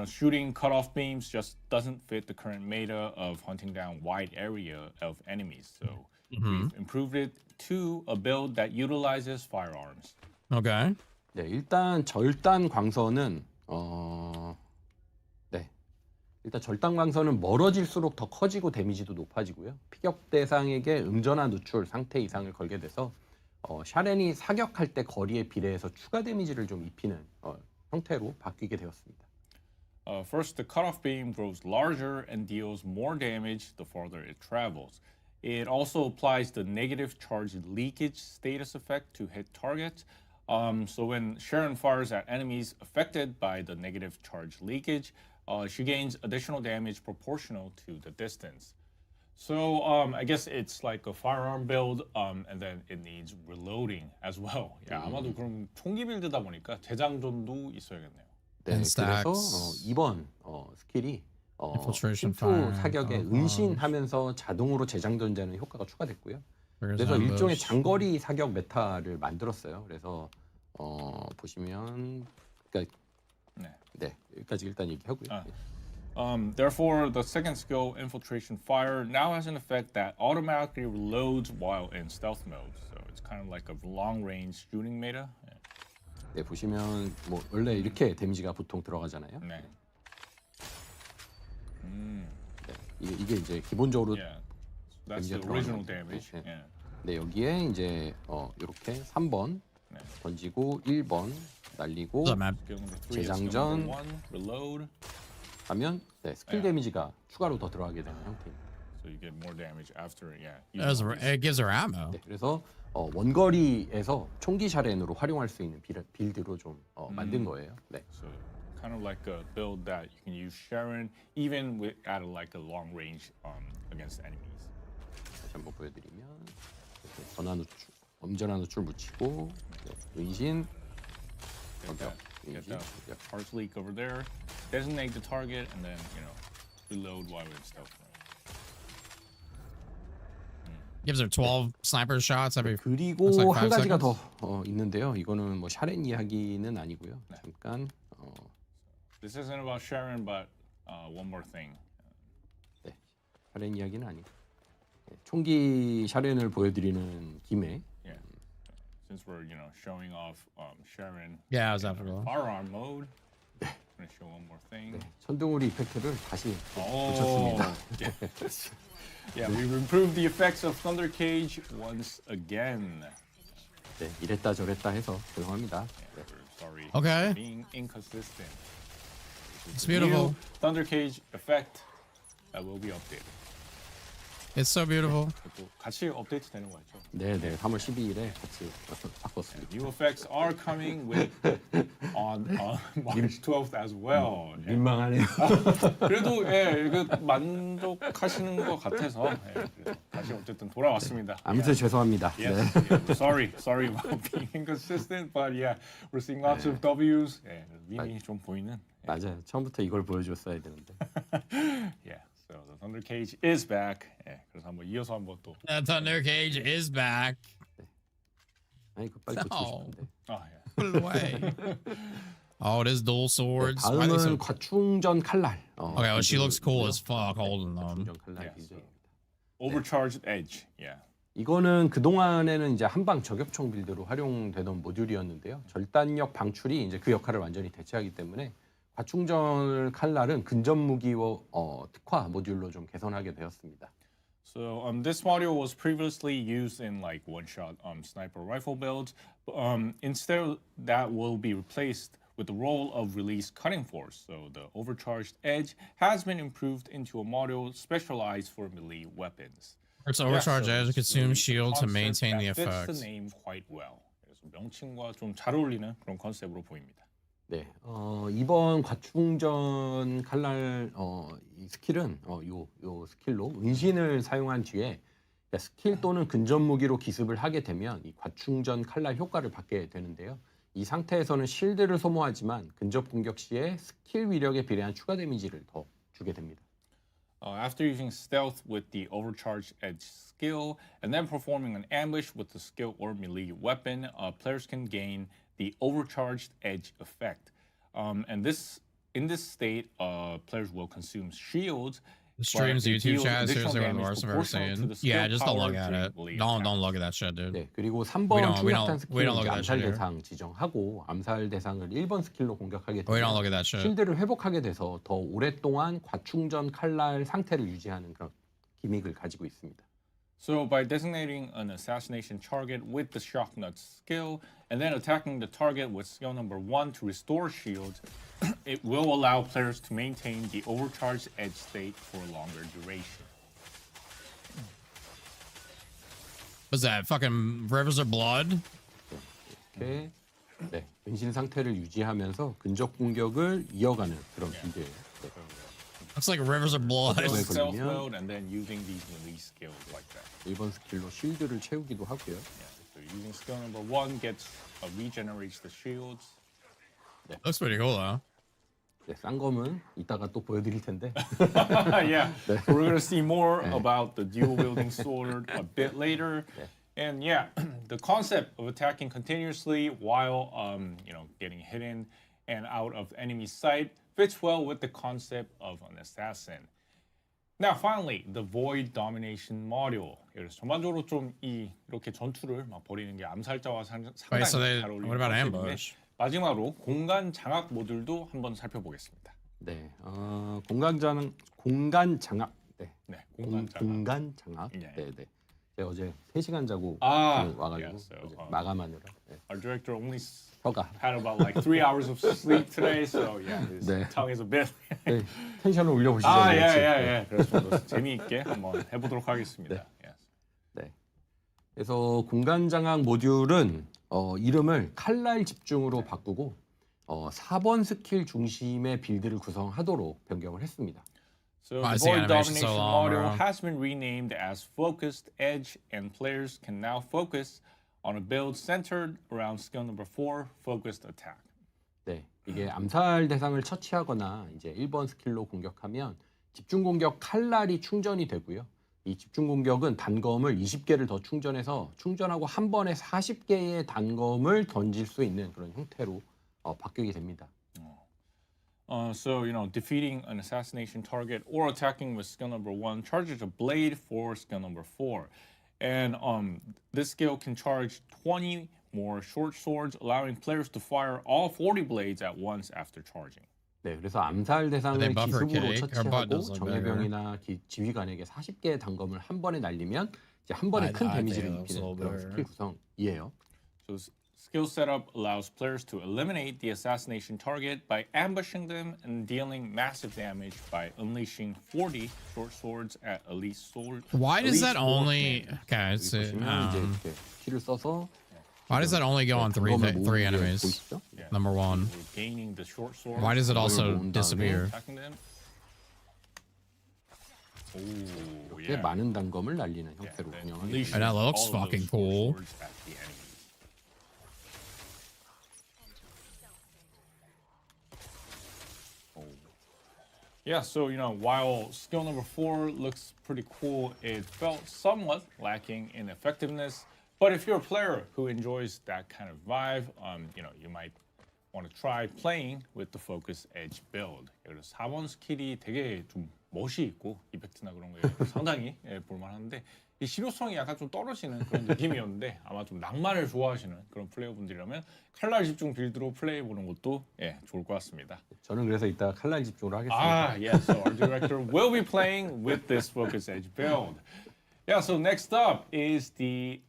Shooting cutoff beams just doesn't fit the current meta of hunting down wide area of enemies. So we've improved it to a build that utilizes firearms. Okay. 네, 일단 절단 광선은 일단 절단 광선은 멀어질수록 더 커지고 데미지도 높아지고요. 피격 대상에게 음전화 누출 상태 이상을 걸게 돼서 샤렌이 사격할 때 거리에 비례해서 추가 데미지를 좀 입히는 형태로 바뀌게 되었습니다. First, the cutoff beam grows larger and deals more damage the farther it travels. It also applies the negative charge leakage status effect to hit targets. So when Sharon fires at enemies affected by the negative charge leakage, she gains additional damage proportional to the distance. So I guess it's like a firearm build, and then it needs reloading as well. Yeah, 아마도 그럼 총기 빌드다 보니까 재장전도 있어야겠네요. 네, 그래서 이번 스킬이 침투 사격에 은신하면서 자동으로 재장전되는 효과가 추가됐고요. 그래서 일종의 장거리 사격 메타를 만들었어요. 그래서 보시면 그러니까 네, 여기까지 일단 얘기하고요. Therefore, the second skill, Infiltration Fire, now has an effect that automatically reloads while in stealth mode. So it's kind of like a long-range shooting meta. 네, 보시면 뭐 원래 이렇게 데미지가 보통 들어가잖아요. 네. 네, 이게 이제 기본적으로 That's the original damage. 네, 여기에 이제 이렇게 3번 던지고 1번 날리고 재장전 하면 스킬 데미지가 추가로 더 들어가게 되는 형태입니다. So you get more damage after, It gives her ammo. 네, 그래서 원거리에서 총기 샤렌으로 활용할 수 있는 빌드로 좀 만든 거예요. 네. So kind of like a build that you can use Sharon even at like a long range against enemies. 다시 한번 보여드리면 전화 누출, 엄전화 누출 묻히고 은신. Get the charge leak over there, designate the target, and then reload while in stealth mode. Gives her 12 sniper shots every. 그리고 like 한 가지가 seconds. 더 있는데요. 이거는 뭐 샤렌 이야기는 아니고요. 잠깐. This isn't about Sharon, but one more thing. 네, 샤렌 이야기는 아니고 총기 샤렌을 보여드리는 김에. Since we're showing off Sharon. Yeah, I was after all. Firearm mode. I'm gonna show one more thing. 천둥우리 이펙트를 다시 붙였습니다. Yeah, we've improved the effects of Thunder Cage once again. 네, 이랬다 저랬다 해서 죄송합니다. Sorry. Okay. Being inconsistent. It's beautiful. Thunder Cage effect that will be updated. It's so beautiful. 같이 업데이트 되는 거죠. 네, 3월 12일에 같이 바꿨습니다. New effects are coming on March 12th as well. 민망하네요. 그래도 만족하시는 것 같아서 다시 어쨌든 돌아왔습니다. 아무튼 죄송합니다. Yes, sorry about being inconsistent, but we're seeing lots of W's. 밈이 좀 보이는. 맞아요. 처음부터 이걸 보여줬어야 되는데. So the Thunder Cage is back. 그래서 한번 이어서 한번 또. The Thunder Cage is back. 아니 그 빨리 고치고 싶은데. Put it away. Oh, it is dual swords. Why are they so... 다음은 과충전 칼날. Okay, well, she looks cool as fuck holding them. 과충전 칼날 빌드입니다. Overcharged edge. Yeah. 이거는 그 동안에는 이제 한방 저격총 빌드로 활용되던 모듈이었는데요. 절단력 방출이 이제 그 역할을 완전히 대체하기 때문에 과충전 칼날은 근접 무기와 특화 모듈로 좀 개선하게 되었습니다. So this module was previously used in like one-shot sniper rifle builds. Instead, that will be replaced with the role of release cutting force. So the overcharged edge has been improved into a module specialized for melee weapons. It's overcharged edge consumes shield to maintain the effect. Fits the name quite well. 그래서 명칭과 좀 잘 어울리는 그런 컨셉으로 보입니다. 네, 이번 과충전 칼날 이 스킬은 요 스킬로 은신을 사용한 뒤에 스킬 또는 근접 무기로 기습을 하게 되면 이 과충전 칼날 효과를 받게 되는데요. 이 상태에서는 실드를 소모하지만 근접 공격 시에 스킬 위력에 비례한 추가 데미지를 더 주게 됩니다. After using stealth with the overcharged edge skill and then performing an ambush with the skill or melee weapon, players can gain the overcharged edge effect. And in this state, players will consume shields. The stream's YouTube chat seriously one of the worst I've ever seen. Yeah, just don't look at it. Don't look at that shit, dude. 네, 그리고 3번 충격탄 스킬은 암살 대상 지정하고 암살 대상을 1번 스킬로 공격하게 되면 실드를 회복하게 돼서 더 오랫동안 과충전 칼날 상태를 유지하는 그런 기믹을 가지고 있습니다. So by designating an assassination target with the shock nut skill and then attacking the target with skill number 1 to restore shields, it will allow players to maintain the overcharged edge state for a longer duration. What's that? Fucking rivers of blood? 이렇게 네, 은신 상태를 유지하면서 근접 공격을 이어가는 그런 빌드예요. 네. Looks like rivers of blood. Stealth mode and then using these melee skills like that. 1번 스킬로 실드를 채우기도 하고요. So using skill number 1 regenerates the shields. 네. Looks pretty cool though. 네, 쌍검은 이따가 또 보여드릴 텐데. Yeah, 네. We're gonna see more about the dual wielding sword a bit later. 네. And yeah, the concept of attacking continuously while getting hidden and out of enemy sight fits well with the concept of an assassin. Now, finally, the Void Domination module. 그래서 전반적으로 좀 이렇게 전투를 막 벌이는 게 암살자와 상당히 잘 어울리는 what about ambush? 마지막으로 공간 장악 모듈도 한번 살펴보겠습니다. 네, 공간 장악. 네, 네, 공간 장악. 네, 네. 제가 어제 3시간 자고 와가지고 어제 마감하느라. 네. Our director only 혀가 had about like 3 hours of sleep today, so yeah, his tongue is a bit. 네, 텐션을 올려보시죠. 예. 그래서 좀 더 재미있게 한번 해보도록 하겠습니다. 네. 네. 그래서 공간 장악 모듈은 이름을 칼날 집중으로 바꾸고 4번 스킬 중심의 빌드를 구성하도록 변경을 했습니다. So the Void Domination module has been renamed as Focused Edge, and players can now focus on a build centered around skill number 4, Focused Attack. 네, 이게 암살 대상을 처치하거나 이제 1번 스킬로 공격하면 집중 공격 칼날이 충전이 되고요. 이 집중 공격은 단검을 20개를 더 충전해서 충전하고 한 번에 40개의 단검을 던질 수 있는 그런 형태로 바뀌게 됩니다. So, defeating an assassination target or attacking with skill number 1 charges a blade for skill number 4. And this skill can charge 20 more short swords, allowing players to fire all 40 blades at once after charging. 네, 그래서 암살 대상을 기습으로 처치하고 정예병이나 지휘관에게 40개의 단검을 한 번에 날리면 이제 한 번에 큰 데미지를 입히는 그런 스킬 구성이에요. So skill setup allows players to eliminate the assassination target by ambushing them and dealing massive damage by unleashing 40 short swords at elite sword. Why does that only? Okay, it's 키를 써서. Why does that only go on three enemies? Number 1. Why does it also disappear? 이렇게 많은 단검을 날리는 형태로 운영하게 됩니다. And that looks fucking cool. Yeah, so while skill number 4 looks pretty cool, it felt somewhat lacking in effectiveness But if you're a player who enjoys that kind of vibe, you might want to try playing with the Focus Edge build. 그래서 4번 스킬이 되게 좀 멋이 있고 이펙트나 그런 거에 상당히 볼만한데 이 실효성이 약간 좀 떨어지는 그런 느낌이었는데 아마 좀 낭만을 좋아하시는 그런 플레이어분들이라면 칼날 집중 빌드로 플레이해보는 것도 좋을 것 같습니다. 저는 그래서 이따 칼날 집중으로 하겠습니다. Yes. So our director will be playing with this Focus Edge build. Yeah, so next up is the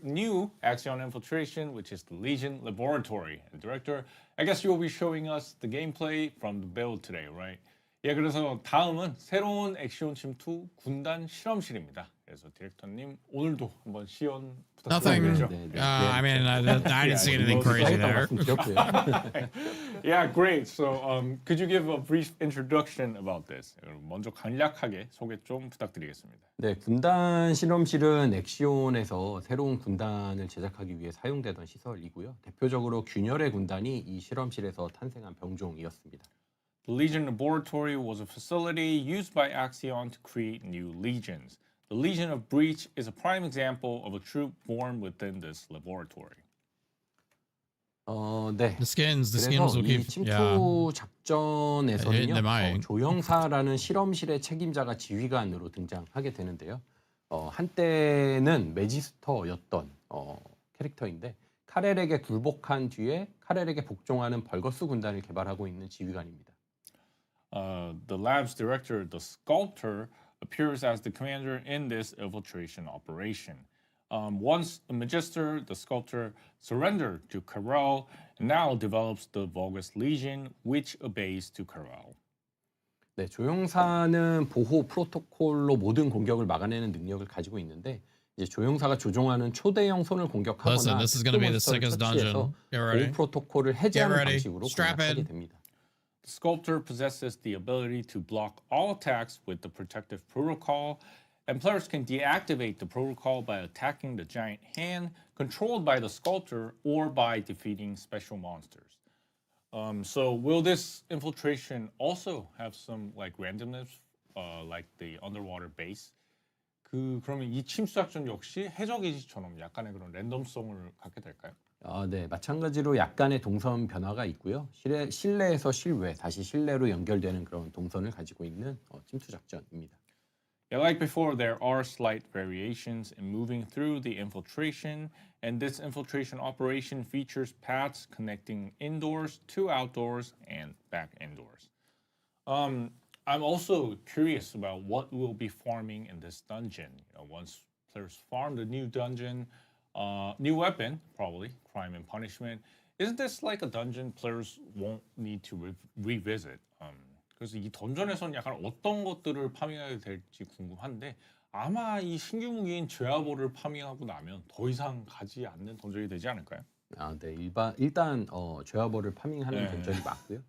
new Axion Infiltration, which is the Legion Laboratory. And director, I guess you will be showing us the gameplay from the build today, right? 예, 그래서 다음은 새로운 액션 침투 군단 실험실입니다. 그래서 디렉터님 오늘도 한번 시연 부탁드리겠죠. I mean, I didn't see anything crazy there. Yeah, great. So, could you give a brief introduction about this? 먼저 간략하게 소개 좀 부탁드리겠습니다. 네, 군단 실험실은 엑시온에서 새로운 군단을 제작하기 위해 사용되던 시설이고요. 대표적으로 균열의 군단이 이 실험실에서 탄생한 병종이었습니다. The Legion Laboratory was a facility used by Axion to create new legions. The Legion of Breach is a prime example of a troop born within this laboratory. 네. The skins will 이 keep. 침투 작전에서는요, 조형사라는 실험실의 책임자가 지휘관으로 등장하게 되는데요. 한때는 매지스터였던 캐릭터인데 카렐에게 굴복한 뒤에 카렐에게 복종하는 벌거스 군단을 개발하고 있는 지휘관입니다. The lab's director, the sculptor, appears as the commander in this infiltration operation. Once a magister, the sculptor surrendered to Karel and now develops the Vulgus Legion, which obeys to Karel. 네, 조형사는 보호 프로토콜로 모든 공격을 막아내는 능력을 가지고 있는데 이제 조형사가 조종하는 초대형 손을 공격하거나 Listen, this is going to be the sickest dungeon. Get ready. 보호 프로토콜을 해제하는 Get ready. 방식으로 Strap 공략하게 in. 됩니다. The sculptor possesses the ability to block all attacks with the protective protocol, and players can deactivate the protocol by attacking the giant hand controlled by the sculptor or by defeating special monsters. So will this infiltration also have some like randomness, like the underwater base? 그러면 이 침수 작전 역시 해적이지처럼 약간의 그런 랜덤성을 갖게 될까요? 네, 마찬가지로 약간의 동선 변화가 있고요. 실내에서 실외, 다시 실내로 연결되는 그런 동선을 가지고 있는 침투 작전입니다. Yeah, like before, there are slight variations in moving through the infiltration, and this infiltration operation features paths connecting indoors to outdoors and back indoors. I'm also curious about what we'll be farming in this dungeon. Once players farm the new dungeon, new weapon, probably, crime and punishment. Isn't this like a dungeon players won't need to revisit? 그래서 이 던전에서는 약간 어떤 것들을 파밍하게 될지 궁금한데 아마 이 신규 무기인 죄아볼을 파밍하고 나면 더 이상 가지 않는 던전이 되지 않을까요? 네, 일단 죄아볼을 파밍하는 던전이 맞고요.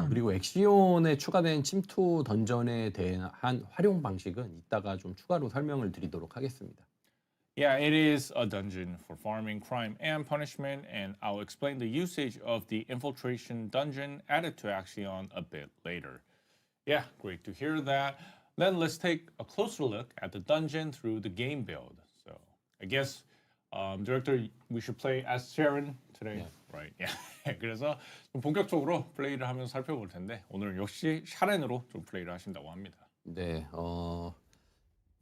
그리고 엑시온에 추가된 침투 던전에 대한 활용 방식은 이따가 좀 추가로 설명을 드리도록 하겠습니다. Yeah, it is a dungeon for farming, crime, and punishment, and I'll explain the usage of the infiltration dungeon added to Axion a bit later. Yeah, great to hear that. Then let's take a closer look at the dungeon through the game build. So I guess, director, we should play as Sharon today, right? Yeah. 그래서 좀 본격적으로 플레이를 하면서 살펴볼 텐데 오늘은 역시 샤렌으로 좀 플레이를 하신다고 합니다. 네,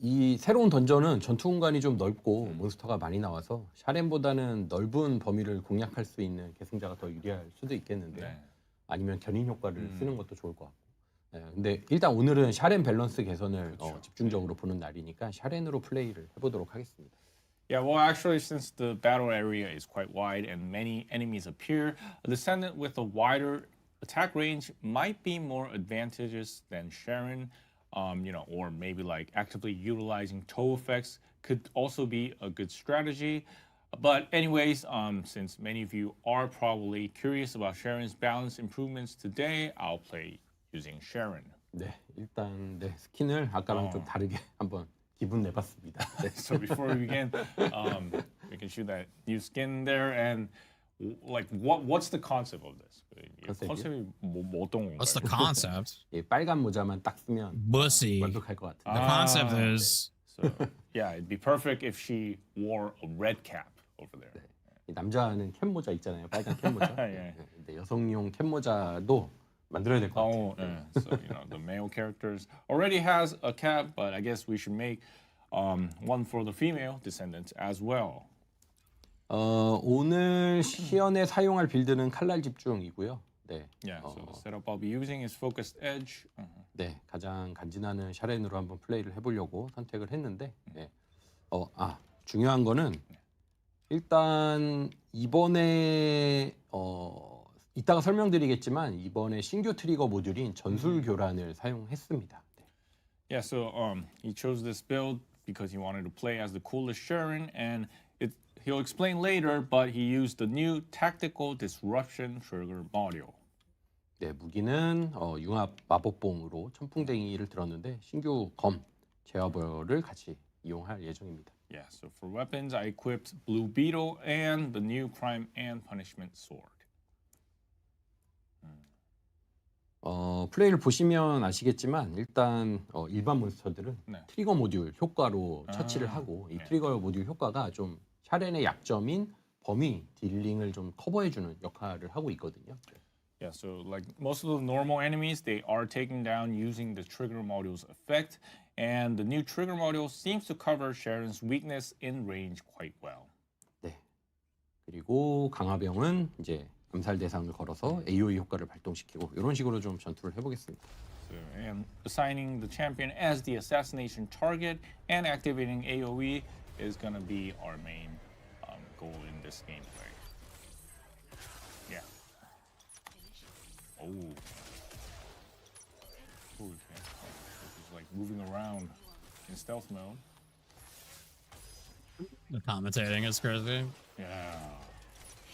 이 새로운 던전은 전투 공간이 좀 넓고 몬스터가 많이 나와서 샤렌보다는 넓은 범위를 공략할 수 있는 계승자가 더 유리할 수도 있겠는데 아니면 견인 효과를 쓰는 것도 좋을 것 같고. 근데 일단 오늘은 샤렌 밸런스 개선을 집중적으로 보는 날이니까 샤렌으로 플레이를 해보도록 하겠습니다. Yeah, well, actually, since the battle area is quite wide and many enemies appear, a Descendant with a wider attack range might be more advantageous than Sharon. Or maybe like actively utilizing toe effects could also be a good strategy. But anyways, since many of you are probably curious about Sharon's balance improvements today, I'll play using Sharon. 네, 일단 스킨을 아까랑 좀 다르게 한번 기분 내봤습니다. So before we begin, we can shoot that new skin there and like what's the concept of this? 컨셉이 뭐 어떤 건가요? What's the concept? 빨간 모자만 딱 쓰면 Bussy. 완벽할 것 같은데. The concept is So yeah, it'd be perfect if she wore a red cap over there. 이 남자는 캡모자 있잖아요. 빨간 캡모자. 예. 근데 여성용 캡모자도 만들어야 될 것 같아요. So the male characters already has a cap, but I guess we should make one for the female descendants as well. 오늘 시연에 사용할 빌드는 칼날 집중이고요. 네. Yeah, so the setup I'll be using is focused edge. 네, 가장 간지나는 샤렌으로 한번 플레이를 해보려고 선택을 했는데, 네. 중요한 거는 일단 이번에 이따가 설명드리겠지만 이번에 신규 트리거 모듈인 전술 교란을 사용했습니다. 네. Yeah, so he chose this build because he wanted to play as the coolest Sharon, and he'll explain later, but he used the new tactical disruption trigger module. 네, 무기는 융합 마법봉으로 천풍댕이를 들었는데 신규 검 제어벌을 같이 이용할 예정입니다. Yeah, so for weapons, I equipped Blue Beetle and the new Crime and Punishment Sword. 플레이를 보시면 아시겠지만 일단 일반 몬스터들은 트리거 모듈 효과로 처치를 하고 이 트리거 모듈 효과가 좀 샤렌의 약점인 범위 딜링을 좀 커버해주는 역할을 하고 있거든요. Yeah, so like most of the normal enemies, they are taken down using the trigger module's effect, and the new trigger module seems to cover Sharon's weakness in range quite well. 네. 그리고 강화병은 이제 암살 대상을 걸어서 AOE 효과를 발동시키고 이런 식으로 좀 전투를 해보겠습니다. So, and assigning the champion as the assassination target and activating AOE is going to be our main goal in this gameplay. Yeah. Oh. Cool, okay. It's like moving around in stealth mode. The commentating is crazy. Yeah.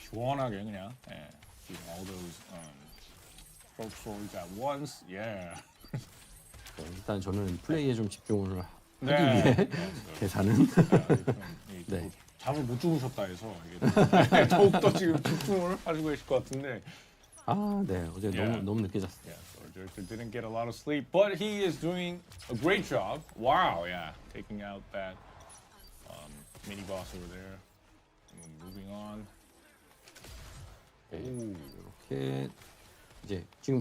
시원하게 그냥. Yeah. All those stroke swords at once. Yeah. 일단 저는 플레이에 좀 집중을 하기 위해 계산은. 네. 잠을 못 주무셨다 해서 이게 더욱더 지금 집중을 하시고 계실 것 같은데. 네. 어제 너무 늦게 잤어요. Yeah, so our director didn't get a lot of sleep, but he is doing a great job. Wow, yeah, taking out that mini boss over there. Moving on. 이렇게 이제 지금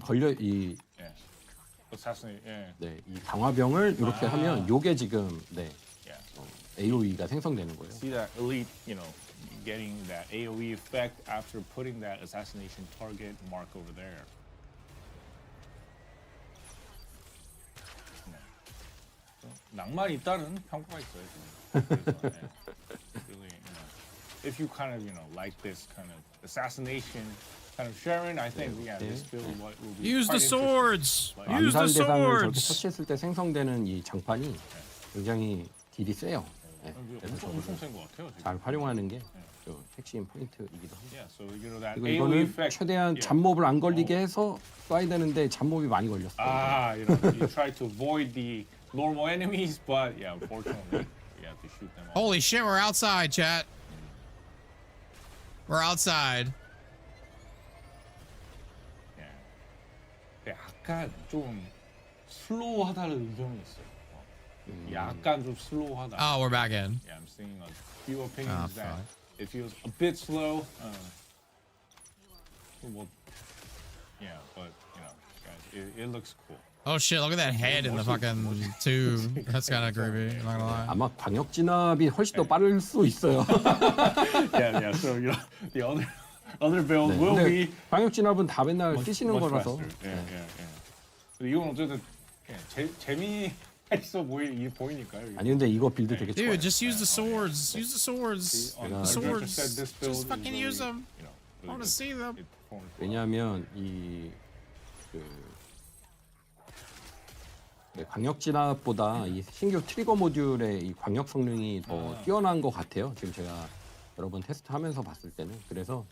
assassinate. 이 강화병을 이렇게 하면 요게 지금 AOE가 생성되는 거예요. See that elite, getting that AOE effect after putting that assassination target mark over there. 낭만이 있다는 평가가 있어요. 그래서, really, if you kind of, like this kind of assassination kind of Sharon, I think, this build will be Use the swords. Use the 암살 대상을 저렇게 swords. 터치했을 때 생성되는 이 장판이 굉장히 딜이 세요. 엄청 센 것 같아요. 지금. 잘 활용하는 게 핵심 포인트이기도 합니다. Yeah, so that 그리고 AOE 이거는 effect. 최대한 잡몹을 안 걸리게 해서 쏴야 되는데 잡몹이 많이 걸렸어요. You try to avoid the normal enemies, but unfortunately, you have to shoot them all. Holy shit, we're outside, chat. We're outside. 약간 좀 슬로우하다는 의견이 있어요. 약간 좀 슬로우하다. Oh, we're back in. Yeah, I'm seeing a few opinions that it feels a bit slow. Well, yeah, but guys, it looks cool. Oh shit, look at that head in the fucking tube. That's kind of creepy, I'm not gonna lie. 아마 광역 진압이 훨씬 더 빠를 수 있어요. Yeah, so the other build will be 광역 진압은 다 맨날 much 쓰시는 거라서. Yeah. 이건 어쨌든 재미있어 보이니까요. 아니 근데 이거 빌드 되게 좋아요. Dude, just use the swords. Use the swords. The swords. Just fucking use them. I want to see them. 왜냐하면 광역 진압보다 이 신규 트리거 모듈의 이 광역 성능이 더 뛰어난 것 같아요. 지금 제가 여러 번 테스트하면서 봤을 때는. 그래서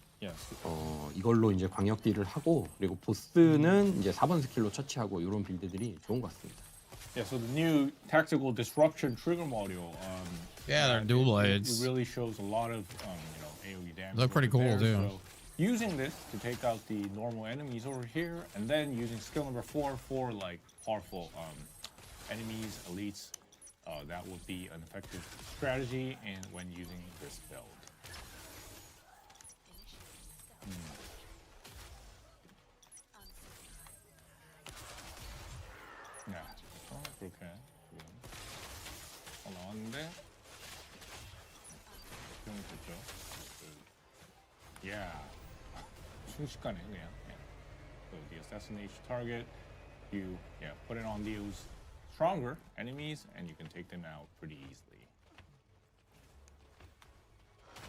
이걸로 이제 광역 딜을 하고 그리고 보스는 이제 4번 스킬로 처치하고 이런 빌드들이 좋은 것 같습니다. Yeah, so the new tactical disruption trigger module. Yeah, they're dual blades. It really shows a lot of AOE damage. Look pretty cool too. So using this to take out the normal enemies over here, and then using skill number 4 for like powerful enemies, elites, that would be an effective strategy and when using this build. 네, 그렇게 올라왔는데 병이 됐죠. Yeah, 순식간에 그냥. So the assassination target, you put it on those stronger enemies, and you can take them out pretty easily.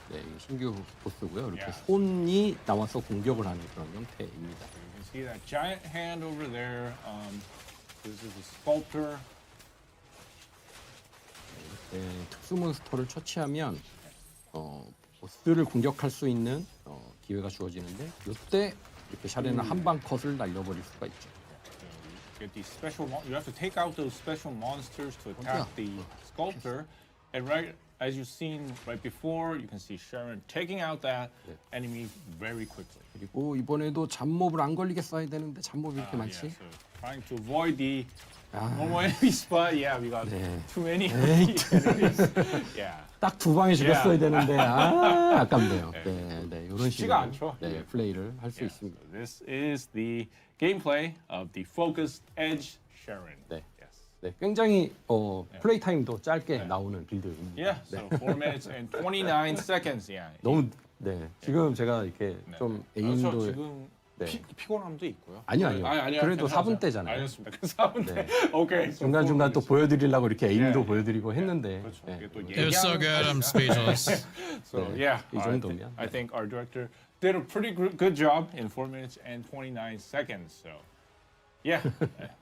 네, 신규 보스고요. 이렇게 손이 나와서 공격을 하는 그런 형태입니다. You can see that giant hand over there. This is a sculptor. 이렇게 특수 몬스터를 처치하면 보스를 공격할 수 있는 기회가 주어지는데 이때 이렇게 샤렌은 한방 컷을 날려버릴 수가 있죠. Get these special. You have to take out those special monsters to attack the sculptor, and right as you've seen right before, you can see Sharon taking out that enemy very quickly. 그리고 이번에도 잡몹을 안 걸리게 써야 되는데 잡몹이 이렇게 많지? So trying to avoid the normal enemies, but we got too many enemies. 딱 두 방에 죽였어야 되는데 아깝네요. 네, 이런 식으로 플레이를 할 수 있습니다. So this is the gameplay of the focused edge Sharon. 네, 굉장히 플레이 타임도 짧게 나오는 빌드입니다. Yeah, so 4 minutes and 29 seconds. 너무 지금 제가 이렇게 좀 에임도 지금 피곤함도 있고요. 아니요. 그래도 괜찮아요. 4분대잖아요. 알겠습니다. 4분대. 오케이. 중간중간 또 보여드리려고 이렇게 에임도 보여드리고 했는데. It was so good, I'm speechless. So 이 정도면. I think our director did a pretty good job in 4 minutes and 29 seconds. So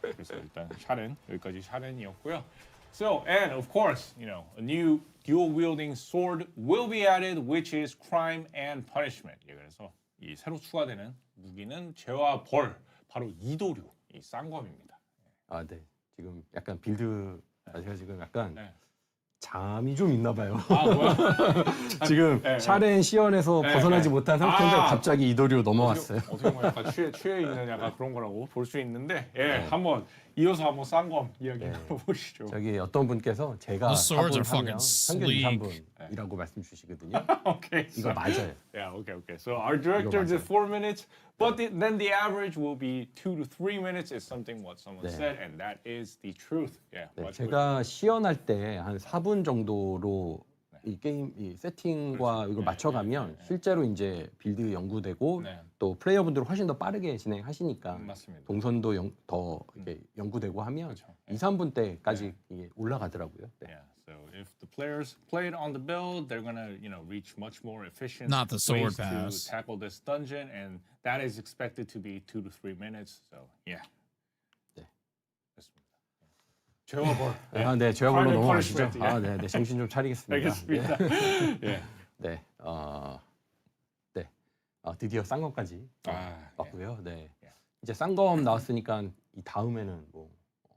그래서 일단 샤렌 여기까지 샤렌이었고요. So and of course, a new dual-wielding sword will be added, which is crime and punishment. 그래서 이 새로 추가되는 무기는 죄와 벌, 바로 이도류, 이 쌍검입니다. 네. 지금 약간 빌드 제가 지금 약간 잠이 좀 있나 봐요. 뭐야? 지금 샤렌 시연에서 벗어나지 못한 상태인데 갑자기 이도류로 넘어왔어요. 어떻게 보면 약간 취해 있는 약간 그런 거라고 볼 수 있는데 한번 이어서 한번 쌍검 이야기 해보시죠. 저기 어떤 분께서 제가 4분 하면 평균 3분이라고 말씀 주시거든요. Okay, 이거 맞아요. Okay. So our director did 4 minutes, but then the average will be 2 to 3 minutes is something what someone said, and that is the truth. 제가 시연할 때 한 4분 정도로 이 게임 이 세팅과 이걸 맞춰가면 실제로 이제 빌드 연구되고 또 플레이어분들은 훨씬 더 빠르게 진행하시니까 맞습니다. 동선도 더 이렇게 연구되고 하면 2, 3분 때까지 이게 올라가더라고요. So if the players played on the build, they're gonna reach much more efficient Not the sword ways pass. to tackle this dungeon, and that is expected to be 2 to 3 minutes. So 죄와 벌. 네, 죄와 벌로 넘어가시죠. 네, 정신 좀 차리겠습니다. 알겠습니다. 드디어 쌍검까지 왔고요. 이제 쌍검 나왔으니까 이 다음에는 뭐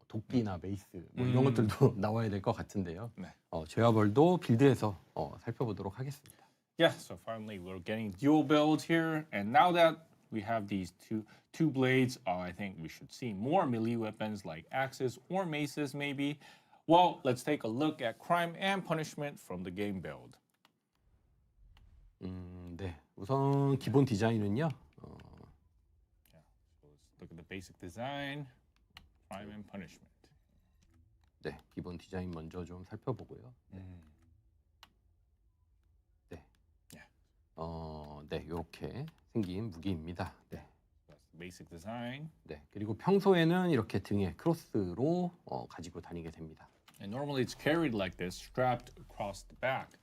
도끼나 메이스 뭐 이런 것들도 나와야 될 것 같은데요. 죄와 벌도 빌드에서 살펴보도록 하겠습니다. So finally we're getting dual builds here, and now that we have these two blades, I think we should see more melee weapons like axes or maces maybe. Well, let's take a look at crime and punishment from the game build. 네, 우선 기본 디자인은요. So let's look at the basic design, crime and punishment. 네, 기본 디자인 먼저 좀 살펴보고요. 이렇게 생긴 무기입니다. Basic design. 그리고 평소에는 이렇게 등에 크로스로 가지고 다니게 됩니다. And normally it's carried like this, strapped across the back.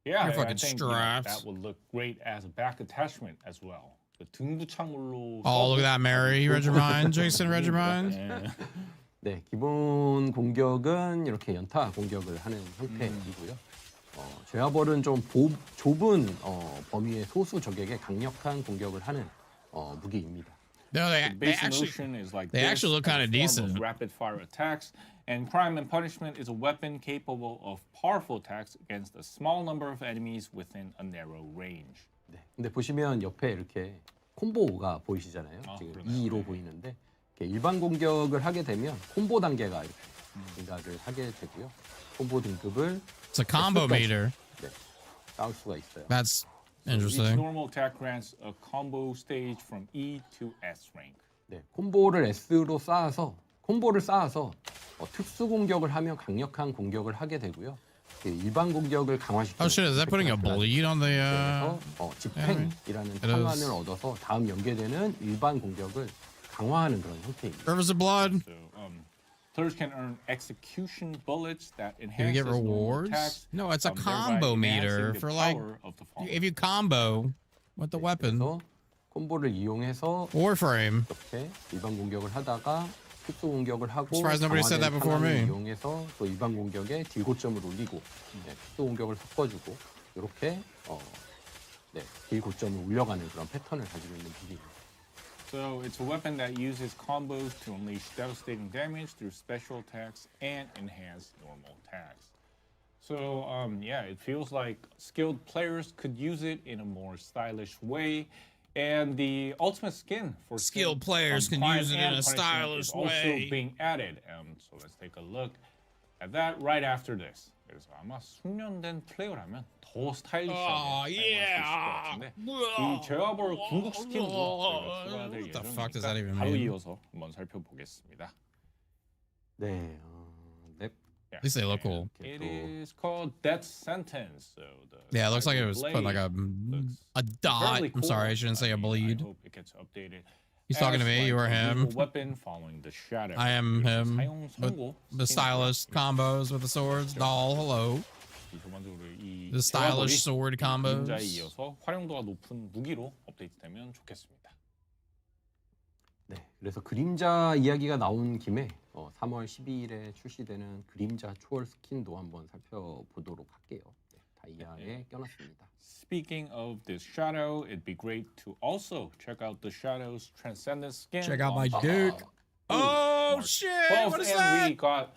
I think that would look great as a back attachment as well. 등부착물로. Oh, look at that, Mary. You read your mind, Jason. Read your mind. 네, 기본 공격은 이렇게 연타 공격을 하는 형태이고요. 죄와 벌은 좀 좁은 범위의 소수 적에게 강력한 공격을 하는 무기입니다. No, they actually look kind of decent. Rapid fire attacks, and crime and punishment is a weapon capable of powerful attacks against a small number of enemies within a narrow range. 근데 보시면 옆에 이렇게 콤보가 보이시잖아요. 지금 2로 보이는데 일반 공격을 하게 되면 콤보 단계가 증가를 하게 되고요. 콤보 등급을 It's a combo meter. 네, 쌓을 수가 있어요. That's Each interesting. normal attack grants a combo stage from E to S rank. 네, 콤보를 S로 쌓아서 특수 공격을 하면 강력한 공격을 하게 되고요. 일반 공격을 강화시키는 Oh shit, is that putting a bleed on the 집행이라는 탄환을 얻어서 다음 연계되는 일반 공격을 강화하는 그런 형태입니다. Rivers of blood. So, players can earn execution bullets that Do you enhance get normal rewards? attacks. No, it's a thereby combo meter enhancing the for like power of the follower. if you combo with the weapon. 그래서 콤보를 이용해서 Warframe. 이렇게 일반 공격을 하다가 특수 공격을 하고 surprised nobody said that before me. 이용해서 또 일반 공격에 딜고점을 올리고 특수 공격을 섞어주고 이렇게 딜고점을 올려가는 그런 패턴을 가지고 있는 빌드입니다. So it's a weapon that uses combos to unleash devastating damage through special attacks and enhance normal attacks. So yeah, it feels like skilled players could use it in a more stylish way. And the ultimate skin for Skilled players can crime use it in and a punishment stylish is also way. being added. So let's take a look at that right after this. 그래서 아마 숙련된 플레이어라면 더 스타일리시하게 사용할 수 있을 것 같은데 이 제어볼 궁극 스킨도 저희가 추가될 예정이니까 바로 이어서 한번 살펴보겠습니다. 네, At least they look cool. It is called Death Sentence. So Yeah, it looks like it was put like a dot. I'm sorry, I shouldn't say a bleed. I hope it gets updated. He's talking to me. You or him? Weapon following the shadow. I am him. But the stylist combos with the swords. Doll, hello. The stylish sword combos. 그림자에 이어서 활용도가 높은 무기로 업데이트되면 좋겠습니다. 네, 그래서 그림자 이야기가 나온 김에 3월 12일에 출시되는 그림자 초월 스킨도 한번 살펴보도록 할게요. 네, 다이아에 껴놨습니다. Speaking of this shadow, it'd be great to also check out the shadow's transcendent skin. Check out my duke. Oh shit! What is that? And we got.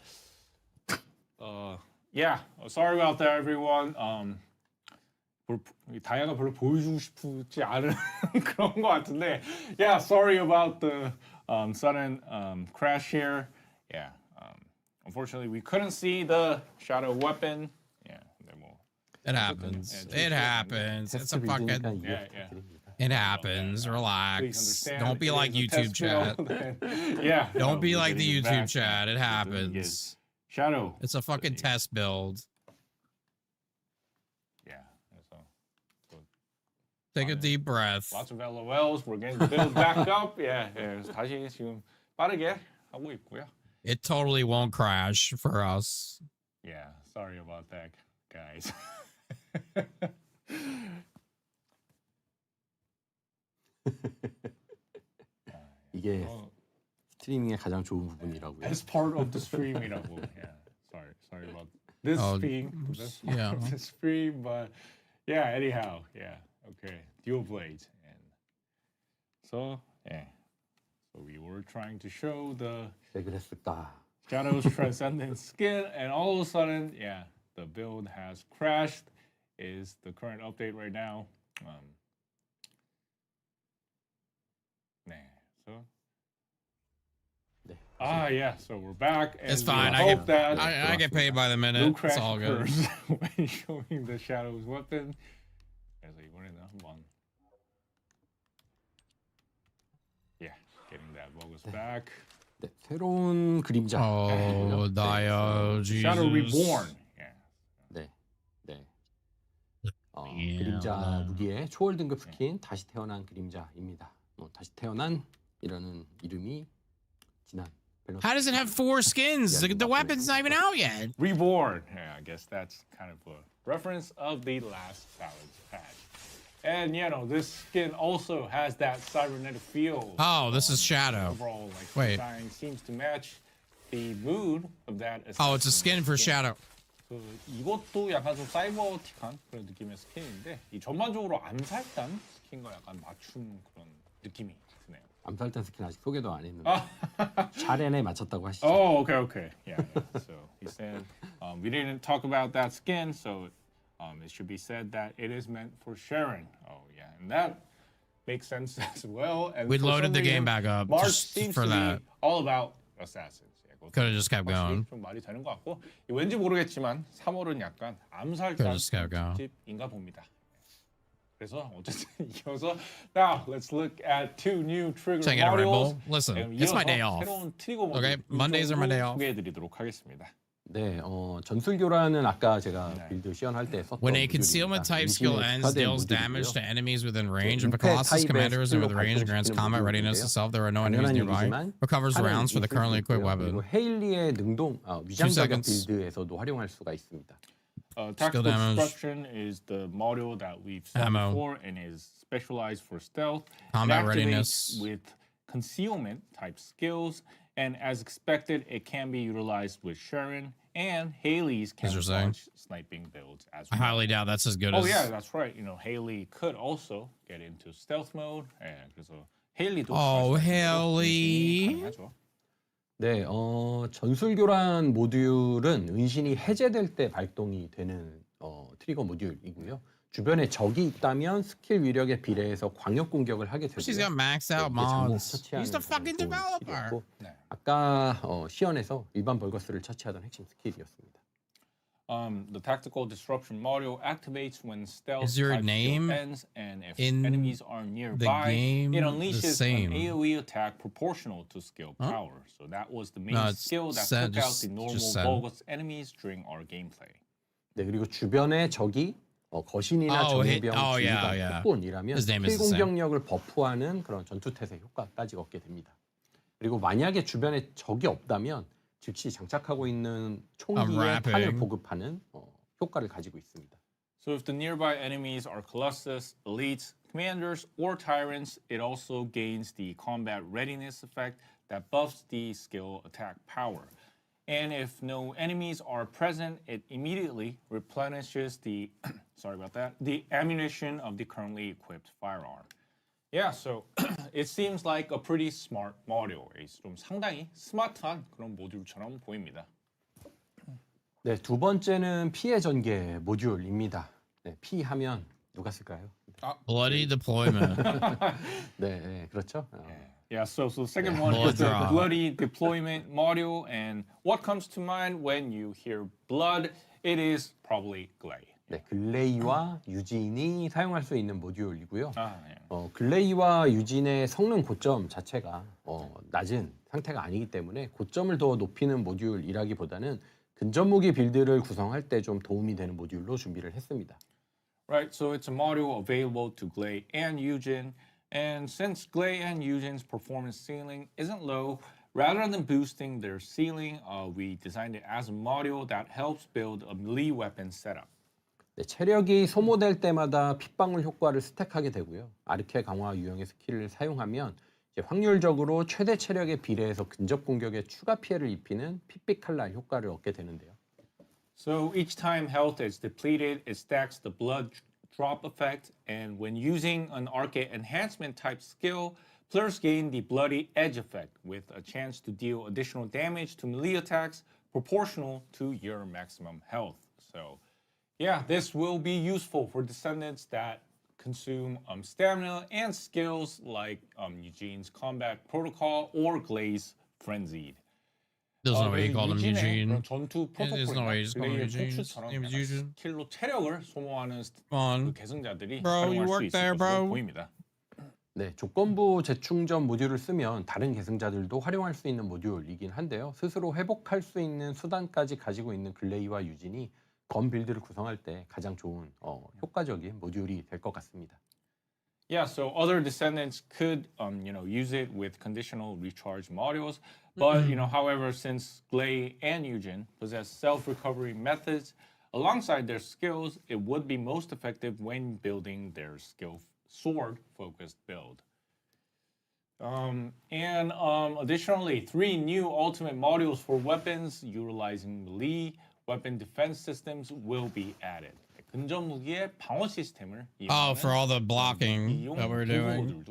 Yeah, sorry about that, everyone. 다이아가 별로 보여주고 싶지 않은 그런 것 같은데. Yeah, sorry about the sudden crash here. Yeah, unfortunately we couldn't see the shadow weapon. Yeah, it happens. It happens. It's a fucking. It happens. Relax. Don't be like YouTube chat. Yeah. Don't be like the YouTube chat. It happens. Shadow. It's a fucking test build. Take a deep breath. Lots of LOLs. We're getting built back up. Yeah, 다시 지금 빠르게 하고 있고요. It totally won't crash for us. Yeah, sorry about that, guys. 이게 스트리밍의 가장 좋은 부분이라고요. As part of the stream이라고. Yeah, sorry about this being the stream, but yeah, anyhow, yeah. Okay, dual blades, and so we were trying to show the Shadow's transcendent skin, and all of a sudden, yeah, the build has crashed. Is the current update right now? Yeah, so we're back. And it's fine. I get paid by the minute. It's all good. When showing the Shadow's weapon. 그래서 이번에는 한번 getting that logos back. 네, 새로운 그림자. Shadow Reborn. 그림자 무기의 초월 등급 스킨 다시 태어난 그림자입니다. 다시 태어난 이라는 이름이 지난 밸런스. How does it have 4 skins? The weapon's not even out yet. Reborn. Yeah, I guess that's kind of a reference of the last Balance patch. And this skin also has that cybernetic feel. Oh, this is Shadow. Overall, wait. Design seems to match the mood of that. Oh, it's a skin for Shadow. 이것도 약간 좀 사이버틱한 그런 느낌의 스킨인데 이 전반적으로 암살단 스킨과 약간 맞춘 그런 느낌이 드네요. 암살단 스킨 아직 소개도 안 했는데 샤렌에 맞췄다고 하시죠. Oh, okay. Yeah. So he said we didn't talk about that skin, so it should be said that it is meant for Sharon. Oh, yeah, and that makes sense as well. And we loaded the game back up March just seems for to that. be all about assassins. 되거든요. Could have just kept going. 좀 말이 되는 것 같고 왠지 모르겠지만 3월은 약간 암살자 특집인가 봅니다. 그래서 어쨌든 이어서 now let's look at two new trigger Check it out, Red modules. Bull. Listen, it's my day off. 새로운 트리거 모듈 Okay, Mondays are my day off. 소개해드리도록 하겠습니다. 네, 전술교란은 아까 제가 빌드 시연할 때 썼던 When a concealment type skill ends, deals damage to enemies within range. If a Colossus commanders are within range, grants combat readiness to self, there are no enemies nearby. Recovers rounds for the currently equipped weapon. 헤일리의 능동 위장자격 빌드에서도 활용할 수가 있습니다. Tactical destruction is the module that we've seen before and is specialized for stealth. Combat readiness with concealment type skills, and as expected, it can be utilized with Sharon and Haley's camouflage sniping builds as well. I highly doubt that's as good as. Oh yeah, that's right. You know, Haley could also get into stealth mode, and 그래서 Haley도. Oh, Haley. 네, 전술교란 모듈은 은신이 해제될 때 발동이 되는 트리거 모듈이고요. 주변에 적이 있다면 스킬 위력에 비례해서 광역 공격을 하게 되고요. She's got maxed out mods. He's the fucking developer. 아까 시연에서 일반 벌거스를 처치하던 핵심 스킬이었습니다. The tactical disruption module activates when stealth Is your type name skill ends, and if in enemies are nearby, game it the unleashes same? an AoE attack proportional to skill power. So that was the main No, it's skill that said- took out just- the normal just said. bogus enemies during our gameplay. 네, 그리고 주변에 적이 거신이나 전해병 지휘관 특본이라면 His name 스킬 is the same. 공격력을 버프하는 그런 전투태세 효과까지 얻게 됩니다. 그리고 만약에 주변에 적이 없다면 즉시 장착하고 있는 총기에 탄을 보급하는 효과를 가지고 있습니다. So if the nearby enemies are Colossus, elites, commanders, or tyrants, it also gains the combat readiness effect that buffs the skill attack power. And if no enemies are present, it immediately replenishes the the ammunition of the currently equipped firearm. Yeah, so it seems like a pretty smart module. 좀 상당히 스마트한 그런 모듈처럼 보입니다. 네, 두 번째는 피해 전개 모듈입니다. 네, 피 하면 누가 쓸까요? Bloody deployment. 네, 그렇죠. Yeah, so the second one is the bloody deployment module, and what comes to mind when you hear blood? It is probably Glay. 네, 글레이와 유진이 사용할 수 있는 모듈이고요. 글레이와 유진의 성능 고점 자체가 낮은 상태가 아니기 때문에 고점을 더 높이는 모듈이라기보다는 근접 무기 빌드를 구성할 때 좀 도움이 되는 모듈로 준비를 했습니다. Right, so it's a module available to Glay and Eugen, and since Glay and Eugen's performance ceiling isn't low, rather than boosting their ceiling, we designed it as a module that helps build a melee weapon setup. 네, 체력이 소모될 때마다 핏방울 효과를 스택하게 되고요. 아르케 강화 유형의 스킬을 사용하면 이제 확률적으로 최대 체력에 비례해서 근접 공격에 추가 피해를 입히는 핏빛 칼날 효과를 얻게 되는데요. So each time health is depleted, it stacks the blood drop effect, and when using an arcade enhancement type skill, players gain the bloody edge effect with a chance to deal additional damage to melee attacks proportional to your maximum health. So yeah, this will be useful for Descendants that consume stamina and skills like Eugene's combat protocol or Glay's frenzied. There's no way he called him Eugene. 전투 There's no way he just called him 플레이의 Eugene. 통수처럼 His name is Eugene. 스킬로 체력을 소모하는 on. 그 계승자들이 Bro, you 활용할 수 work 있을 there, 것으로 bro. 보입니다. 네, 조건부 재충전 모듈을 쓰면 다른 계승자들도 활용할 수 있는 모듈이긴 한데요. 스스로 회복할 수 있는 수단까지 가지고 있는 글레이와 유진이 건 빌드를 구성할 때 가장 좋은 효과적인 모듈이 될 것 같습니다. Yeah, so other Descendants could, use it with conditional recharge modules, but however, since Glay and Eugen possess self-recovery methods alongside their skills, it would be most effective when building their skill sword-focused build. Additionally, 3 new ultimate modules for weapons utilizing melee weapon defense systems will be added. 근접 무기의 방어 시스템을 Oh, for all the blocking that we're doing.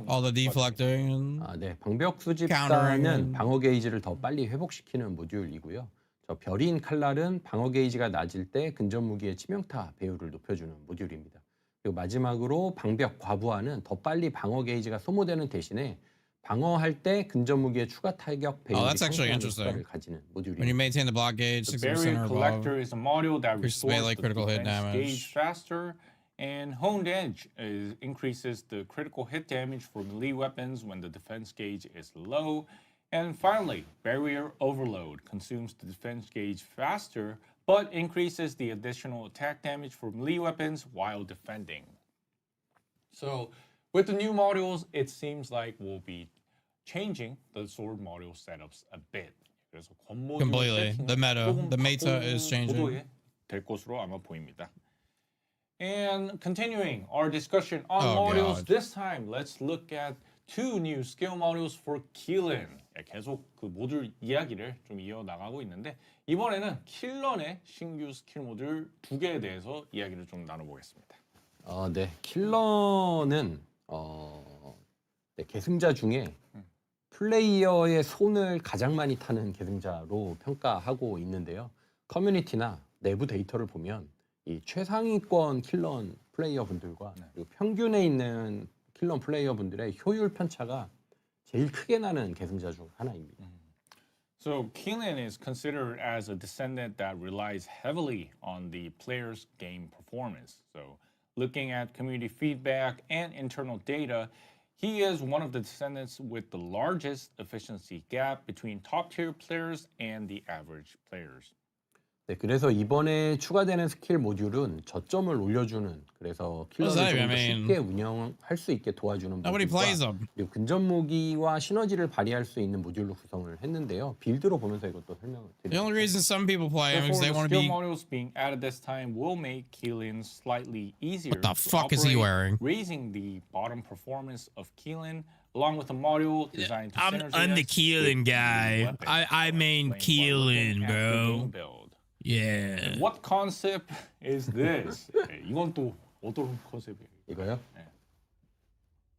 All the deflecting. 네, 방벽 수집사는 방어 게이지를 더 빨리 회복시키는 모듈이고요. 저 별인 칼날은 방어 게이지가 낮을 때 근접 무기의 치명타 배율을 높여주는 모듈입니다. 그리고 마지막으로 방벽 과부하는 더 빨리 방어 게이지가 소모되는 대신에 방어할 때 근접 무기의 추가 타격 배율이 that's actually 상승하는 interesting. 효과를 가지는 모듈이에요. When you maintain the block gauge, The 60% barrier or above, collector is a module that increases restores melee the critical hit defense gauge damage. faster, and honed edge increases the critical hit damage for melee weapons when the defense gauge is low. And finally, barrier overload consumes the defense gauge faster, but increases the additional attack damage for melee weapons while defending. So with the new modules, it seems like we'll be changing the sword module setups a bit. 그래서 Completely. The meta is changing. 될 것으로 아마 보입니다. And continuing our discussion on Oh, modules, God. this time let's look at two new skill modules for Keelan. 계속 그 모듈 이야기를 좀 이어나가고 있는데 이번에는 킬런의 신규 스킬 모듈 2개에 대해서 이야기를 좀 나눠보겠습니다. 네, 킬러는 네, 계승자 중에 플레이어의 손을 가장 많이 타는 계승자로 평가하고 있는데요. 커뮤니티나 내부 데이터를 보면 이 최상위권 킬런 플레이어 분들과 그리고 평균에 있는 킬런 플레이어 분들의 효율 편차가 제일 크게 나는 계승자 중 하나입니다. So Keelan is considered as a descendant that relies heavily on the player's game performance. So looking at community feedback and internal data, he is one of the descendants with the largest efficiency gap between top-tier players and the average players. 네, 그래서 이번에 추가되는 스킬 모듈은 저점을 올려주는 그래서 킬러를 좀 더 쉽게 운영할 수 있게 도와주는 모듈과 그리고 근접 무기와 시너지를 발휘할 수 있는 모듈로 구성을 했는데요. 빌드로 보면서 이것도 설명을 드릴게요. The only reason some people play him is they want to skill be. modules being added this time will make Keelan slightly easier. What the to fuck is he operate, wearing? Raising the bottom performance of Keelan, along with a module designed to I'm the Keelan guy. I main Keelan, bro. Yeah. What concept is this? 이건 또 어떤 컨셉이에요? 이거요?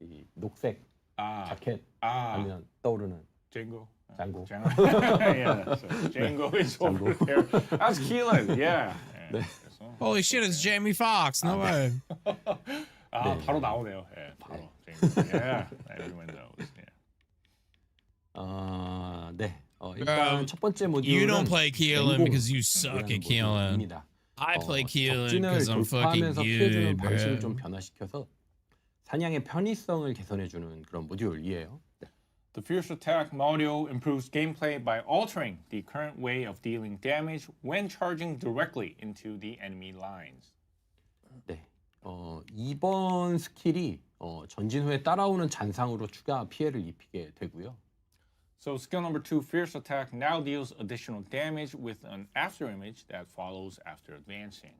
이 녹색 자켓 하면 떠오르는 Django. 장고. Yeah, so Django is over there. That's Keelan. Yeah. 네. Holy shit, it's Jamie Foxx. No way. 바로 나오네요. 예, 바로. Django. Yeah. Everyone knows. Yeah. 네. 일단 첫 번째 모듈은 You don't play Keelan because you suck at Keelan. I play Keelan because I'm fucking good, 방식을 좀 bro. 변화시켜서 사냥의 편의성을 개선해주는 그런 모듈이에요. The Fierce Attack module improves gameplay by altering the current way of dealing damage when charging directly into the enemy lines. 네. 이번 스킬이 전진 후에 따라오는 잔상으로 추가 피해를 입히게 되고요. So skill number 2, Fierce Attack, now deals additional damage with an after image that follows after advancing.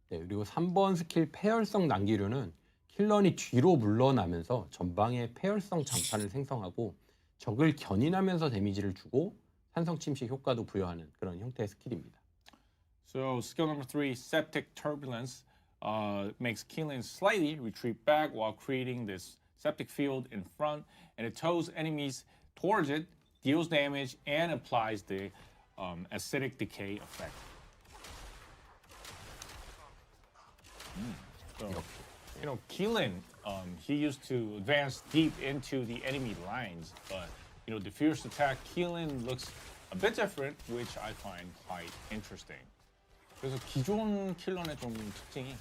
네, 그리고 3번 스킬 폐혈성 난기류는 킬런이 뒤로 물러나면서 전방에 폐혈성 장판을 생성하고 적을 견인하면서 데미지를 주고 산성 침식 효과도 부여하는 그런 형태의 스킬입니다. So skill number 3, Septic Turbulence, makes Keelan slightly retreat back while creating this septic field in front, and it tows enemies towards it, deals damage, and applies the acidic decay effect. So, you know, Keelan, he used to advance deep into the enemy lines, but, you know, the Fierce Attack, Keelan looks a bit different, which I find quite interesting. 그래서 기존 킬런의 좀 특징이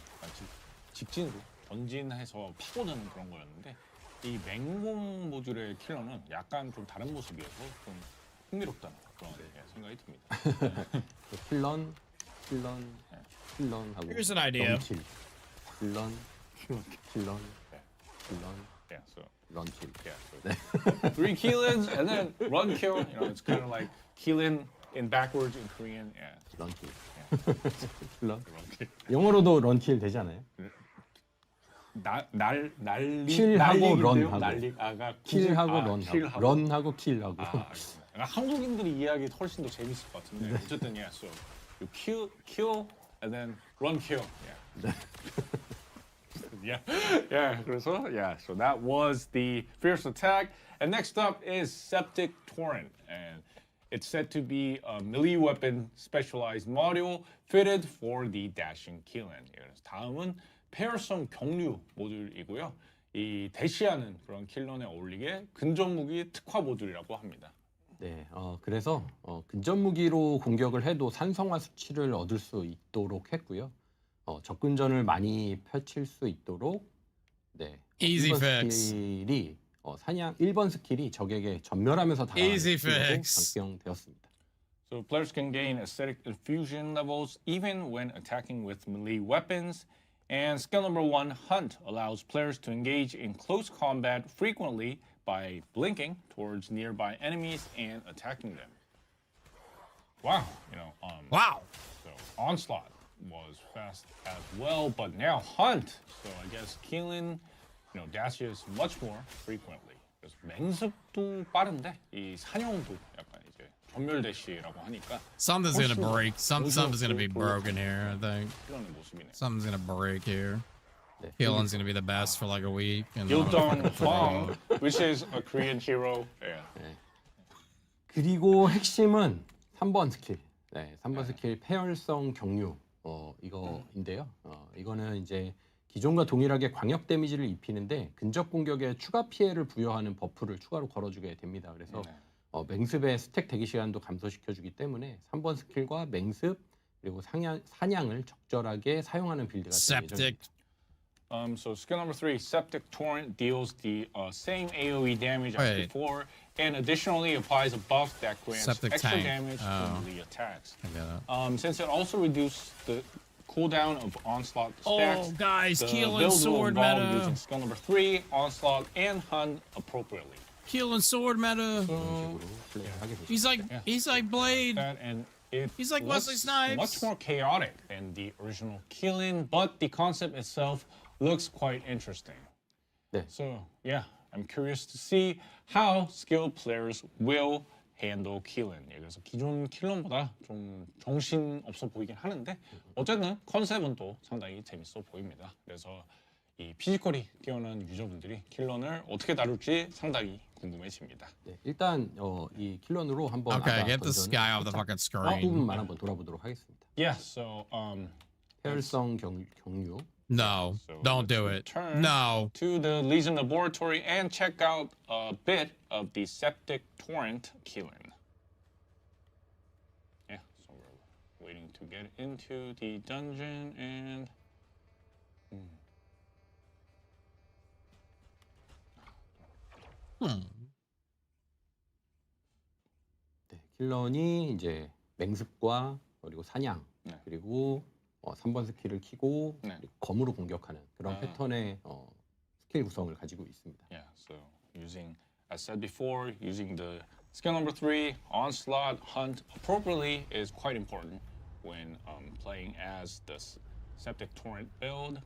직진으로 전진해서 파고드는 그런 거였는데 이 맹공 모듈의 킬러는 약간 좀 다른 모습이어서 좀 흥미롭다는 그런 생각이 듭니다. 킬런하고 Here's an idea. 런킬. 킬런. Yeah, so 런킬. yeah, so 3 Keelans and then run kill. You know, it's kind of like Keelan in backwards in Korean. Yeah. 런킬. 킬런. 영어로도 런킬 되지 않아요? 킬하고 런하고 킬하고 런하고 킬하고 한국인들이 이해하기 훨씬 더 재밌을 것 같은데 어쨌든 yeah, so you kill and then run kill. Yeah. 그래서 yeah, so that was the Fierce Attack, and next up is Septic Torrent, and it's said to be a melee weapon specialized module fitted for the dashing Keelan. 다음은 폐혈성 경류 모듈이고요. 이 대시하는 그런 킬런에 어울리게 근접 무기 특화 모듈이라고 합니다. 네, 그래서 근접 무기로 공격을 해도 산성화 수치를 얻을 수 있도록 했고요. 접근전을 많이 펼칠 수 있도록 네, Easy 1번 fix. 스킬이 사냥 1번 스킬이 적에게 전멸하면서 다가가는 Easy 스킬로 fix. 변경되었습니다. So players can gain aesthetic infusion levels even when attacking with melee weapons. And skill number 1, Hunt, allows players to engage in close combat frequently by blinking towards nearby enemies and attacking them. Wow, Wow. So Onslaught was fast as well, but now Hunt. So I guess Keelan, dashes much more frequently. 그래서 맹습도 빠른데 이 사냥도 약간 이제 전멸 대시라고 하니까 Something's gonna break. Something's gonna be broken here, I think. 그런 모습이네. Something's gonna break here. Keelan's gonna be the best for like a week. And Yildong Fong, which is a Korean hero. Yeah. 네. 그리고 핵심은 3번 스킬. 네, 3번 스킬 폐혈성 경류 이거인데요. 이거는 이제 기존과 동일하게 광역 데미지를 입히는데 근접 공격에 추가 피해를 부여하는 버프를 추가로 걸어주게 됩니다. 그래서 맹습의 스택 대기 시간도 감소시켜주기 때문에 3번 스킬과 맹습 그리고 사냥을 적절하게 사용하는 빌드가 될 예정입니다. So skill number 3, Septic Torrent, deals the same AoE damage as before, and additionally applies a buff that grants Septic extra tank. damage to melee attacks. I get it. Since it also reduced the cooldown of Onslaught stacks, guys, the Keelan build will sword involve meta. using skill number 3, Onslaught, and Hunt appropriately. Keelan sword meta. He's like Blade. That and it He's like looks Wesley Snipes. much more chaotic than the original Keelan, but the concept itself looks quite interesting. 네. So yeah, I'm curious to see how skilled players will handle Keelan. 그래서 기존 킬런보다 좀 정신 없어 보이긴 하는데 어쨌든 컨셉은 또 상당히 재밌어 보입니다. 그래서 이 피지컬이 뛰어난 유저분들이 킬런을 어떻게 다룰지 상당히 궁금해집니다. 네, 일단 이 킬런으로 한번 Okay, get this guy off the fucking screen. 부분만 한번 돌아보도록 하겠습니다. Yeah, so 폐혈성 경류. No, don't do it. No. To the Legion Laboratory and check out a bit of the Septic Torrent Keelan. Yeah, so we're waiting to get into the dungeon and. 네, 킬런이 이제 맹습과 그리고 사냥 그리고 3번 스킬을 키고 검으로 공격하는 그런 패턴의 스킬 구성을 가지고 있습니다. Yeah, so using, as said before, using the skill number 3, Onslaught, Hunt appropriately is quite important when playing as the Septic Torrent build.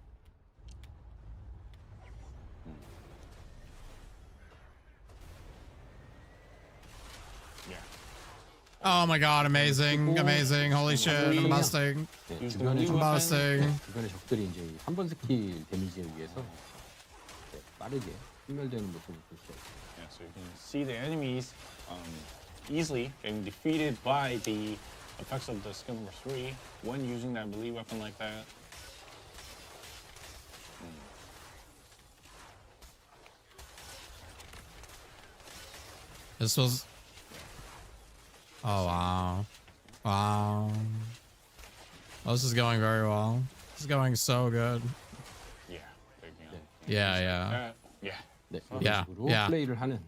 Oh my god, amazing, amazing, holy shit, I'm busting. 네, 주변의 적들이 이제 3번 스킬 데미지에 의해서 빠르게 소멸되는 모습을 볼 수 있습니다. Yeah, so you can see the enemies easily getting defeated by the effects of the skill number 3 when using that melee weapon like that. This was. Oh wow, wow. Oh, this is going very well. This is going so good. Yeah. Yeah. Yeah. 네, Yeah, 이런 식으로 yeah. 플레이를 하는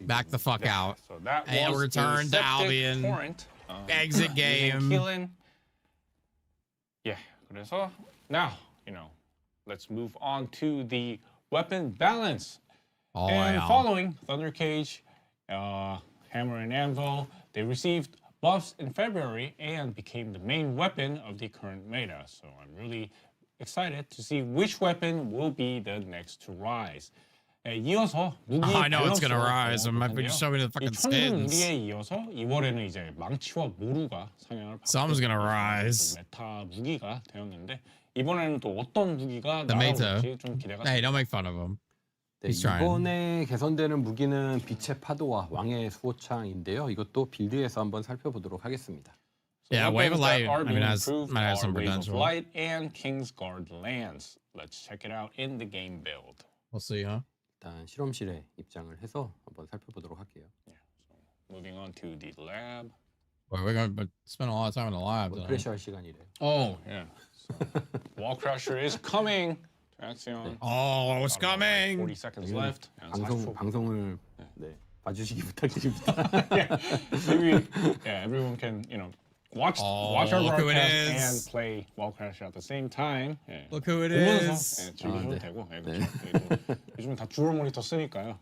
Back the fuck out. So that And was return the to Septic Albion. Torrent, Exit game. Keelan. Yeah. 그래서 now, let's move on to the weapon balance. Oh, and yeah. following Thunder Cage, Hammer and Anvil, they received buffs in February and became the main weapon of the current meta. So I'm really excited to see which weapon will be the next to rise. 이어서 무기 I know it's gonna 밸런스로 rise. I'm 넘어갈 just showing me the 건데요. fucking 이 천군 skins. 무기에 이어서 이번에는 이제 망치와 모루가 상향을 받고 Someone's gonna rise. 메타 무기가 되었는데 이번에는 또 어떤 무기가 The meta. 나올지 좀 기대가 Hey, 됩니다. don't make fun of him. 네, He's trying. 이번에 개선되는 무기는 빛의 파도와 왕의 수호창인데요. 이것도 빌드에서 한번 살펴보도록 하겠습니다. Yeah, Wave of Light. I mean, might have some Wave of potential. Light and Kingsguard lands. Let's check it out in the game build. We'll see, huh? 일단 실험실에 입장을 해서 한번 살펴보도록 할게요. Yeah. So moving on to the lab. Well, we're going to spend a lot of time in the lab. 크래시 할 시간이래요. Oh, yeah. So, Wall Crusher is coming. Action. Oh, it's coming. 40 seconds left. 방송을 봐주시기 부탁드립니다. Maybe, everyone can, watch our look who it broadcast is. and play Wall Crusher at the same time. 예. Look who it 보면서, is. 즐기셔도 되고. 그렇죠. 요즘 다 듀얼 모니터 쓰니까요.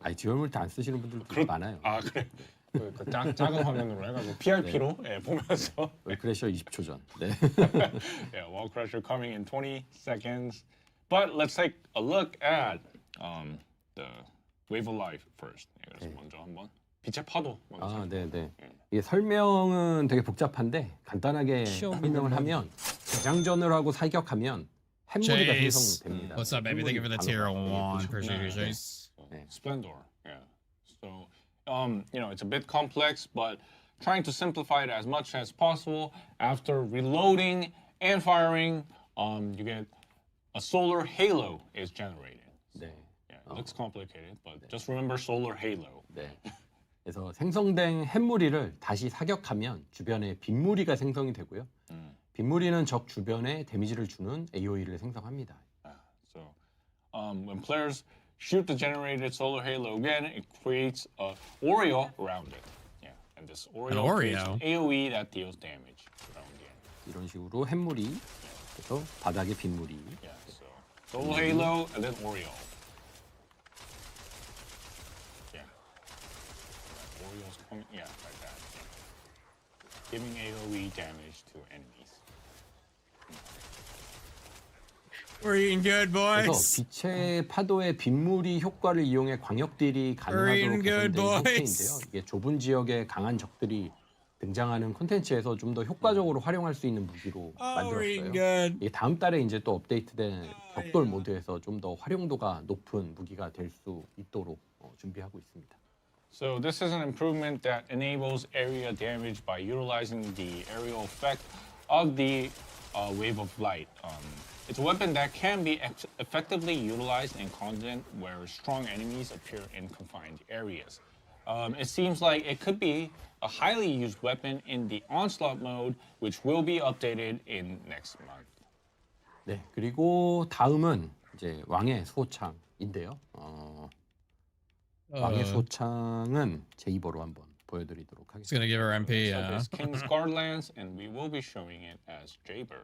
아니 듀얼 모니터 안 쓰시는 분들도 많아요. 아 그래. 그 작은 화면으로 해가지고 PRP로 보면서. 크래셔 20초 전. 네. Yeah, Wall Crusher coming in 20 seconds. But let's take a look at the Wave of Life first. 그래서 먼저 한번 빛의 파도. 네. 이게 설명은 되게 복잡한데 간단하게 설명을 하면 대장전을 하고 사격하면 햄머리가 생성됩니다. What's up, baby? Thank you for the tier 1. Appreciate you, Chase. Splendor. Yeah. So, it's a bit complex, but trying to simplify it as much as possible. After reloading and firing, you get a solar halo is generated. 네. Yeah, it looks complicated, but just remember solar halo. 네. 그래서 생성된 햄무리를 다시 사격하면 주변에 빗무리가 생성이 되고요. 빗무리는 적 주변에 데미지를 주는 AOE를 생성합니다. So, when players shoot the generated solar halo again, it creates a aureole around it. Yeah, and this aureole creates an AOE that deals damage around the enemy. 이런 식으로 햄무리, 그래서 바닥에 빗무리. Yeah, so solar halo and then aureole. Yeah, like that. Giving AOE damage to enemies. We're eating good, boys. 그래서 빛의 파도의 빗무리 효과를 이용해 광역딜이 가능하도록 개선된 형태인데요. 이게 좁은 지역에 강한 적들이 등장하는 콘텐츠에서 좀 더 효과적으로 활용할 수 있는 무기로 만들었어요. 이게 다음 달에 이제 또 업데이트된 벽돌 모드에서 좀 더 활용도가 높은 무기가 될 수 있도록 준비하고 있습니다. So this is an improvement that enables area damage by utilizing the aerial effect of the Wave of Light. It's a weapon that can be effectively utilized in content where strong enemies appear in confined areas. It seems like it could be a highly used weapon in the Onslaught mode, which will be updated in next month. 네, 그리고 다음은 이제 왕의 소창인데요. 왕의 소창은 제 입으로 한번 보여드리도록 하겠습니다. It's gonna give her MP. So this King's Guardlands, and we will be showing it as Jaber.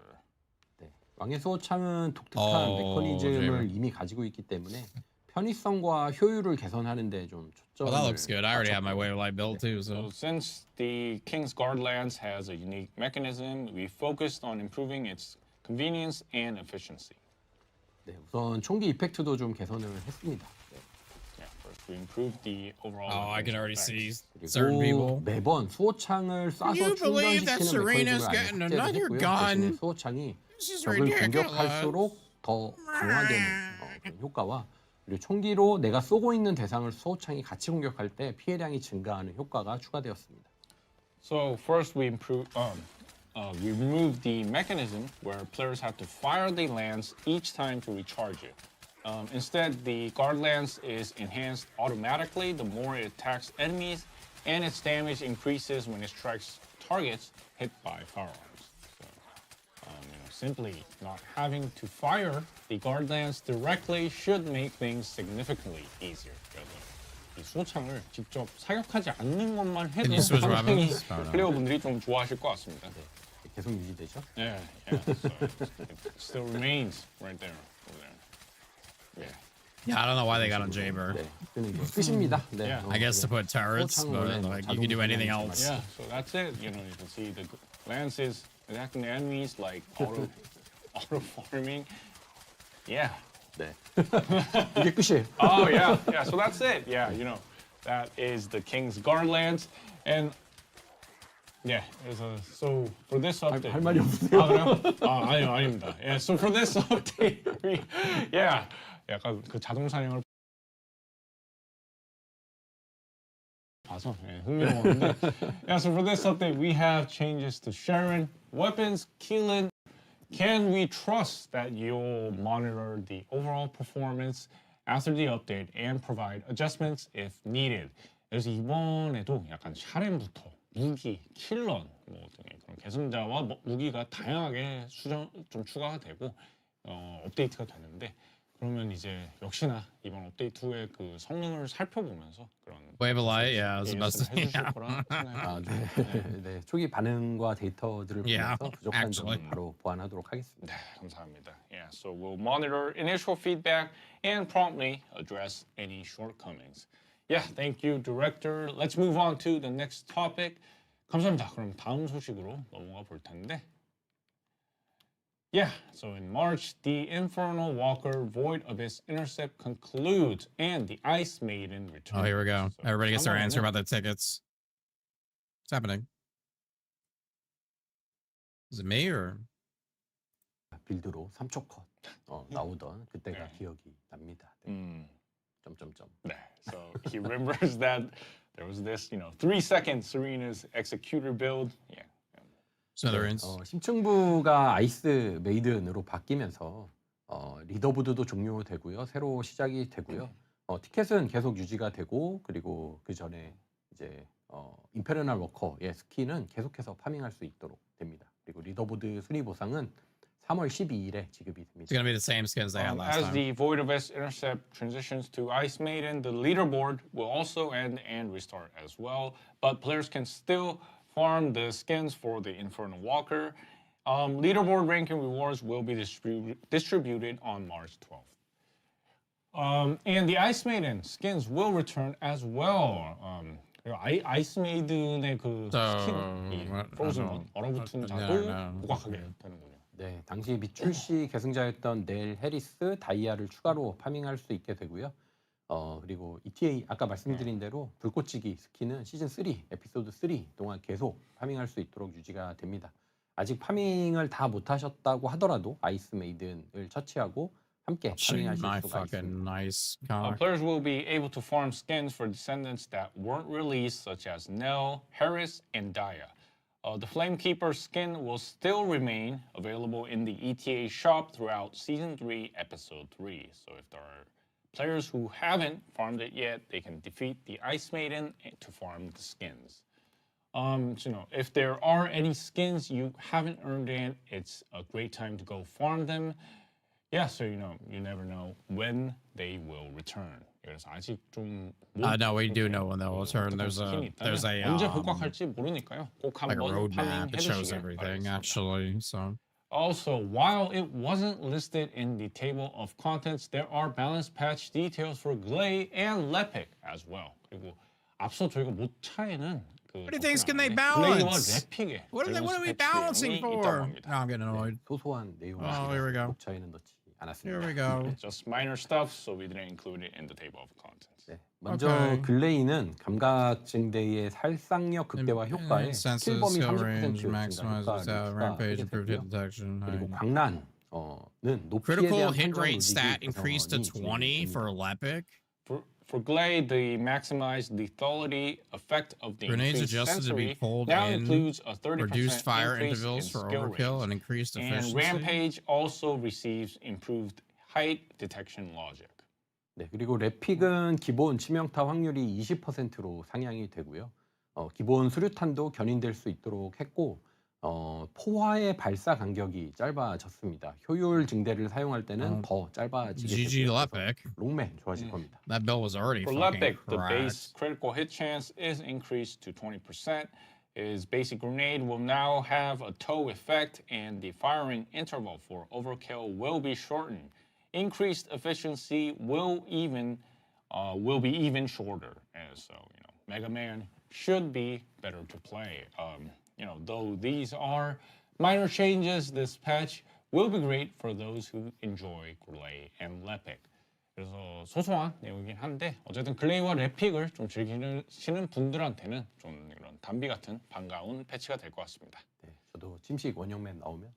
네, 왕의 소창은 독특한 메커니즘을 이미 가지고 있기 때문에 편의성과 효율을 개선하는데 좀 초점을. Well, that looks good. I already have my Wave of Light built too. So since the King's Guardlands has a unique mechanism, we focused on improving its convenience and efficiency. 네, 우선 총기 이펙트도 좀 개선을 했습니다. We improved the overall. Oh, I can already see certain people. 매번 수호창을 쏴서 충전시키는 메커니즘을 아예 탑재를 했고요. 대신에 수호창이 적을 공격할수록 더 강화되는 그런 효과와 그리고 총기로 내가 쏘고 있는 대상을 수호창이 같이 공격할 때 피해량이 증가하는 효과가 추가되었습니다. So first we we removed the mechanism where players have to fire the lance each time to recharge it. Instead, the guard lance is enhanced automatically the more it attacks enemies, and its damage increases when it strikes targets hit by firearms. So, simply not having to fire the guard lance directly should make things significantly easier. 이 수호창을 직접 사격하지 않는 것만 해도 상당히 플레이어분들이 좀 좋아하실 것 같습니다. 네, 계속 유지되죠? Yeah. So it still remains right there. Yeah, I don't know why they got on Jaber. 끝입니다. 네. I guess to put turrets, but like you can do anything else. Yeah, so that's it. You can see the lance is attacking the enemies like auto farming. Yeah. 네. 이게 끝이에요. Oh yeah. So that's it. Yeah, that is the King's Guard lance, and yeah. So for this update. 할 말이 없으세요? 아니요, 아닙니다. Yeah. So for this update, 약간 그 자동 사냥을 봐서 흥미로웠는데. Yeah, so for this update, we have changes to Sharon, weapons, Keelan. Can we trust that you'll monitor the overall performance after the update and provide adjustments if needed. 그래서 이번에도 약간 샤렌부터 무기, 킬런 뭐 등의 그런 계승자와 무기가 다양하게 좀 추가가 되고 업데이트가 되는데 그러면 이제 역시나 이번 업데이트 후에 그 성능을 살펴보면서 그런 Wave a light, yeah, I was about to AS를 say. 해주실 거라 생각해요. 네, 초기 반응과 데이터들을 Yeah, 보면서 부족한 actually. 점을 바로 보완하도록 하겠습니다. 네, 감사합니다. Yeah, so we'll monitor initial feedback and promptly address any shortcomings. Yeah, thank you, Director. Let's move on to the next topic. 감사합니다. 그럼 다음 소식으로 넘어가 볼 텐데. Yeah, so in March, the Infernal Walker Void Abyss Intercept concludes and the Ice Maiden returns. Oh, here we go. So Everybody gets their answer 3월에는 about the tickets. What's happening? Is it me or? 빌드로 3초 컷 나오던 그때가 기억이 납니다. 네. 점점점. 네, so he remembers that there was this, 3-second Serena's Executor build. Yeah. Smithereens. 심층부가 아이스 메이든으로 바뀌면서 리더보드도 종료되고요. 새로 시작이 되고요. 티켓은 계속 유지가 되고 그리고 그 전에 이제 임페르널 워커의 스킨은 계속해서 파밍할 수 있도록 됩니다. 그리고 리더보드 순위 보상은 3월 12일에 지급이 됩니다. It's gonna be the same skins they had last As time. the Void Abyss Intercept transitions to Ice Maiden, the leaderboard will also end and restart as well. But players can still farm the skins for the Infernal Walker. Leaderboard ranking rewards will be distributed on March 12th. And the Ice Maiden skins will return as well. 아이스 메이든의 그 스킨, 프로즌 얼어붙은 자도 부각하게 되는군요. 네, 당시 미출시 계승자였던 넬 해리스 다이아를 추가로 파밍할 수 있게 되고요. 그리고 ETA 아까 말씀드린 대로 불꽃지기 스킨은 시즌 3 에피소드 3 동안 계속 파밍할 수 있도록 유지가 됩니다. 아직 파밍을 다 못하셨다고 하더라도 아이스 메이든을 처치하고 함께 파밍하실 수가 있습니다. Players will be able to farm skins for descendants that weren't released, such as Nell, Harris, and Daya. The Flamekeeper skin will still remain available in the ETA shop throughout Season 3, Episode 3. So if there are players who haven't farmed it yet, they can defeat the Ice Maiden to farm the skins. If there are any skins you haven't earned yet, it's a great time to go farm them. Yeah, so you never know when they will return. 그래서 아직 좀 no, we do know when they'll return. There's a 언제 복각할지 모르니까요. 꼭 like a 한번 roadmap. It shows 파밍해주시길 everything 바라겠습니다. actually. So Also, while it wasn't listed in the table of contents, there are balance patch details for Glay and Lepic as well. 그리고 앞서 저희가 못 차이는 what do you think can they 글레이와 balance? 레픽의 What are we balancing for? No, I'm getting annoyed. 소소한 내용. Here we go. 차이는 넣지 않았습니다. Here we go. Just minor stuff, so we didn't include it in the table of contents. 네, 먼저 글레이는 감각 증대의 살상력 극대화 효과에 킬 범위 30% 증가 rampage, improved hit detection. 그리고 광란은 높이에 Critical 대한 hit 판정 rate stat 로직이 increased to 20 for Lepic. For Glay, the maximized lethality effect of the Grenades increased adjusted to be sensory pulled now in, includes a 30% reduced fire increase intervals in for skill overkill, range. and increased And efficiency. Rampage also receives improved height detection logic. 네, 그리고 레픽은 기본 치명타 확률이 20%로 상향이 되고요. 기본 수류탄도 견인될 수 있도록 했고 포화의 발사 간격이 짧아졌습니다. 효율 증대를 사용할 때는 더 짧아지게 GG 되고요. Lepic. 롱맨 좋아하실 겁니다. That bill was already For fucking Lepic, the cracked. base critical hit chance is increased to 20%. His basic grenade will now have a tow effect, and the firing interval for overkill will be shortened. Increased efficiency will be even shorter. And so, Mega Man should be better to play. Though these are minor changes, this patch will be great for those who enjoy Glay and Lepic. 그래서 소소한 내용이긴 한데 어쨌든 글레이와 레픽을 좀 즐기시는 분들한테는 좀 이런 단비 같은 반가운 패치가 될 것 같습니다. 네, 저도 침식 원형맨 나오면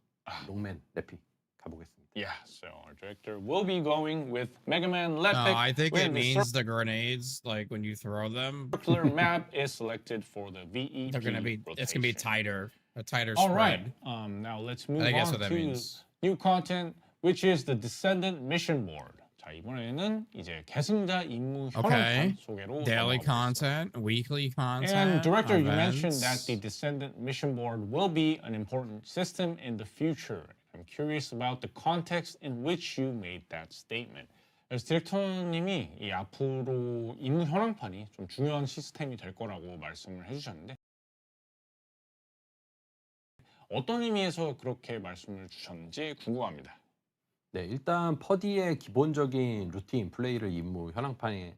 롱맨 레픽 가보겠습니다. Yeah, so our director will be going with Mega Man Lepic. No, I think it means the grenades, like when you throw them. Circular map is selected for the VEP. It's gonna be tighter, a tighter All spread. right. Now let's move I guess on what that to means. new content, which is the Descendant mission board. 자, 이번에는 이제 계승자 임무 Okay. 현황판 소개로 Daily 넘어가겠습니다. content, weekly content. And director, you events. mentioned that the Descendant mission board will be an important system in the future. I'm curious about the context in which you made that statement. 그래서 디렉터님이 이 앞으로 임무 현황판이 좀 중요한 시스템이 될 거라고 말씀을 해주셨는데 어떤 의미에서 그렇게 말씀을 주셨는지 궁금합니다. 네, 일단 퍼디의 기본적인 루틴 플레이를 임무 현황판에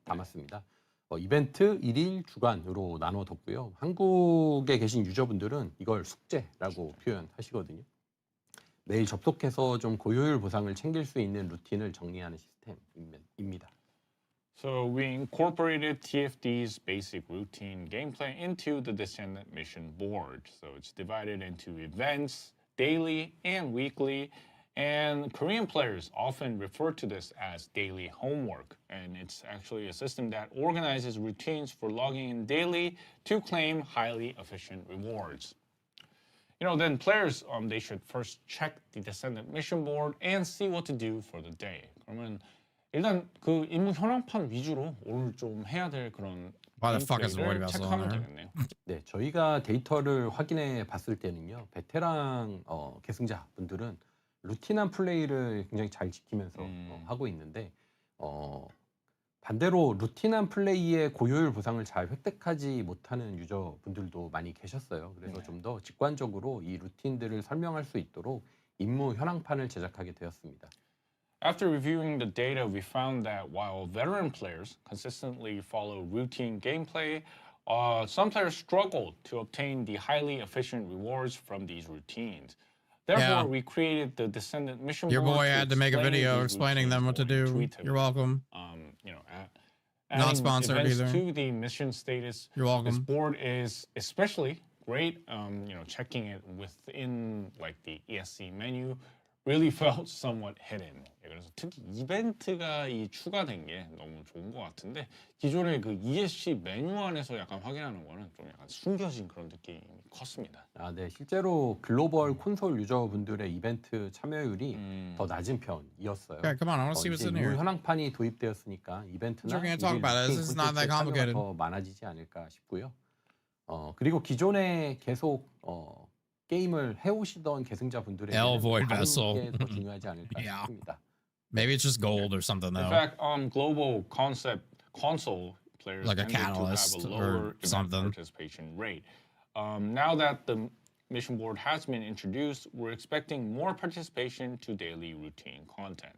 담았습니다. 이벤트 1일 주간으로 나눠뒀고요. 한국에 계신 유저분들은 이걸 숙제라고 표현하시거든요. 매일 접속해서 좀 고효율 보상을 챙길 수 있는 루틴을 정리하는 시스템입니다. So we incorporated TFD's basic routine gameplay into the Descendant mission board. So it's divided into events, daily and weekly. And Korean players often refer to this as daily homework. And it's actually a system that organizes routines for logging in daily to claim highly efficient rewards. You know, then players, they should first check the Descendant mission board and see what to do for the day. 그러면 일단 그 임무 현황판 위주로 오늘 좀 해야 될 그런 Why the fuck is Lloyd 게임플레이를 Vessel 체크하면 on there? 되겠네요. 네, 저희가 데이터를 확인해 봤을 때는요. 베테랑 계승자 분들은 루틴한 플레이를 굉장히 잘 지키면서 하고 있는데 반대로 루틴한 플레이의 고효율 보상을 잘 획득하지 못하는 유저분들도 많이 계셨어요. 그래서 좀 더 직관적으로 이 루틴들을 설명할 수 있도록 임무 현황판을 제작하게 되었습니다. After reviewing the data, we found that while veteran players consistently follow routine gameplay, some players struggled to obtain the highly efficient rewards from these routines. Therefore, we created the Descendant mission Your board boy had to make a explain video these explaining them what to routines do. more intuitively. You're welcome. You know, Not adding sponsored events either. to the mission status. You're welcome. This board is especially great. You know, checking it within like the EST menu really felt somewhat hidden. 그래서 특히 이벤트가 이 추가된 게 너무 좋은 것 같은데 기존의 그 ESC 메뉴 안에서 약간 확인하는 거는 좀 약간 숨겨진 그런 느낌이 컸습니다. 아, 네, 실제로 글로벌 콘솔 유저분들의 이벤트 참여율이 더 낮은 편이었어요. Okay, come on, I want to see what's 이제 in here. 임무 현황판이 도입되었으니까 이벤트나 We're gonna talk about it. This is not that complicated. 더 많아지지 않을까 싶고요. 그리고 기존에 계속 게임을 해오시던 계승자분들에게 Void Vessel. 게 더 중요하지 않을까 Yeah. 싶습니다. Maybe it's just gold or something In though. fact, global console players Like a tended to have catalyst a or lower event something. participation rate. Now that the mission board has been introduced, we're expecting more participation to daily routine content.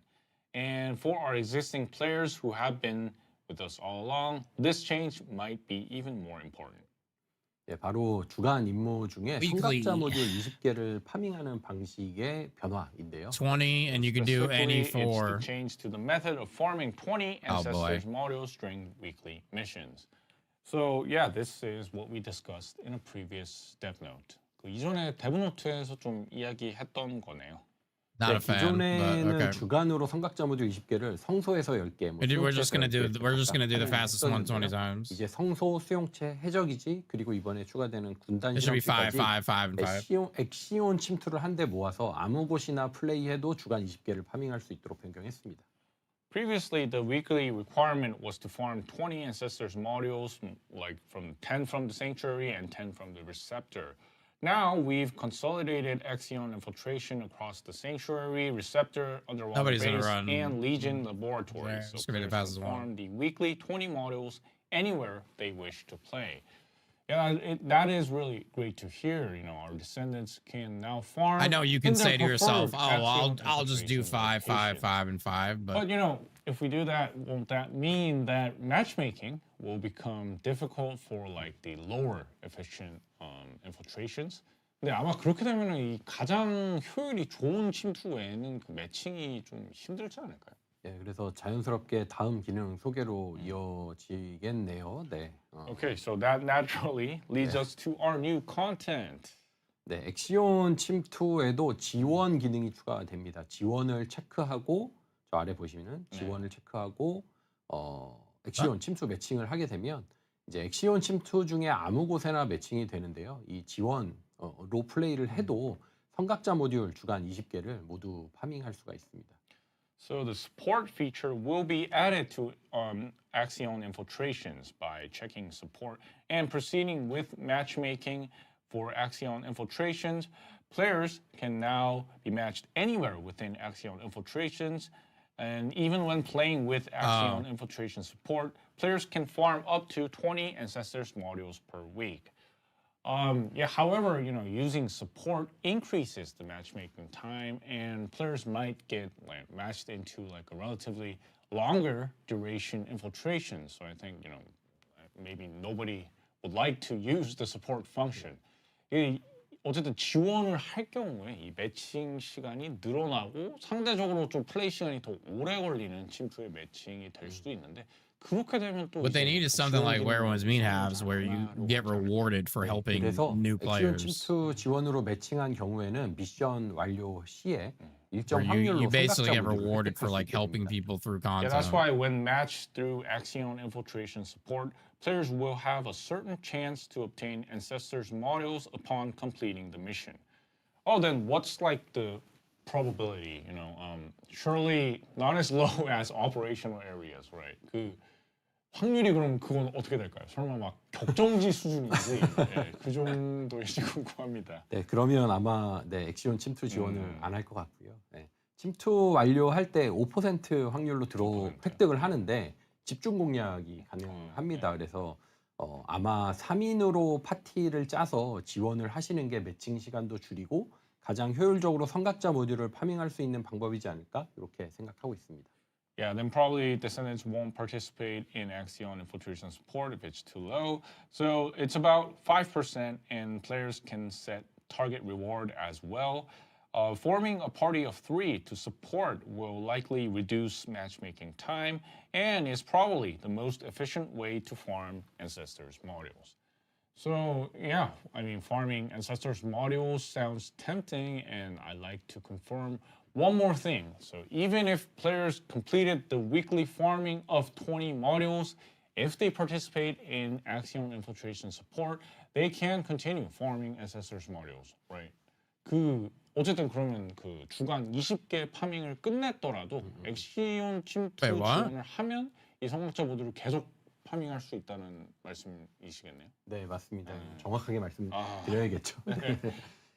And for our existing players who have been with us all along, this change might be even more important. 예, 바로 주간 임무 중에 Weekly. 성각자 모듈 20개를 파밍하는 방식의 변화인데요. 20 and you can do any Specifically, it's for the change to the method of farming 20 Oh, boy. ancestors modules during weekly missions. So yeah, this is what we discussed in a previous dev note. 그 이전에 데브 노트에서 좀 이야기했던 거네요. not 네, a fan, but 기존에는 okay. 주간으로 성각자 모듈 20개를 성소에서 10개, We're just gonna do the fastest one 20 times. 이제 성소, 수용체, 해적이지 그리고 이번에 추가되는 군단 It should be 5, 실험체까지 5, 5, and 5. 엑시온 침투를 한 대 모아서 아무 곳이나 플레이해도 주간 20개를 파밍할 수 있도록 변경했습니다. Previously, the weekly requirement was to farm 20 ancestors modules, like from 10 from the sanctuary and 10 from the receptor. Now we've consolidated Exion Infiltration across the Sanctuary, Receptor, Underwater Nobody's gonna Base, run. and Legion Laboratory. Yeah, So it's gonna be the players fastest can one. farm the weekly 20 modules anywhere they wish to play. Yeah, that is really great to hear. You know, our descendants can now farm. I know you can in their say to yourself, preferred "Oh, Exion I'll just do Infiltration 5, 5, location. 5, and 5." But you know, if we do that, won't that mean that matchmaking will become difficult for like the lower efficient infiltrations? 근데 아마 그렇게 되면은 이 가장 효율이 좋은 침투 외에는 그 매칭이 좀 힘들지 않을까요? 예, 그래서 자연스럽게 다음 기능 소개로 이어지겠네요. 네. Okay, so that naturally leads us to our new content. 네, 엑시온 침투에도 지원 기능이 추가됩니다. 지원을 체크하고 저 아래 보시면은 지원을 체크하고 엑시온 침투 매칭을 하게 되면 이제 엑시온 침투 중에 아무 곳에나 매칭이 되는데요. 이 지원 로 플레이를 해도 성각자 모듈 주간 20개를 모두 파밍할 수가 있습니다. So the support feature will be added to Axion Infiltrations by checking support and proceeding with matchmaking for Axion Infiltrations. Players can now be matched anywhere within Axion Infiltrations, and even when playing with Axion Infiltration support, players can farm up to 20 Ancestors modules per week. However, using support increases the matchmaking time, and players might get matched into a relatively longer duration infiltration. So I think maybe nobody would like to use the support function. 어쨌든 지원을 할 경우에 이 매칭 시간이 늘어나고 상대적으로 좀 플레이 시간이 더 오래 걸리는 침투의 매칭이 될 수도 있는데. What they need is something like Where One's Mean Halves, where you get rewarded for helping new players. 침투 지원으로 매칭한 경우에는 미션 완료 시에 일정 you 확률로 basically get rewarded for helping people through content. Yeah, that's why when matched through Axion Infiltration support, players will have a certain chance to obtain Ancestors modules upon completing the mission. Oh, then what's the probability? Surely not as low as operational areas, right? 확률이 그럼 그건 어떻게 될까요? 설마 막 격정지 수준인지 그 정도일지 궁금합니다. 네, 그러면 아마 엑시온 침투 지원을 안 할 것 같고요. 침투 완료할 때 5% 확률로 획득을 하는데 집중 공략이 가능합니다. 그래서 아마 3인으로 파티를 짜서 지원을 하시는 게 매칭 시간도 줄이고 가장 효율적으로 성각자 모듈을 파밍할 수 있는 방법이지 않을까 이렇게 생각하고 있습니다. Yeah, then probably Descendants won't participate in Axion Infiltration support if it's too low. So it's about 5%, and players can set target reward as well. Forming a party of 3 to support will likely reduce matchmaking time and is probably the most efficient way to farm Ancestors modules. So yeah, farming Ancestors modules sounds tempting, and I like to confirm one more thing. So even if players completed the weekly farming of 20 modules, if they participate in Axion Infiltration support, they can continue farming Ancestors modules, right? 어쨌든 그러면 주간 20개 파밍을 끝냈더라도 엑시온 침투 지원을 하면 이 성각자 모드를 계속 파밍할 수 있다는 말씀이시겠네요? 네, 맞습니다. 정확하게 말씀드려야겠죠.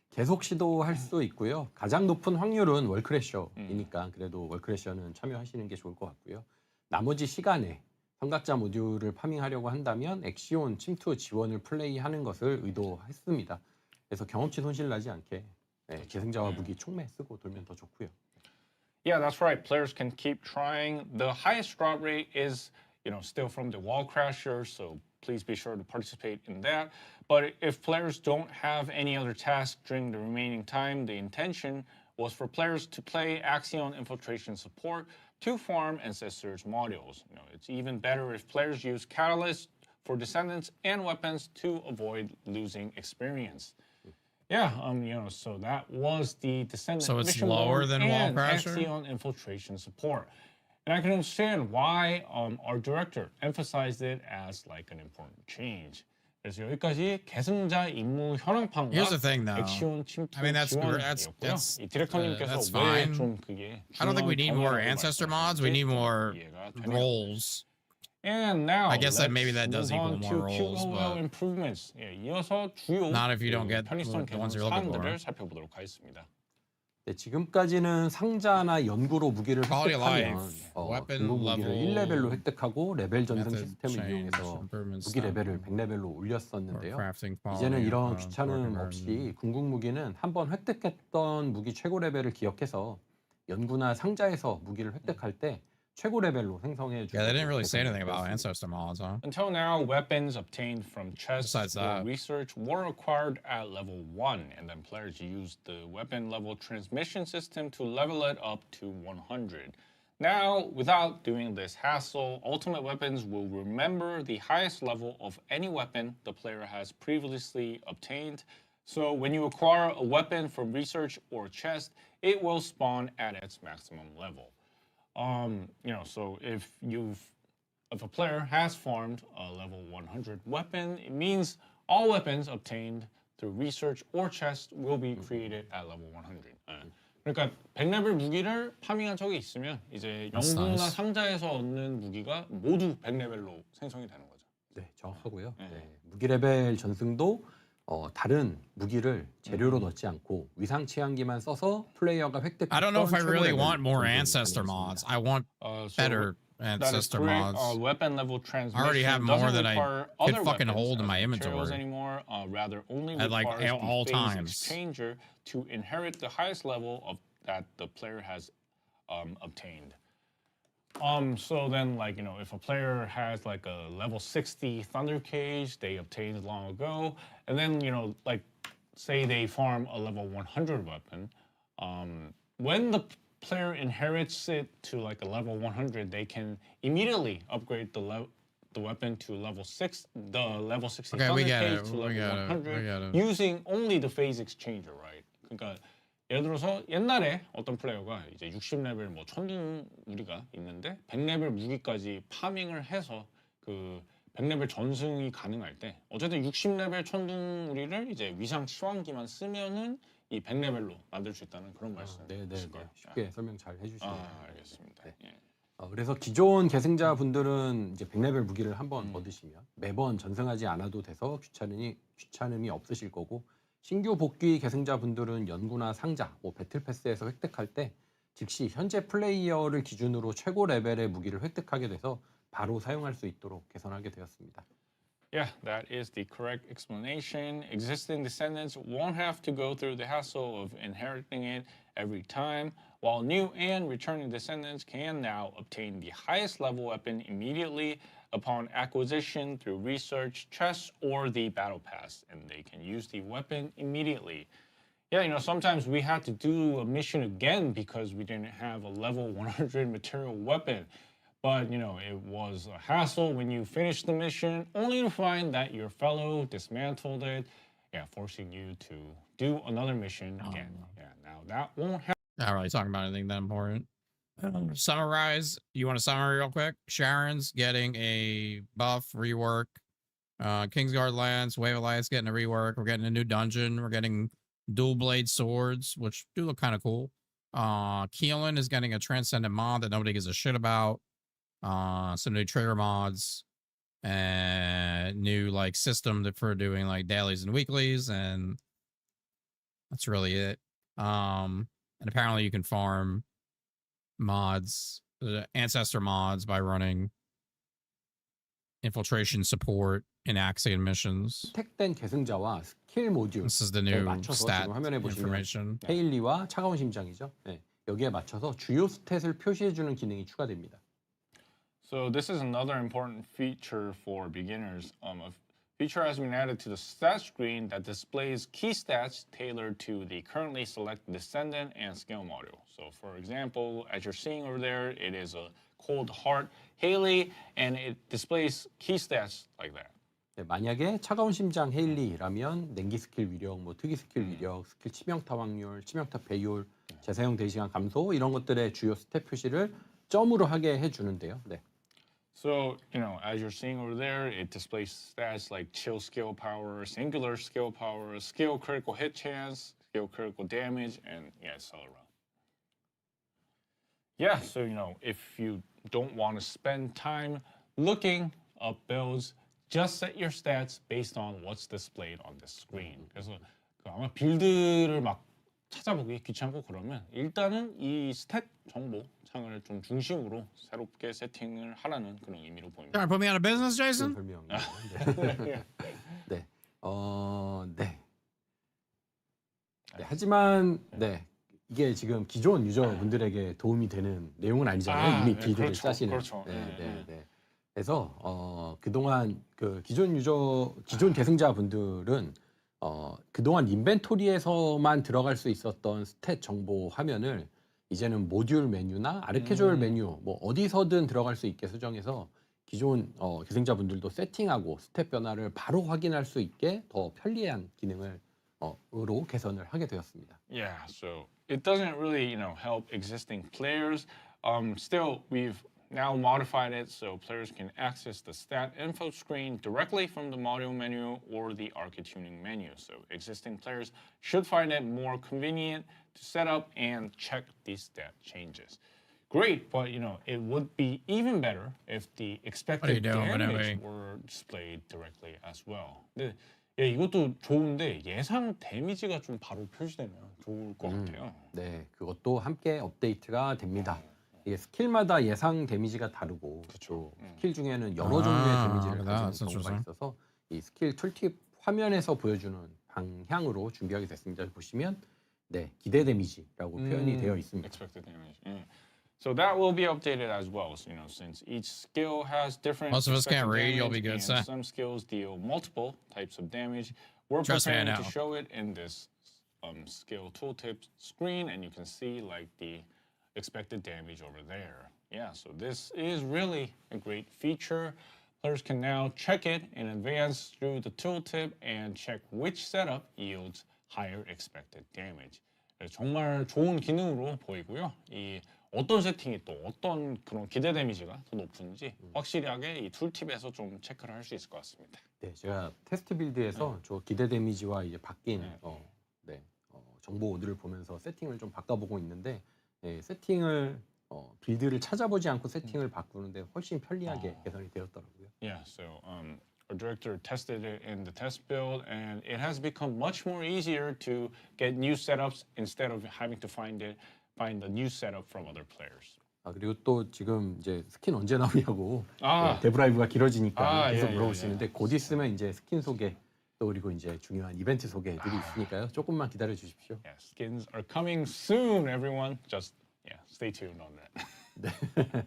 계속 시도할 수 있고요. 가장 높은 확률은 월크래셔이니까 그래도 월크래셔는 참여하시는 게 좋을 것 같고요. 나머지 시간에 성각자 모듈을 파밍하려고 한다면 엑시온 침투 지원을 플레이하는 것을 의도했습니다. 그래서 경험치 손실 나지 않게 계승자와 무기 촉매 쓰고 돌면 더 좋고요. Yeah, that's right. Players can keep trying. The highest drop rate is, still from the wall crasher, so please be sure to participate in that. But if players don't have any other tasks during the remaining time, the intention was for players to play Axion Infiltration support to farm Ancestors modules. It's even better if players use Catalyst for Descendants and weapons to avoid losing experience. Yeah, so that was the Descendant So it's mission lower mode than and Wallcrasher? Axion Infiltration support. And I can understand why our director emphasized it as an important change. 그래서 여기까지 계승자 임무 현황판과 Here's the thing, though. 엑시온 침투 that's 지원이었고요. 이 디렉터님께서 that's 왜 fine. 좀 그게 I don't think we need more 중요하다고 ancestor mods. We need more 이해가 되네요. roles. And now I guess that let's maybe that does move equal on more to roles, QoL but improvements. 이어서 주요 not if you don't get 편의성 the ones 개선 you're looking for. 사항들을 살펴보도록 하겠습니다. 네, 지금까지는 상자나 연구로 무기를 Quality of 획득하면 life, weapon 중국 무기를 level 1레벨로 획득하고 레벨 전승 method 시스템을 change, 이용해서 improvements 무기 done. 레벨을 100레벨로 올렸었는데요. Or crafting 이제는 quality, 이런 귀찮음 program. 없이 궁극 무기는 한번 획득했던 무기 최고 레벨을 기억해서 연구나 상자에서 무기를 획득할 때 최고 레벨로 생성해 주고. Yeah, they didn't really say anything about ancestor mods, huh? Until now, weapons obtained from chests Besides or that. research were acquired at level 1, and then players used the weapon level transmission system to level it up to 100. Now, without doing this hassle, ultimate weapons will remember the highest level of any weapon the player has previously obtained. So when you acquire a weapon from research or chest, it will spawn at its maximum level. So if a player has farmed a level 100 weapon, it means all weapons obtained through research or chest will be created at level 100. 그러니까 100레벨 무기를 파밍한 적이 있으면 이제 영구나 상자에서 얻는 무기가 모두 100레벨로 생성이 되는 거죠. 네, 정확하고요. 네, 무기 레벨 전승도 다른 무기를 재료로 넣지 않고 위상 취향기만 써서 플레이어가 획득했던 I don't know if I really 레벨 want more 전승이 ancestor 가능했습니다. mods. I want better ancestor mods. Weapon level I already have more than I could fucking hold in my materials inventory anymore. Rather, only at like requires all the phase times. exchanger to inherit the highest level of that the player has obtained. So then, like, you know, if a player has like a level 60 Thunder Cage they obtained long ago, and then, you know, like, say they farm a level 100 weapon, when the player inherits it to like a level 100, they can immediately upgrade the weapon to level 6, the level 60 Thunder Cage to level 100 using only the phase exchanger, right? 그러니까 예를 들어서 옛날에 어떤 플레이어가 이제 60레벨 뭐 천둥 무기가 있는데 100레벨 무기까지 파밍을 해서 그 100레벨 전승이 가능할 때 어쨌든 60레벨 천둥 무기를 이제 위상 치환기만 쓰면은 이 100레벨로 만들 수 있다는 그런 말씀이실 거예요. 쉽게 설명 잘 해주시네요. 알겠습니다. 네. 그래서 기존 계승자 분들은 이제 100레벨 무기를 한번 얻으시면 매번 전승하지 않아도 돼서 귀찮음이 없으실 거고, 신규 복귀 계승자 분들은 연구나 상자, 뭐 배틀 패스에서 획득할 때 즉시 현재 플레이어를 기준으로 최고 레벨의 무기를 획득하게 돼서 바로 사용할 수 있도록 개선하게 되었습니다. Yeah, that is the correct explanation. Existing descendants won't have to go through the hassle of inheriting it every time, while new and returning descendants can now obtain the highest level weapon immediately upon acquisition through research, chests, or the battle pass, and they can use the weapon immediately. Yeah, you know, sometimes we had to do a mission again because we didn't have a level 100 material weapon. But, you know, it was a hassle when you finish the mission, only to find that your fellow dismantled it, forcing you to do another mission again. Now that won't happen. Not really talking about anything that important. Summarize. You want a summary real quick? Sharon's getting a buff rework. Kingsguard Lance, Wave of Light's getting a rework. We're getting a new dungeon. We're getting dual blade swords, which do look kind of cool. Keelan is getting a Transcendent mod that nobody gives a shit about. Some new trigger mods and new like system for doing like dailies and weeklies, and that's really it. And apparently you can farm mods, ancestor mods, by running infiltration support in Axion missions. 택된 계승자와 스킬 모듈 This is the new 맞춰서 stat 지금 화면에 보시면 information. 헤일리와 차가운 심장이죠. 네, 여기에 맞춰서 주요 스탯을 표시해주는 기능이 추가됩니다. So this is another important feature for beginners. A feature has been added to the stat screen that displays key stats tailored to the currently selected Descendant and skill module. So for example, as you're seeing over there, it is a Cold Heart Haley, and it displays key stats like that. 네, 만약에 차가운 심장 헤일리라면 냉기 스킬 위력, 뭐 특이 스킬 위력, 스킬 치명타 확률, 치명타 배율, 재사용 대시간 감소 이런 것들의 주요 스탯 표시를 점으로 하게 해주는데요. 네. So, you know, as you're seeing over there, it displays stats like chill skill power, singular skill power, skill critical hit chance, skill critical damage, and etc. Yeah, so, you know, if you don't want to spend time looking up builds, just set your stats based on what's displayed on the screen. 그래서 아마 빌드를 막 찾아보기 귀찮고 그러면 일단은 이 스탯 정보 창을 좀 중심으로 새롭게 세팅을 하라는 그런 의미로 보입니다. Trying to put me out of business, Jason? 네. 네. 네. 네. 하지만 이게 지금 기존 유저분들에게 도움이 되는 내용은 아니잖아요. 이미 빌드를 짜시는. 그렇죠. 그래서 그동안 그 기존 계승자 분들은 그동안 인벤토리에서만 들어갈 수 있었던 스탯 정보 화면을 이제는 모듈 메뉴나 아르케졸 메뉴 뭐 어디서든 들어갈 수 있게 수정해서 기존 계승자 분들도 세팅하고 스탯 변화를 바로 확인할 수 있게 더 편리한 기능을 으로 개선을 하게 되었습니다. Yeah, so it doesn't really, you know, help existing players. Still, we've now modified it so players can access the stat info screen directly from the module menu or the arcade tuning menu. So existing players should find it more convenient to set up and check these stat changes. Great, but it would be even better if the expected damage were displayed directly as well. 네, 예, 이것도 좋은데 예상 데미지가 좀 바로 표시되면 좋을 것 같아요. 네, 그것도 함께 업데이트가 됩니다. 이게 스킬마다 예상 데미지가 다르고 또 스킬 중에는 여러 종류의 데미지를 가지는 경우가 있어서 이 스킬 툴팁 화면에서 보여주는 방향으로 준비하게 됐습니다. 보시면 네, 기대 데미지라고 표현이 되어 있습니다. Expected damage. So that will be updated as well. So, since each skill has different. Most of us can't read. You'll be good, and some skills deal multiple types of damage. We're preparing to show it in this skill tooltip screen, and you can see like the expected damage over there. Yeah, so this is really a great feature. Players can now check it in advance through the tooltip and check which setup yields higher expected damage. 정말 좋은 기능으로 보이고요. 이 어떤 세팅이 또 어떤 그런 기대 데미지가 더 높은지 확실하게 이 툴팁에서 좀 체크를 할 수 있을 것 같습니다. 네, 제가 테스트 빌드에서 저 기대 데미지와 이제 바뀐 정보들을 보면서 세팅을 좀 바꿔보고 있는데 세팅을 빌드를 찾아보지 않고 세팅을 바꾸는데 훨씬 편리하게 개선이 되었더라고요. Yeah, so our director tested it in the test build, and it has become much more easier to get new setups instead of having to find the new setup from other players. 그리고 또 지금 이제 스킨 언제 나오냐고 데브라이브가 길어지니까 계속 물어보시는데 곧 있으면 이제 스킨 소개 또 그리고 이제 중요한 이벤트 소개들이 있으니까요. 조금만 기다려 주십시오. Yeah, skins are coming soon, everyone. Just stay tuned on that.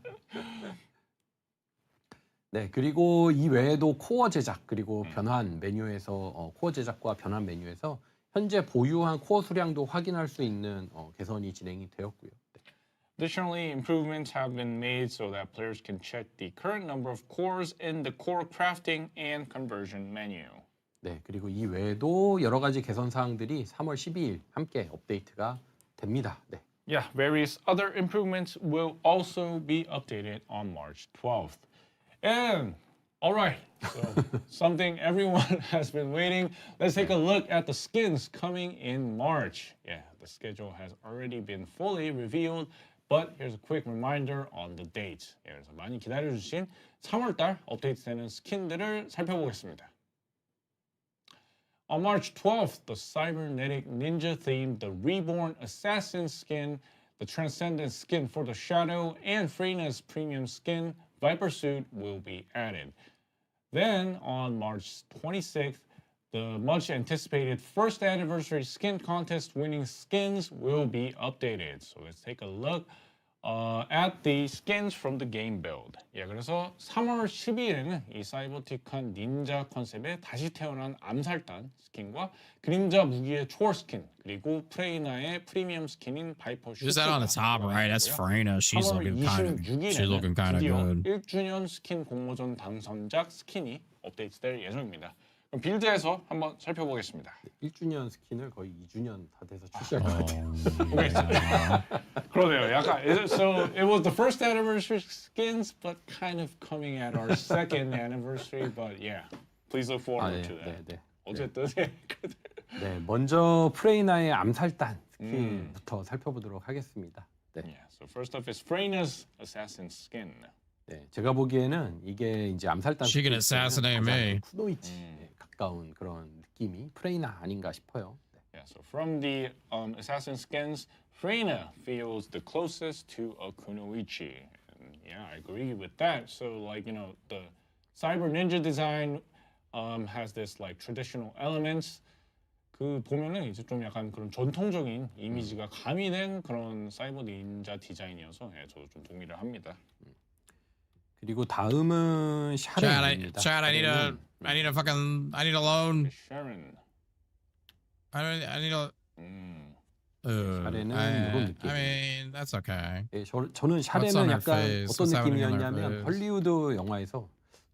네, 그리고 이 외에도 코어 제작 그리고 변환 메뉴에서 코어 제작과 변환 메뉴에서 현재 보유한 코어 수량도 확인할 수 있는 개선이 진행이 되었고요. Additionally, improvements have been made so that players can check the current number of cores in the core crafting and conversion menu. 네, 그리고 이 외에도 여러 가지 개선 사항들이 3월 12일 함께 업데이트가 됩니다. 네. Yeah, various other improvements will also be updated on March 12th. And all right, so something everyone has been waiting. Let's take a look at the skins coming in March. Yeah, the schedule has already been fully revealed, but here's a quick reminder on the dates. 그래서 많이 기다려주신 3월달 업데이트되는 스킨들을 살펴보겠습니다. On March 12th, the cybernetic ninja theme, the reborn assassin skin, the transcendent skin for the shadow, and Freyna's premium skin, Viper suit, will be added. Then on March 26th, the much anticipated first anniversary skin contest winning skins will be updated. So let's take a look at the skins from the game build. 예, 그래서 3월 12일에는 이 사이버틱한 닌자 컨셉의 다시 태어난 암살단 스킨과 그림자 무기의 초월 스킨, 그리고 프레이나의 프리미엄 스킨인 바이퍼 슈트. Is that on the top right? That's Freyna. She's looking kind of good. 1주년 스킨 공모전 당선작 스킨이 업데이트될 예정입니다. 그럼 빌드에서 한번 살펴보겠습니다. 1주년 스킨을 거의 2주년 다 돼서 출시할 것 같아요. 그러네요. 약간 so it was the first anniversary skins, but kind of coming at our second anniversary. But yeah, please look forward to that. 네. 어쨌든 네, 먼저 프레이나의 암살단 스킨부터 살펴보도록 하겠습니다. 네. Yeah, so first up is Freyna's assassin skin. 네, 제가 보기에는 이게 이제 암살단 She can assassinate me. 쿠노이치에 가까운 그런 느낌이 프레이나 아닌가 싶어요. 네. Yeah, so from the assassin skins, Freyna feels the closest to a kunoichi. And yeah, I agree with that. So like, the cyber ninja design has this like traditional elements. 그 보면은 이제 좀 약간 그런 전통적인 이미지가 가미된 그런 사이버 닌자 디자인이어서 저도 좀 동의를 합니다. 그리고 다음은 샤렌입니다. Chad, I need a loan. Sharon. I need a. 샤렌은 이런 느낌. I mean, that's okay. 예, 저는 샤렌은 약간 어떤 느낌이었냐면 헐리우드 영화에서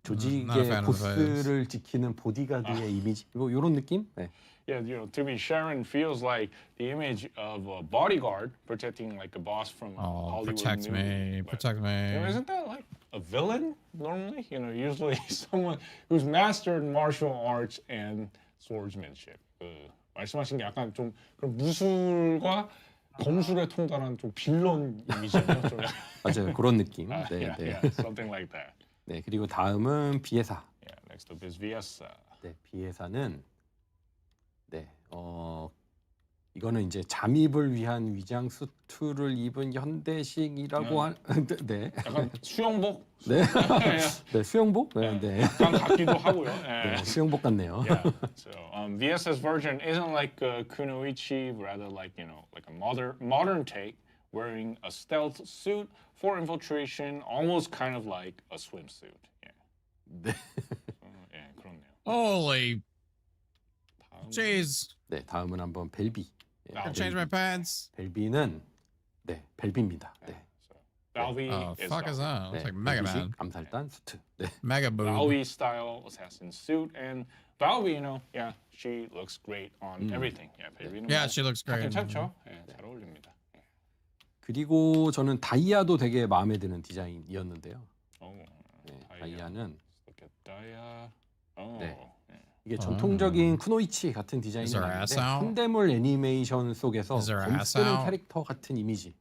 조직의 보스를 지키는 보디가드의 이미지 뭐 이런 느낌? 네. Yeah, to me, Sharon feels like the image of a bodyguard protecting like a boss from a Hollywood protect movie. protect me. Isn't that like a villain normally? Usually someone who's mastered martial arts and swordsmanship. 말씀하신 게 약간 좀 그런 무술과 검술에 통달한 좀 빌런 이미지잖아요. 맞아요, 그런 느낌. 네, 네. something like that. 네, 그리고 다음은 비에사. Yeah, next up is Viesa. 네, 비에사는 이거는 이제 잠입을 위한 위장 수트를 입은 현대식이라고 한 네. 약간 수영복? 네. 네, 수영복? 네. 약간 같기도 하고요. 네, 수영복 같네요. Yeah. So, VS's version isn't like kunoichi, rather like like a modern take, wearing a stealth suit for infiltration, almost kind of like a swimsuit. Yeah. 네. 예, 그렇네요. Holy. Jeez. 네, 다음은 한번 벨비. I change my pants. 벨비는 벨비입니다. 네. Valve fuck is that? Looks like Mega Man. 암살단 수트. 네. Mega Boo. Valve style assassin suit, and Valve, yeah, she looks great on everything. Yeah, 벨비는 Yeah, she looks great. 괜찮죠? 예, 잘 어울립니다. 그리고 저는 다이아도 되게 마음에 드는 디자인이었는데요. 네, 다이아는 Look at Daya. 네. 이게 전통적인 쿠노이치 같은 디자인은 아닌데 현대물 애니메이션 속에서 검쓰는 캐릭터 같은 이미지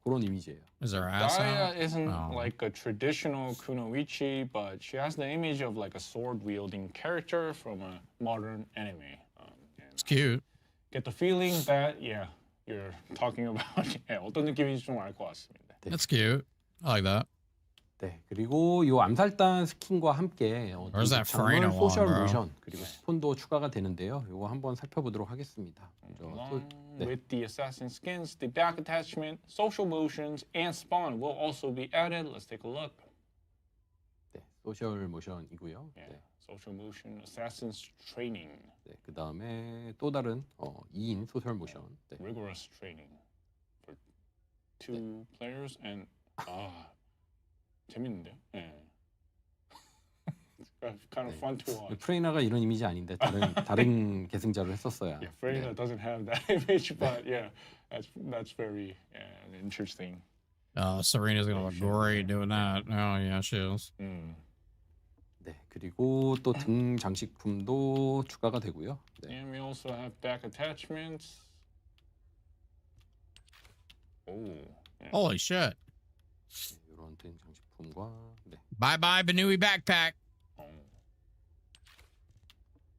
그런 이미지예요. Daya isn't like a traditional kunoichi, but she has the image of like a sword-wielding character from a modern anime. It's cute. Get the feeling that you're talking about 어떤 느낌인지 좀 알 것 같습니다. That's cute. I like that. 네, 그리고 이 암살단 스킨과 함께 장물 소셜 모션 그리고 스폰도 추가가 되는데요. 이거 한번 살펴보도록 하겠습니다. With the assassin skins, the back attachment, social motions, and spawn will also be added. Let's take a look. 네, 소셜 모션이고요. 네, social motion, assassin's training. 네, 그 다음에 또 다른 2인 소셜 모션. 네. Rigorous training for 2 players and 재밌는데요? 예. kind of fun to watch. 프레이나가 이런 이미지 아닌데 다른 계승자로 했었어야. Yeah, Freina doesn't have that image, but that's very interesting. Serena's gonna look great doing that. Oh yeah, she is. 네, 그리고 또 등 장식품도 추가가 되고요. 네. And we also have back attachments. Holy shit! 이런 등 장식품과 네. Bye bye Banui backpack.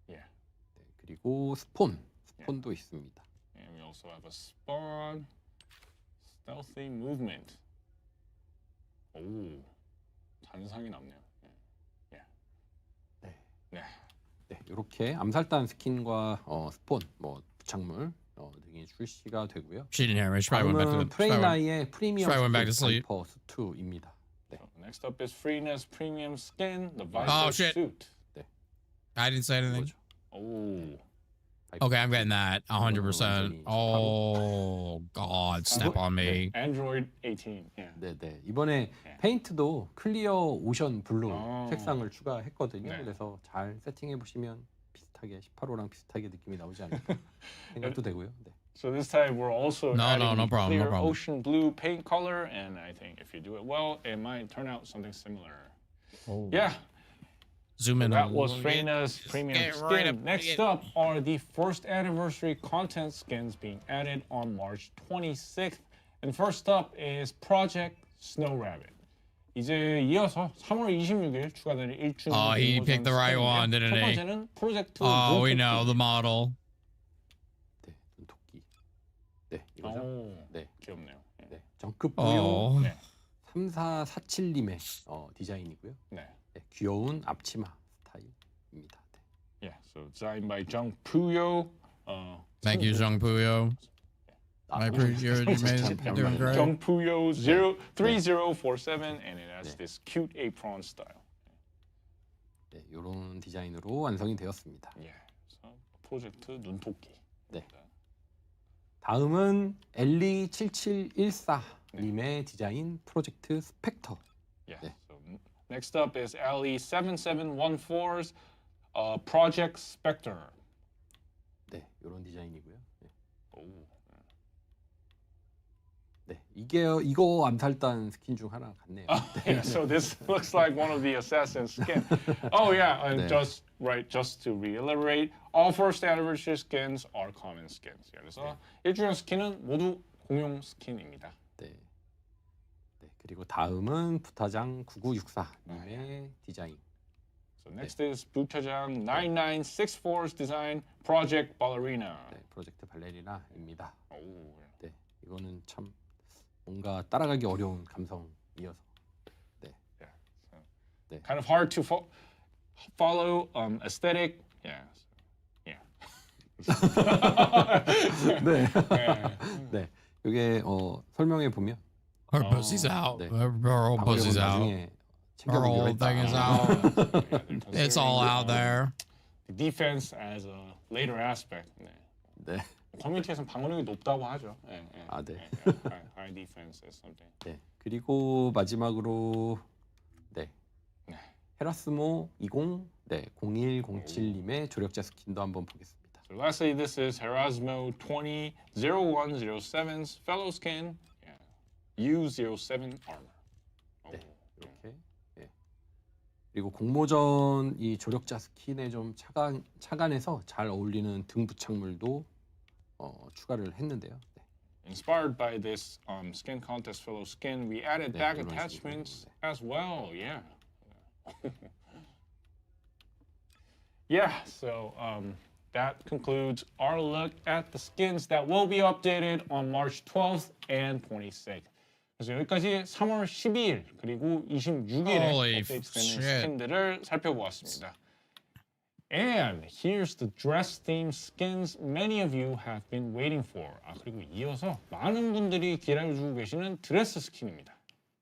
Yeah. 네, 그리고 스폰도 있습니다. And we also have a spawn, stealthy movement. 오, 잔상이 남네요. 네, 이렇게 암살단 스킨과 스폰, 부착물 등이 출시가 되고요. 다음은 프레이나의 프리미엄 바이퍼 수트입니다. 네. Next up is Freina's premium skin, the Viper suit. 네. I didn't say anything. Oh. Okay, I'm getting that 100%. Oh God, step on me. Android 18. 네. 이번에 페인트도 클리어 오션 블루 색상을 추가했거든요. 그래서 잘 세팅해 보시면 비슷하게 18호랑 비슷하게 느낌이 나오지 않을까 생각도 되고요. 네. So this time we're also adding no problem, clear no problem. ocean blue paint color, and I think if you do it well, it might turn out something similar. Oh. Yeah. Zoom in. That was Freina's premium skin. Next up are the first anniversary content skins being added on March 26th. And first up is Project Snow Rabbit. 이제 이어서 3월 26일 추가되는 1주년. Oh, he picked the right one, didn't he? 첫 번째는 프로젝트 Oh, we know the model. 네, 눈토끼. 네, 이거죠. 네, 귀엽네요. 네, 정급 부요. 네. 3447님의 디자인이고요. 네. 네, 귀여운 앞치마 스타일입니다. 네. Yeah, so designed by Jung Puyo. Thank you, Jung Puyo. I appreciate you doing great. Jung Puyo 3047, and it has this cute apron style. 네, 이런 디자인으로 완성이 되었습니다. Yeah, so 프로젝트 눈토끼. 네. 다음은 엘리7714님의 디자인 프로젝트 스펙터. Yeah, 네. so Next up is LE7714's Project Spectre. 네, 이런 디자인이고요. 네. 오. 네, 이거 암살단 스킨 중 하나 같네요. Yeah, so this looks like one of the assassin's skin. Oh yeah, and 네. just to reiterate, all first anniversary skins are common skins. 그래서 1주년 스킨은 모두 공용 스킨입니다. 네. 네, 그리고 다음은 부타장 9964님의 디자인. So next is 부타장 9964's design Project Ballerina. 네, 프로젝트 발레리나입니다. 오. 네, 이거는 참 뭔가 따라가기 어려운 감성이어서. 네. Yeah. So 네. kind of hard to follow aesthetic. Yeah. 네. 네. 이게 설명해 보면 Her pussy's out. 네. Her whole pussy's out. Her whole thing is out. It's all out there. The defense as a later aspect. 네. 네. 커뮤니티에서는 방어력이 높다고 하죠. 네. 아, 네. High defense is something. 네. 그리고 마지막으로 네. 네. 헤라스모 20 네, 0107님의 조력자 스킨도 한번 보겠습니다. So lastly, this is Herasmo 200107's fellow skin, U07 armor. 네, 이렇게. 네. 그리고 공모전 이 조력자 스킨에 좀 착안해서 잘 어울리는 등 부착물도 추가를 했는데요. 네. Inspired by this skin contest fellow skin, we added 네, back 이런 attachments 식으로, 네. as well. Yeah. Yeah. So that concludes our look at the skins that will be updated on March 12th and 26th. 그래서 여기까지 3월 12일 그리고 26일에 Holy 업데이트되는 shit. 스킨들을 살펴보았습니다. And here's the dress theme skins many of you have been waiting for. 그리고 이어서 많은 분들이 기다려주고 계시는 드레스 스킨입니다.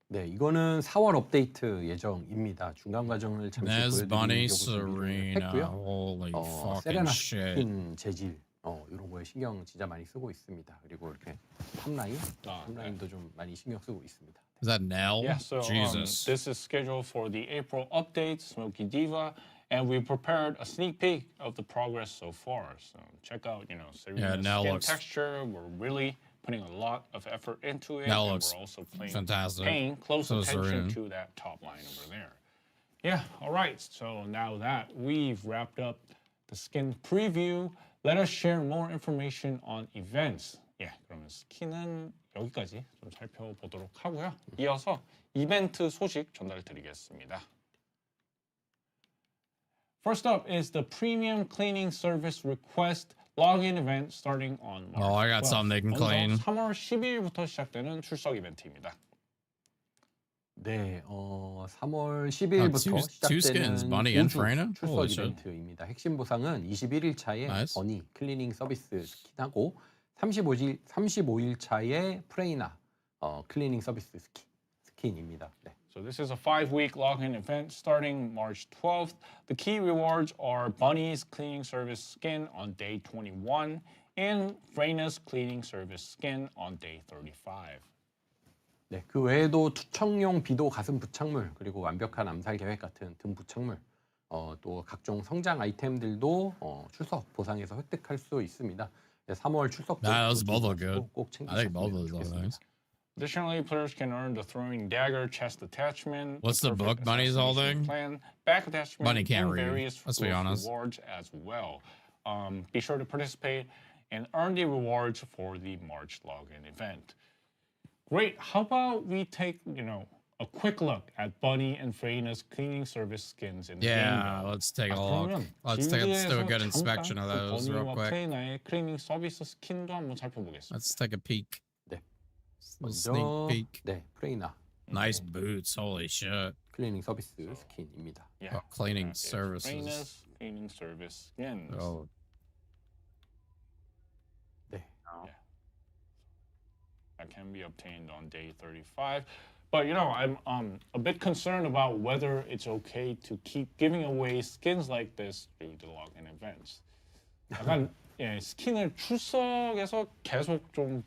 네, 이거는 4월 업데이트 예정입니다. 중간 과정을 잠시 There's Bunny 보여드리려고 준비를 Serena. 했고요. Holy fucking 세레나 shit. 스킨 재질 이런 거에 신경 진짜 많이 쓰고 있습니다. 그리고 이렇게 탑라인도 좀 많이 신경 쓰고 있습니다. Is that Nell? Yeah, so Jesus. this is scheduled for the April update, Smoky Diva, and we prepared a sneak peek of the progress so far. So check out, Serena's Nell skin looks- texture. We're really putting a lot of effort into it. Nell and looks we're also fantastic. paying close So attention Serena. to that top line over there. Yeah, all right. So now that we've wrapped up the skin preview, let us share more information on events. Yeah, 그러면 스킨은 여기까지 좀 살펴보도록 하고요. 이어서 이벤트 소식 전달드리겠습니다. First up is the premium cleaning service request login event starting on March Oh, I got 12th. something they can clean. 3월 12일부터 시작되는 출석 이벤트입니다. 네, 3월 10일부터 two skins, Bunny and Freyna? 출석 Holy shit. 이벤트입니다. 핵심 보상은 21일 차에 Nice. 버니 클리닝 서비스 스킨하고 35일 차에 프레이나 클리닝 서비스 스킨입니다. 네. So this is a 5-week login event starting March 12th. The key rewards are Bunny's cleaning service skin on day 21 and Freyna's cleaning service skin on day 35. 네, 그 외에도 투척용 비도 가슴 부착물 그리고 완벽한 암살 계획 같은 등 부착물 또 각종 성장 아이템들도 출석 보상에서 획득할 수 있습니다. 네, 3월 출석 Those both look good. 꼭 I think both of 챙기셨으면 those look 좋겠습니다. nice. Additionally, players can earn the throwing dagger chest attachment. What's the book perfect Bunny's assassination holding? Plan, back attachment, Bunny can't and read. various Let's be honest. rewards as well. Be sure to participate and earn the rewards for the March login event. Great. How about we take, a quick look at Bunny and Freyna's cleaning service skins in the game. Yeah, let's take a look. Let's do a good inspection of those real 버니와 quick. 프레이나의 클리닝 서비스 스킨도 한번 살펴보겠습니다. Let's take a peek. 네. Little sneak peek. 네, 프레이나 Nice boots. Holy shit. 클리닝 서비스 스킨입니다. Yeah. Oh, cleaning That is services. Freyna's cleaning service skins. Oh, 네. That can be obtained on day 35. But I'm a bit concerned about whether it's okay to keep giving away skins like this through the login events. 약간 스킨을 출석에서 계속 좀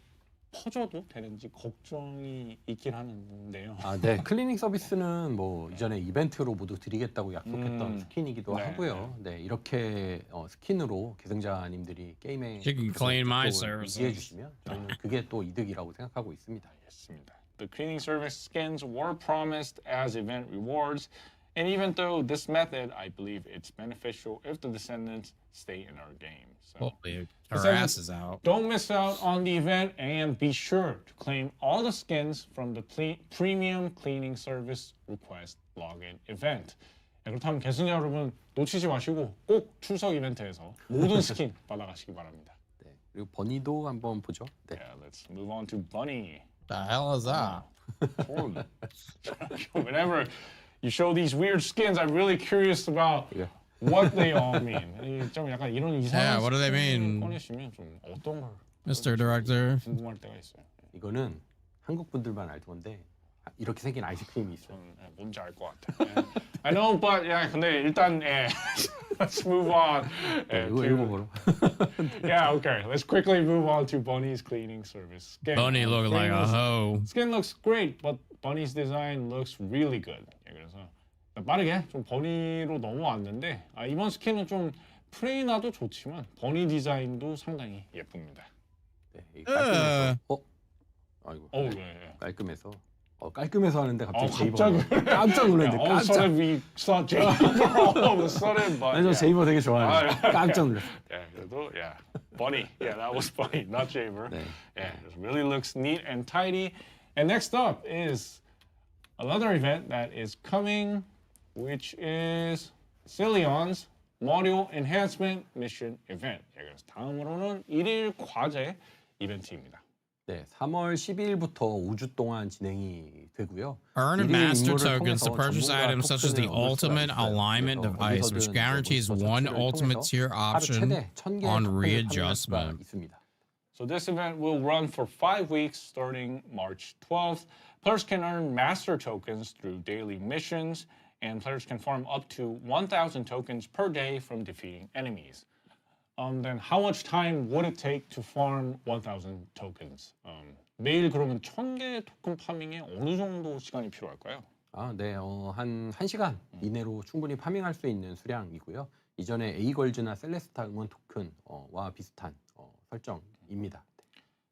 퍼져도 되는지 걱정이 있긴 하는데요. 아, 네. 클리닝 서비스는 뭐 이전에 이벤트로 모두 드리겠다고 약속했던 스킨이기도 네, 하고요. 네, 이렇게 스킨으로 계승자님들이 게임에 You can clean my 유지해 services. 주시면 저는 그게 또 이득이라고 생각하고 있습니다. 알겠습니다. The cleaning service skins were promised as event rewards, and even though this method, I believe it's beneficial if the Descendants stay in our game. So, Hopefully her Descendants, ass is out. don't miss out on the event and be sure to claim all the skins from the premium cleaning service request login event. 네, 그렇다면 계승자 여러분 놓치지 마시고 꼭 출석 이벤트에서 모든 스킨 받아가시기 바랍니다. 네, 그리고 버니도 한번 보죠. 네. Yeah, let's move on to Bunny. The hell is that? Whenever you show these weird skins, I'm really curious about what they all mean. 좀 약간 이런 이상한 Yeah, what do they mean? 꺼내시면 좀 어떤 걸 Mr. Director. 궁금할 때가 있어요. 이거는 한국 분들만 알 건데 이렇게 생긴 아이스크림이 있어요. 뭔지 알 것 같아. I know, but 근데 일단 let's move on. 이거 읽어보러. Yeah, okay. Let's quickly move on to Bunny's cleaning service. Skin. Bunny look like a hoe. Skin looks great, but Bunny's design looks really good. 그래서 빠르게 좀 버니로 넘어왔는데 이번 스킨은 좀 프레이나도 좋지만 버니 디자인도 상당히 예쁩니다. 네, 깔끔해서. 아이고. 네. 깔끔해서. 깔끔해서 하는데 갑자기 제이버 갑자기 깜짝 놀랐는데 all of a sudden we saw Jaber all of a sudden, but 저 제이버 되게 좋아해요. 깜짝 놀랐어요. 그래도 Bunny, that was funny, not Jaber. 네. It really looks neat and tidy. And next up is another event that is coming, which is Cilion's Module Enhancement Mission Event. 그래서 다음으로는 1일 과제 이벤트입니다. 네, 3월 12일부터 5주 동안 진행이 되고요. Earn master tokens to purchase items such as the ultimate alignment device, which guarantees one ultimate tier option on readjustment. So this event will run for 5 weeks starting March 12th. Players can earn master tokens through daily missions, and players can farm up to 1,000 tokens per day from defeating enemies. Then how much time would it take to farm 1,000 tokens? 매일 그러면 1,000개 토큰 파밍에 어느 정도 시간이 필요할까요? 네, 한 1시간 이내로 충분히 파밍할 수 있는 수량이고요. 이전에 A걸즈나 셀레스타 응원 토큰과 비슷한 설정입니다.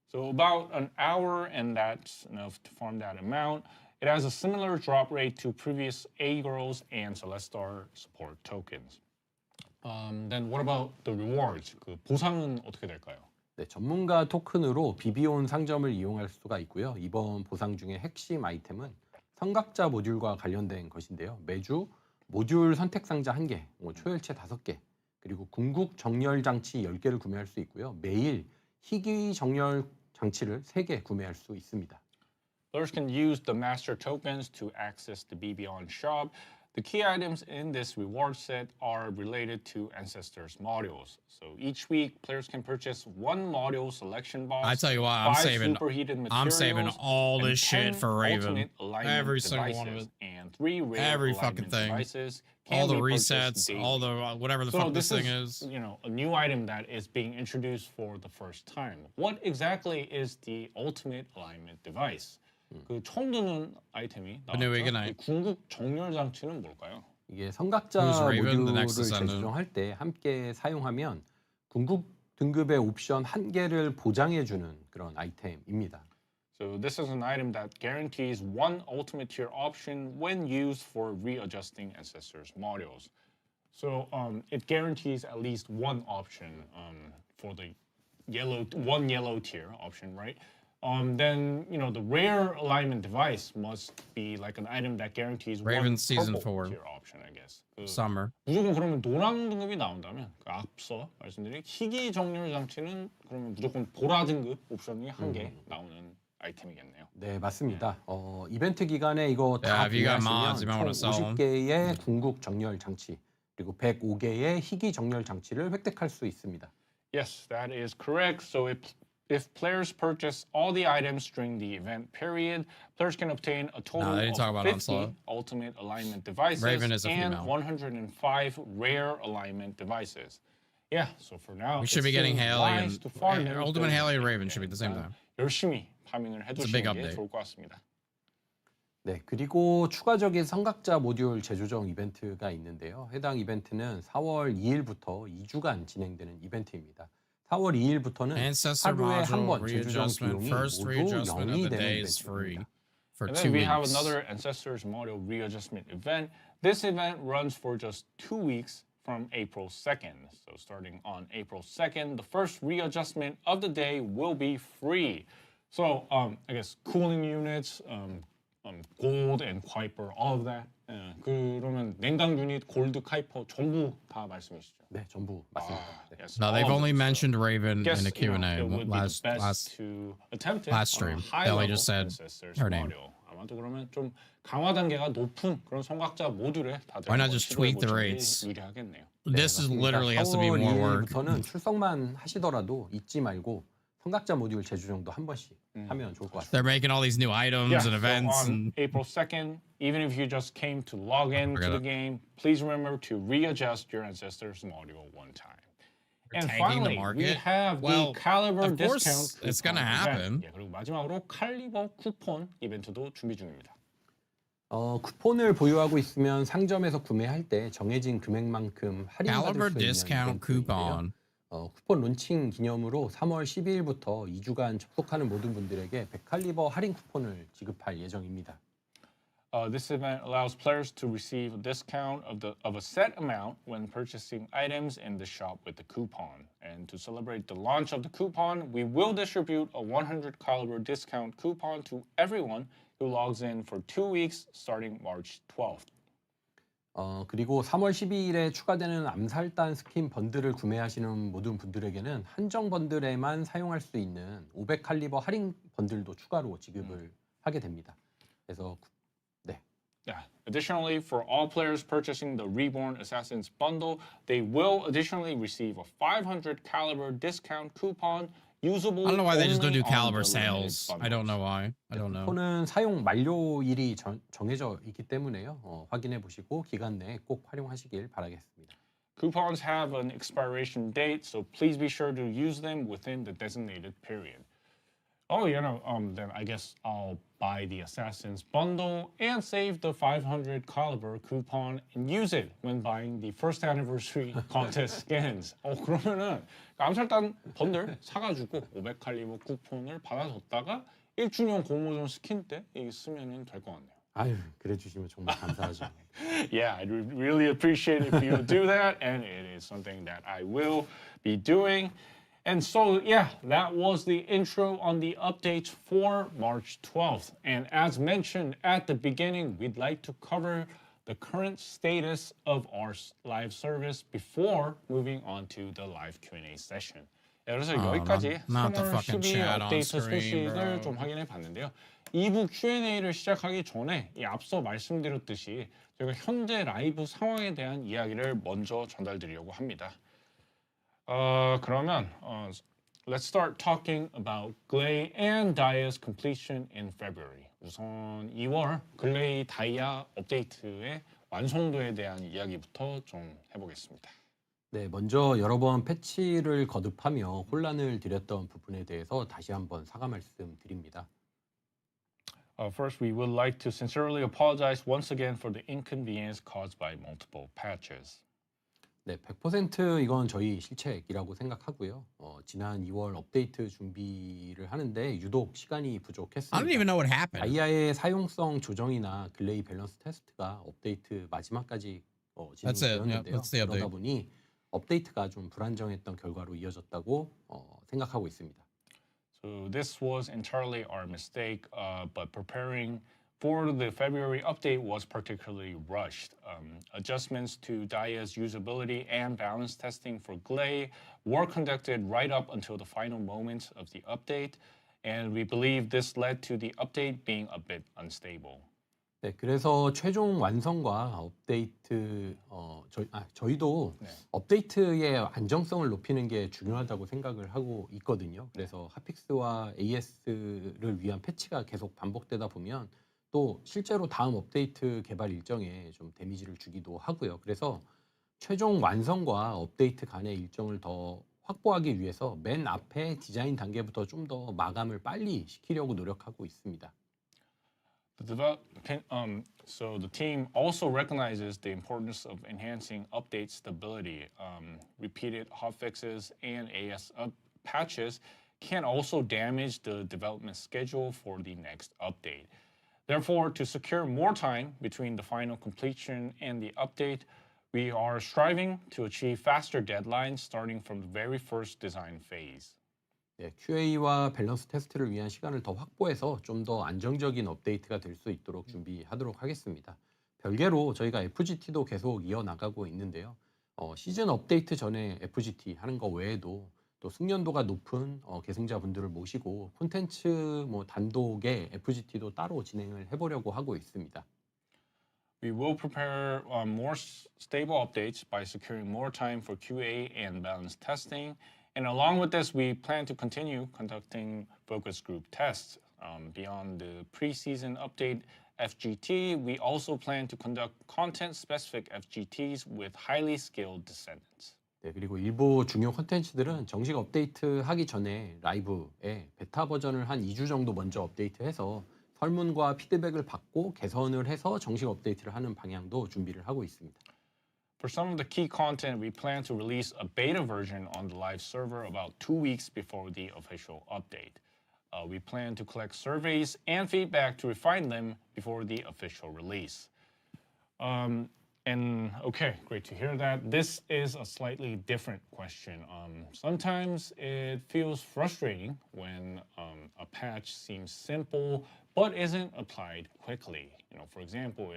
So about an hour, and that's enough to farm that amount. It has a similar drop rate to previous A-Girls and Celestar support tokens. Then what about the rewards? 그 보상은 어떻게 될까요? 네, 전문가 토큰으로 비비온 상점을 이용할 수가 있고요. 이번 보상 중에 핵심 아이템은 선각자 모듈과 관련된 것인데요. 매주 모듈 선택 상자 1개, 초열체 5개, 그리고 궁극 정렬 장치 10개를 구매할 수 있고요. 매일 희귀 정렬 장치를 3개 구매할 수 있습니다. Players can use the master tokens to access the BBon shop. The key items in this reward set are related to Ancestors modules. So each week, players can purchase 1 module selection box. I tell you what, I'm saving all this shit for Raven. Every single one of it. And 3 rare every fucking thing. Devices all the resets, all the whatever the fuck this thing is. A new item that is being introduced for the first time. What exactly is the ultimate alignment device? 그 처음 듣는 아이템이 나왔죠. 궁극 정렬 장치는 뭘까요? 이게 선각자 모듈을 재조정할 때 함께 사용하면 궁극 등급의 옵션 1개를 보장해주는 그런 아이템입니다. So this is an item that guarantees 1 ultimate tier option when used for readjusting Ancestors modules. So it guarantees at least 1 option for the one yellow tier option, right? Then the rare alignment device must be like an item that guarantees Raven 1 season purple 4 tier option, I guess. Summer. 무조건 그러면 노란 등급이 나온다면 앞서 말씀드린 희귀 정렬 장치는 그러면 무조건 보라 등급 옵션이 1개 나오는 아이템이겠네요. 네, 맞습니다. 이벤트 기간에 이거 다 구매하시면 총 50개의 궁극 정렬 장치 그리고 105개의 희귀 정렬 장치를 획득할 수 있습니다. Yes, that is correct. So if players purchase all the items during the event period, players can obtain a total of 50 ultimate alignment devices and 105 rare alignment devices. Yeah, so for now, we should be getting Haley and Ultimate Haley and Raven should be at the same time. 열심히 파밍을 It's a big 해두시는 게 update. 좋을 것 같습니다. 네, 그리고 추가적인 성각자 모듈 재조정 이벤트가 있는데요. 해당 이벤트는 4월 2일부터 2주간 진행되는 이벤트입니다. 4월 2일부터는 Ancestor 하루에 한 module 번 재조정 readjustment. 비용이 First 모두 readjustment of 0이 the 되는 day is free 이벤트입니다. for And 2 then we have weeks. another Ancestors Model Readjustment event. This event runs for just 2 weeks from April 2nd. So starting on April 2nd, the first readjustment of the day will be free. So I guess cooling units, gold and Kuiper, all of that. 그러면 냉각 유닛, 골드, 카이퍼 전부 다 말씀이시죠? 네, 전부 맞습니다. 네. Yes, No, they've all of only them. So mentioned Raven guess, in a Q&A it would be the last best to attempt it last on a stream. high Ellie level just said ancestors her name. module. 아마도 그러면 좀 강화 단계가 높은 그런 성각자 모듈에 다들 Why not 한번 just tweak the 시도해보시는 게 rates? 유리하겠네요. This is literally has to be 4월 more work. 2일부터는 출석만 하시더라도 잊지 말고 성각자 모듈 재조정도 한 번씩 하면 좋을 것 같습니다. They're making all these new items Yeah, and events. so on And April 2nd, even if you just came to log in to the game, please remember to readjust your ancestors module one time. And tagging the finally, market? we have Well, the Caliber of course discount it's gonna coupon happen. event. 예, 그리고 마지막으로 칼리버 쿠폰 이벤트도 준비 중입니다. 쿠폰을 보유하고 있으면 상점에서 구매할 때 정해진 금액만큼 할인받을 Caliber 수 있는 discount 이벤트인데요. coupon. 쿠폰 론칭 기념으로 3월 12일부터 2주간 접속하는 모든 분들에게 100칼리버 할인 쿠폰을 지급할 예정입니다. This event allows players to receive a discount of a set amount when purchasing items in the shop with the coupon. And to celebrate the launch of the coupon, we will distribute a 100 caliber discount coupon to everyone who logs in for 2 weeks starting March 12th. 그리고 3월 12일에 추가되는 암살단 스킨 번들을 구매하시는 모든 분들에게는 한정 번들에만 사용할 수 있는 500칼리버 할인 번들도 추가로 지급을 하게 됩니다. 그래서 Yeah. Additionally, for all players purchasing the Reborn Assassins bundle, they will additionally receive a 500 caliber discount coupon usable. I don't know why they just don't only do on Caliber the limited sales. I don't bundles. know why. I don't know. 쿠폰은 사용 만료일이 정해져 있기 때문에요. 확인해 보시고 기간 내에 꼭 활용하시길 바라겠습니다. Coupons have an expiration date, so please be sure to use them within the designated period. Oh, then I guess I'll buy the Assassin's bundle and save the 500 caliber coupon and use it when buying the first anniversary contest skins. 그러면은 암살단 번들 사가지고 500 칼리버 쿠폰을 받아뒀다가 1주년 공모전 스킨 때 이게 쓰면은 될 것 같네요. 아유, 그래 주시면 정말 감사하죠. Yeah, I'd really appreciate if you do that, and it is something that I will be doing. And so, yeah, that was the intro on the updates for March 12th. And as mentioned at the beginning, we'd like to cover the current status of our live service before moving on to the live Q&A session. 그래서 여기까지 not the 3월 fucking 12일 chat on 업데이트 screen, 소식을 bro. 좀 확인해 봤는데요. 2부 Q&A를 시작하기 전에 이 앞서 말씀드렸듯이 저희가 현재 라이브 상황에 대한 이야기를 먼저 전달드리려고 합니다. 그러면 let's start talking about Glay and Dia's completion in February. 우선 2월 글레이 다이아 업데이트의 완성도에 대한 이야기부터 좀 해보겠습니다. 네, 먼저 여러 번 패치를 거듭하며 혼란을 드렸던 부분에 대해서 다시 한번 사과 말씀드립니다. First, we would like to sincerely apologize once again for the inconvenience caused by multiple patches. 네, 100% 이건 저희 실책이라고 생각하고요. 지난 2월 업데이트 준비를 하는데 유독 시간이 부족했습니다. I don't even know what happened. 다이아의 사용성 조정이나 글레이 밸런스 테스트가 업데이트 마지막까지 진행되었는데요. That's the 그러다 update. 보니 업데이트가 좀 불안정했던 결과로 이어졌다고 생각하고 있습니다. So this was entirely our mistake, but preparing for the February update was particularly rushed. Adjustments to Dia's usability and balance testing for Glay were conducted right up until the final moments of the update, and we believe this led to the update being a bit unstable. 네, 그래서 최종 완성과 업데이트 저희도 업데이트의 안정성을 높이는 게 중요하다고 생각을 하고 있거든요. 그래서 핫픽스와 AS를 위한 패치가 계속 반복되다 보면 또 실제로 다음 업데이트 개발 일정에 좀 데미지를 주기도 하고요. 그래서 최종 완성과 업데이트 간의 일정을 더 확보하기 위해서 맨 앞에 디자인 단계부터 좀 더 마감을 빨리 시키려고 노력하고 있습니다. So the team also recognizes the importance of enhancing update stability. Repeated hotfixes and patches can also damage the development schedule for the next update. Therefore, to secure more time between the final completion and the update, we are striving to achieve faster deadlines starting from the very first design phase. 네, QA와 밸런스 테스트를 위한 시간을 더 확보해서 좀 더 안정적인 업데이트가 될 수 있도록 준비하도록 하겠습니다. 별개로 저희가 FGT도 계속 이어나가고 있는데요. 시즌 업데이트 전에 FGT 하는 거 외에도 또 숙련도가 높은 계승자분들을 모시고 콘텐츠 단독의 FGT도 따로 진행을 해보려고 하고 있습니다. We will prepare more stable updates by securing more time for QA and balance testing. And along with this, we plan to continue conducting focus group tests. Beyond the preseason update FGT, we also plan to conduct content-specific FGTs with highly skilled descendants. 네, 그리고 일부 중요 콘텐츠들은 정식 업데이트 하기 전에 라이브에 베타 버전을 한 2주 정도 먼저 업데이트해서 설문과 피드백을 받고 개선을 해서 정식 업데이트를 하는 방향도 준비를 하고 있습니다. For some of the key content, we plan to release a beta version on the live server about 2 weeks before the official update. We plan to collect surveys and feedback to refine them before the official release. And okay, great to hear that. This is a slightly different question. Sometimes it feels frustrating when a patch seems simple but isn't applied quickly. You know, for example,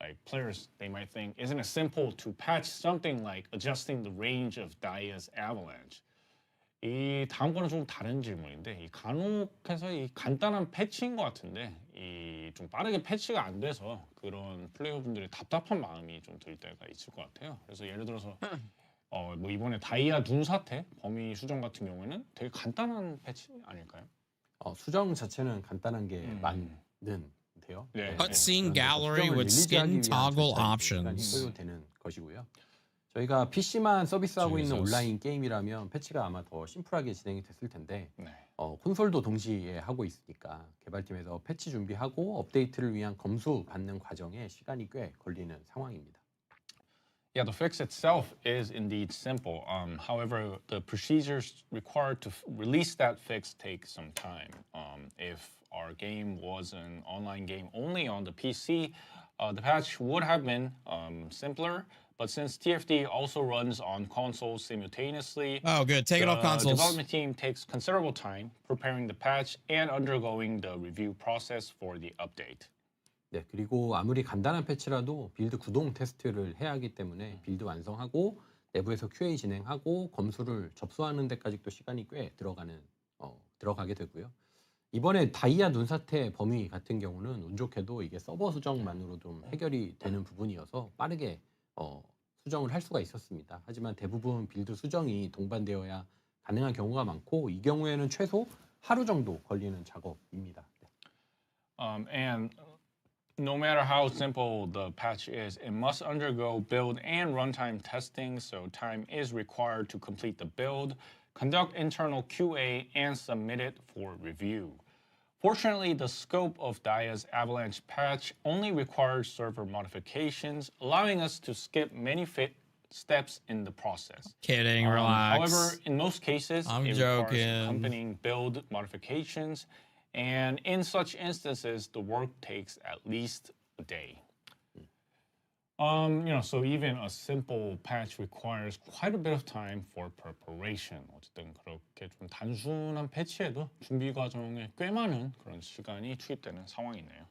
like players, they might think, isn't it simple to patch something like adjusting the range of Dia's avalanche? 이 다음 거는 좀 다른 질문인데, 이 간혹해서 이 간단한 패치인 것 같은데, 이 좀 빠르게 패치가 안 돼서 그런 플레이어분들이 답답한 마음이 좀 들 때가 있을 것 같아요. 그래서 예를 들어서 뭐 이번에 다이아 눈 사태 범위 수정 같은 경우에는 되게 간단한 패치 아닐까요? 수정 자체는 간단한 게 많은데요. 네. Cutscene gallery with skin toggle options. 소요되는 것이고요. 저희가 PC만 서비스하고 있는 Jesus. 온라인 게임이라면 패치가 아마 더 심플하게 진행이 됐을 텐데 네. 콘솔도 동시에 하고 있으니까 개발팀에서 패치 준비하고 업데이트를 위한 검수 받는 과정에 시간이 꽤 걸리는 상황입니다. Yeah, the fix itself is indeed simple. However, the procedures required to release that fix take some time. If our game was an online game only on the PC, the patch would have been simpler. But since TFD also runs on consoles simultaneously, Oh, good. Take it off the consoles. development team takes considerable time preparing the patch and undergoing the review process for the update. 네, 그리고 아무리 간단한 패치라도 빌드 구동 테스트를 해야 하기 때문에 빌드 완성하고 내부에서 QA 진행하고 검수를 접수하는 데까지도 시간이 꽤 들어가게 되고요. 이번에 다이아 눈사태 범위 같은 경우는 운 좋게도 이게 서버 수정만으로 좀 해결이 되는 부분이어서 빠르게 수정을 할 수가 있었습니다. 하지만 대부분 빌드 수정이 동반되어야 가능한 경우가 많고 이 경우에는 최소 하루 정도 걸리는 작업입니다. And no matter how simple the patch is, it must undergo build and runtime testing, so time is required to complete the build, conduct internal QA, and submit it for review. Fortunately, the scope of Dia's Avalanche patch only requires server modifications, allowing us to skip many steps in the process. Kidding, relax. However, in most cases, I'm it joking. requires accompanying build modifications, and in such instances, the work takes at least a day. So even a simple patch requires quite a bit of time for preparation. 어쨌든 그렇게 좀 단순한 패치에도 준비 과정에 꽤 많은 그런 시간이 투입되는 상황이네요.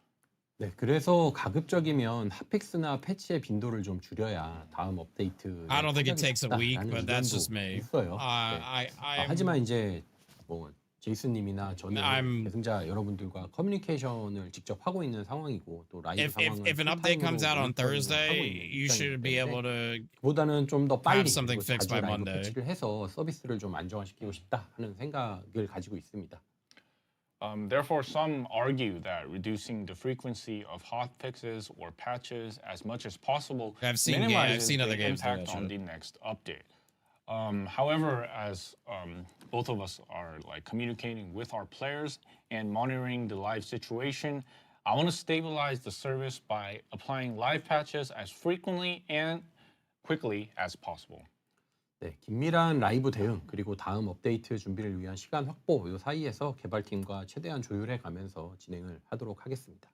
네, 그래서 가급적이면 핫픽스나 패치의 빈도를 좀 줄여야 다음 업데이트. I don't think it takes a week, but that's just me. 있어요. 하지만 이제 뭐 제이슨님이나 저는 계승자 여러분들과 커뮤니케이션을 직접 하고 있는 상황이고 또 라이브 상황은 if an update comes out on Thursday, you should be able to 그보다는 좀 더 빨리 have something fixed by 라이브 Monday. 패치를 해서 서비스를 좀 안정화시키고 싶다 하는 생각을 가지고 있습니다. Therefore, some argue that reducing the frequency of hotfixes or patches as much as possible minimizes the impact on the next update. However, as both of us are like communicating with our players and monitoring the live situation, I want to stabilize the service by applying live patches as frequently and quickly as possible. 네, 긴밀한 라이브 대응 그리고 다음 업데이트 준비를 위한 시간 확보 이 사이에서 개발팀과 최대한 조율해 가면서 진행을 하도록 하겠습니다.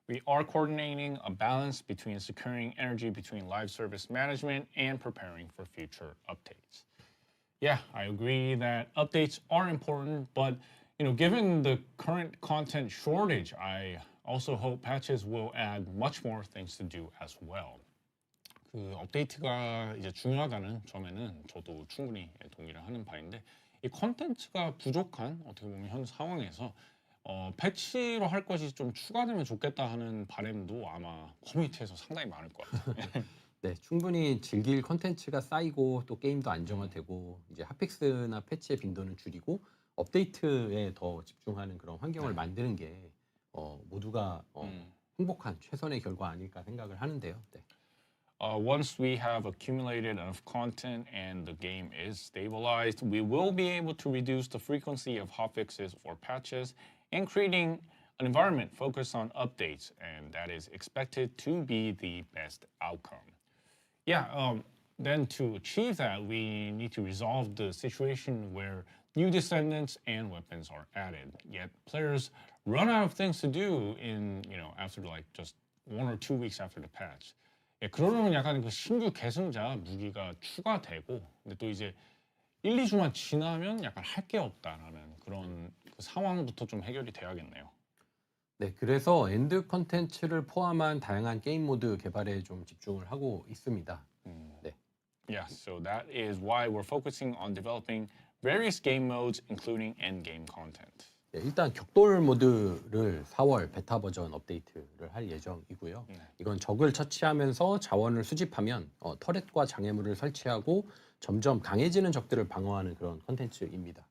We are coordinating a balance between securing energy between live service management and preparing for future updates. Yeah, I agree that updates are important, but given the current content shortage, I also hope patches will add much more things to do as well. 그 업데이트가 이제 중요하다는 점에는 저도 충분히 동의를 하는 바인데 이 컨텐츠가 부족한 어떻게 보면 현 상황에서 패치로 할 것이 좀 추가되면 좋겠다 하는 바람도 아마 커뮤니티에서 상당히 많을 것 같아요. 네, 충분히 즐길 컨텐츠가 쌓이고 또 게임도 안정화되고 이제 핫픽스나 패치의 빈도는 줄이고 업데이트에 더 집중하는 그런 환경을 만드는 게 모두가 행복한 최선의 결과 아닐까 생각을 하는데요. 네. Once we have accumulated enough content and the game is stabilized, we will be able to reduce the frequency of hotfixes or patches and creating an environment focused on updates, and that is expected to be the best outcome. Yeah, then to achieve that, we need to resolve the situation where new descendants and weapons are added. Yet players run out of things to do after like just 1 or 2 weeks after the patch. 예, 그러려면 약간 그 신규 계승자 무기가 추가되고, 근데 또 이제 1, 2주만 지나면 약간 할 게 없다라는 그런 그 상황부터 좀 해결이 돼야겠네요. 네, 그래서 엔드 컨텐츠를 포함한 다양한 게임 모드 개발에 좀 집중을 하고 있습니다. 네. Yeah, so that is why we're focusing on developing various game modes, including end-game content. 네, 일단 격돌 모드를 4월 베타 버전 업데이트를 할 예정이고요. 이건 적을 처치하면서 자원을 수집하면 터렛과 장애물을 설치하고 점점 강해지는 적들을 방어하는 그런 컨텐츠입니다.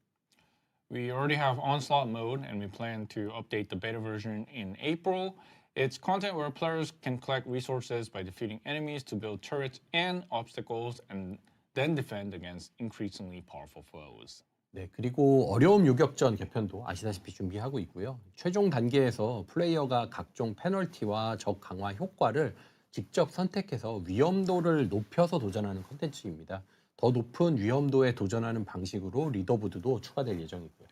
We already have Onslaught mode, and we plan to update the beta version in April. It's content where players can collect resources by defeating enemies to build turrets and obstacles, and then defend against increasingly powerful foes. 네, 그리고 어려움 요격전 개편도 아시다시피 준비하고 있고요. 최종 단계에서 플레이어가 각종 페널티와 적 강화 효과를 직접 선택해서 위험도를 높여서 도전하는 컨텐츠입니다. 더 높은 위험도에 도전하는 방식으로 리더보드도 추가될 예정이고요.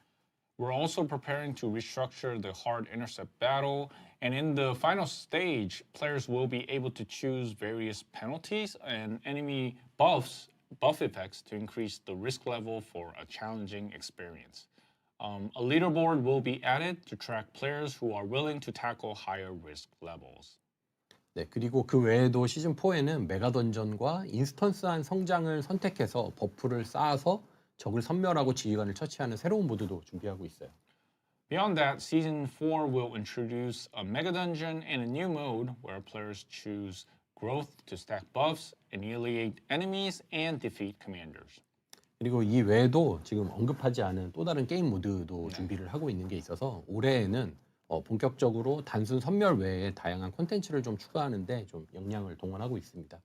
We're also preparing to restructure the hard intercept battle, and in the final stage, players will be able to choose various penalties and enemy buff effects to increase the risk level for a challenging experience. A leaderboard will be added to track players who are willing to tackle higher risk levels. 네, 그리고 그 외에도 시즌 4에는 메가 던전과 인스턴스한 성장을 선택해서 버프를 쌓아서 적을 섬멸하고 지휘관을 처치하는 새로운 모드도 준비하고 있어요. Beyond that, Season 4 will introduce a mega dungeon and a new mode where players choose growth to stack buffs, annihilate enemies, and defeat commanders. 그리고 이 외에도 지금 언급하지 않은 또 다른 게임 모드도 준비를 하고 있는 게 있어서 올해에는 본격적으로 단순 선멸 외에 다양한 콘텐츠를 좀 추가하는데 좀 역량을 동원하고 있습니다.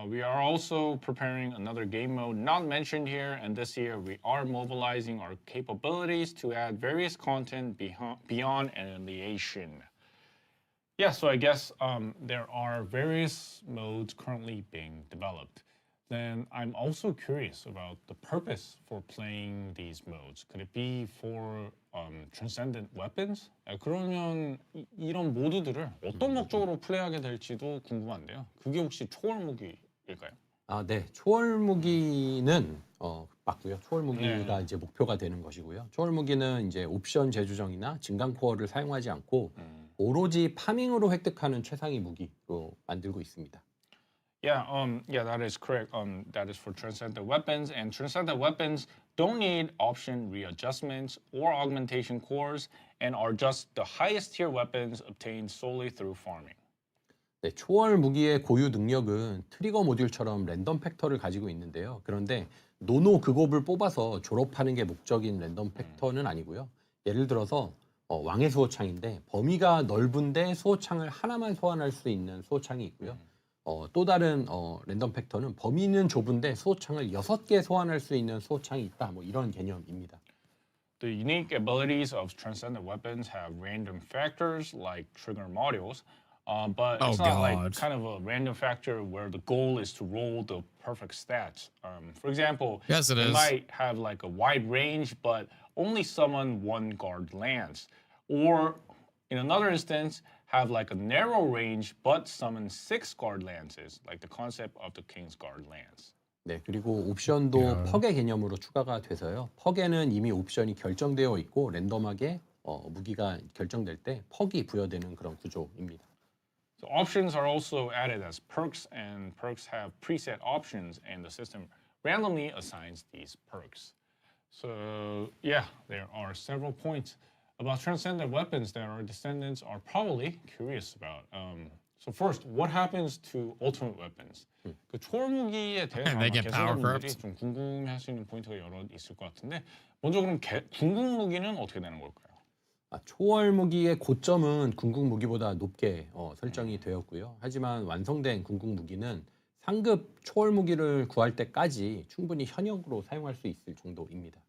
We are also preparing another game mode not mentioned here, and this year we are mobilizing our capabilities to add various content beyond annihilation. Yeah, so I guess there are various modes currently being developed. Then I'm also curious about the purpose for playing these modes. Could it be for transcendent weapons? 그러면 이런 모드들을 어떤 목적으로 플레이하게 될지도 궁금한데요. 그게 혹시 초월 무기일까요? 아, 네. 초월 무기는 맞고요. 초월 무기가 이제 목표가 되는 것이고요. 초월 무기는 이제 옵션 재조정이나 증강 코어를 사용하지 않고 오로지 파밍으로 획득하는 최상위 무기로 만들고 있습니다. Yeah, that is correct. That is for transcendent weapons, and transcendent weapons don't need option readjustments or augmentation cores, and are just the highest tier weapons obtained solely through farming. 네, 초월 무기의 고유 능력은 트리거 모듈처럼 랜덤 팩터를 가지고 있는데요. 그런데 노노 그곱을 뽑아서 졸업하는 게 목적인 랜덤 팩터는 아니고요. 예를 들어서 왕의 수호창인데 범위가 넓은데 수호창을 하나만 소환할 수 있는 수호창이 있고요. 또 다른 랜덤 팩터는 범위는 좁은데 수호창을 6개 소환할 수 있는 수호창이 있다. 뭐 이런 개념입니다. The unique abilities of transcendent weapons have random factors like trigger modules, but it's not like kind of a random factor where the goal is to roll the perfect stats. For example, Yes, it it is. might have like a wide range, but only summon 1 guard lance, or in another instance, have like a narrow range but summon 6 guard lances, like the concept of the King's Guard lance. 네, 그리고 옵션도 퍽의 개념으로 추가가 돼서요. 퍽에는 이미 옵션이 결정되어 있고 랜덤하게 무기가 결정될 때 퍽이 부여되는 그런 구조입니다. So options are also added as perks, and perks have preset options, and the system randomly assigns these perks. So yeah, there are several points about transcendent weapons that our descendants are probably curious about. So first, what happens to ultimate weapons? 그 초월 무기에 대해서 아마 개선자분들이 좀 궁금해하시는 포인트가 여러 있을 것 같은데 먼저 그럼 궁극 무기는 어떻게 되는 걸까요? 초월 무기의 고점은 궁극 무기보다 높게 설정이 되었고요. 하지만 완성된 궁극 무기는 상급 초월 무기를 구할 때까지 충분히 현역으로 사용할 수 있을 정도입니다.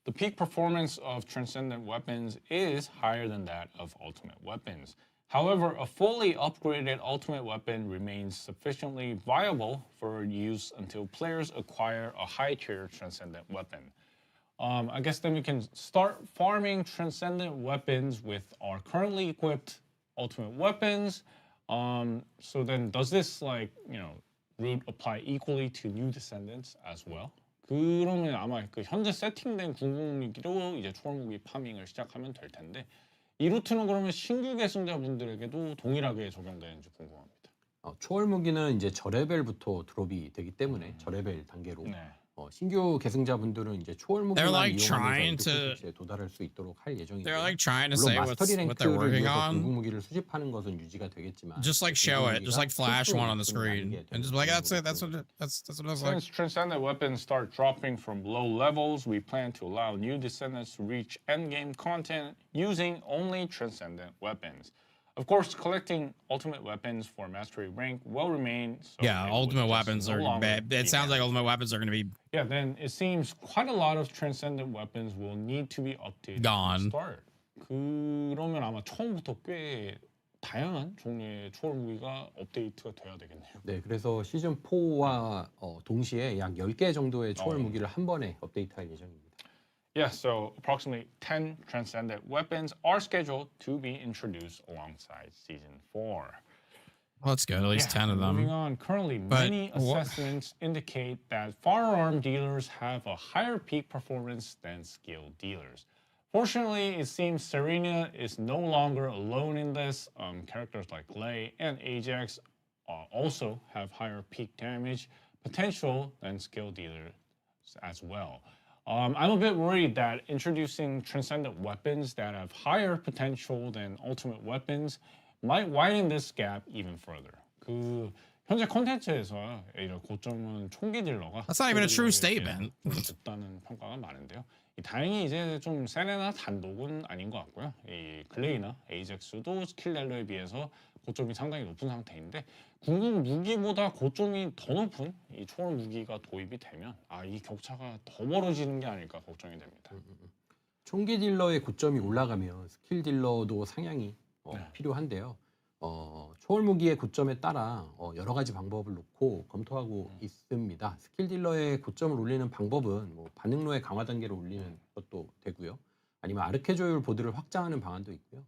The peak performance of transcendent weapons is higher than that of ultimate weapons. However, a fully upgraded ultimate weapon remains sufficiently viable for use until players acquire a high-tier transcendent weapon. I guess then we can start farming transcendent weapons with our currently equipped ultimate weapons. So then does this route apply equally to new descendants as well? 그러면 아마 그 현재 세팅된 궁극무기로 이제 초월무기 파밍을 시작하면 될 텐데 이 루트는 그러면 신규 계승자분들에게도 동일하게 적용되는지 궁금합니다. 초월 무기는 이제 저레벨부터 드롭이 되기 때문에 저레벨 단계로 신규 계승자분들은 이제 초월 무기만 이용하면서 에 도달할 수 있도록 할 예정이고요. 물론 마스터리 랭크를 위해서 궁극 무기를 수집하는 것은 유지가 되겠지만 just like show it, just like flash one on the screen, and just like that's it. That's what it looks like. Since transcendent weapons start dropping from low levels, we plan to allow new descendants to reach endgame content using only transcendent weapons. Of course, collecting ultimate weapons for mastery rank will remain. So yeah, ultimate weapons are bad. It sounds like ultimate weapons are going to be. Yeah, then it seems quite a lot of transcendent weapons will need to be updated. Gone. Start. 그러면 아마 처음부터 꽤 다양한 종류의 초월 무기가 업데이트가 돼야 되겠네요. 네, 그래서 시즌 4와 동시에 약 10개 정도의 초월 무기를 한 번에 업데이트할 예정입니다. Yeah, so approximately 10 transcendent weapons are scheduled to be introduced alongside Season 4. Well, that's good, at least 10 of them. Moving on, currently many assessments indicate that firearm dealers have a higher peak performance than skill dealers. Fortunately, it seems Serena is no longer alone in this. Characters like Lei and Ajax also have higher peak damage potential than skill dealers as well. I'm a bit worried that introducing transcendent weapons that have higher potential than ultimate weapons might widen this gap even further. 그 현재 컨텐츠에서 이런 고점은 총기 딜러가 That's not even a true statement. 높다는 평가가 많은데요. 다행히 이제 좀 세레나 단독은 아닌 것 같고요. 이 글레이나 에이젝스도 스킬 딜러에 비해서 고점이 상당히 높은 상태인데 궁극 무기보다 고점이 더 높은 이 초월 무기가 도입이 되면 이 격차가 더 벌어지는 게 아닐까 걱정이 됩니다. 총기 딜러의 고점이 올라가면 스킬 딜러도 상향이 필요한데요. 초월 무기의 고점에 따라 여러 가지 방법을 놓고 검토하고 있습니다. 스킬 딜러의 고점을 올리는 방법은 뭐 반응로의 강화 단계를 올리는 것도 되고요. 아니면 아르케 조율 보드를 확장하는 방안도 있고요.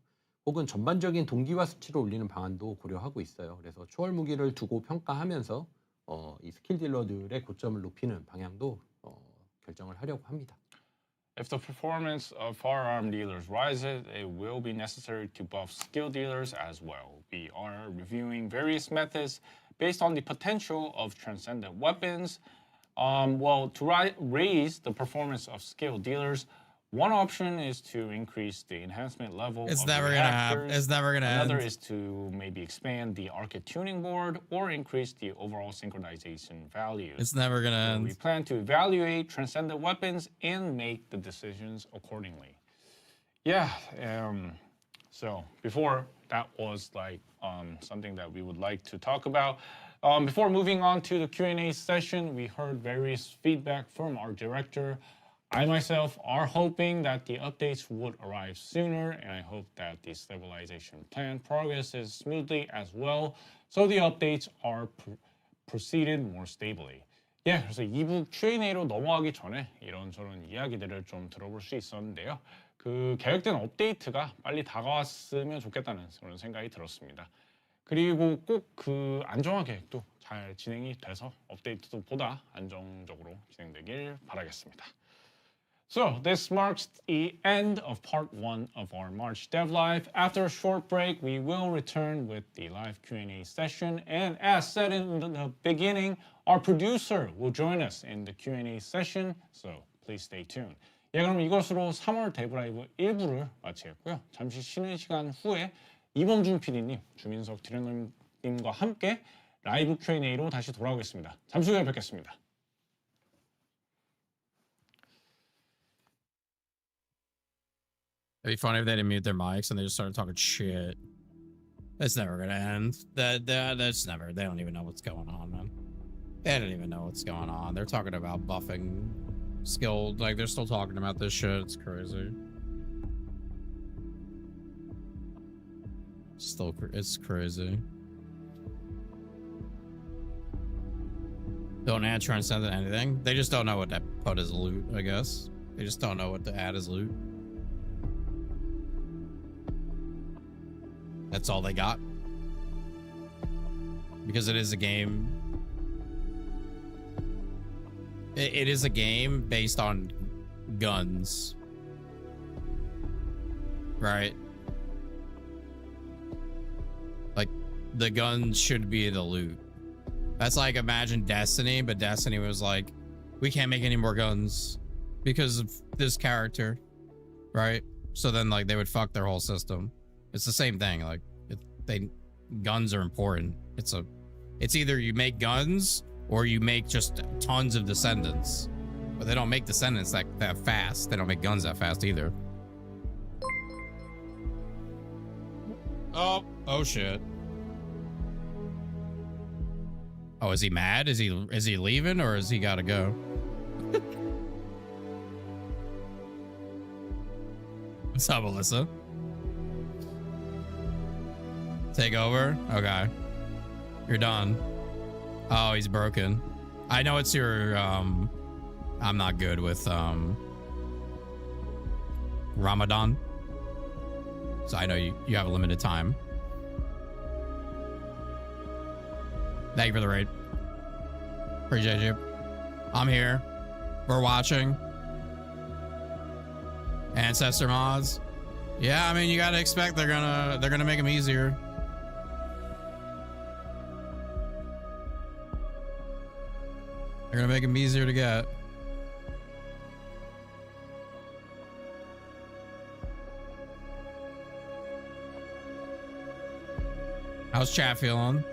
혹은 전반적인 동기화 수치를 올리는 방안도 고려하고 있어요. 그래서 초월 무기를 두고 평가하면서 이 스킬 딜러들의 고점을 높이는 방향도 결정을 하려고 합니다. If the performance of firearm dealers rises, it will be necessary to buff skill dealers as well. We are reviewing various methods based on the potential of transcendent weapons. To raise the performance of skill dealers, one option is to increase the enhancement level. It's never gonna happen. It's never gonna end. Another is to maybe expand the arcade tuning board or increase the overall synchronization value. It's never gonna end. We plan to evaluate transcendent weapons and make the decisions accordingly. Yeah. So before that was like something that we would like to talk about. Before moving on to the Q&A session, we heard various feedback from our director. I myself are hoping that the updates would arrive sooner, and I hope that the stabilization plan progresses smoothly as well, so the updates are proceeded more stably. 예, 그래서 2부 Q&A로 넘어가기 전에 이런저런 이야기들을 좀 들어볼 수 있었는데요. 그 계획된 업데이트가 빨리 다가왔으면 좋겠다는 그런 생각이 들었습니다. 그리고 꼭 그 안정화 계획도 잘 진행이 돼서 업데이트도 보다 안정적으로 진행되길 바라겠습니다. So this marks the end of part 1 of our March Dev Live. After a short break, we will return with the live Q&A session. And as said in the beginning, our producer will join us in the Q&A session. So please stay tuned. 예, 그럼 이것으로 3월 데브 라이브 1부를 마치겠고요. 잠시 쉬는 시간 후에 이범준 PD님, 주민석 디레너님과 함께 라이브 Q&A로 다시 돌아오겠습니다. 잠시 후에 뵙겠습니다. It'd be funny if they didn't mute their mics and they just started talking shit. That's never gonna end. That's never. They don't even know what's going on, man. They don't even know what's going on. They're talking about buffing skilled. Like they're still talking about this shit. It's crazy. It's crazy. Don't add transcendent anything. They just don't know what to put as loot. I guess they just don't know what to add as loot. That's all they got. Because it is a game. It is a game based on guns. Right? Like, the guns should be the loot. That's like, imagine Destiny, but Destiny was like, we can't make any more guns because of this character. Right? So then, like, they would fuck their whole system. It's the same thing. Like, guns are important. It's either you make guns or you make just tons of Descendants. But they don't make Descendants that fast. They don't make guns that fast either. Oh shit. Oh, is he mad? Is he leaving or is he gotta go? What's up, Alyssa? Take over? Okay. You're done. Oh, he's broken. I know it's your, I'm not good with, Ramadan. So I know you have a limited time. Thank you for the raid. Appreciate you. I'm here. We're watching. Ancestor mods. Yeah, I mean, you gotta expect they're gonna make them easier. They're gonna make them easier to get. How's chat feeling?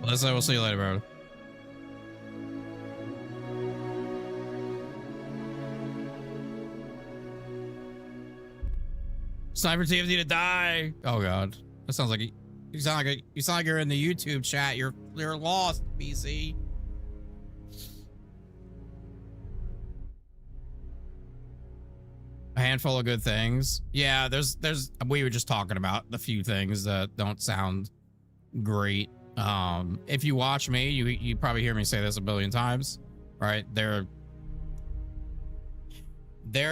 Melissa, we'll see you later, bro. Sniper TFT to die. Oh god, that sounds like you sound like you're in the YouTube chat. You're lost, BC. A handful of good things. Yeah, there's we were just talking about the few things that don't sound great. If you watch me, you probably hear me say this a billion times, right? Their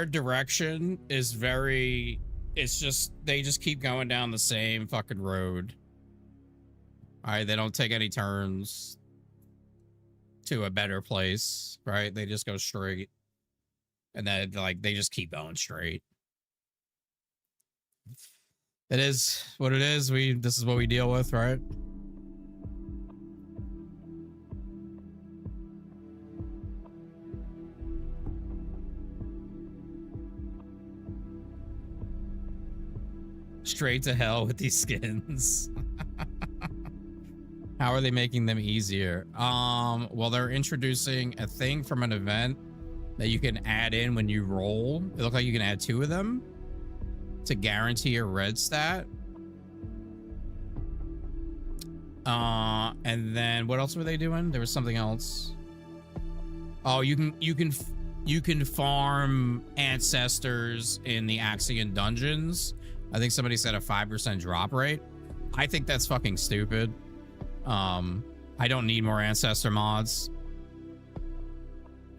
direction is very, it's just, they just keep going down the same fucking road. All right, they don't take any turns to a better place, right? They just go straight. And then, like, they just keep going straight. It is what it is. This is what we deal with, right? Straight to hell with these skins. How are they making them easier? Well, they're introducing a thing from an event that you can add in when you roll. It looks like you can add 2 of them to guarantee a red stat. And then what else were they doing? There was something else. Oh, you can farm ancestors in the Axion dungeons. I think somebody said a 5% drop rate. I think that's fucking stupid. I don't need more ancestor mods.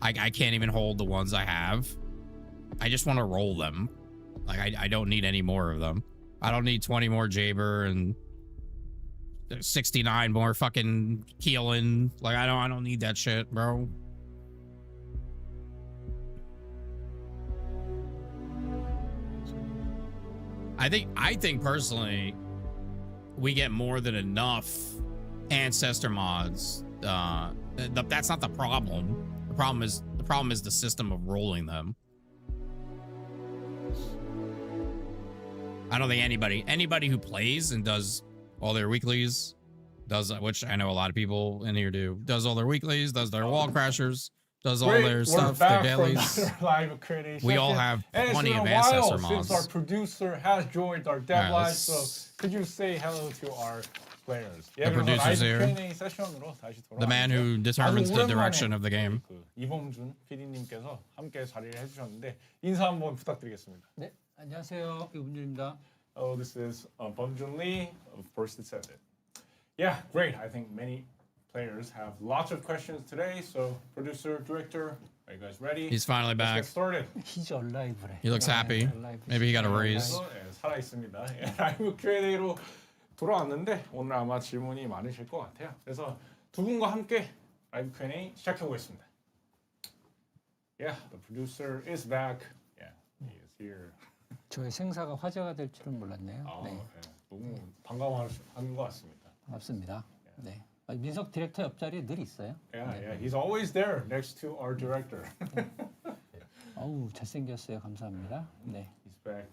I can't even hold the ones I have. I just want to roll them. Like I don't need any more of them. I don't need 20 more Jaber and 69 more fucking Keelan. Like I don't need that shit, bro. I think personally we get more than enough ancestor mods. That's not the problem. The problem is the system of rolling them. I don't think anybody who plays and does all their weeklies does, which I know a lot of people in here do, does all their weeklies, does their wall crashers, does all their stuff, their dailies. Live creating We all session. have plenty of And it's been a ancestor while mods. since our producer has joined our dev Alright, live, let's- so could you say hello to our players? The producer's here. 세션으로 다시 The man who determines the direction of the game. 이범준 PD님께서 함께 자리를 해주셨는데 인사 한번 부탁드리겠습니다. 네, 안녕하세요. 이분준입니다. Oh, this is Bunjun Lee of First Descendant. Yeah, great. I think many players have lots of questions today. So, producer, director, are you guys ready? He's finally back. Let's get started. He's alive. He looks happy. Maybe he got a raise. 예, 살아 있습니다. 예, 라이브 Q&A로 돌아왔는데 오늘 아마 질문이 많으실 것 같아요. 그래서 두 분과 함께 라이브 Q&A 시작해 보겠습니다. Yeah, the producer is back. Yeah, he is here. 저의 생사가 화제가 될 줄은 몰랐네요. 네. 예, 너무 반가워하는 것 같습니다. 반갑습니다. 네. 민석 디렉터 옆자리에 늘 있어요. Yeah, yeah, he's always there next to our director. 어우, 잘생겼어요. 감사합니다. 네. He's back.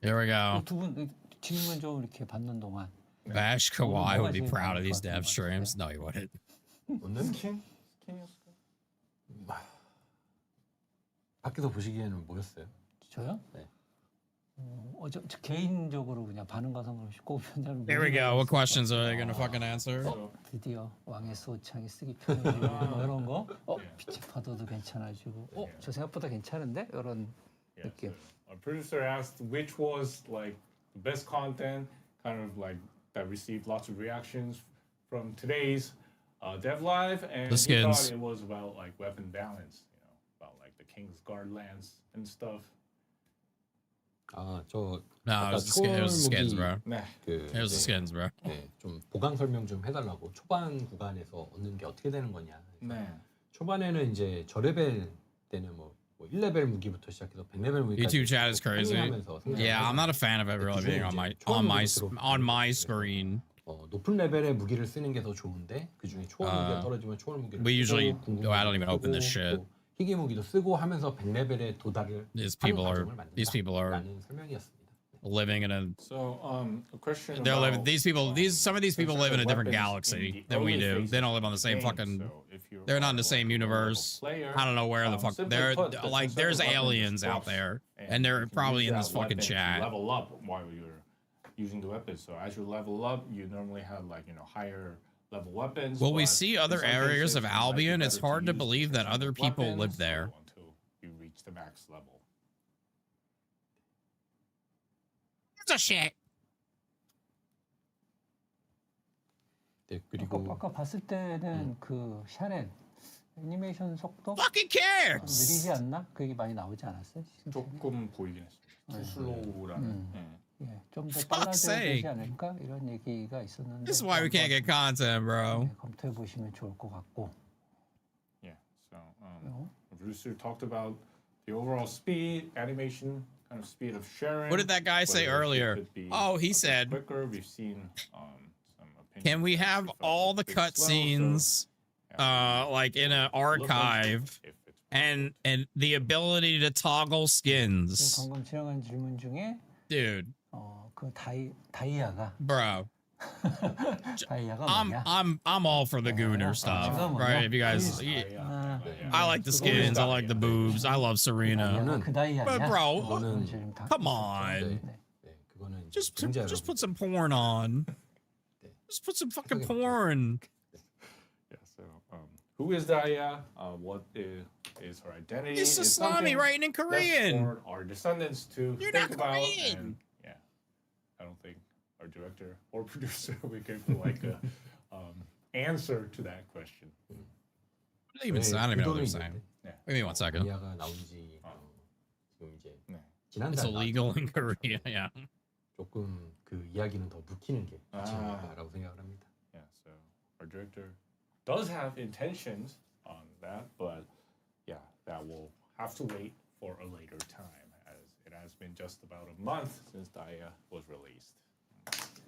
Here we go. 두 분 질문 좀 이렇게 받는 동안 Bash Kawhi would be proud of these dev streams. No, he wouldn't. 스킨? 밖에서 보시기에는 뭐였어요? 저요? 네. 저 개인적으로 그냥 반응과 상관없이 꼭 편집을. Here we go. What questions are they gonna fucking answer? 드디어 왕의 소창이 쓰기 편해지고 뭐 이런 거. 빛의 파도도 괜찮아지고. 저 생각보다 괜찮은데 이런 느낌. Our producer asked which was like the best content, kind of like that received lots of reactions from today's Dev Live, and The he skins. thought it was about like weapon balance, you know, about like the King's Guard lance and stuff. No, it was the skins, bro. 네. It was the skins, bro. 네, 좀 보강 설명 좀 해달라고. 초반 구간에서 얻는 게 어떻게 되는 거냐. 네. 초반에는 이제 저레벨 때는 뭐 1레벨 무기부터 시작해서 100레벨 무기까지. YouTube chat is crazy. Yeah, I'm not a fan of it really being on my screen. 높은 레벨의 무기를 쓰는 게 더 좋은데 그 중에 초월 무기가 떨어지면 초월 무기를. We usually I don't even open this shit. 희귀 무기도 쓰고 하면서 100레벨에 도달을. These people are 설명이었습니다. living in a. So a question. They're living. Some of these people live in a different galaxy than we do. They don't live on the same fucking. They're not in the same universe. I don't know where the fuck they're like. There's aliens out there, and they're probably in this fucking chat. Level up while you're using the weapons. So as you level up, you normally have like higher level weapons. Well, we see other areas of Albion. It's hard to believe that other people live there. Until you reach the max level. It's a shit. 네, 그리고 아까 봤을 때는 그 샤렌 애니메이션 속도 Fucking cares. 느리지 않나? 그게 많이 나오지 않았어요? 조금 보이긴 했어요. 슬로우라는. 예, 좀 더 빨라져야 되지 않을까? 이런 얘기가 있었는데. This is why we can't get content, bro. 검토해 보시면 좋을 것 같고. Yeah. So the producer talked about the overall speed, animation, kind of speed of Sharon. What did that guy say earlier? Oh, he said, quicker. We've seen some opinions. can we have all the cutscenes like in an archive and the ability to toggle skins? 방금 지나간 질문 중에 Dude. 그 다이아가 Bro. 다이아가 뭐냐? I'm all for the gooner stuff, right? If you guys, I like the skins, I like the boobs, I love Serena. 그 다이아 But 아니야? bro, 그거는 지금 다 come 있었죠. on, 그거는 just put some porn on. Just put some fucking porn. Yeah. So, who is Daya? What is her identity? It's It's Salami something writing in Korean. that's for our descendants to You're think not about. Korean. And yeah, I don't think our director or producer we gave like a answer to that question. What do they even say? I don't even know what they're saying. Yeah. Give me 1 second. 다이아가 나온 지 지금 이제 It's illegal in Korea. Yeah. 조금 그 이야기는 더 묵히는 게 맞다라고 생각을 합니다. Yeah. So our director does have intentions on that, but yeah, that will have to wait for a later time, as it has been just about a month since Daya was released.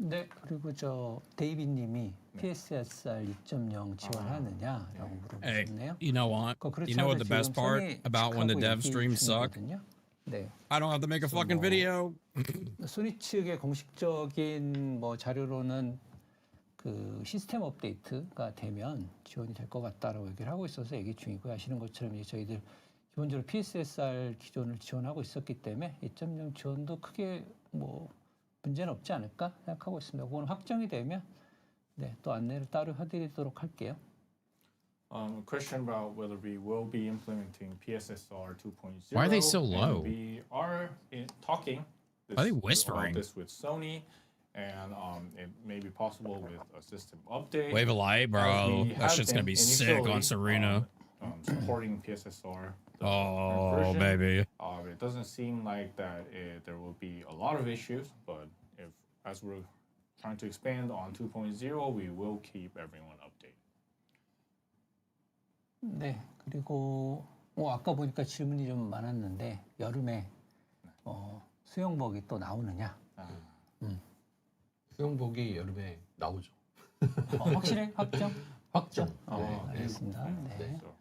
네, 그리고 저 데이비님이 PSSR 2.0 지원하느냐라고 Hey, 물어보셨네요. you know what? You know what the best part about when the dev streams suck? 네. I don't have to make a fucking video. 소니 측의 공식적인 뭐 자료로는 그 시스템 업데이트가 되면 지원이 될 것 같다라고 얘기를 하고 있어서 얘기 중이고요. 아시는 것처럼 이제 저희들 기본적으로 PSSR 기존을 지원하고 있었기 때문에 2.0 지원도 크게 뭐 문제는 없지 않을까 생각하고 있습니다. 그건 확정이 되면 네, 또 안내를 따로 해드리도록 할게요. A question about whether we will be implementing PSSR 2.0. Why are they so low? And we are talking Why are they whispering? about this with Sony, and it may be possible with a system update. Wave a light, bro. That shit's gonna be sick on Serena. Supporting PSSR. Oh, version. baby. It doesn't seem like that there will be a lot of issues, but as we're trying to expand on 2.0, we will keep everyone updated. 네, 그리고 아까 보니까 질문이 좀 많았는데 여름에 수영복이 또 나오느냐? 수영복이 여름에 나오죠. 확실해? 확정? 확정. 네, 알겠습니다. 네. So,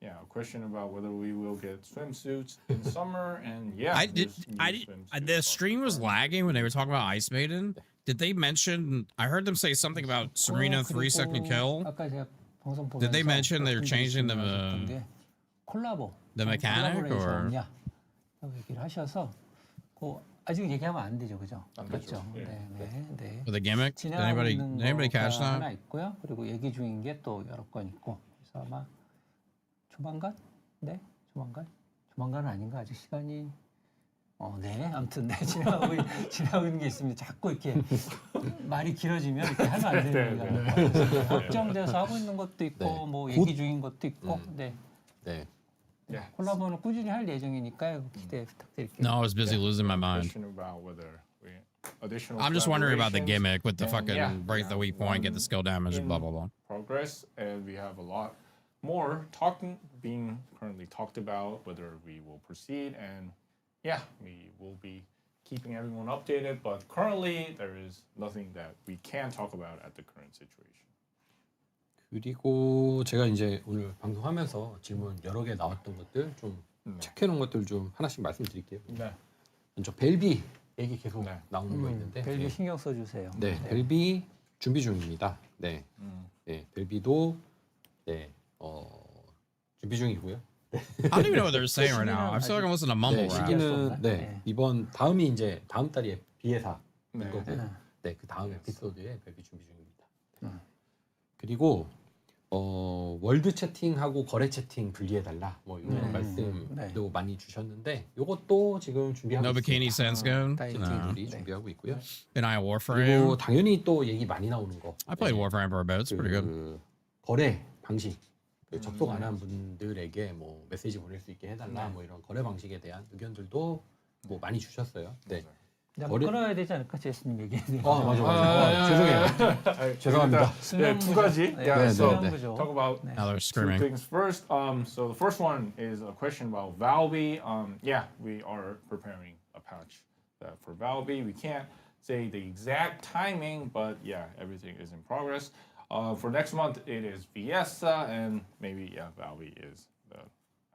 yeah, a question about whether we will get swimsuits in summer, and yeah, I did. The stream was lagging when they were talking about Ice Maiden. Did they mention? I heard them say something about Serena 3-second kill. 아까 제가 방송 보면서 Did they mention they're changing the 콜라보 mechanic or? 라고 얘기를 하셔서 아직 얘기하면 안 되죠, 그죠? 그렇죠. 네. 네. For the gimmick? Did anybody catch that? 하나 있고요. 그리고 얘기 중인 게 또 여러 건 있고. 그래서 아마 조만간? 네, 조만간은 아닌가? 아직 시간이 네, 아무튼 네 지나고 있는 게 있습니다. 자꾸 이렇게 말이 길어지면 이렇게 하면 안 되는 거예요. 확정돼서 하고 있는 것도 있고, 뭐 얘기 중인 것도 있고, 네. 콜라보는 꾸준히 할 예정이니까요. 기대 부탁드릴게요. No, I was busy losing my mind. I'm just wondering about the gimmick with the fucking break the weak point, get the skill damage, blah blah blah. Progress, and we have a lot more being currently talked about whether we will proceed, and yeah, we will be keeping everyone updated. But currently, there is nothing that we can talk about at the current situation. 그리고 제가 이제 오늘 방송하면서 질문 여러 개 나왔던 것들 좀 체크해 놓은 것들 좀 하나씩 말씀드릴게요. 네. 먼저 벨비 얘기 계속 나오는 거 있는데 벨비 신경 써주세요. 네, 벨비 준비 중입니다. 네, 벨비도 준비 중이고요. I don't even know what they're saying right now. I feel like I'm listening to mumble rap. 시기는 이번 다음이 이제 다음 달이 비해사인 거고, 그 다음 에피소드에 벨비 준비 중입니다. 그리고 월드 채팅하고 거래 채팅 분리해달라 뭐 이런 말씀도 많이 주셨는데 이것도 지금 준비하고 No bikini sense gun. 준비하고 있고요. And I Warframe. 그리고 당연히 또 얘기 많이 나오는 거. I played Warframe for a bit. It's pretty good. 거래 방식. 접속 안 한 분들에게 뭐 메시지 보낼 수 있게 해달라 뭐 이런 거래 방식에 대한 의견들도 뭐 많이 주셨어요. 네. 끊어야 되지 않을까, 제스님 얘기해. 맞아. 죄송해요. 죄송합니다. 네, 두 가지. Yeah, so talk about two things first. So the first one is a question about Valve. Yeah, we are preparing a patch for Valve. We can't say the exact timing, but yeah, everything is in progress. For next month, it is Fiesta, and maybe Valve is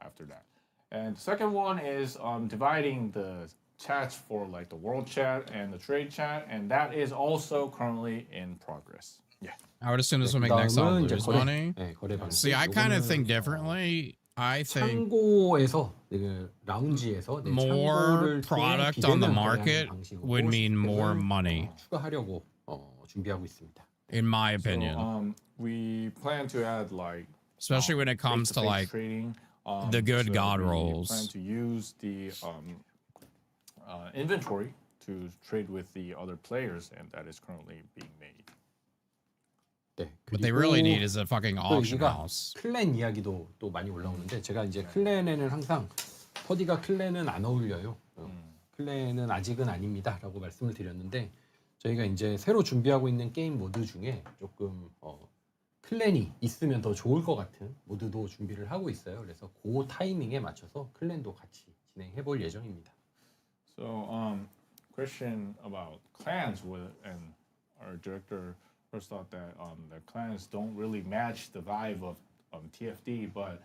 after that. And the second one is dividing the chats for like the world chat and the trade chat, and that is also currently in progress. Yeah. I would assume this will make next all 그다음은 이제 lose 거래, money. 네, 거래 방식. See, I kind of 요거는 think differently. I think 창고에서 그 라운지에서 more 창고를 통해 product on the 비대면 market 거래하는 방식으로 would mean more 시스템을, money, 추가하려고 준비하고 있습니다. in my opinion. So, we plan to add like, especially when it comes to face-to-face like trading, the good so god we plan rolls. to use the inventory to trade with the other players, and that is currently being made. 네, What they really need is a fucking 또 auction 여기가 house. 클랜 이야기도 또 많이 올라오는데 제가 이제 클랜에는 항상 퍼디가 클랜은 안 어울려요. 클랜은 아직은 아닙니다라고 말씀을 드렸는데 저희가 이제 새로 준비하고 있는 게임 모드 중에 조금 클랜이 있으면 더 좋을 것 같은 모드도 준비를 하고 있어요. 그래서 그 타이밍에 맞춰서 클랜도 같이 진행해 볼 예정입니다. So, question about clans and our director first thought that the clans don't really match the vibe of TFD, but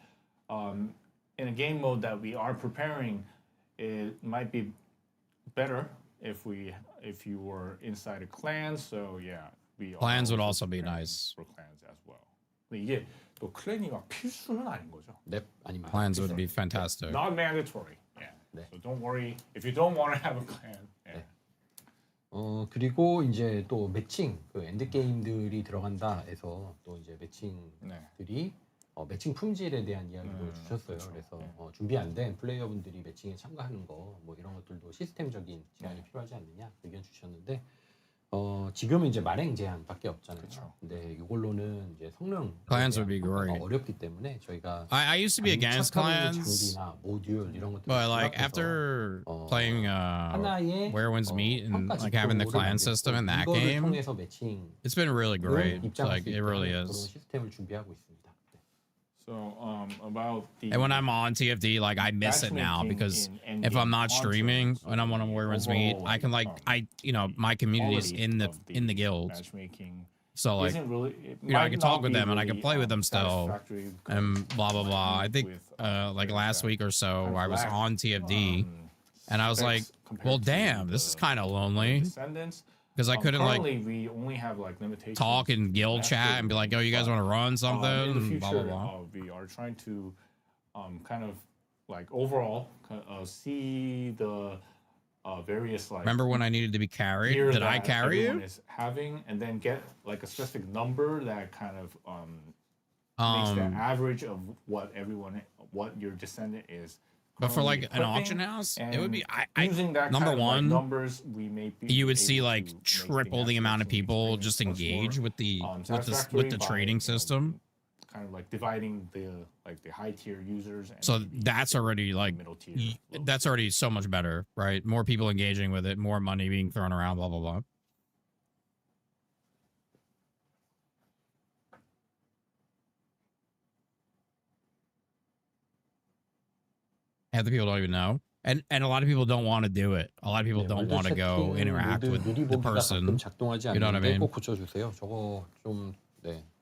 in a game mode that we are preparing, it might be better if you were inside a clan. So yeah, Clans would also be nice. for clans as well. 근데 이게 또 클랜이 막 필수는 아닌 거죠. 네, 아닙니다. Plans would be fantastic. Not mandatory. Yeah. 네. So don't worry if you don't want to have a clan. Yeah. 그리고 이제 또 매칭 그 엔드 게임들이 들어간다 해서 또 이제 매칭들이 매칭 품질에 대한 이야기도 주셨어요. 그렇죠. 그래서 준비 안 된 플레이어분들이 매칭에 참가하는 거 뭐 이런 것들도 시스템적인 제한이 필요하지 않느냐 의견 주셨는데 지금은 이제 만행 제한밖에 없잖아요. 그렇죠. 근데 이걸로는 이제 성능 Clans would be great. 어렵기 때문에 저희가 I used to be against clans, 장비나 모듈 이런 것들 but like after playing 하나의 Where Winds Meet and 평가 like having the 지표를 clan 만들고 system in that 이거를 game, 통해서 매칭 it's been really great. 입장할 Like 수 it really 있도록 그런 is. 시스템을 준비하고 있습니다. So about the And when I'm on TFD, like I miss it now because if I'm not streaming when I'm on Where Winds Meet, I can like my community's in the guild. matchmaking So like isn't really, I can talk with them and I can play with them still and blah blah blah. I think like last week or so I was on TFD and I was like, well damn, this is kind of lonely Descendants. because I couldn't like we only have like limitations talk in guild chat and be like, oh, you guys want to run something? in the And future, blah blah blah. we are trying to kind of like overall see the various like Remember when I needed to be carried? gear Did I that carry everyone you? is having, and then get like a specific number that kind of makes the average of what your descendant is. But for like an equipping, auction house, it would be and using that number kind of, like, one. numbers we may be You would see able like to make triple the amount of people just engage with the satisfactory by, trading system. kind of like dividing the high tier users. And So that's already like middle tier. that's already so much better, right? More people engaging with it, more money being thrown around, blah blah blah. Half the people don't even know. And a lot of people don't want to do it. A lot of people don't want to go interact with the person. 작동하지 You know what I 않는데 mean? 꼭 고쳐주세요. 저거 좀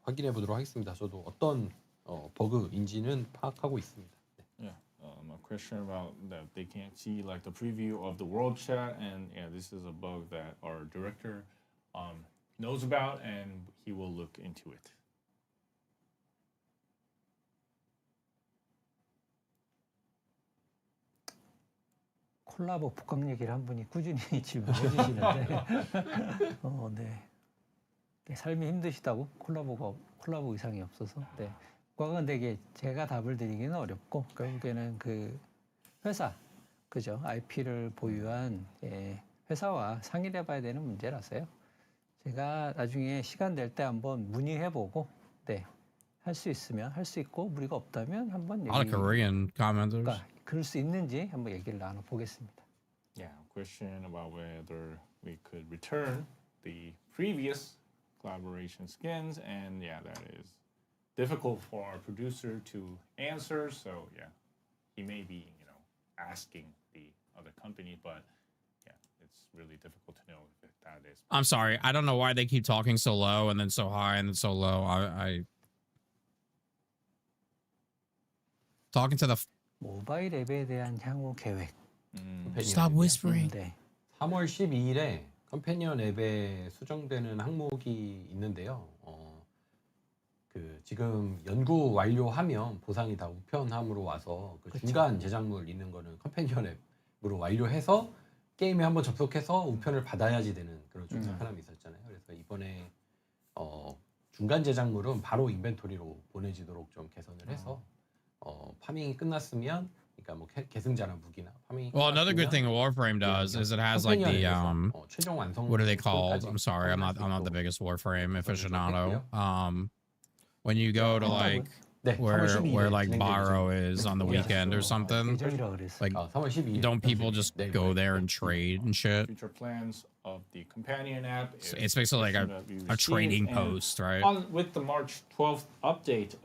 확인해 보도록 하겠습니다. 저도 어떤 버그인지는 파악하고 있습니다. Yeah, a question about that they can't see like the preview of the world chat, and yeah, this is a bug that our director knows about, and he will look into it. 콜라보 북강 얘기를 한 분이 꾸준히 질문해 주시는데 네, 삶이 힘드시다고 콜라보 의상이 없어서 그건 되게 제가 답을 드리기는 어렵고 결국에는 그 회사 그죠 IP를 보유한 회사와 상의를 해봐야 되는 문제라서요. 제가 나중에 시간 될 때 한번 문의해보고 할 수 있으면 할 수 있고 무리가 없다면 한번 A lot of Korean commenters. 그럴 수 있는지 한번 얘기를 나눠보겠습니다. Yeah, question about whether we could return the previous collaboration skins, and yeah, that is difficult for our producer to answer. So yeah, he may be asking the other company, but yeah, it's really difficult to know if that is. I'm sorry, I don't know why they keep talking so low and then so high and then so low. I talking to the 모바일 앱에 대한 향후 계획. Stop whispering. 3월 12일에 컴패니언 앱에 수정되는 항목이 있는데요. 그 지금 연구 완료하면 보상이 다 우편함으로 와서 그 중간 제작물 있는 거는 컴패니언 앱으로 완료해서 게임에 한번 접속해서 우편을 받아야지 되는 그런 좀 불편함이 있었잖아요. 그래서 이번에 중간 제작물은 바로 인벤토리로 보내지도록 좀 개선을 해서 파밍이 끝났으면 그러니까 뭐 계승자나 무기나 파밍이 Well, another good thing Warframe does is it has like the 최종 완성 what are they called? I'm sorry, I'm not the biggest Warframe aficionado. When you go to like where like Barrow is on the weekend or something, like don't people just go there and trade and shit? Future plans of the companion app. It's basically like a trading post, right? With the March 12th update,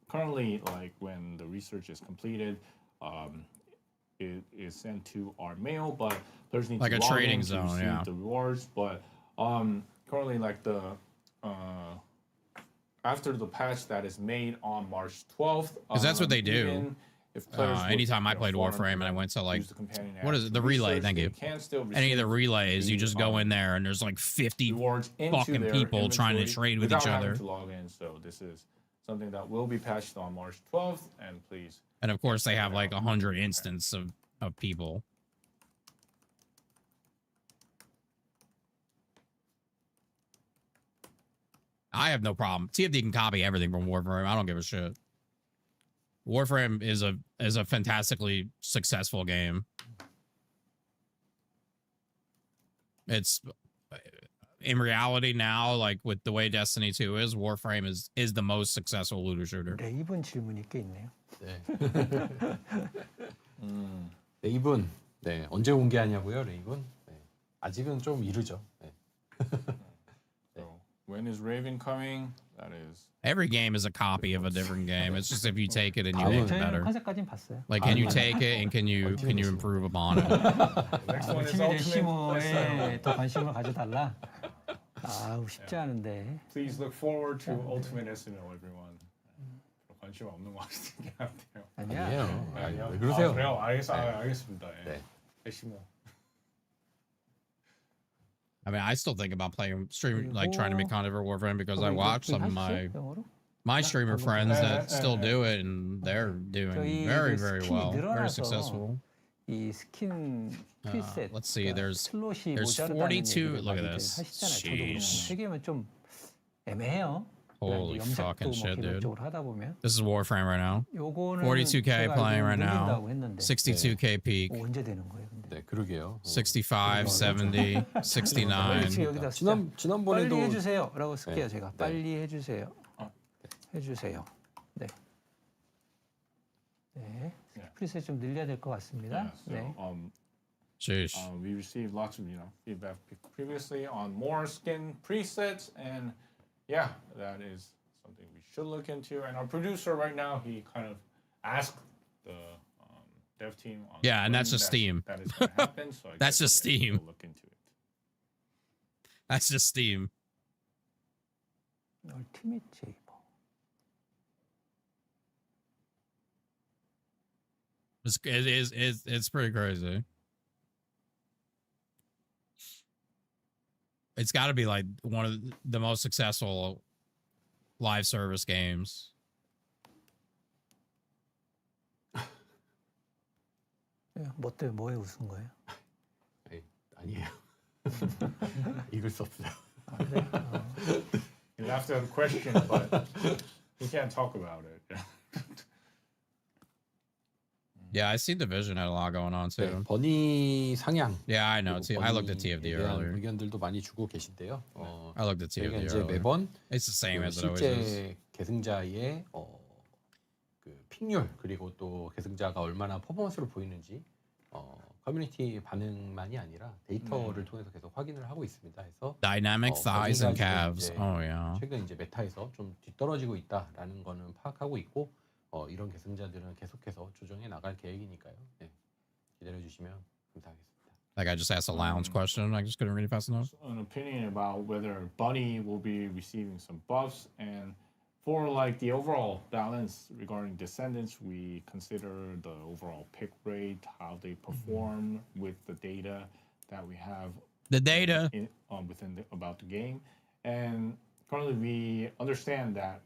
currently, like when the research is completed, it is sent to our mail, but players need like to a log trading in to zone, receive yeah. the rewards. But currently, like the after the patch that is made on March 12th, Because that's what they do. even if players would, Anytime I you know, played farm Warframe and I went to like use the companion what app is it? to The relay, research, thank they you. can still Any of the receive relays, you the, just go in there and there's like 50 rewards into fucking their people trying to inventory trade with without each having other. to log in. So this is something that will be patched on March 12th, and please. And of course they have like 100 instances of people. I have no problem. TFD can copy everything from Warframe. I don't give a shit. Warframe is a fantastically successful game. It's in reality now, like with the way Destiny 2 is, Warframe is the most successful looter shooter. 네, 이번 질문이 꽤 있네요. 네. 레이븐. 네, 언제 공개하냐고요, 레이븐? 네. 아직은 좀 이르죠. 네. So when is Raven coming? That is. Every game is a copy of a different game. It's just if you take it and you make it better. 컨셉까지는 봤어요. Like, can you take it and can you improve upon it? Next one is 팀의 Ultimate. 시모에 더 관심을 가져달라. 아우 쉽지 않은데. Please look forward to Ultimate SNL, everyone. 관심 없는 것 같아요. 아니에요. 아니요. 왜 그러세요? 그래요? 알겠습니다. 예. 시모. I mean, I still think about playing stream, like trying to make content for Warframe because I watch some of my streamer friends that still do it, and they're doing very, very well, very successful. 이 스킨 프리셋. Let's see. There's 모자르다는 42. 얘기를 Look at 많이들 this. 하시잖아요. 저도 그러면 세 개면 좀 애매해요. Holy fucking shit, dude. 기본적으로 하다 보면. This is Warframe right now. 요거는 42K 제가 playing right now. 늘린다고 했는데. 62K peak. 언제 되는 거예요, 근데? 네, 그러게요. 65, 70, 69. 여기다 지난번에도 빨리 해주세요라고 쓸게요, 제가. 빨리 해주세요. 해주세요. 네. 네. 프리셋 좀 늘려야 될 것 같습니다. 네. We received lots of feedback previously on more skin presets, and yeah, that is something we should look into. And our producer right now, he kind of asked the dev team on and that's just Steam. That is going to happen. So That's just Steam. Look into it. That's just Steam. Ultimate Saber. It's pretty crazy. It's got to be like one of the most successful live service games. 뭐 때문에 뭐에 웃은 거예요? 아니에요. 읽을 수 없어요. You laughed at the question, but you can't talk about it. Yeah, I see Division had a lot going on too. 네, 버니 상향. Yeah, I know. I looked at TFD earlier. 의견들도 많이 주고 계신데요. I looked at TFD 이제 earlier. 매번 It's the same as it always 실제 is. 계승자의 그 픽률 그리고 또 계승자가 얼마나 퍼포먼스를 보이는지 커뮤니티 반응만이 아니라 데이터를 통해서 계속 확인을 하고 있습니다. 해서 Dynamic thighs and calves. Oh yeah. 최근 이제 메타에서 좀 뒤떨어지고 있다라는 거는 파악하고 있고 이런 계승자들은 계속해서 조정해 나갈 계획이니까요. 네, 기다려 주시면 감사하겠습니다. Like I just asked a lounge question. I just couldn't read it fast enough. An opinion about whether Bunny will be receiving some buffs, and for like the overall balance regarding Descendants, we consider the overall pick rate, how they perform with the data that we have. The data within about the game, and currently we understand that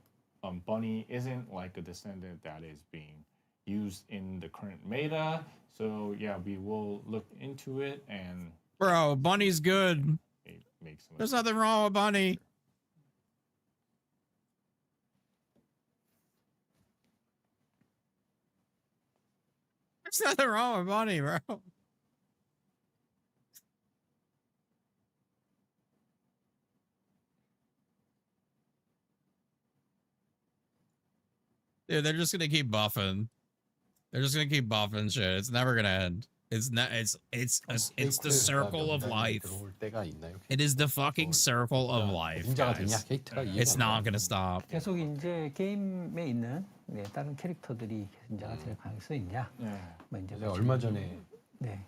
Bunny isn't like a Descendant that is being used in the current meta. So yeah, we will look into it and. Bro, Bunny's good. Make some. There's nothing wrong with Bunny. There's nothing wrong with Bunny, bro. Dude, they're just gonna keep buffing. They're just gonna keep buffing shit. It's never gonna end. It's not. It's the circle of life. It is the fucking circle of life, guys. It's not gonna stop. 계속 이제 게임에 있는 다른 캐릭터들이 개선자가 될 가능성이 있냐? 뭐 이제 얼마 전에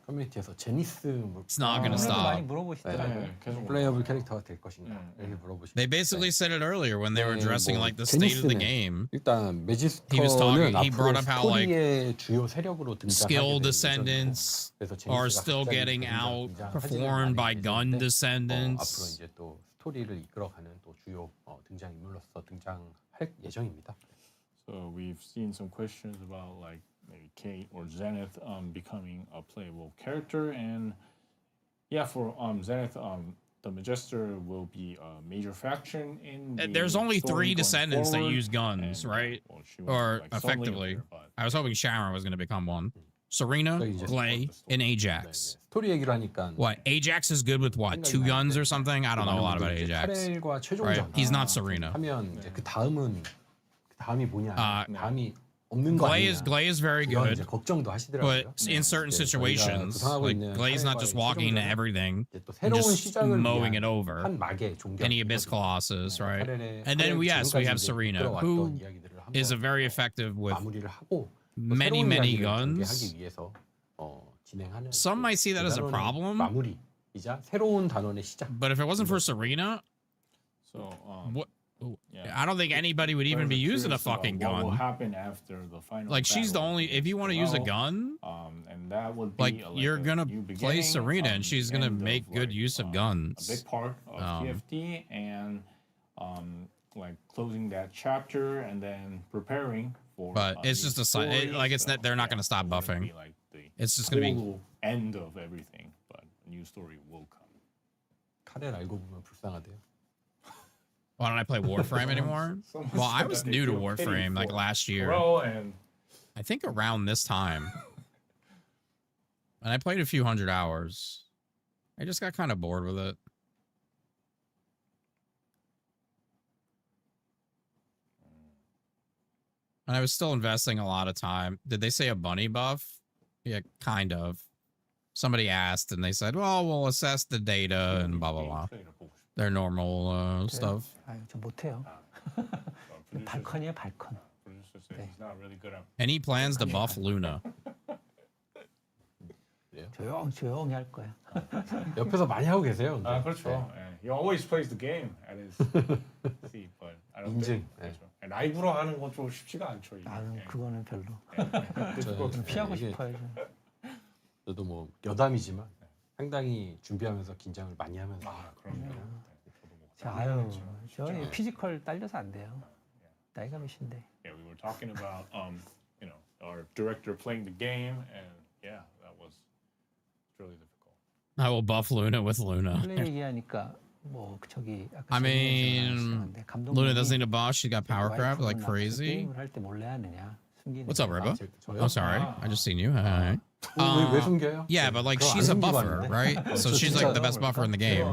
커뮤니티에서 제니스 It's not gonna stop. 많이 물어보시더라고요. 플레이어블 캐릭터가 될 것인가 이렇게 물어보시고. They basically said it earlier when they were addressing like the state of the game. 일단 He was talking. He brought up how like 주요 세력으로 skill descendants are still getting out performed by gun descendants. 앞으로 이제 또 스토리를 이끌어가는 또 주요 등장 인물로서 등장할 예정입니다. So we've seen some questions about like maybe Kate or Zenith becoming a playable character, and yeah, for Zenith, the Magister will be a major faction in. There's only 3 descendants that use guns, right? Or like effectively, I was hoping Sharon was going to become one. Serena, Glay, and Ajax. 스토리 얘기를 하니까 What? Ajax is good with what? 2 guns or something? I don't know a lot about Ajax. Right? He's not Serena. 하면 이제 그 다음이 뭐냐? 다음이 없는 거 아니냐? Glay is very good. 걱정도 하시더라고요. But in certain situations, like Glay's not just walking into everything and just mowing it over. Any Abyss Colossus, right? And then we have Serena, who is a very effective with many guns. Some might see that as a problem. But if it wasn't for Serena, what? I don't think anybody would even be using a fucking gun. What will happen after the final like she's the only. If you want to use a gun, and that would be like you're gonna play Serena, and she's gonna make good use of guns. A big part of TFT and like closing that chapter and then preparing for. But it's just a side. Like it's not. They're not gonna stop buffing. Like it's just gonna be end of everything. But a new story will come. 카레를 알고 보면 불쌍하대요. Why don't I play Warframe anymore? Well, I was new to Warframe like last year. I think around this time. And I played a few hundred hours. I just got kind of bored with it. And I was still investing a lot of time. Did they say a bunny buff? Yeah, kind of. Somebody asked and they said, well, we'll assess the data and blah, blah, blah. Their normal stuff. 저 못해요. 발컨이에요, 발컨. Any plans to buff Luna? 조용히 할 거야. 옆에서 많이 하고 계세요. 그렇죠. He always plays the game at his seat, but I don't think. 라이브로 하는 건 좀 쉽지가 않죠. 나는 그거는 별로. 좀 피하고 싶어요. 저도 뭐 여담이지만 상당히 준비하면서 긴장을 많이 하면서. 그럼요. 아유, 저희 피지컬 딸려서 안 돼요. 나이가 몇인데. Yeah, we were talking about you know, our director playing the game, and yeah, that was really difficult. I will buff Luna with Luna. 플레이 얘기하니까 뭐 저기 I mean, Luna doesn't need a buff. She got power crap like crazy. 게임을 할 때 몰래 하느냐? What's up, Reba? Oh, sorry. I just seen you. Hi. 왜 숨겨요? Yeah, but like she's a buffer, right? So she's like the best buffer in the game.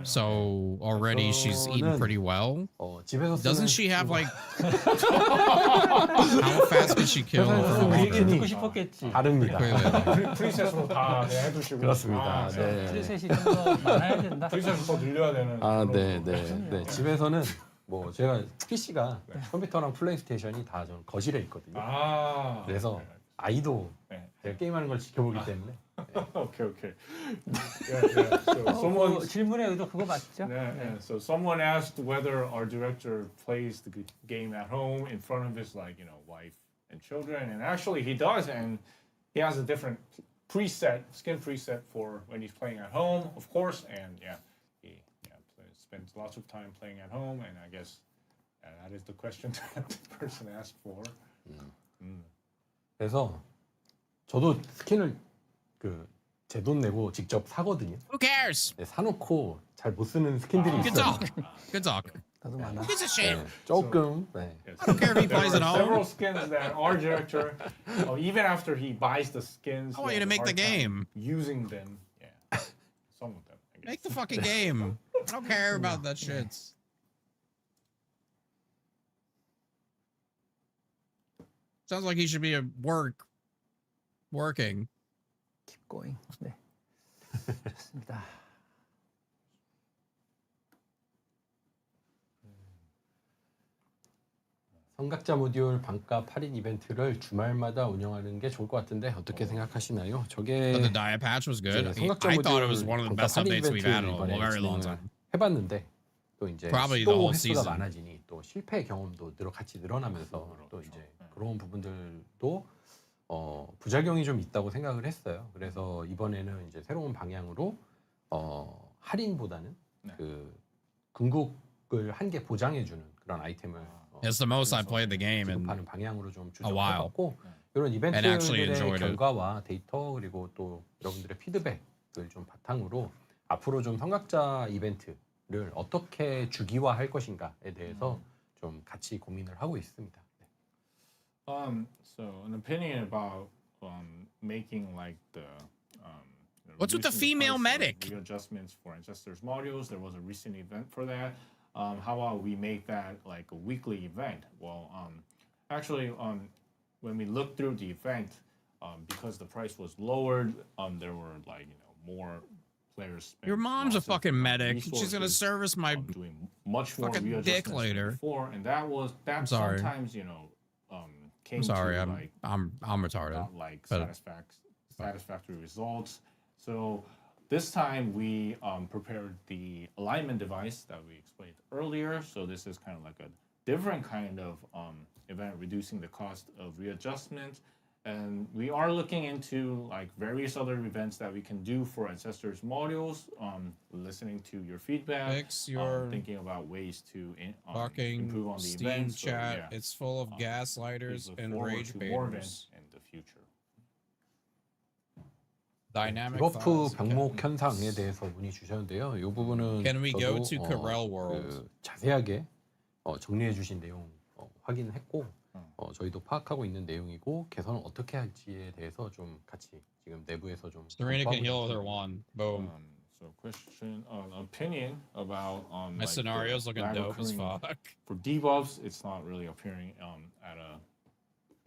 So already she's eaten pretty well. Doesn't she have like how fast can she kill? 듣고 싶었겠지. 다릅니다. 프리셋으로 다 해두시고. 그렇습니다. 프리셋이 좀 더 많아야 된다. 프리셋을 더 늘려야 되는. 네. 집에서는 뭐 제가 PC가 컴퓨터랑 플레이스테이션이 다 저는 거실에 있거든요. 그래서 아이도 제가 게임하는 걸 지켜보기 때문에 Okay. Yeah. So someone 질문의 의도 그거 맞죠? yeah. So someone asked whether our director plays the game at home in front of his wife and children, and actually he does, and he has a different skin preset for when he's playing at home, of course, and he spends lots of time playing at home, and I guess that is the question that the person asked for. 그래서 저도 스킨을 제 돈 내고 직접 사거든요. Who cares? 네, 사놓고 잘 못 쓰는 스킨들이 Good 있어요. talk. Good talk. 나도 많아. It's a shame. 네, 조금. 네. I don't care if he plays at home. Several skins that our director, even after he buys the skins, I want you to make the game. Using them, some of them. I guess. Make the fucking game. I don't care about that shit. Sounds like he should be working. Keep going. 네. 좋습니다. 성각자 모듈 반값 할인 이벤트를 주말마다 운영하는 게 좋을 것 같은데 어떻게 생각하시나요? 저게 But the diet patch was good. 성각자 I 모듈 thought it was one of the 반값 best 할인 updates we've had in a 이벤트를 이번에 very long 진행을 time. 해봤는데 또 이제 Probably the 시도 whole 횟수가 season. 많아지니 또 실패 경험도 같이 늘어나면서 또 이제 그런 부분들도 부작용이 좀 있다고 생각을 했어요. 그래서 이번에는 이제 새로운 방향으로 할인보다는 그 궁극을 한 개 보장해주는 그런 아이템을 It's the most I played the game in 지급하는 방향으로 좀 a while. 주장해봤고 이런 And actually 이벤트들의 enjoyed it. 결과와 데이터 그리고 또 여러분들의 피드백을 좀 바탕으로 앞으로 좀 성각자 이벤트를 어떻게 주기화할 것인가에 대해서 좀 같이 고민을 하고 있습니다. So an opinion about making like the What's with the reducing female price of medic? readjustments for ancestors modules. There was a recent event for that. How about we make that like a weekly event? Well, actually, when we looked through the event, because the price was lowered, there were more players. Your mom's a fucking medic. She's gonna resources, service my doing much more fucking dick readjustments than later. before, and that sorry. sometimes came I'm sorry, to I'm retarded. not like but- satisfactory results. So this time we prepared the alignment device that we explained earlier. So this is kind of like a different kind of event, reducing the cost of readjustment. And we are looking into like various other events that we can do for ancestors modules. Listening to your feedback, Fix your thinking about ways to fucking improve on the Steam events. So, chat. yeah. It's full of gaslighters Look and forward rage to more baiters. events in the future. Dynamic 버프 files. 병목 현상에 대해서 문의 주셨는데요. 이 부분은 Can we go 저도, to Corel World? 자세하게 정리해 주신 내용 확인했고 저희도 파악하고 있는 내용이고 개선을 어떻게 할지에 대해서 좀 같이 지금 내부에서 좀 Serena can 검토하고 heal with her 있습니다. wand. Boom. So question, opinion about My scenario's looking dope as fuck. For debuffs, it's not really appearing at a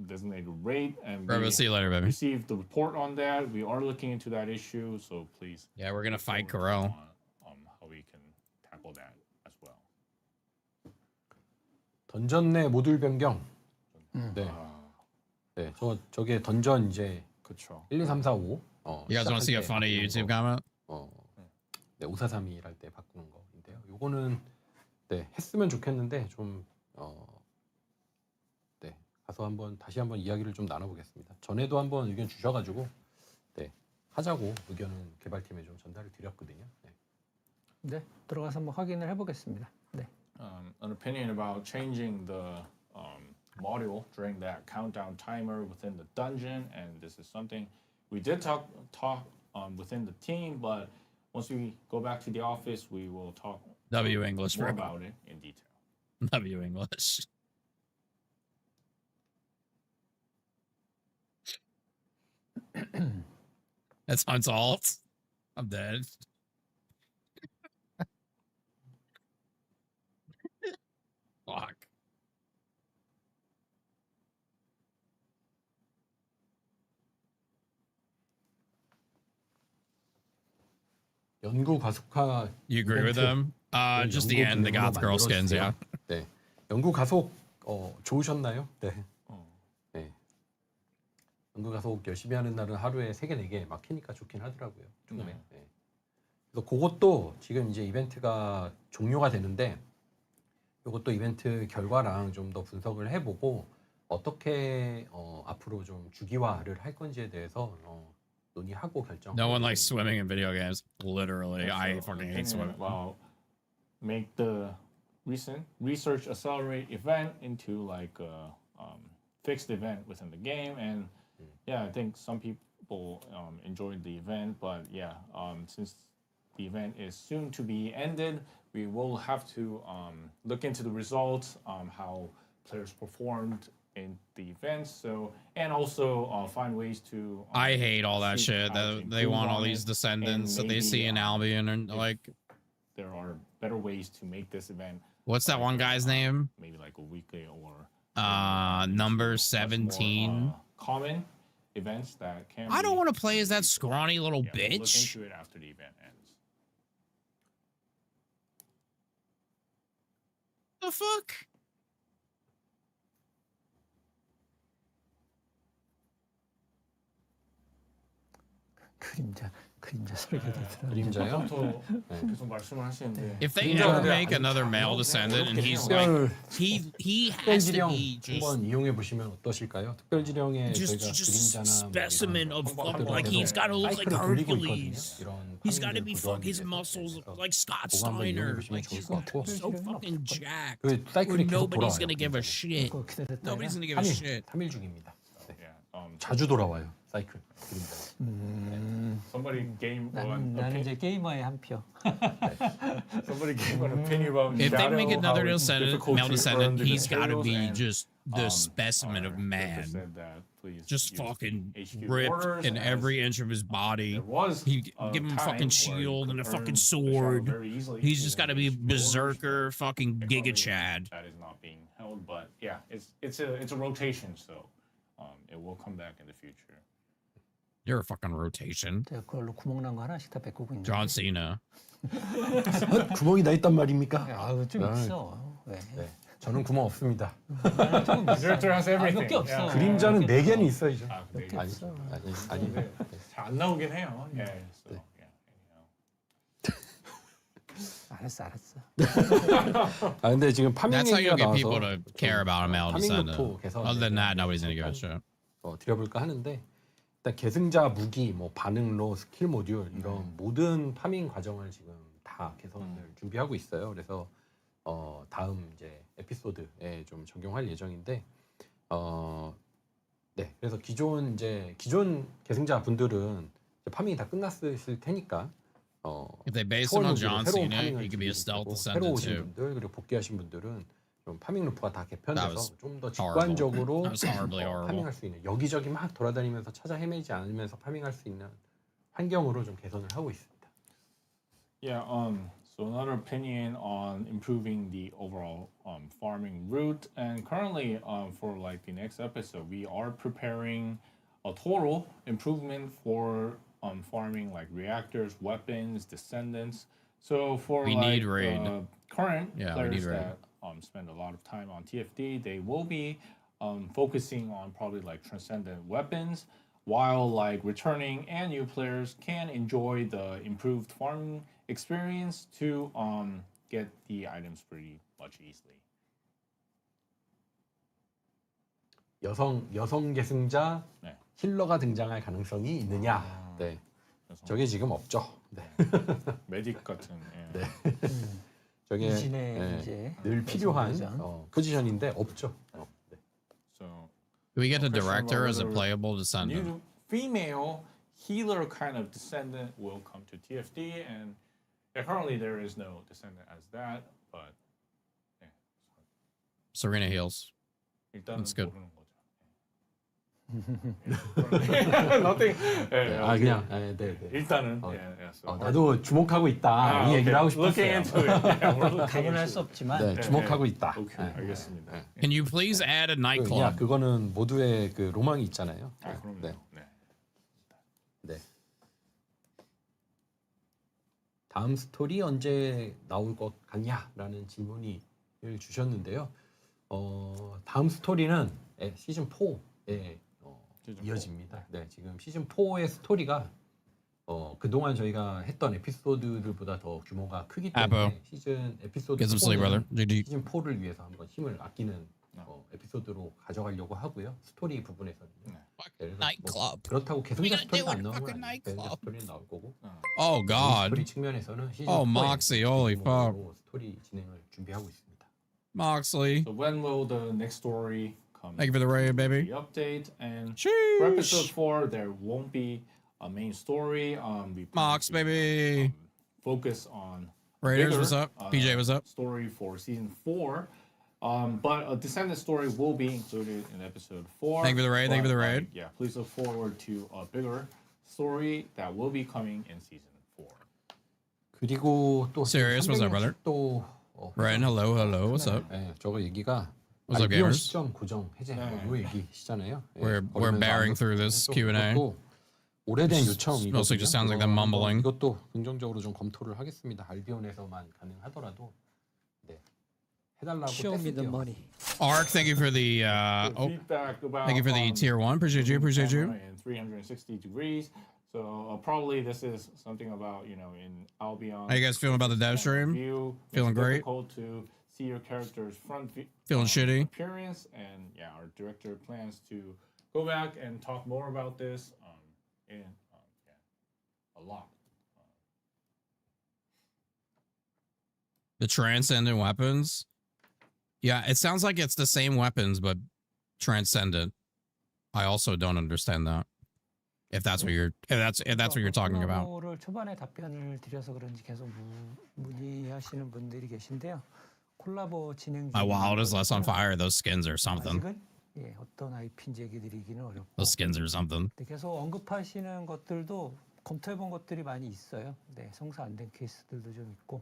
designated rate, and Bro, we'll see you later, baby. received the report on that. We are looking into that issue, so please. Yeah, we're gonna fight forward Corel. on how we can tackle that as well. 던전 내 모듈 변경. 네, 저게 던전 이제 그렇죠. 1, 2, 3, 4, 5. You guys want to see a funny YouTube comment? 네, 5, 4, 3, 2 할 때 바꾸는 거인데요. 요거는 네, 했으면 좋겠는데 좀 네, 가서 다시 한번 이야기를 좀 나눠보겠습니다. 전에도 한번 의견 주셔가지고 네, 하자고 의견은 개발팀에 좀 전달을 드렸거든요. 네, 들어가서 한번 확인을 해보겠습니다. 네. An opinion about changing the module during that countdown timer within the dungeon, and this is something we did talk within the team, but once we go back to the office, we will talk W English, more bro. about it in detail. W English. That's Hunt's alt. I'm dead. Fuck. 연구 가속화. You agree with them? Just the end, the goth girl skins, yeah. 네, 연구 가속 좋으셨나요? 네. 네. 연극 가속 열심히 하는 날은 하루에 3개, 4개 막 캐니까 좋긴 하더라고요. 조금에. 네. 그래서 그것도 지금 이제 이벤트가 종료가 되는데 이것도 이벤트 결과랑 좀 더 분석을 해보고 어떻게 앞으로 좀 주기화를 할 건지에 대해서 논의하고 결정. No one likes swimming in video games. Literally, I fucking hate swimming. Well, make the recent research accelerate event into like a fixed event within the game, and yeah, I think some people enjoyed the event, but yeah, since the event is soon to be ended, we will have to look into the results, how players performed in the events, so and also find ways to. I hate all that shit. They want all these descendants that they see in Albion, and like. There are better ways to make this event. What's that one guy's name? Maybe like a weekly or. Number 17. More, common events that can. I don't want to play as that scrawny little We'll look bitch. into it after the event ends. The fuck? 그림자 설계되더라고요. 그림자요? 계속 말씀을 하시는데. If they ever make another male descendant and he's like he has to be just 한번 이용해 보시면 어떠실까요? 특별 지령에 저희가 그림자나 specimen of like he's got to look like Hercules. He's got to be fuck his muscles like Scott Steiner. Like he's so fucking jacked. Where nobody's gonna give a shit. Nobody's gonna give a shit. 3일 중입니다. 자주 돌아와요. 사이클 그림자. Somebody game 나는 이제 게이머의 한 표. Somebody gave an opinion about. If they make another male descendant, he's got to be just the specimen of man. Just fucking ripped in every inch of his body. He give him a fucking shield and a fucking sword. He's just got to be a berserker, fucking Giga Chad. That is not being held, but yeah, it's a rotation, so it will come back in the future. You're a fucking rotation. 제가 그걸로 구멍 난 거 하나씩 다 메꾸고 있는. John Cena. 구멍이 나 있단 말입니까? 아, 좀 있어. 왜? 네. 저는 구멍 없습니다. Director has everything. 몇개 없어. 그림자는 4개는 있어요, 이제. 몇개 없어. 아니. 잘안 나오긴 해요. 예. So, 알았어. 아 근데 지금 파밍 That's how 얘기가 you get 나와서 people to care about a male descendant. 파밍 개선 Other than that, nobody's gonna give a shit. 드려볼까 하는데 일단 계승자 무기, 뭐 반응로, 스킬 모듈 이런 모든 파밍 과정을 지금 다 개선을 준비하고 있어요. 그래서 다음 이제 에피소드에 좀 적용할 예정인데 네, 그래서 기존 계승자 분들은 이제 파밍이 다 끝났을 테니까 If they base it on John Cena, he could be a stealth descendant 새로 오신 too. 분들 그리고 복귀하신 분들은 좀 파밍 루프가 다 That 개편돼서 was 좀 더 horrible. 직관적으로 That was horribly horrible. 파밍할 수 있는 여기저기 막 돌아다니면서 찾아 헤매지 않으면서 파밍할 수 있는 환경으로 좀 개선을 하고 있습니다. Yeah. So another opinion on improving the overall farming route, and currently for like the next episode, we are preparing a total improvement for farming like reactors, weapons, descendants. So for We like need raid. Current Yeah, we players need raid. that spend a lot of time on TFD, they will be focusing on probably like transcendent weapons, while like returning and new players can enjoy the improved farming experience to get the items pretty much easily. 여성 계승자 네. 힐러가 등장할 가능성이 있느냐? 네, 저게 지금 없죠. 네. 메딕 같은. 예. 네. 저게 이제 늘 필요한 포지션인데 없죠. 네. So Do we get a director as a playable descendant? new female healer kind of descendant will come to TFD, and yeah, currently there is no descendant as that, but yeah. Serena heals. 일단은 That's good. 모르는 거죠. Nothing. 그냥 네. 일단은 so 나도 주목하고 있다 이 얘기를 하고 싶었어요. 답은 수 없지만 네, 주목하고 있다. 오케이, 알겠습니다. Can you please add a nightclub? 그거는 모두의 그 로망이 있잖아요. 그럼요. 네. 다음 스토리 언제 나올 것 같냐라는 질문을 주셨는데요. 다음 스토리는 시즌 4에 이어집니다. 네, 지금 시즌 4의 스토리가 그동안 저희가 했던 에피소드들보다 더 규모가 크기 때문에 시즌 에피소드 Get some sleep, brother. 4는 시즌 4를 위해서 한번 힘을 아끼는 에피소드로 가져가려고 하고요. 스토리 부분에서는요. Nightclub. 그렇다고 계승자 스토리가 안 나오는 건 아니에요. 계승자 스토리는 나올 거고. Oh God. 스토리 측면에서는 시즌 Oh 4에 Moxie, holy fuck. 스토리 진행을 준비하고 있습니다. Moxley. So when will the next story come? Thank you for the raid, baby. The update and Sheesh. for episode 4 there won't be a main story. We Mox, baby. Focus on Raiders, bigger, what's up? PJ, what's up? Story for season 4. But a Descendant story will be included in episode 4. Thank you for the raid. Thank you for the raid. Yeah, please look forward to a bigger story that will be coming in season 4. 그리고 또 Serious, what's up, brother? 또 Ren, hello, hello, what's up? 네, 저거 얘기가 What's up, 알비온 gamers? 시점 고정 해제 요 얘기시잖아요. We're bearing through this Q&A. 오래된 요청이거든요. Mostly just sounds like them mumbling. 이것도 긍정적으로 좀 검토를 하겠습니다. 알비온에서만 가능하더라도 해달라고 Show me the money. Ark, thank you for the Feedback about, thank you for the tier 1. Appreciate you, appreciate you. In 360 degrees. So probably this is something about, you know, in Albion. How you guys feeling about the dev stream? View, Feeling great? Difficult to see your character's front Feeling shitty? appearance, and yeah, our director plans to go back and talk more about this a lot. The transcendent weapons. Yeah, it sounds like it's the same weapons, but transcendent. I also don't understand that. If that's what you're what you're talking about. 콜라보를 초반에 답변을 드려서 그런지 계속 문의하시는 분들이 계신데요. 콜라보 진행 My wallet is less on fire. Those skins or something. 아직은 예, 어떤 IP인지 얘기 드리기는 어렵고. Those skins or something. 계속 언급하시는 것들도 검토해본 것들이 많이 있어요. 네, 성사 안 된 케이스들도 좀 있고.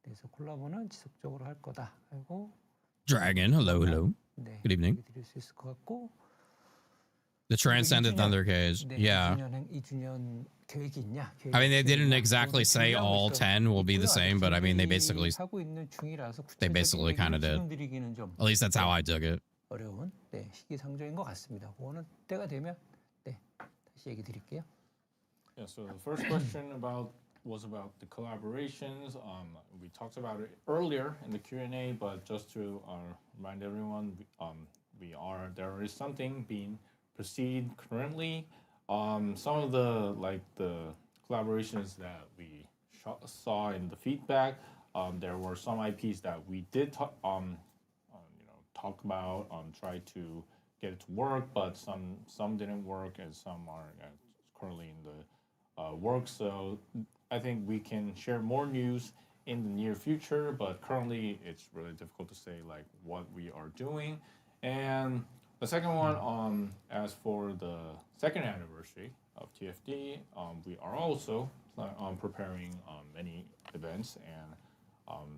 그래서 콜라보는 지속적으로 할 거다. 그리고 Dragon, hello, hello. 네, Good evening. 드릴 수 있을 것 같고. The transcendent thunder cage. 네, Yeah. 2주년 계획이 있냐? I mean, they didn't exactly say all 10 will be the same, but I mean, they basically kind of did. At least that's how I took it. 어려운 네, 시기상조인 것 같습니다. 그거는 때가 되면 네, 다시 얘기 드릴게요. Yeah, so the first question was about the collaborations. We talked about it earlier in the Q&A, but just to remind everyone, there is something being proceed currently. Some of the collaborations that we saw in the feedback, there were some IPs that we did talk about, try to get it to work, but some didn't work, and some are currently in the works. So I think we can share more news in the near future, but currently it's really difficult to say like what we are doing. And the second one, as for the second anniversary of TFD, we are also preparing many events and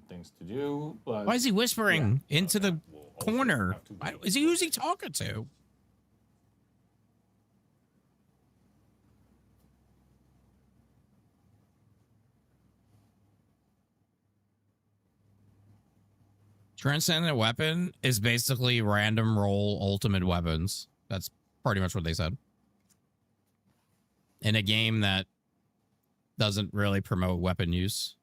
things to do. But Why is he whispering into the corner? Is he who's he talking to? Transcendent weapon is basically random roll ultimate weapons. That's pretty much what they said. In a game that doesn't really promote weapon use.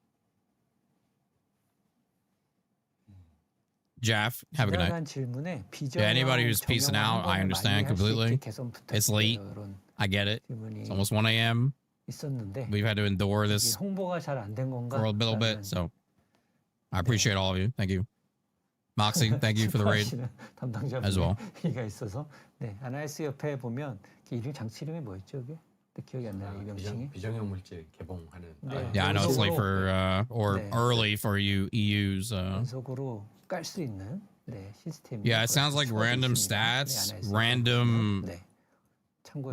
Jaff, have a good night. Yeah, anybody who's peacing out, I understand completely. It's late. I get it. It's almost 1 a.m. We've had to endure this for a little bit, so I appreciate all of you. Thank you. Moxie, thank you for the raid as well. 얘기가 있어서 네, 아나이스 옆에 보면 이름 장치 이름이 뭐였죠, 그게? 기억이 안 나요, 이 명칭이. 비정형 물질 개봉하는. Yeah, I know it's late for or early for you EUs. 연속으로 깔 수 있는 네, 시스템. Yeah, it sounds like random stats, random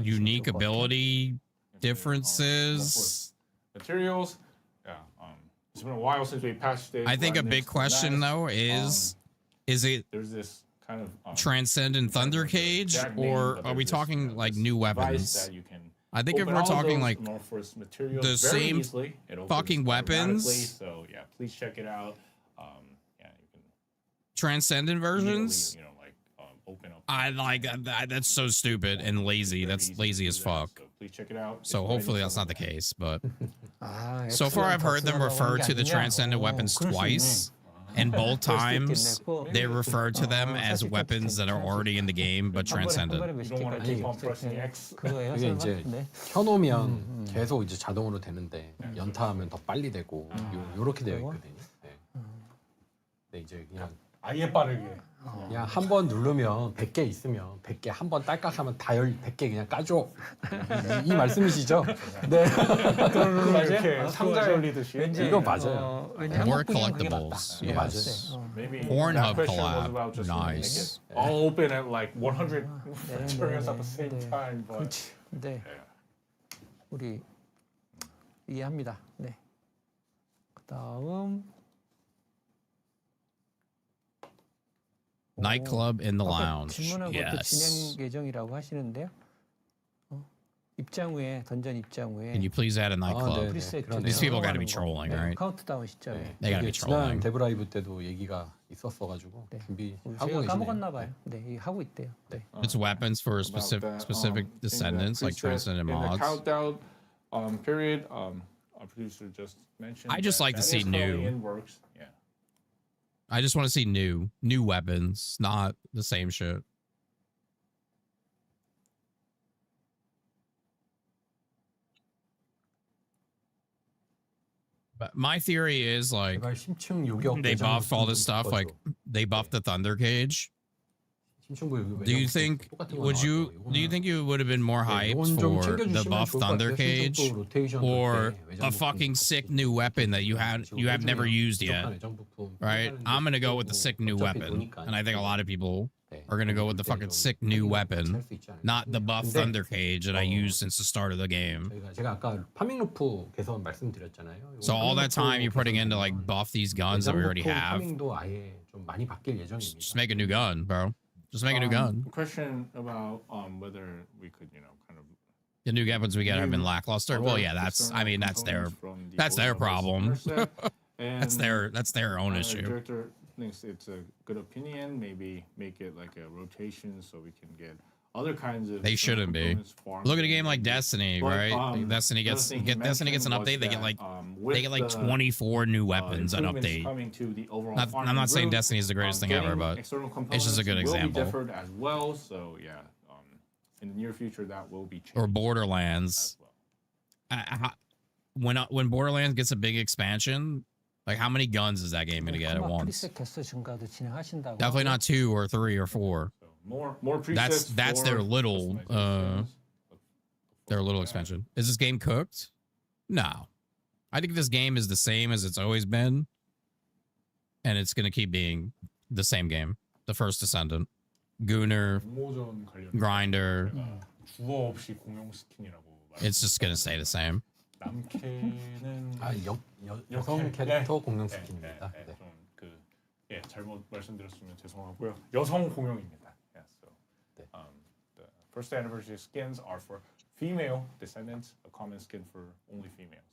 unique ability differences. Materials. Yeah, it's been a while since we patched it. I think a big question though is it there's this kind of Transcendent Thunder Cage, or are we talking like new weapons? I think if we're talking like the same fucking weapons, so yeah, please check it out. Yeah, you can Transcendent versions. open up. I like that. That's so stupid and lazy. That's lazy as fuck. So please check it out. So hopefully that's not the case, but 아, so far I've heard them refer to the transcendent weapons twice, and both times they refer to them as weapons that are already in the game but transcendent. 그게 이제 켜놓으면 계속 이제 자동으로 되는데 연타하면 더 빨리 되고 요렇게 되어 있거든요. 네. 근데 이제 그냥 아예 빠르게. 그냥 한 번 누르면 100개 있으면 100개 한 번 딸깍하면 다 100개 그냥 까줘. 이 말씀이시죠? 네. 이렇게 상자 열리듯이. 이거 맞아요. More collectibles. Yes. Pornhub collab. Nice. All open at like 100 materials at the same time. But 그렇지. 네. 우리 이해합니다. 네. 그다음 Nightclub in the lounge. 질문은 그것도 Yes. 진행 계정이라고 하시는데요. 입장 후에 던전 입장 후에 Can you please add a nightclub? 프리세트 These people got to be trolling, right? 카운트다운 시점에 They got to be 지난 trolling. 데브라이브 때도 얘기가 있었어가지고 준비하고 제가 계시네요. 까먹었나 봐요. 네, 이거 하고 있대요. 네. It's weapons for specific descendants, like transcendent in the mods. countdown period, our producer just mentioned. I just like to see new. In works. Yeah. I just want to see new weapons, not the same shit. But my theory is like they buffed all this stuff. Like they buffed the Thunder Cage. Do you think you would have been more hyped for the buff Thunder Cage or a fucking sick new weapon that you have never used yet? Right? I'm gonna go with the sick new weapon, and I think a lot of people are gonna go with the fucking sick new weapon, not the buff Thunder Cage that I used since the start of the game. 제가 아까 파밍루프 개선 말씀드렸잖아요. So all that time you're putting into like buff these guns that we already have. 파밍도 아예 좀 많이 바뀔 예정입니다. Just make a new gun, bro. Just make a new gun. Question about whether we could, kind of. The new weapons we get have been lackluster. Well, yeah, that's their problem. that's their own issue. The director thinks it's a good opinion. Maybe make it like a rotation so we can get other kinds of. They shouldn't be. Look at a game like Destiny, right? Destiny gets an update. They get like 24 new weapons an update. I'm not saying Destiny is the greatest thing ever, but it's just a good example. Differed as well, so yeah. In the near future, that will be changed. Or Borderlands. When Borderlands gets a big expansion, like how many guns is that game gonna get at once? Definitely not 2 or 3 or 4. More that's their little expansion. Is this game cooked? No. I think this game is the same as it's always been. And it's gonna keep being the same game. The first Descendant. Gunner. Grinder. It's just gonna stay the same. 여성 캐릭터 공룡 스킨입니다. 예, 잘못 말씀드렸으면 죄송하고요. 여성 공룡입니다. Yeah, so the first anniversary skins are for female descendants. A common skin for only females.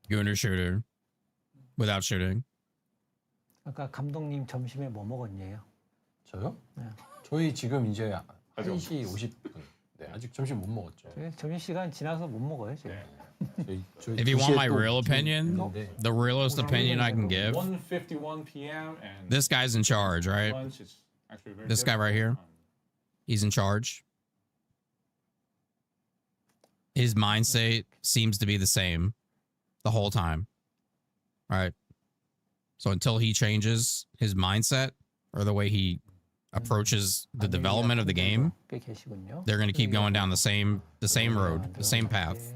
Gunner shooter, without shooting. 아까 감독님 점심에 뭐 먹었냐요? 저요? 네. 저희 지금 이제 1시 50분. 네, 아직 점심 못 먹었죠. 점심 시간 지나서 못 먹어요, 지금. If you want my real opinion, the realest opinion I can give, 1:51 p.m. and this guy's in charge, right? This guy right here, he's in charge. His mindset seems to be the same the whole time, right? So until he changes his mindset or the way he approaches the development of the game, they're going to keep going down the same road, the same path.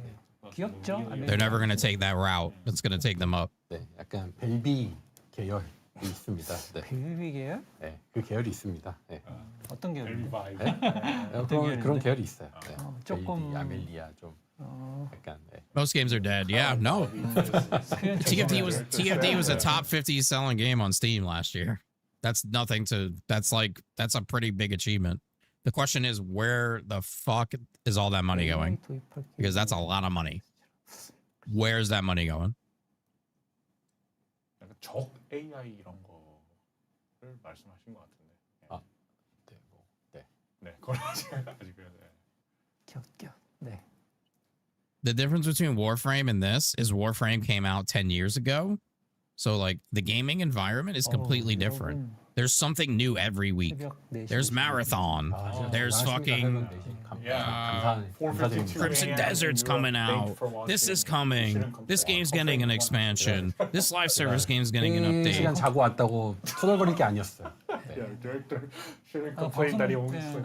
They're never going to take that route. It's going to take them up. 네, 약간 벨비 계열이 있습니다. 네. 벨비 계열? 네, 그 계열이 있습니다. 네. 어떤 계열입니까? 그런 계열이 있어요. 네. 조금 벨비, 아멜리아 좀 약간. 네. Most games are dead. Yeah, no. TFD was a top 50 selling game on Steam last year. That's a pretty big achievement. The question is, where the fuck is all that money going? Because that's a lot of money. Where's that money going? 적 AI 이런 거를 말씀하신 것 같은데. 아, 네, 뭐, 네. 네, 그건 아직은 네. The difference between Warframe and this is Warframe came out 10 years ago. So like the gaming environment is completely different. There's something new every week. There's Marathon. There's fucking Crimson Desert's coming out. This is coming. This game's getting an expansion. This live service game's getting an update. 시간 자고 왔다고 투덜거릴 게 아니었어요.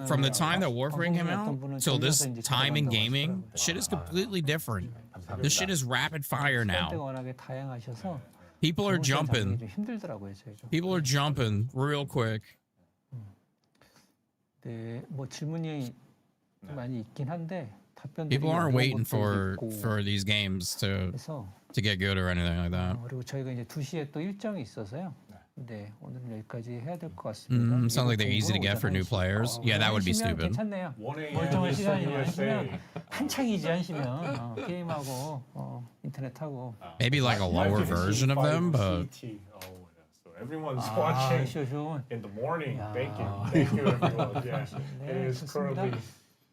From the time that Warframe came out till this time in gaming, shit is completely different. This shit is rapid fire now. People are jumping. People are jumping real quick. 네, 뭐 질문이 많이 있긴 한데 답변들이 People aren't waiting 어려운 for 것도 있고. these games to 그래서 get good or anything like that. 그리고 저희가 이제 2시에 또 일정이 있어서요. 네, 오늘은 여기까지 해야 될 것 같습니다. Sounds like they're easy to get for new players. Yeah, that would be stupid. 괜찮네요. 멀쩡한 시간이 하시면 한창이지 하시면 게임하고 인터넷하고. Maybe like a lower version of them, but everyone's watching in the morning. Thank you everyone. Yeah, it is currently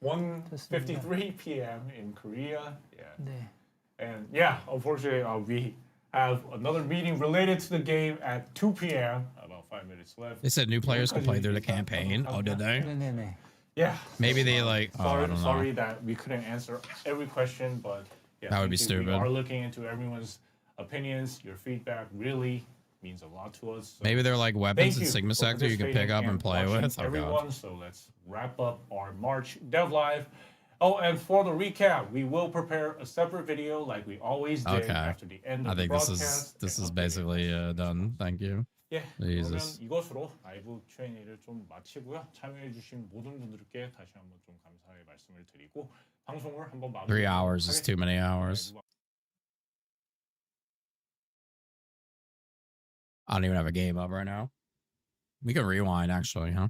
1:53 p.m. in Korea. Yeah, 네. and yeah, unfortunately, we have another meeting related to the game at 2 p.m. About 5 minutes left. they said new players can play through the campaign. Oh, did they? 네네네. Yeah. Maybe they like. Oh, I don't know. Sorry that we couldn't answer every question, but yeah, That would be thank you. stupid. We are looking into everyone's opinions. Your feedback really means a lot to us. So Maybe they're like weapons thank in you Sigma for Sector you can pick up and play watching with. Oh everyone. god. So let's wrap up our March Dev Live. Oh, and for the recap, we will prepare a separate video like we always did Okay. after the end of I the think broadcast. this is basically done. Thank you. 예, Jesus. 그러면 이것으로 라이브 Q&A를 좀 마치고요. 참여해주신 모든 분들께 다시 한번 좀 감사의 말씀을 드리고 방송을 한번 마무리. 3 hours is too many hours. I don't even have a game up right now. We can rewind actually, huh?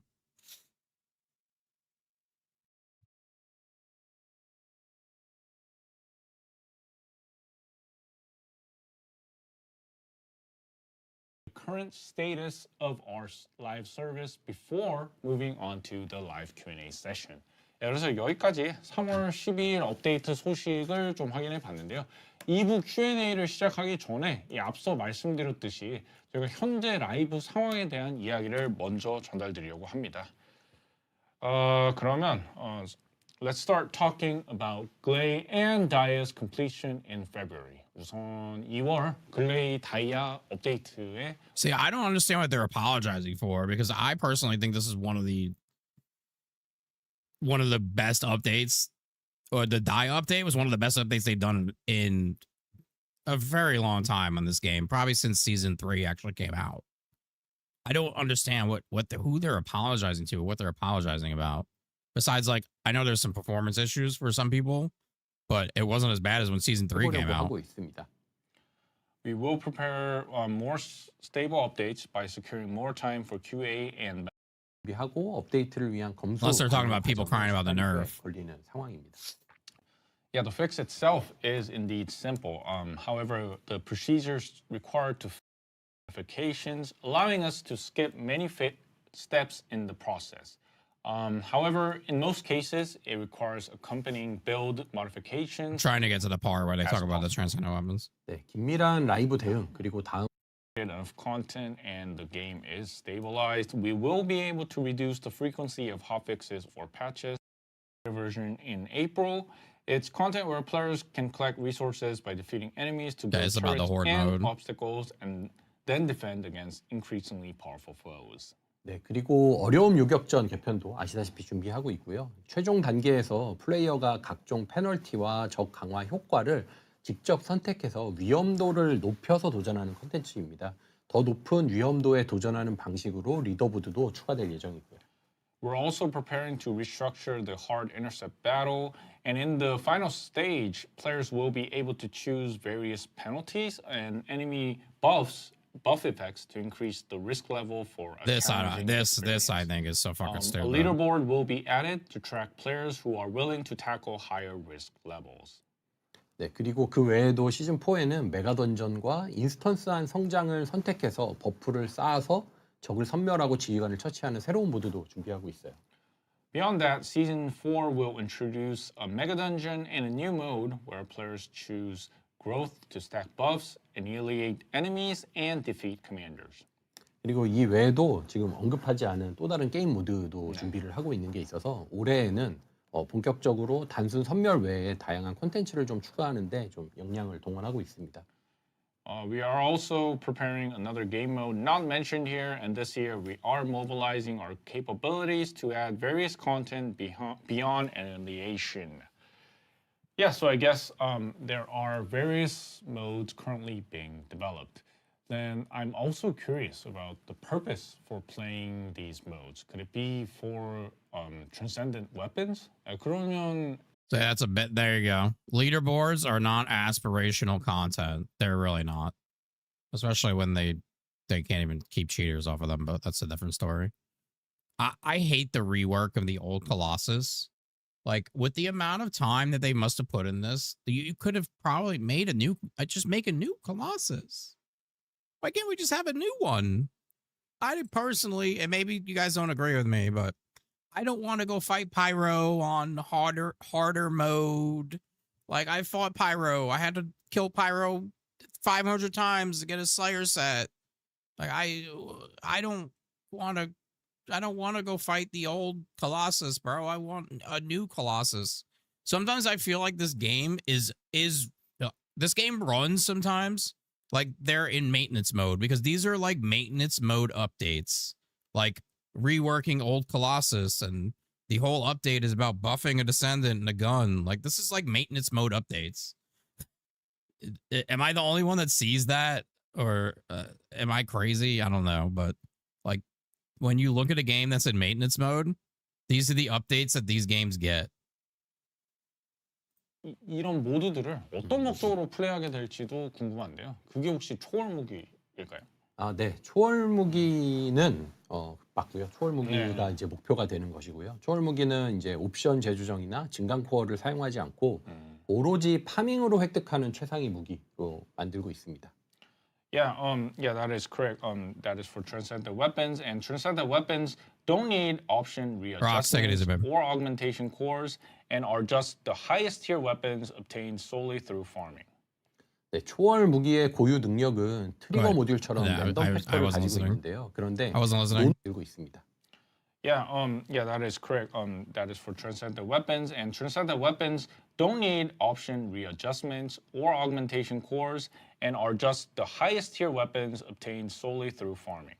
Current status of our live service before moving on to the live Q&A session. 그래서 여기까지 3월 12일 업데이트 소식을 좀 확인해 봤는데요. 2부 Q&A를 시작하기 전에 앞서 말씀드렸듯이 저희가 현재 라이브 상황에 대한 이야기를 먼저 전달드리려고 합니다. 그러면 let's start talking about Glay and Daya's completion in February. 우선 2월 글레이 다이아 업데이트에 See, I don't understand what they're apologizing for because I personally think this is one of the best updates, or the die update was one of the best updates they've done in a very long time on this game, probably since season 3 actually came out. I don't understand who they're apologizing to, what they're apologizing about. Besides, like, I know there's some performance issues for some people, but it wasn't as bad as when season 3 came out. We will prepare more stable updates by securing more time for QA and 하고 업데이트를 위한 검수. Unless they're talking about people crying about the nerf. 걸리는 상황입니다. Yeah, the fix itself is indeed simple. However, the procedures required to modifications, allowing us to skip many steps in the process. However, in most cases, it requires accompanying build modifications. Trying to get to the part where they talk about the transcendent weapons. 네, 긴밀한 라이브 대응 그리고 다음 Enough content and the game is stabilized, we will be able to reduce the frequency of hotfixes or patches. Version in April, it's content where players can collect resources by defeating enemies to build about the turrets horde and mode. obstacles, and then defend against increasingly powerful foes. 네, 그리고 어려움 요격전 개편도 아시다시피 준비하고 있고요. 최종 단계에서 플레이어가 각종 페널티와 적 강화 효과를 직접 선택해서 위험도를 높여서 도전하는 콘텐츠입니다. 더 높은 위험도에 도전하는 방식으로 리더보드도 추가될 예정이고요. We're also preparing to restructure the hard intercept battle, and in the final stage, players will be able to choose various penalties and enemy buff effects to increase the risk level for a This I think is so fucking A stupid. leaderboard will be added to track players who are willing to tackle higher risk levels. 네, 그리고 그 외에도 시즌 4에는 메가 던전과 인스턴스한 성장을 선택해서 버프를 쌓아서 적을 섬멸하고 지휘관을 처치하는 새로운 모드도 준비하고 있어요. Beyond that, Season 4 will introduce a mega dungeon and a new mode where players choose growth to stack buffs, annihilate enemies, and defeat commanders. 그리고 이 외에도 지금 언급하지 않은 또 다른 게임 모드도 준비를 하고 있는 게 있어서 올해에는 본격적으로 단순 선멸 외에 다양한 콘텐츠를 좀 추가하는데 좀 역량을 동원하고 있습니다. We are also preparing another game mode not mentioned here, and this year we are mobilizing our capabilities to add various content beyond annihilation. Yeah, so I guess there are various modes currently being developed. Then I'm also curious about the purpose for playing these modes. Could it be for transcendent weapons? 그러면 So that's a bit. There you go. Leaderboards are not aspirational content. They're really not, especially when they can't even keep cheaters off of them. But that's a different story. I hate the rework of the old Colossus. Like, with the amount of time that they must have put in this, you could have probably made a new. Just make a new Colossus. Why can't we just have a new one? I personally, and maybe you guys don't agree with me, but I don't want to go fight Pyro on harder mode. Like, I fought Pyro. I had to kill Pyro 500 times to get a Slayer set. Like, I don't want to go fight the old Colossus, bro. I want a new Colossus. Sometimes I feel like this game this game runs sometimes like they're in maintenance mode, because these are like maintenance mode updates. Like, reworking old Colossus, and the whole update is about buffing a Descendant and a gun. Like, this is like maintenance mode updates. Am I the only one that sees that, or am I crazy? I don't know, but like, when you look at a game that's in maintenance mode, these are the updates that these games get. 이런 모드들을 어떤 목적으로 플레이하게 될지도 궁금한데요. 그게 혹시 초월 무기일까요? 네. 초월 무기는 맞고요. 초월 무기가 이제 목표가 되는 것이고요. 초월 무기는 이제 옵션 재조정이나 증강 코어를 사용하지 않고 오로지 파밍으로 획득하는 최상위 무기로 만들고 있습니다. Yeah, that is correct. That is for transcendent weapons, and transcendent weapons don't need option readjustments or augmentation cores, and are just the highest tier weapons obtained solely through farming. 네, 초월 무기의 고유 능력은 트리거 모듈처럼 랜덤 팩터를 가지고 있는데요. 그런데 들고 있습니다. Yeah, that is correct. That is for transcendent weapons, and transcendent weapons don't need option readjustments or augmentation cores, and are just the highest tier weapons obtained solely through farming.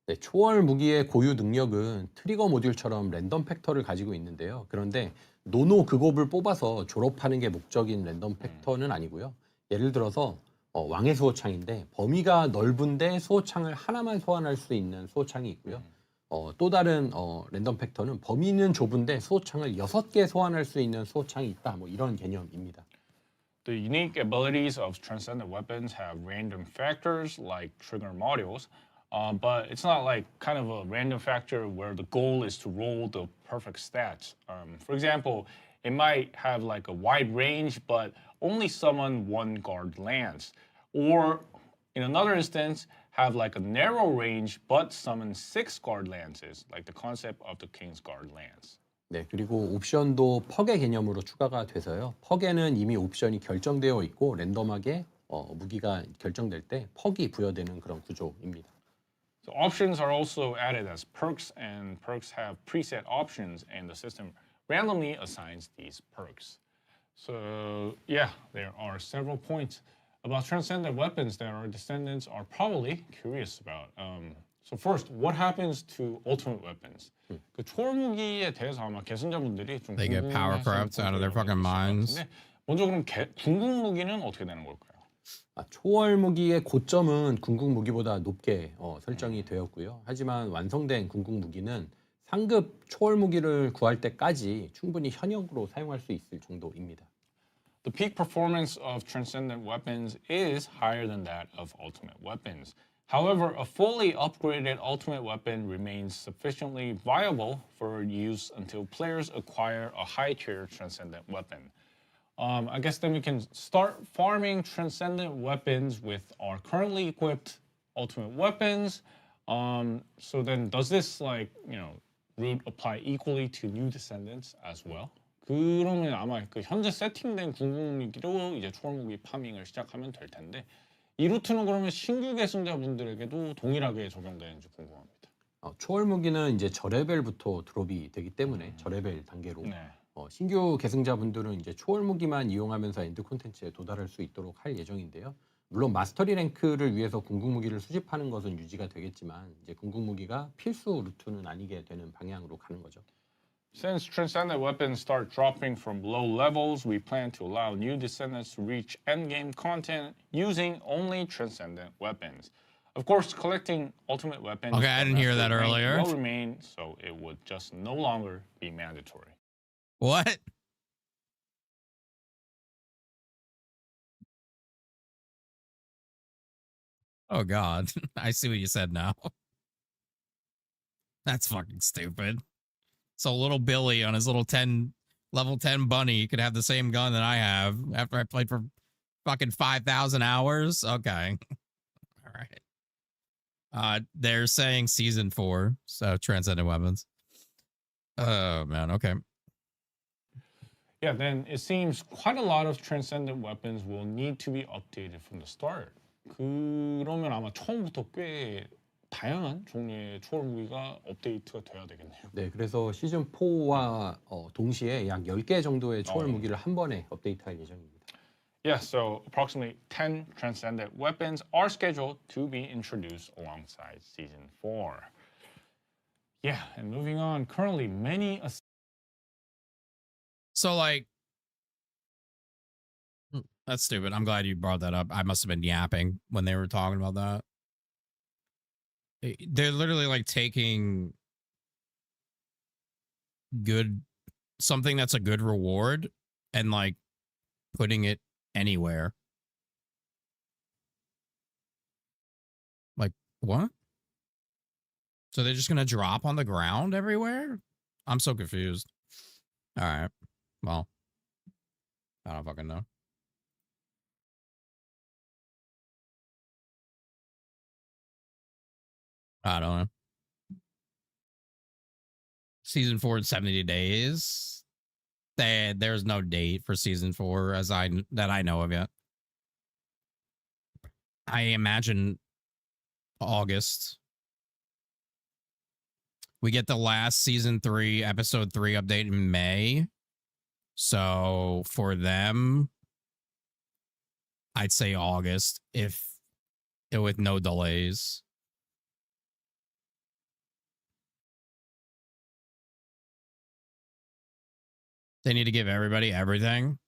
네, 초월 무기의 고유 능력은 트리거 모듈처럼 랜덤 팩터를 가지고 있는데요. 그런데 노노 그곱을 뽑아서 졸업하는 게 목적인 랜덤 팩터는 아니고요. 예를 들어서 왕의 수호창인데 범위가 넓은데 수호창을 하나만 소환할 수 있는 수호창이 있고요. 또 다른 랜덤 팩터는 범위는 좁은데 수호창을 6개 소환할 수 있는 수호창이 있다. 뭐 이런 개념입니다. The unique abilities of transcendent weapons have random factors like trigger modules, but it's not like kind of a random factor where the goal is to roll the perfect stats. For example, it might have like a wide range, but only summon one guard lance. Or in another instance, have like a narrow range, but summon 6 guard lances, like the concept of the King's Guard lance. 네, 그리고 옵션도 퍽의 개념으로 추가가 돼서요. 퍽에는 이미 옵션이 결정되어 있고 랜덤하게 무기가 결정될 때 퍽이 부여되는 그런 구조입니다. So options are also added as perks, and perks have preset options, and the system randomly assigns these perks. So yeah, there are several points about transcendent weapons that our descendants are probably curious about. So first, what happens to ultimate weapons? 그 초월 무기에 대해서 아마 계승자분들이 좀 They get power corrupts out of their fucking minds. 먼저 그럼 궁극 무기는 어떻게 되는 걸까요? 초월 무기의 고점은 궁극 무기보다 높게 설정이 되었고요. 하지만 완성된 궁극 무기는 상급 초월 무기를 구할 때까지 충분히 현역으로 사용할 수 있을 정도입니다. The peak performance of transcendent weapons is higher than that of ultimate weapons. However, a fully upgraded ultimate weapon remains sufficiently viable for use until players acquire a high-tier transcendent weapon. I guess then we can start farming transcendent weapons with our currently equipped ultimate weapons. So then does this root apply equally to new Descendants as well? 그러면 아마 그 현재 세팅된 궁극무기로 이제 초월무기 파밍을 시작하면 될 텐데 이 루트는 그러면 신규 계승자분들에게도 동일하게 적용되는지 궁금합니다. 초월 무기는 이제 저레벨부터 드롭이 되기 때문에 저레벨 단계로 신규 계승자분들은 이제 초월 무기만 이용하면서 엔드 콘텐츠에 도달할 수 있도록 할 예정인데요. 물론 마스터리 랭크를 위해서 궁극 무기를 수집하는 것은 유지가 되겠지만 이제 궁극 무기가 필수 루트는 아니게 되는 방향으로 가는 거죠. Since Transcendent weapons start dropping from low levels, we plan to allow new Descendants to reach endgame content using only Transcendent weapons. Of course, collecting ultimate weapons okay, I didn't hear that earlier. will remain, so it would just no longer be mandatory. What? Oh God, I see what you said now. That's fucking stupid. So little Billy on his little level 10 bunny could have the same gun that I have after I played for fucking 5,000 hours. Okay. All right. They're saying season 4, so Transcendent weapons. Oh man, okay. Yeah, then it seems quite a lot of Transcendent weapons will need to be updated from the start. 그러면 아마 처음부터 꽤 다양한 종류의 초월 무기가 업데이트가 돼야 되겠네요. 네, 그래서 시즌 4와 동시에 약 10개 정도의 초월 무기를 한 번에 업데이트할 예정입니다. Yeah, so approximately 10 Transcendent weapons are scheduled to be introduced alongside Season 4. Yeah, and moving on, currently many... So, like... That's stupid. I'm glad you brought that up. I must have been yapping when they were talking about that. They're literally, like, taking something that's a good reward and, like, putting it anywhere. Like, what? So they're just gonna drop on the ground everywhere? I'm so confused. All right. Well, I don't fucking know. I don't know. Season 4 in 70 days. There's no date for season 4 that I know of yet. I imagine August. We get the last season 3, episode 3 update in May. So for them, I'd say August with no delays. They need to give everybody everything.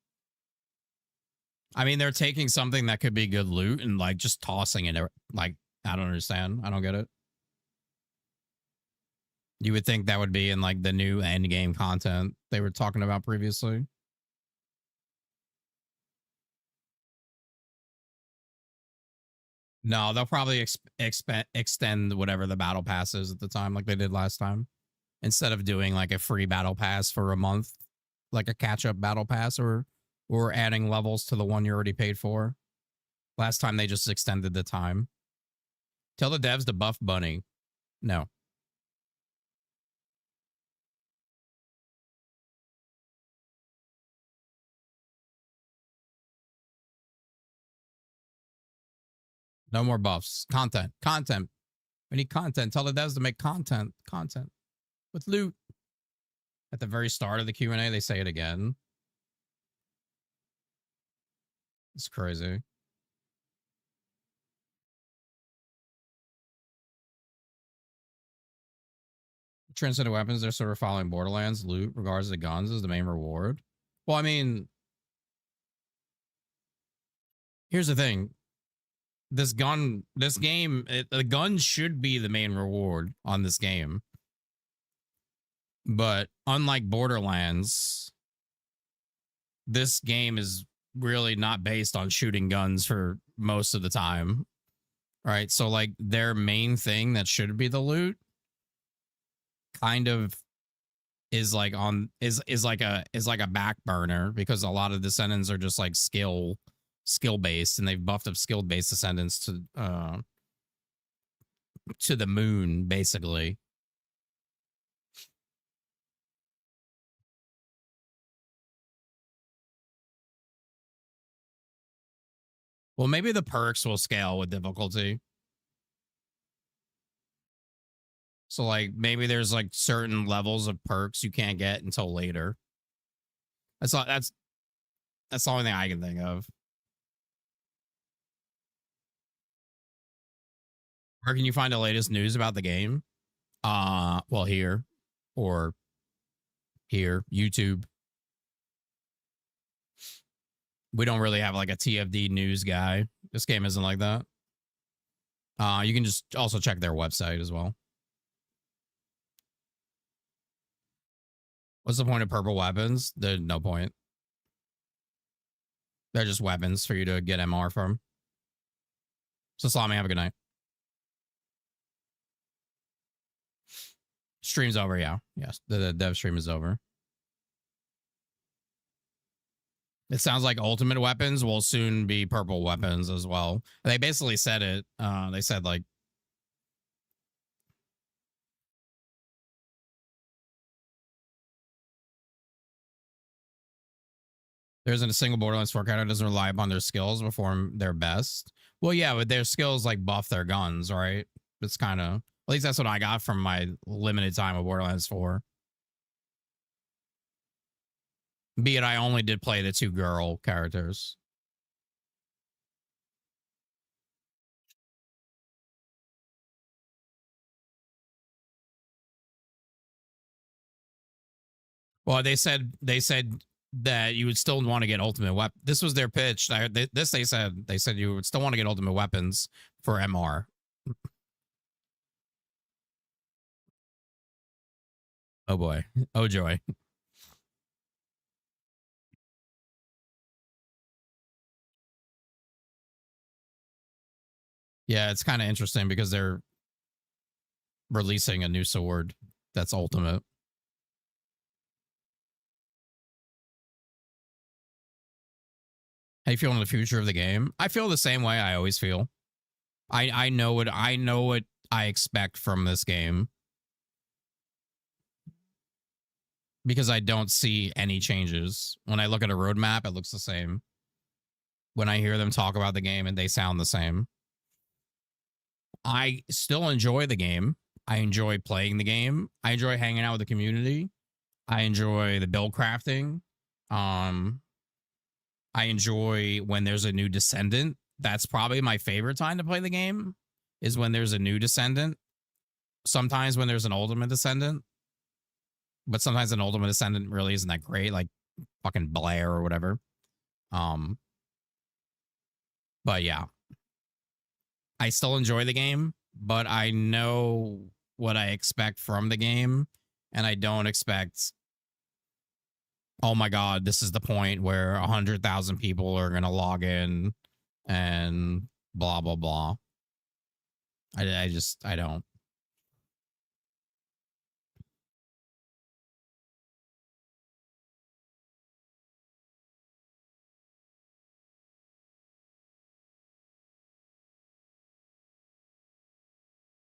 I mean, they're taking something that could be good loot and like just tossing it. Like, I don't understand. I don't get it. You would think that would be in like the new end game content they were talking about previously. No, they'll probably extend whatever the battle pass is at the time, like they did last time. Instead of doing like a free battle pass for a month, like a catch-up battle pass, or adding levels to the one you already paid for. Last time they just extended the time. Tell the devs to buff Bunny. No. No more buffs. Content. We need content. Tell the devs to make content with loot. At the very start of the Q&A, they say it again. It's crazy. Transcendent weapons, they're sort of following Borderlands. Loot, regardless of guns, is the main reward. Well, I mean, here's the thing. The gun should be the main reward on this game. But unlike Borderlands, this game is really not based on shooting guns for most of the time. Right? So like their main thing that should be the loot kind of is like like a back burner, because a lot of Descendants are just like skill based, and they've buffed up skill based Descendants to the moon, basically. Well, maybe the perks will scale with difficulty. So like maybe there's like certain levels of perks you can't get until later. That's the only thing I can think of. Where can you find the latest news about the game? Well, here or here, YouTube. We don't really have like a TFD news guy. This game isn't like that. You can just also check their website as well. What's the point of purple weapons? There's no point. They're just weapons for you to get MR from. So Salami, have a good night. Stream's over, yeah. Yes, the dev stream is over. It sounds like ultimate weapons will soon be purple weapons as well. They basically said it. They said like there isn't a single Borderlands 4 character that doesn't rely upon their skills before their best. Well, yeah, but their skills like buff their guns, right? It's kind of, at least that's what I got from my limited time of Borderlands 4. Be it I only did play the 2 girl characters. Well, they said that you would still want to get ultimate weapon. This was their pitch. They said you would still want to get ultimate weapons for MR. Oh boy. Oh joy. Yeah, it's kind of interesting because they're releasing a new sword that's ultimate. How you feel in the future of the game? I feel the same way I always feel. I know what I expect from this game. Because I don't see any changes. When I look at a roadmap, it looks the same. When I hear them talk about the game and they sound the same. I still enjoy the game. I enjoy playing the game. I enjoy hanging out with the community. I enjoy the build crafting. I enjoy when there's a new Descendant. That's probably my favorite time to play the game, is when there's a new Descendant. Sometimes when there's an Ultimate Descendant. But sometimes an Ultimate Descendant really isn't that great, like fucking Blair or whatever. But yeah. I still enjoy the game, but I know what I expect from the game, and I don't expect, oh my god, this is the point where 100,000 people are going to log in and blah, blah, blah. I don't.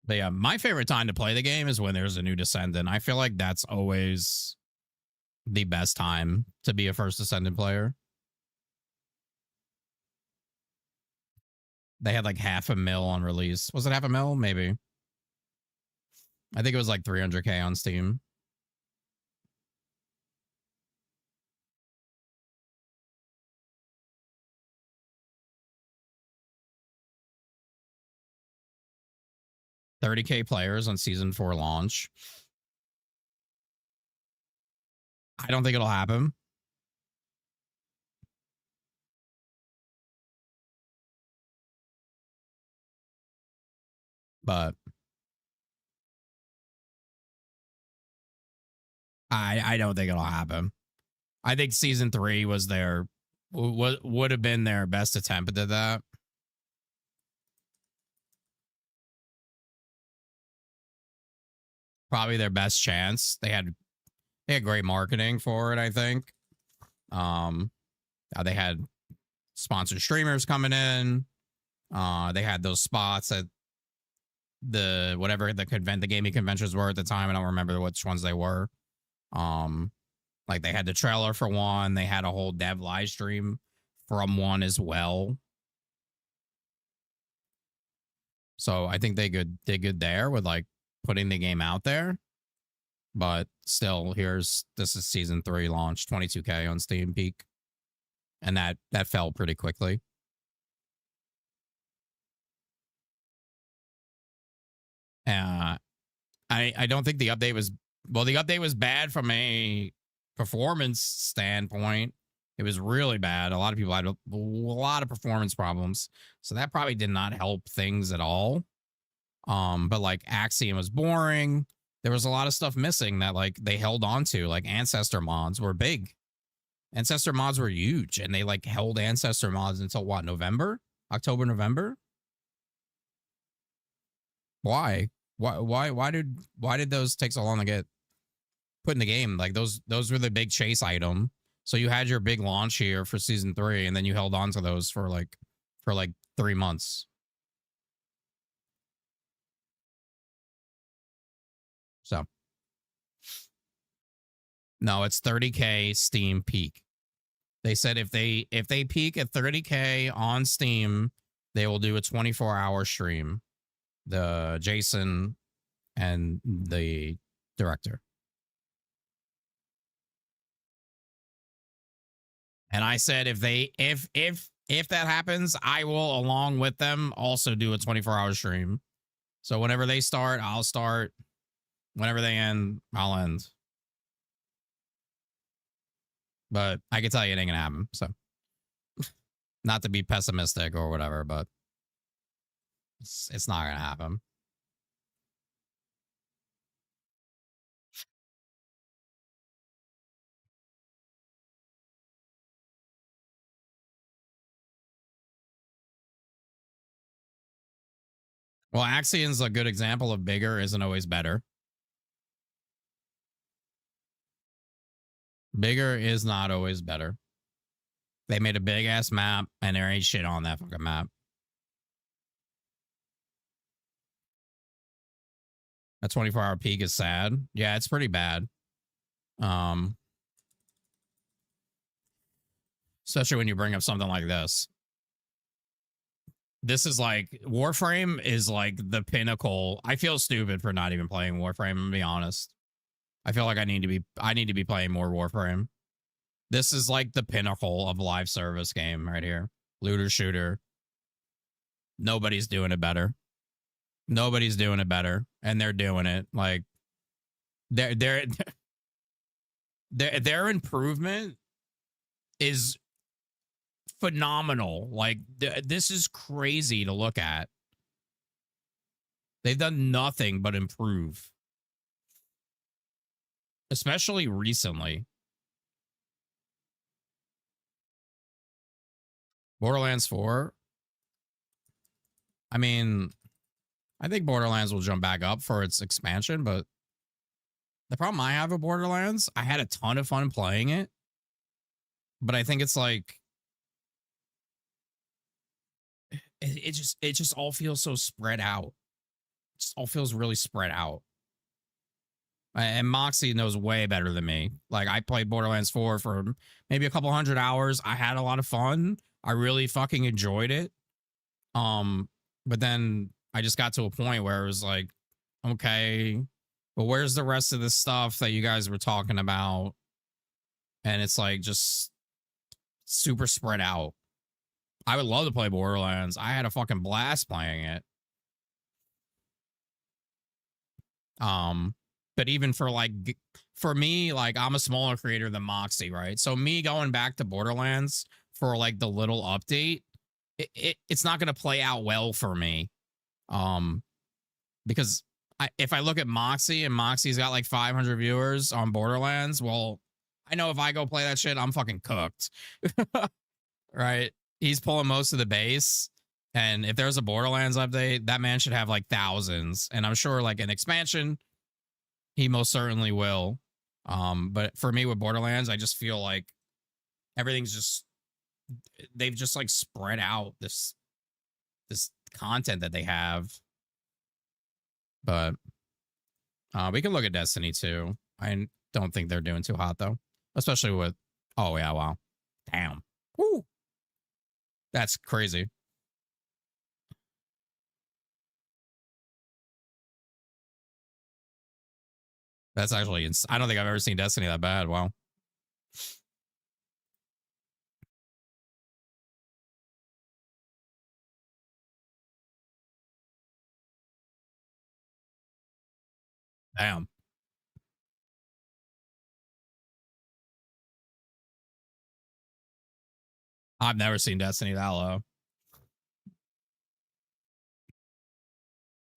But yeah, my favorite time to play the game is when there's a new Descendant. I feel like that's always the best time to be a first Descendant player. They had like $500,000 on release. Was it $500,000? Maybe. I think it was like 300K on Steam. $30K players on season 4 launch. I don't think it'll happen. But I don't think it'll happen. I think season 3 was would have been their best attempt at that. Probably their best chance. They had great marketing for it, I think. They had sponsored streamers coming in. They had those spots at the gaming conventions were at the time. I don't remember which ones they were. Like they had the trailer for one. They had a whole dev live stream from one as well. So I think they did good there with like putting the game out there. But still, this is season 3 launch, 22K on Steam peak. And that fell pretty quickly. I don't think the update was, well, the update was bad from a performance standpoint. It was really bad. A lot of people had a lot of performance problems. So that probably did not help things at all. But like Axiom was boring. There was a lot of stuff missing that like they held on to, like Ancestor mods were big. Ancestor mods were huge, and they like held Ancestor mods until what, October, November? Why did those take so long to get put in the game? Like those were the big chase item. So you had your big launch here for season 3, and then you held on to those for like 3 months. So no, it's 30K Steam peak. They said if they peak at 30K on Steam, they will do a 24-hour stream. The Jason and the director. And I said if that happens, I will along with them also do a 24-hour stream. So whenever they start, I'll start. Whenever they end, I'll end. But I can tell you it ain't gonna happen. So not to be pessimistic or whatever, but it's not gonna happen. Well, Axion's a good example of bigger isn't always better. Bigger is not always better. They made a big ass map and there ain't shit on that fucking map. A 24-hour peak is sad. Yeah, it's pretty bad. Especially when you bring up something like this. This is like, Warframe is like the pinnacle. I feel stupid for not even playing Warframe, to be honest. I feel like I need to be playing more Warframe. This is like the pinnacle of live service game right here. Looter shooter. Nobody's doing it better. Nobody's doing it better. And they're doing it. Like their improvement is phenomenal. Like this is crazy to look at. They've done nothing but improve. Especially recently. Borderlands 4. I mean, I think Borderlands will jump back up for its expansion, but the problem I have with Borderlands, I had a ton of fun playing it, but I think it's like it just all feels so spread out. It just all feels really spread out. And Moxie knows way better than me. Like I played Borderlands 4 for maybe a couple 100 hours. I had a lot of fun. I really fucking enjoyed it. But then I just got to a point where it was like, okay, but where's the rest of the stuff that you guys were talking about? And it's like just super spread out. I would love to play Borderlands. I had a fucking blast playing it. But even for me, like I'm a smaller creator than Moxie, right? So me going back to Borderlands for like the little update, it's not going to play out well for me. Because if I look at Moxie and Moxie's got like 500 viewers on Borderlands, well, I know if I go play that shit, I'm fucking cooked. Right? He's pulling most of the base. And if there's a Borderlands update, that man should have like thousands. And I'm sure like an expansion, he most certainly will. But for me with Borderlands, I just feel like everything's just, they've just like spread out this content that they have. But we can look at Destiny too. I don't think they're doing too hot though, especially with, oh yeah, wow, damn, woo, that's crazy. That's actually, I don't think I've ever seen Destiny that bad. Wow. Damn. I've never seen Destiny that low.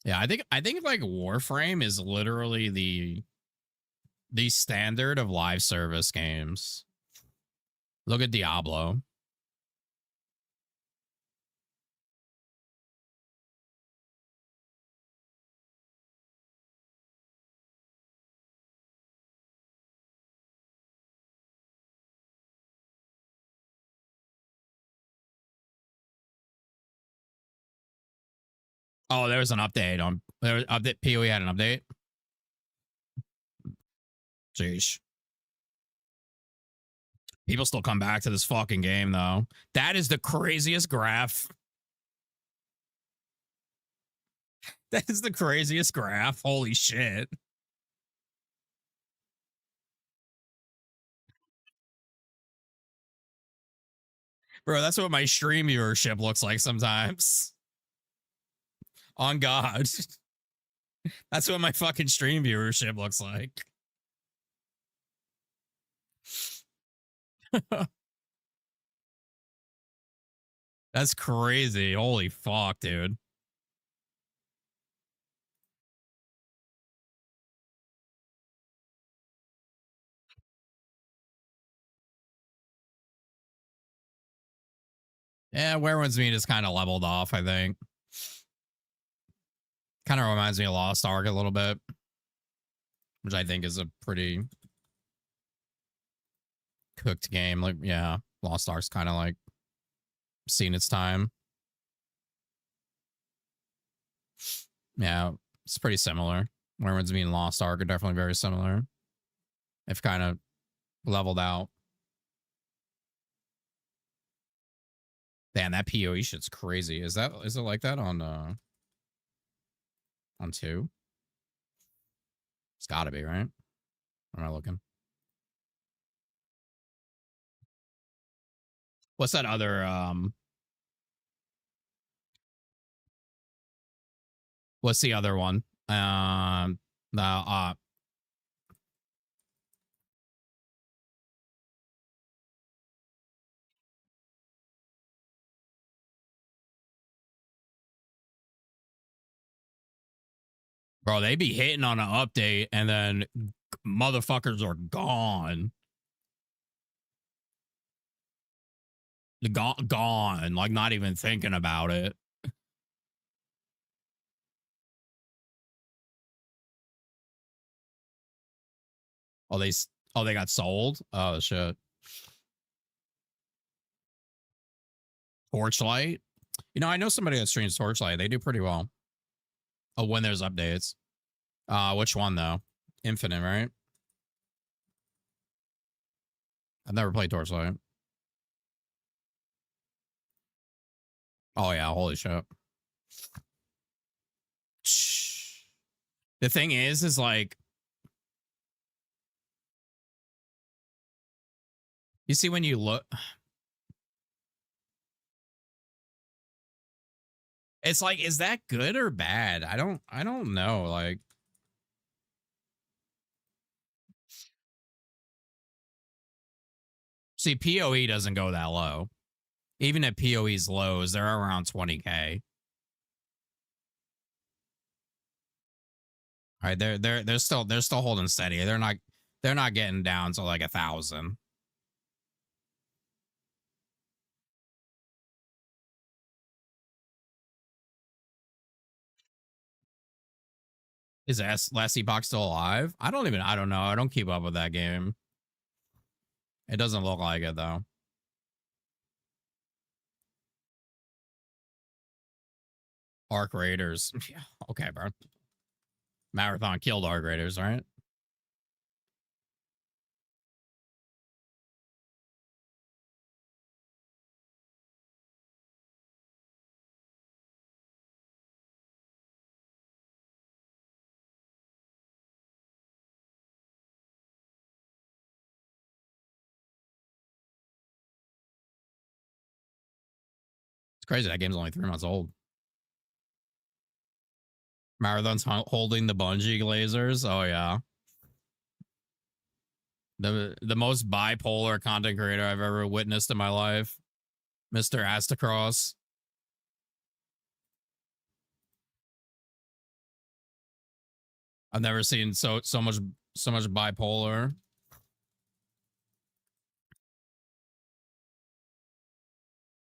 Yeah, I think like Warframe is literally the standard of live service games. Look at Diablo. Oh, there was an update on update. PoE had an update. Jeez. People still come back to this fucking game though. That is the craziest graph. That is the craziest graph. Holy shit. Bro, that's what my stream viewership looks like sometimes. On God. That's what my fucking stream viewership looks like. That's crazy. Holy fuck, dude. Yeah, Werewolves Meat is kind of leveled off, I think. Kind of reminds me of Lost Ark a little bit, which I think is a pretty cooked game. Like, yeah, Lost Ark's kind of like seen its time. Yeah, it's pretty similar. Werewolves Meat and Lost Ark are definitely very similar. If kind of leveled out. Damn, that PoE shit's crazy. Is it like that on 2? It's gotta be, right? Am I looking? What's that other what's the other one? Bro, they be hitting on an update and then motherfuckers are gone. Gone, like not even thinking about it. Oh, they got sold? Oh, shit. Torchlight? You know, I know somebody that streams Torchlight. They do pretty well. Oh, when there's updates. Which one, though? Infinite, right? I've never played Torchlight. Oh, yeah. Holy shit. The thing is like, you see when you look, it's like, is that good or bad? I don't know. Like, see, PoE doesn't go that low. Even at PoE's lows, they're around 20K. All right, they're still holding steady. They're not getting down to like 1,000. Is Last Epoch still alive? I don't know. I don't keep up with that game. It doesn't look like it though. Arc Raiders. Yeah, okay, bro. Marathon killed Arc Raiders, right? crazy. That game's only 3 months old. Marathon's holding the bungee lasers. Oh yeah. The most bipolar content creator I've ever witnessed in my life, Mr. Astacross. I've never seen so much bipolar.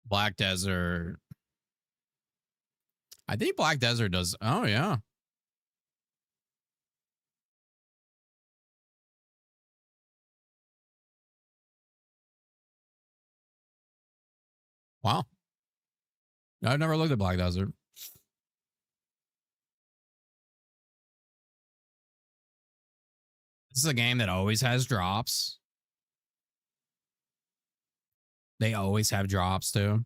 Black Desert. I think Black Desert does. Oh yeah. Wow. I've never looked at Black Desert. This is a game that always has drops. They always have drops too.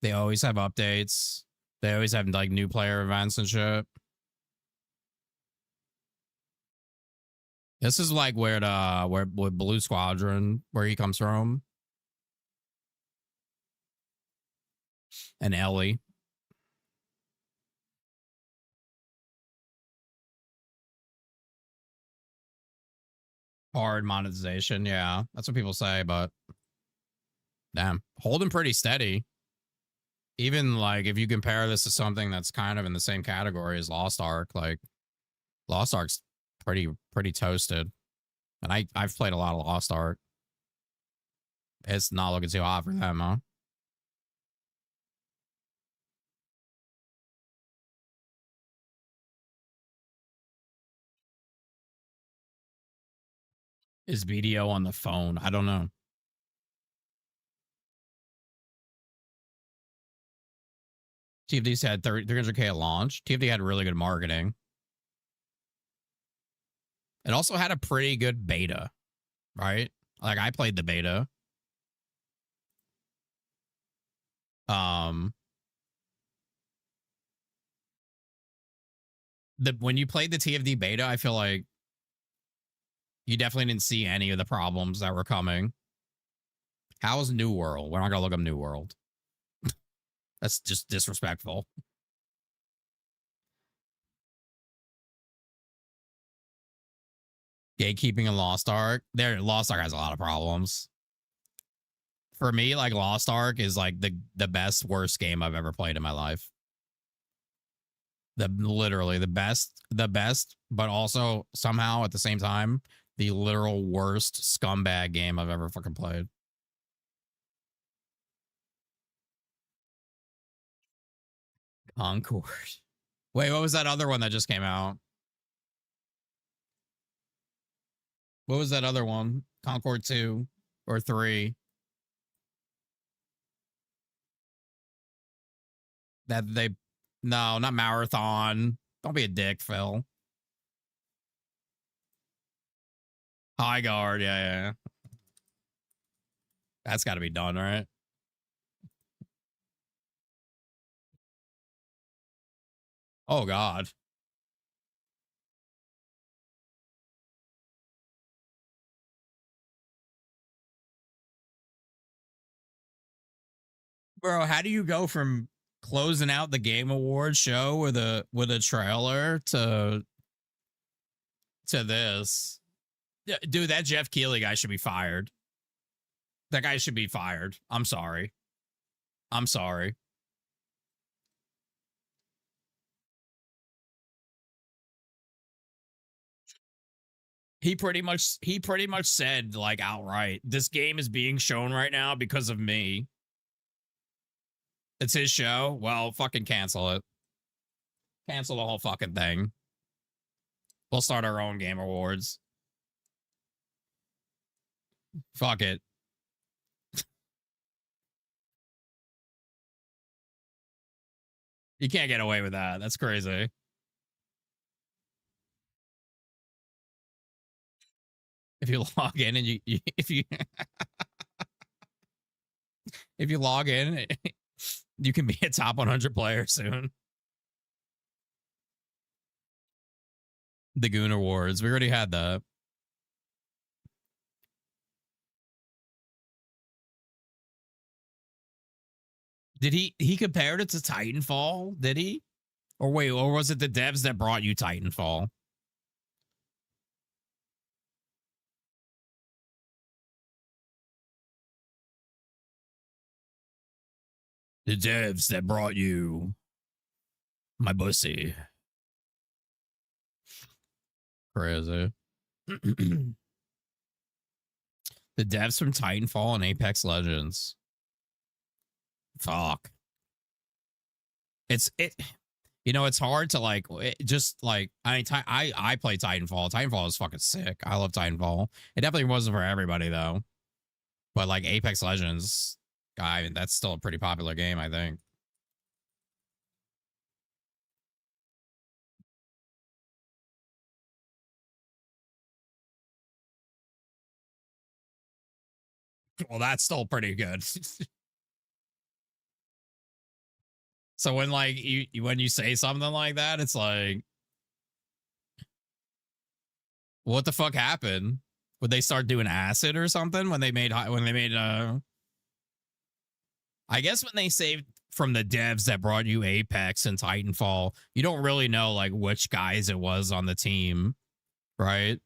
They always have updates. They always have like new player events and shit. This is like where Blue Squadron, where he comes from. And Ellie. Hard monetization, yeah. That's what people say, but damn. Holding pretty steady. Even like if you compare this to something that's kind of in the same category as Lost Ark, like Lost Ark's pretty toasted. And I've played a lot of Lost Ark. It's not looking too hot for them, huh? Is BDO on the phone? I don't know. TFD had 300K at launch. TFD had really good marketing. It also had a pretty good beta, right? Like I played the beta. When you played the TFD beta, I feel like you definitely didn't see any of the problems that were coming. How's New World? We're not gonna look up New World. That's just disrespectful. Gatekeeping in Lost Ark. Lost Ark has a lot of problems. For me, like Lost Ark is like the best worst game I've ever played in my life. Literally the best, but also somehow at the same time, the literal worst scumbag game I've ever fucking played. Concord. Wait, what was that other one that just came out? What was that other one? Concord 2 or 3? No, not Marathon. Don't be a dick, Phil. High Guard, yeah. That's got to be done, right? Oh, God. Bro, how do you go from closing out the Game Awards show with a trailer to this? Dude, that Jeff Keighley guy should be fired. That guy should be fired. I'm sorry. He pretty much said like outright, this game is being shown right now because of me. It's his show. Well, fucking cancel it. Cancel the whole fucking thing. We'll start our own Game Awards. Fuck it. You can't get away with that. That's crazy. If you log in and if you log in, you can be a top 100 player soon. The Goon Awards. We already had that. Did he compared it to Titanfall? Did he? Or wait, or was it the devs that brought you Titanfall? The devs that brought you my bussy. Crazy. The devs from Titanfall and Apex Legends. Fuck. It's hard to like just like I play Titanfall. Titanfall is fucking sick. I love Titanfall. It definitely wasn't for everybody though. But like Apex Legends, that's still a pretty popular game, I think. Well, that's still pretty good. So when like when you say something like that, it's like, what the fuck happened? Would they start doing acid or something when they made I guess when they saved from the devs that brought you Apex and Titanfall, you don't really know like which guys it was on the team, right?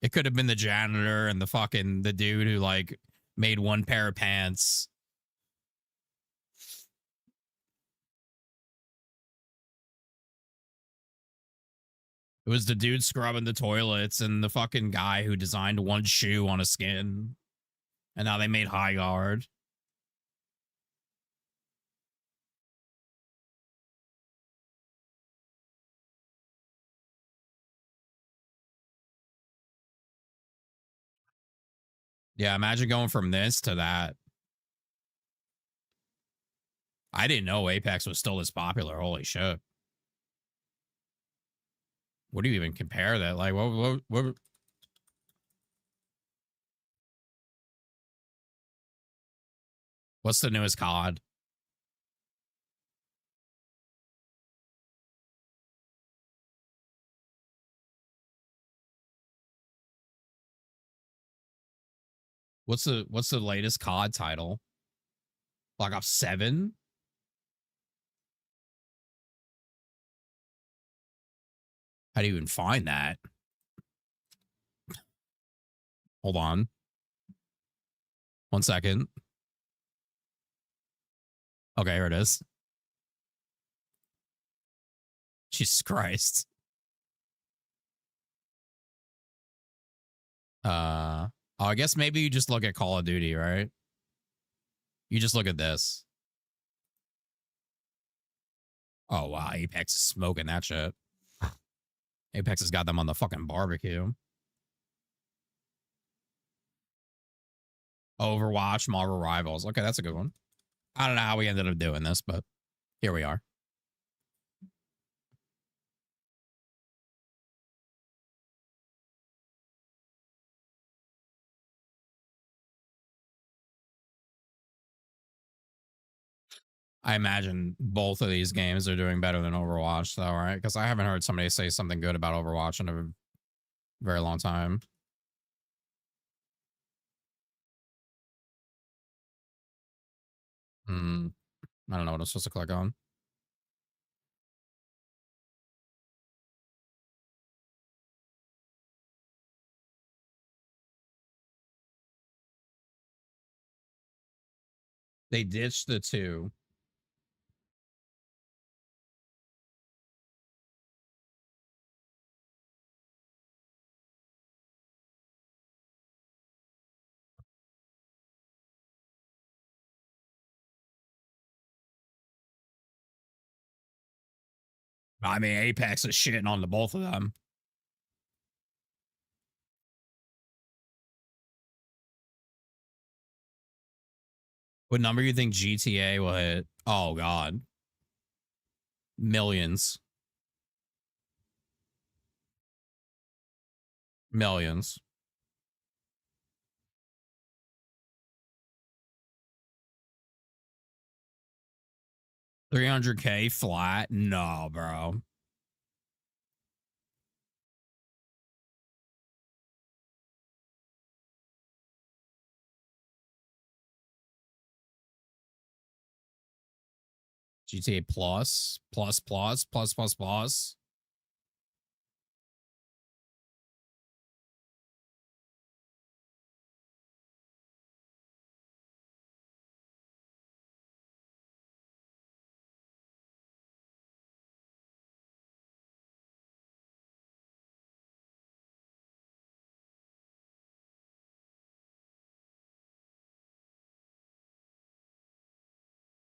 It could have been the janitor and the dude who like made one pair of pants. It was the dude scrubbing the toilets and the fucking guy who designed one shoe on a skin. And now they made High Guard. Yeah, imagine going from this to that. I didn't know Apex was still this popular. Holy shit. What do you even compare that? Like, what what's the newest COD? What's the latest COD title? Black Ops 7? How do you even find that? Hold on. 1 second. Okay, here it is. Jesus Christ. I guess maybe you just look at Call of Duty, right? You just look at this. Oh, wow. Apex is smoking that shit. Apex has got them on the fucking barbecue. Overwatch, Marvel Rivals. Okay, that's a good one. I don't know how we ended up doing this, but here we are. I imagine both of these games are doing better than Overwatch, though, right? Because I haven't heard somebody say something good about Overwatch in a very long time. I don't know what I'm supposed to click on. They ditched the 2. I mean, Apex is shitting on the both of them. What number do you think GTA will hit? Oh, God. Millions. Millions. 300K flat? No, bro. GTA Plus.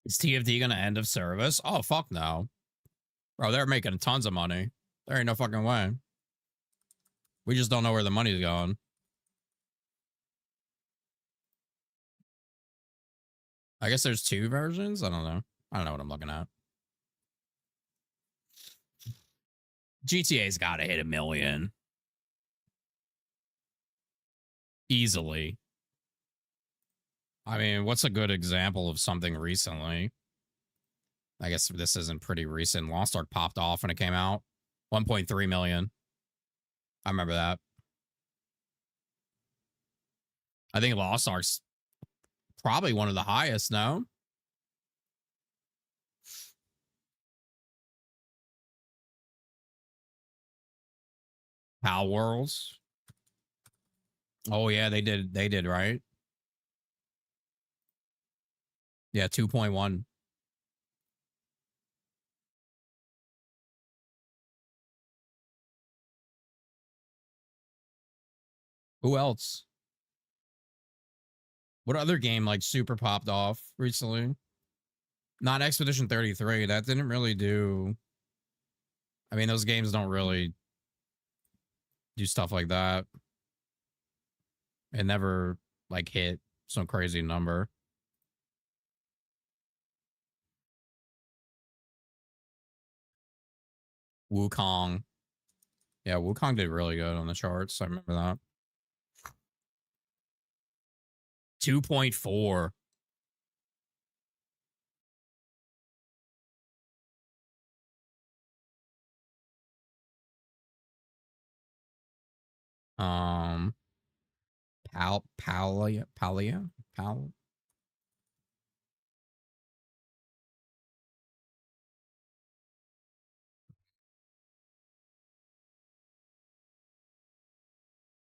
Is TFD gonna end of service? Oh, fuck no. Bro, they're making tons of money. There ain't no fucking way. We just don't know where the money's going. I guess there's 2 versions? I don't know. I don't know what I'm looking at. GTA's gotta hit 1 million. Easily. I mean, what's a good example of something recently? I guess this isn't pretty recent. Lost Ark popped off when it came out. 1.3 million. I remember that. I think Lost Ark's probably one of the highest, no? Pal Worlds. Oh yeah, they did, right? Yeah, 2.1. Who else? What other game like super popped off recently? Not Expedition 33. That didn't really do. I mean, those games don't really do stuff like that. It never like hit some crazy number. Wukong. Yeah, Wukong did really good on the charts. I remember that. 2.4. Pal.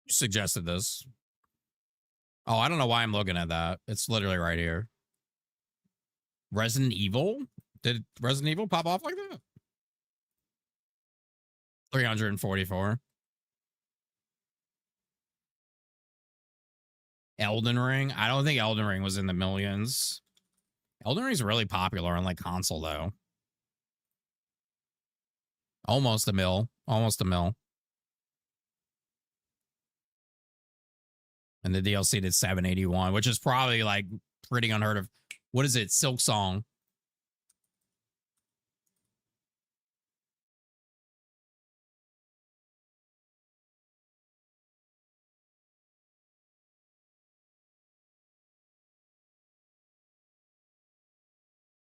You suggested this. Oh, I don't know why I'm looking at that. It's literally right here. Resident Evil? Did Resident Evil pop off like that? 344. Elden Ring? I don't think Elden Ring was in the millions. Elden Ring's really popular on like console though. Almost a mil. Almost a mil. And the DLC did 781, which is probably like pretty unheard of. What is it? Silk Song.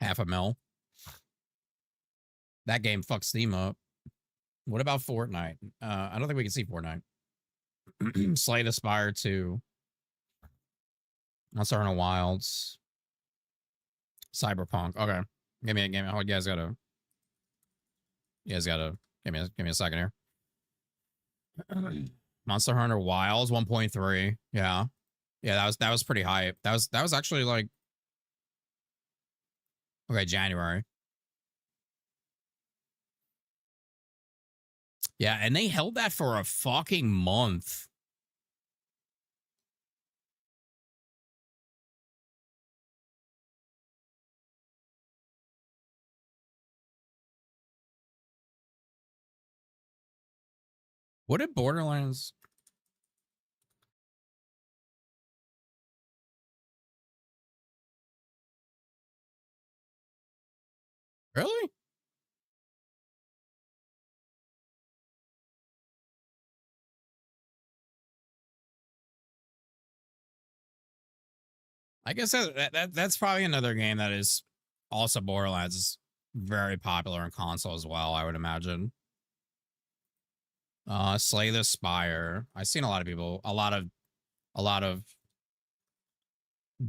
Half a mil. That game fucked Steam up. What about Fortnite? I don't think we can see Fortnite. Slay the Spire 2. Monster Hunter Wilds. Cyberpunk. Okay. Give me a game. Oh, you guys gotta give me a second here. Monster Hunter Wilds 1.3. Yeah. Yeah, that was pretty hype. That was actually like okay, January. Yeah, and they held that for a fucking month. What did Borderlands? Really? I guess that's probably another game that is also Borderlands is very popular in console as well, I would imagine. Slay the Spire. I've seen a lot of people, a lot of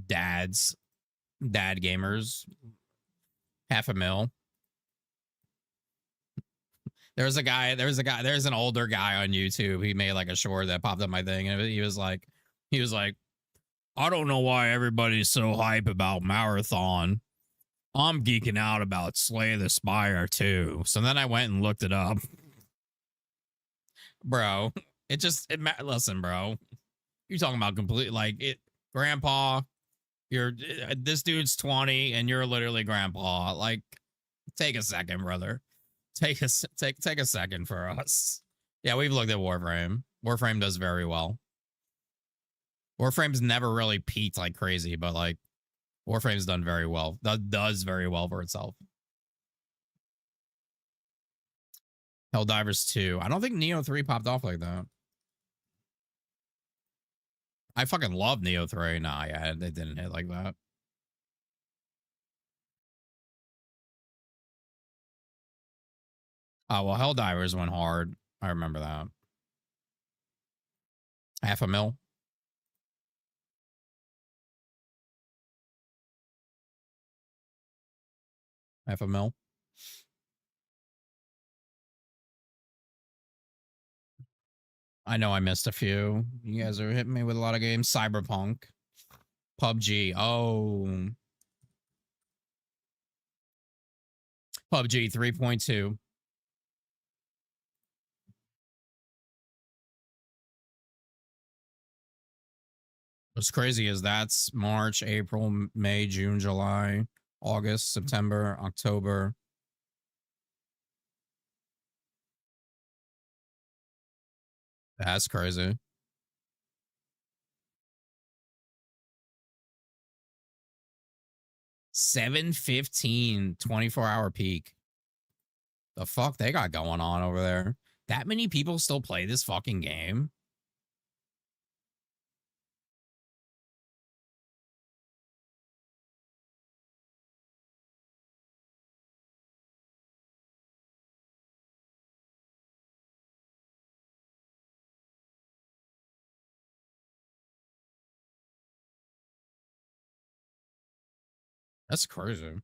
dad gamers $500,000. There's an older guy on YouTube. He made like a short that popped up my thing, and he was like, I don't know why everybody's so hype about Marathon. I'm geeking out about Slay the Spire too. So then I went and looked it up. Bro, listen, bro. You're talking about complete, like, it, grandpa, this dude's 20 and you're literally grandpa. Like, take a second, brother. Take a second for us. Yeah, we've looked at Warframe. Warframe does very well. Warframe's never really peaked like crazy, but like Warframe's done very well. That does very well for itself. Helldivers 2. I don't think Neo 3 popped off like that. I fucking love Neo 3. Nah, yeah, it didn't hit like that. Oh, well, Helldivers went hard. I remember that. $500,000. $500,000. I know I missed a few. You guys are hitting me with a lot of games. Cyberpunk. PUBG. Oh. PUBG 3.2. What's crazy is that's March, April, May, June, July, August, September, October. That's crazy. $7.15 24-hour peak. The fuck they got going on over there? That many people still play this fucking game? That's crazy.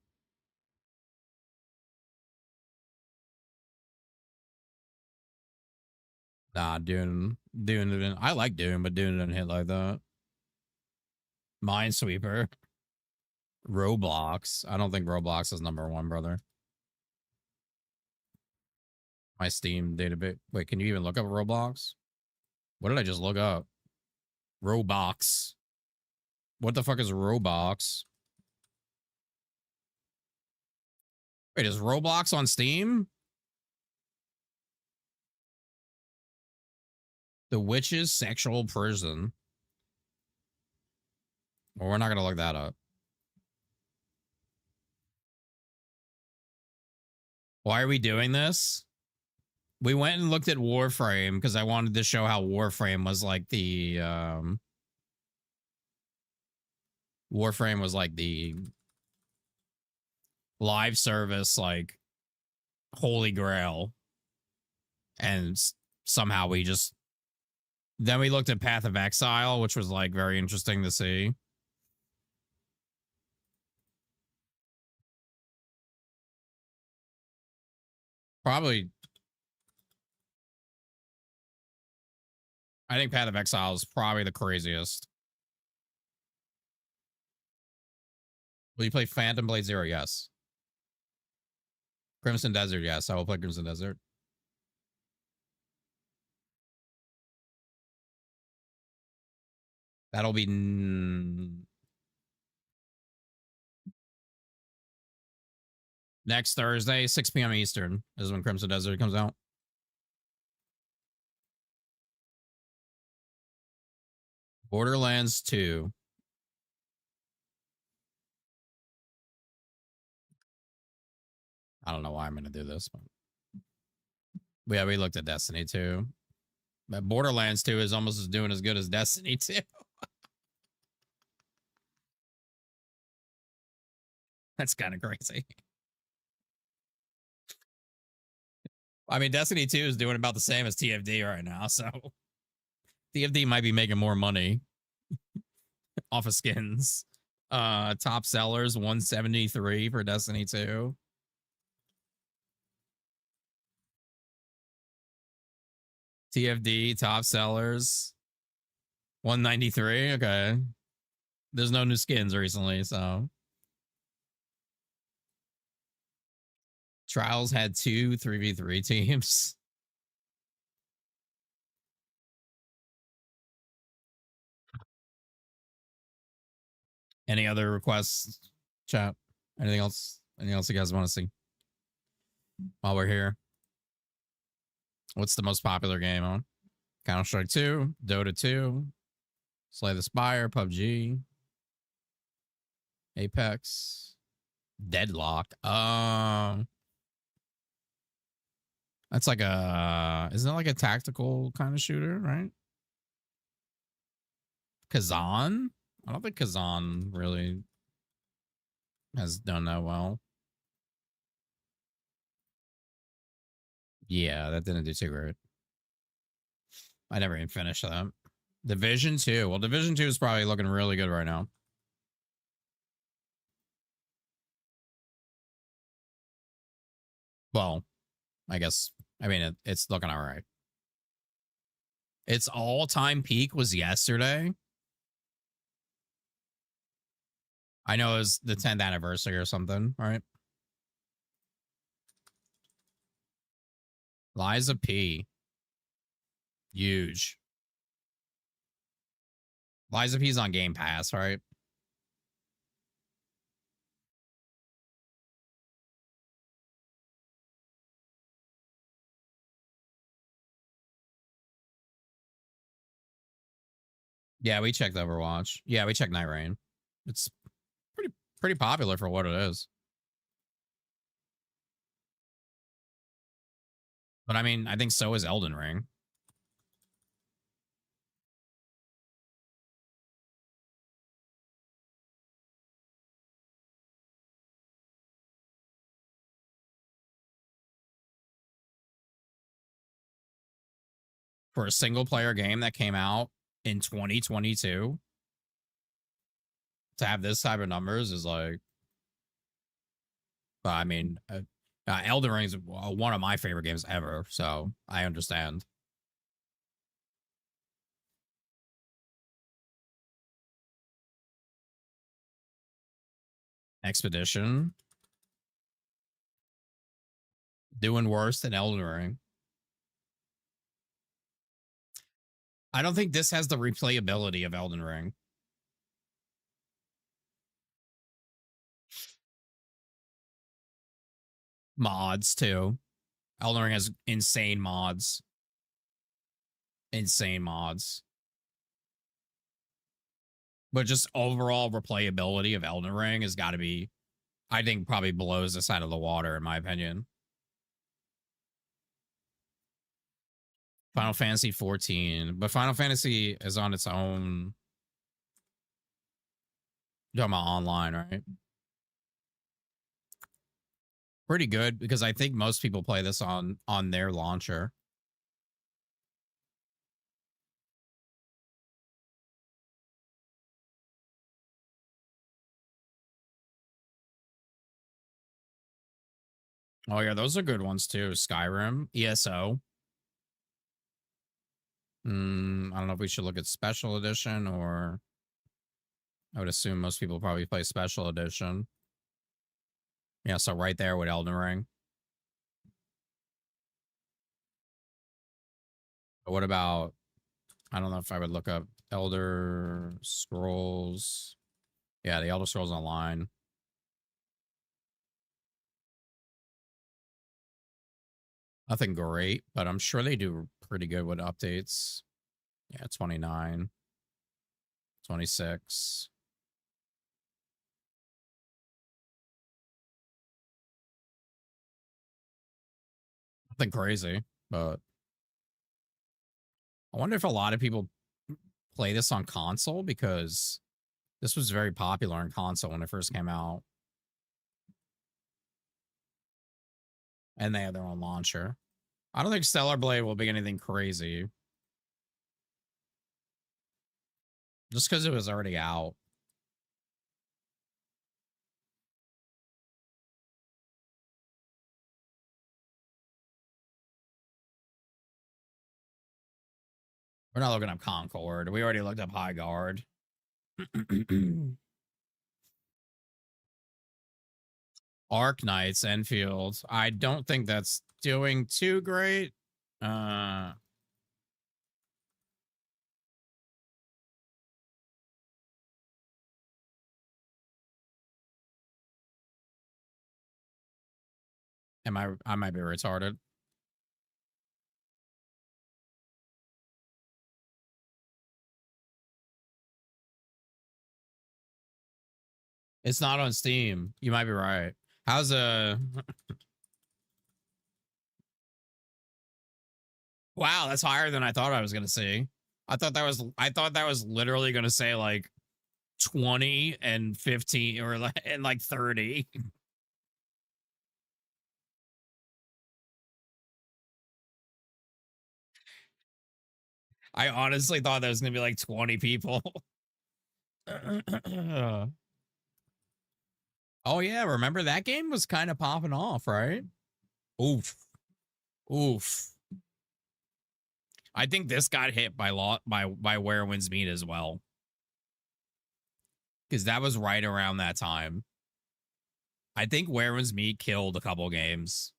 Nah, Dune didn't. I like Dune, but Dune didn't hit like that. Minesweeper. Roblox. I don't think Roblox is #1, brother. My Steam database. Wait, can you even look up Roblox? What did I just look up? Roblox. What the fuck is Roblox? Wait, is Roblox on Steam? The Witch's Sexual Prison. Well, we're not going to look that up. Why are we doing this? We went and looked at Warframe because I wanted to show how Warframe was like the Warframe was like the live service, like holy grail. And somehow we just, then we looked at Path of Exile, which was like very interesting to see. Probably, I think Path of Exile is probably the craziest. Will you play Phantom Blade Zero? Yes. Crimson Desert? Yes, I will play Crimson Desert. That'll be next Thursday, 6 p.m. Eastern is when Crimson Desert comes out. Borderlands 2. I don't know why I'm going to do this, but yeah, we looked at Destiny 2. But Borderlands 2 is almost doing as good as Destiny 2. That's kind of crazy. I mean, Destiny 2 is doing about the same as TFD right now, so TFD might be making more money off of skins. Top sellers 173 for Destiny 2. TFD top sellers 193. Okay. There's no new skins recently, so Trials had 2 3v3 teams. Any other requests, chat? Anything else? Anything else you guys want to see while we're here? What's the most popular game on? Counter-Strike 2, Dota 2, Slay the Spire, PUBG, Apex, Deadlock. That's like isn't it like a tactical kind of shooter, right? Kazan? I don't think Kazan really has done that well. Yeah, that didn't do too great. I never even finished that. Division 2. Well, Division 2 is probably looking really good right now. Well, I guess, I mean, it's looking all right. Its all-time peak was yesterday. I know it was the 10th anniversary or something, right? Liza P. Huge. Liza P's on Game Pass, right? Yeah, we checked Overwatch. Yeah, we checked Night Rain. It's pretty popular for what it is. But I mean, I think so is Elden Ring. For a single player game that came out in 2022, to have this type of numbers is like, I mean, Elden Ring is one of my favorite games ever, so I understand. Expedition. Doing worse than Elden Ring. I don't think this has the replayability of Elden Ring. Mods, too. Elden Ring has insane mods. Insane mods. But just overall replayability of Elden Ring has got to be, I think, probably blows this out of the water, in my opinion. Final Fantasy 14. But Final Fantasy is on its own. You're talking about online, right? Pretty good, because I think most people play this on their launcher. Oh, yeah, those are good ones, too. Skyrim, ESO. I don't know if we should look at Special Edition, or I would assume most people probably play Special Edition. Yeah, so right there with Elden Ring. But what about, I don't know if I would look up Elder Scrolls. Yeah, the Elder Scrolls Online. Nothing great, but I'm sure they do pretty good with updates. Yeah, 29, 26. Nothing crazy, but I wonder if a lot of people play this on console, because this was very popular on console when it first came out. And they have their own launcher. I don't think Stellar Blade will be anything crazy. Just because it was already out. We're not looking up Concord. We already looked up High Guard. Arc Knights, Enfield. I don't think that's doing too great. Am I might be retarded. It's not on Steam. You might be right. How's wow, that's higher than I thought I was gonna see. I thought that was literally gonna say like 20 and 15 or like 30. I honestly thought that was gonna be like 20 people. Oh yeah, remember that game was kind of popping off, right? Oof. Oof. I think this got hit by Where Winds Meet as well. Because that was right around that time. I think Where Winds Meet killed a couple games.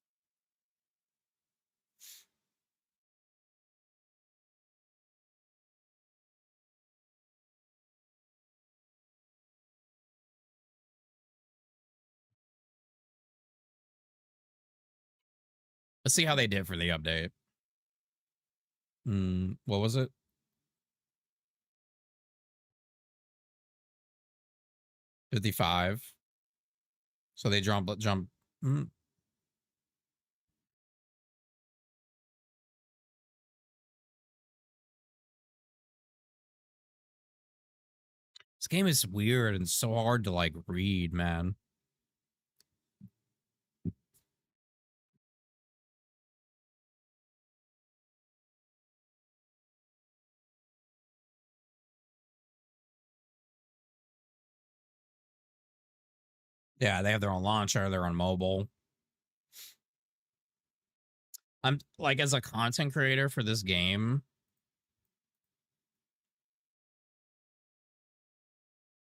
Let's see how they did for the update. What was it? $55. So they jump. This game is weird and so hard to like read, man. Yeah, they have their own launcher, their own mobile. I'm like, as a content creator for this game,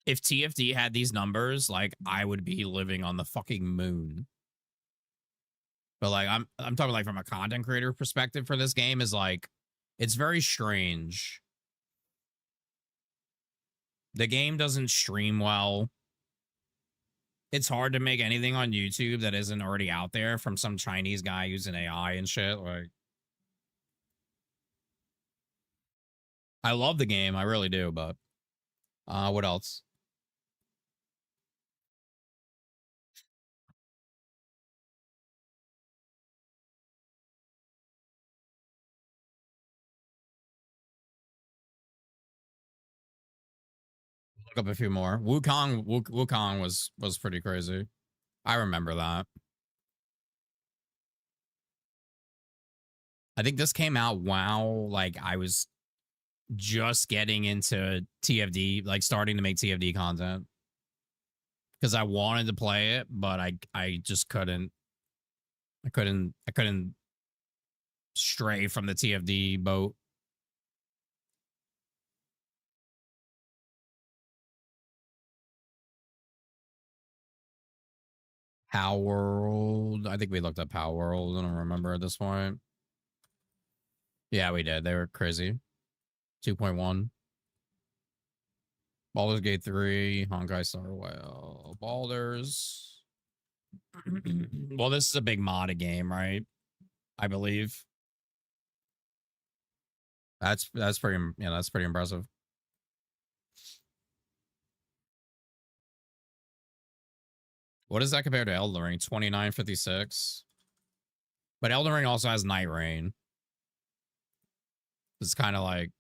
if TFD had these numbers, like I would be living on the fucking moon. But like I'm talking like from a content creator perspective for this game is like it's very strange. The game doesn't stream well. It's hard to make anything on YouTube that isn't already out there from some Chinese guy using AI and shit. Like, I love the game, I really do, but what else? Look up a few more. Wukong was pretty crazy. I remember that. I think this came out while like I was just getting into TFD, like starting to make TFD content. Because I wanted to play it, but I just couldn't. I couldn't stray from the TFD boat. Power World. I think we looked up Power World. I don't remember at this point. Yeah, we did. They were crazy. 2.1. Baldur's Gate 3. Honkai Star Rail. Baldur's. Well, this is a big modded game, right? I believe. That's pretty, yeah, that's pretty impressive. What does that compare to Elden Ring? 2956. But Elden Ring also has Night Rain. It's kind of like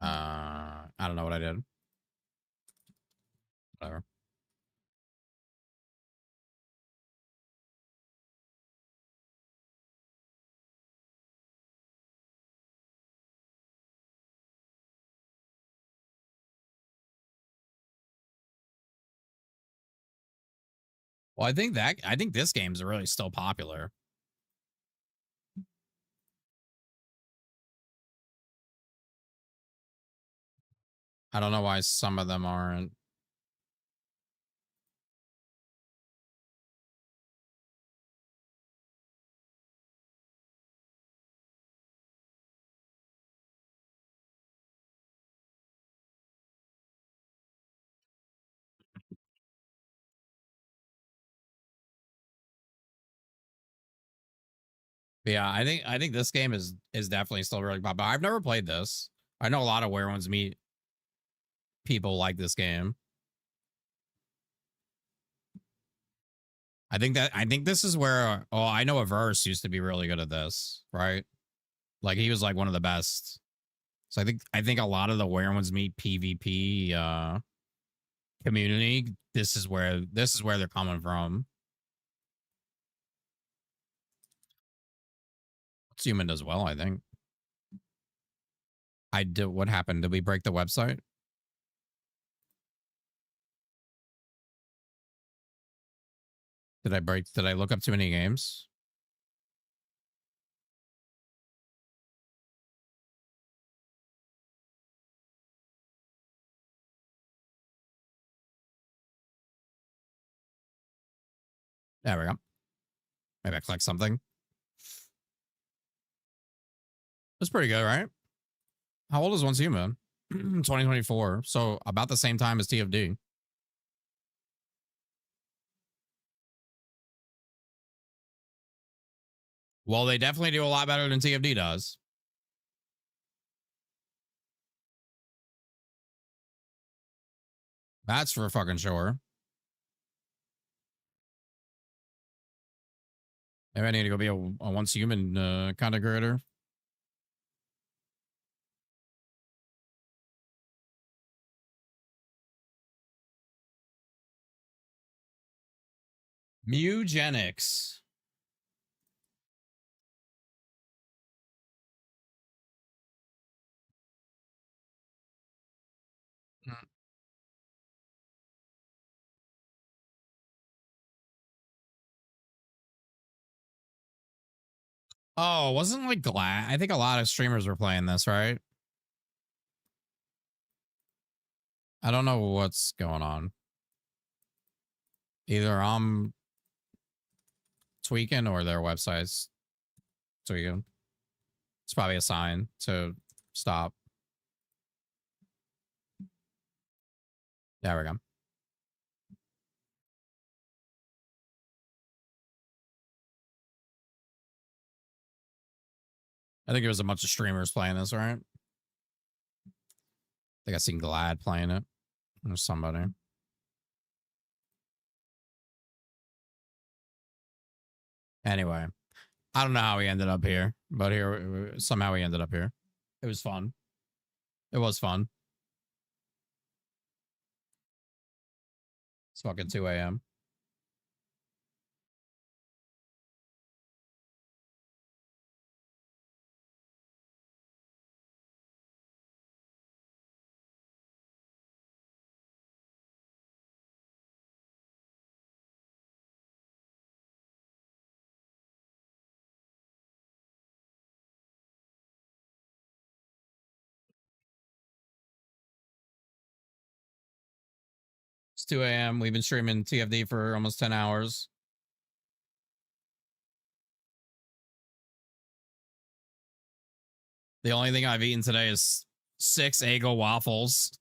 I don't know what I did. Whatever. Well, I think this game's really still popular. I don't know why some of them aren't. But yeah, I think this game is definitely still really popular. I've never played this. I know a lot of Where Ones Meet people like this game. I think this is where I know Averse used to be really good at this, right? Like he was like one of the best. So I think a lot of the Where Ones Meet PvP community, this is where they're coming from. It's human as well, I think. What happened? Did we break the website? Did I look up too many games? There we go. Maybe I clicked something. That's pretty good, right? How old is Once Human? 2024. So about the same time as TFD. Well, they definitely do a lot better than TFD does. That's for fucking sure. Maybe I need to go be a Once Human kind of creator. Mugenics. Oh, wasn't like Glad? I think a lot of streamers were playing this, right? I don't know what's going on. Either I'm tweaking or their website's tweaking. It's probably a sign to stop. There we go. I think it was a bunch of streamers playing this, right? I think I seen Glad playing it. Or somebody. Anyway, I don't know how we ended up here, but here somehow we ended up here. It was fun. It was fun. It's fucking 2 a.m. It's 2 a.m. We've been streaming TFD for almost 10 hours. The only thing I've eaten today is 6 Eggo waffles.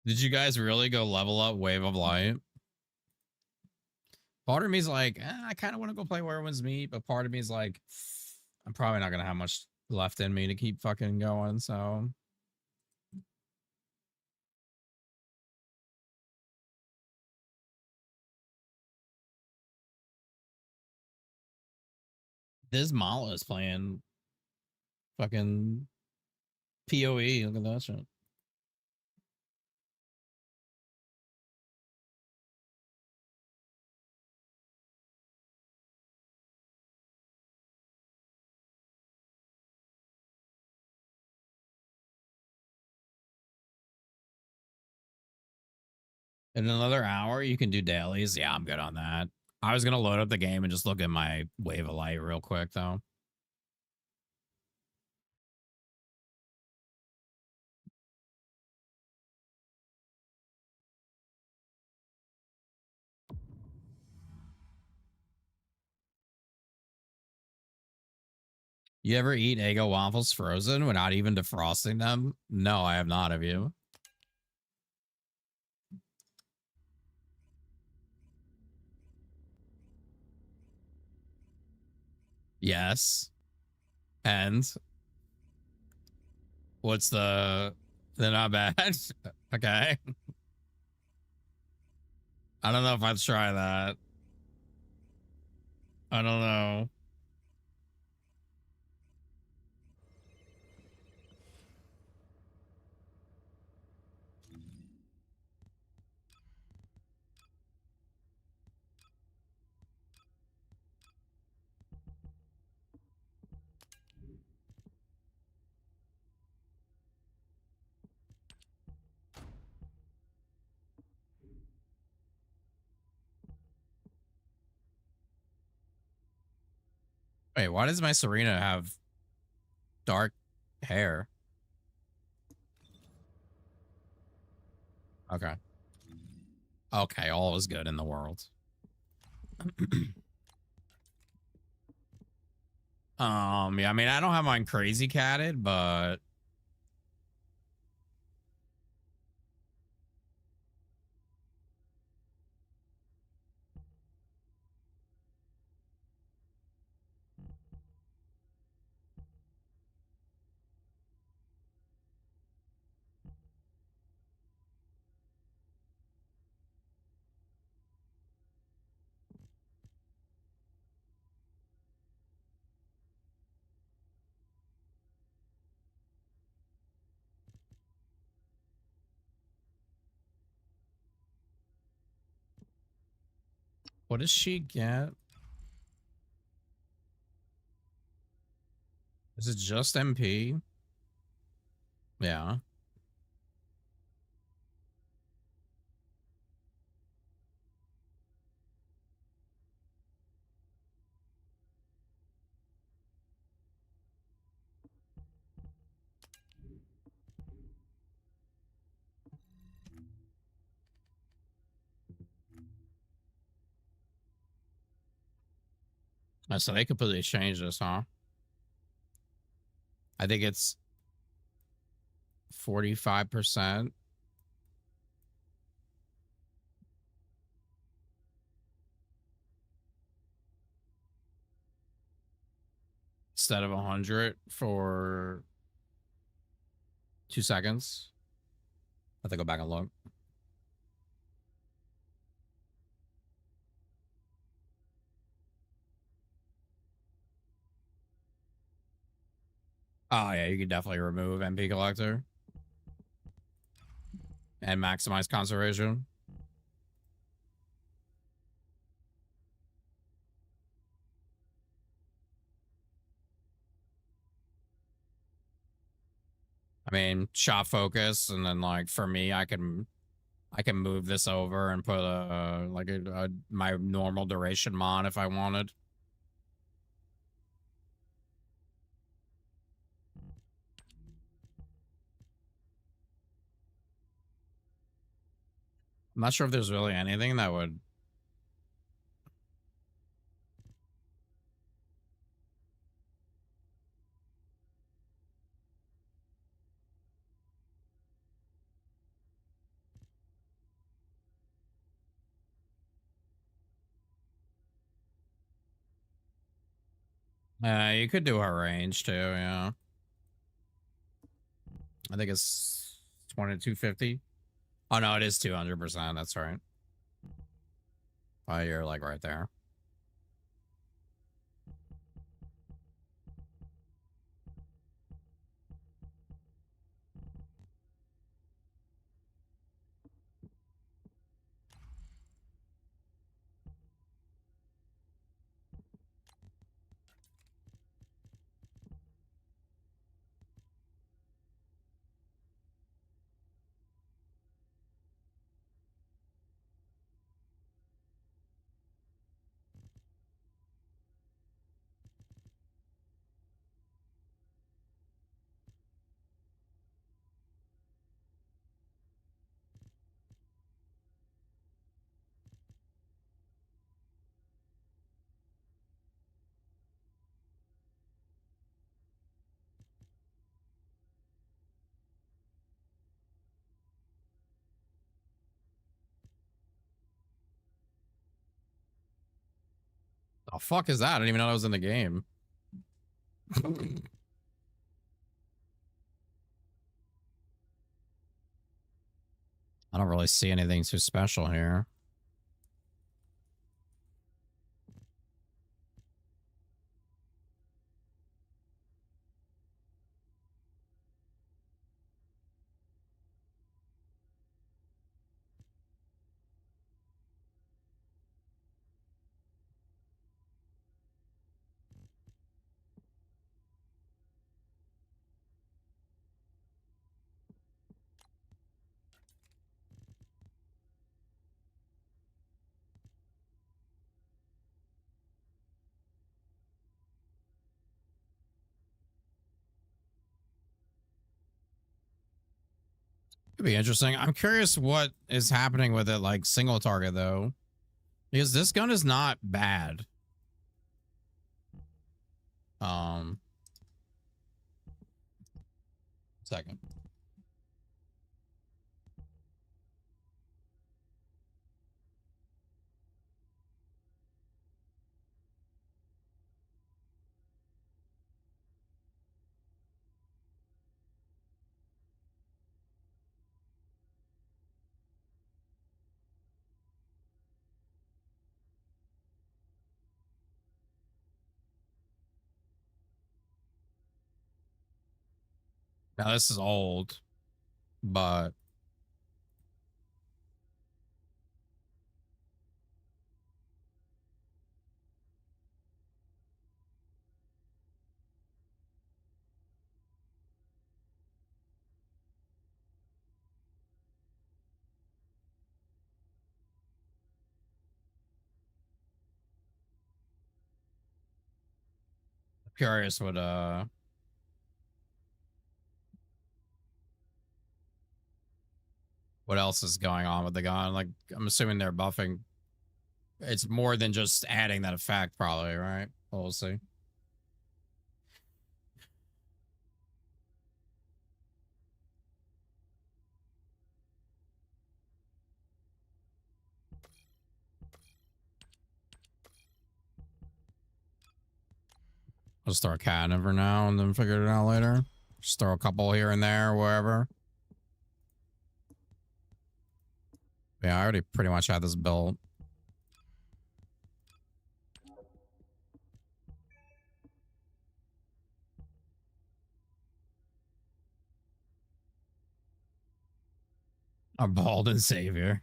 Did you guys really go level up Wave of Light? Part of me's like, I kind of want to go play Where Ones Meet, but part of me's like, I'm probably not going to have much left in me to keep fucking going, so... This Mala is playing fucking PoE. Look at that shit. In another hour, you can do dailies. Yeah, I'm good on that. I was gonna load up the game and just look at my wave of light real quick though. You ever eat Eggo waffles frozen without even defrosting them? No, I have not. Have you? Yes. And what's the? They're not bad. Okay. I don't know if I'd try that. I don't know. Wait, why does my Serena have dark hair? Okay. Okay, all is good in the world. Yeah, I mean, I don't have mine crazy catted, but what does she get? Is it just MP? Yeah. So they completely changed this, huh? I think it's 45% instead of 100 for 2 seconds. I have to go back and look. Oh yeah, you can definitely remove MP collector and maximize conservation. I mean, shot focus, and then like for me, I can move this over and put my normal duration mod if I wanted. I'm not sure if there's really anything that would. You could do her range too, yeah. I think it's 2250. Oh no, it is 200%. That's right. Oh, you're like right there. The fuck is that? I didn't even know that was in the game. I don't really see anything too special here. Could be interesting. I'm curious what is happening with it, like single target though, because this gun is not bad. Second. Now this is old, but curious what else is going on with the gun. Like, I'm assuming they're buffing. It's more than just adding that effect, probably, right? We'll see. I'll just throw a cat in for now and then figure it out later. Just throw a couple here and there, wherever. Yeah, I already pretty much had this built. A bald and savior.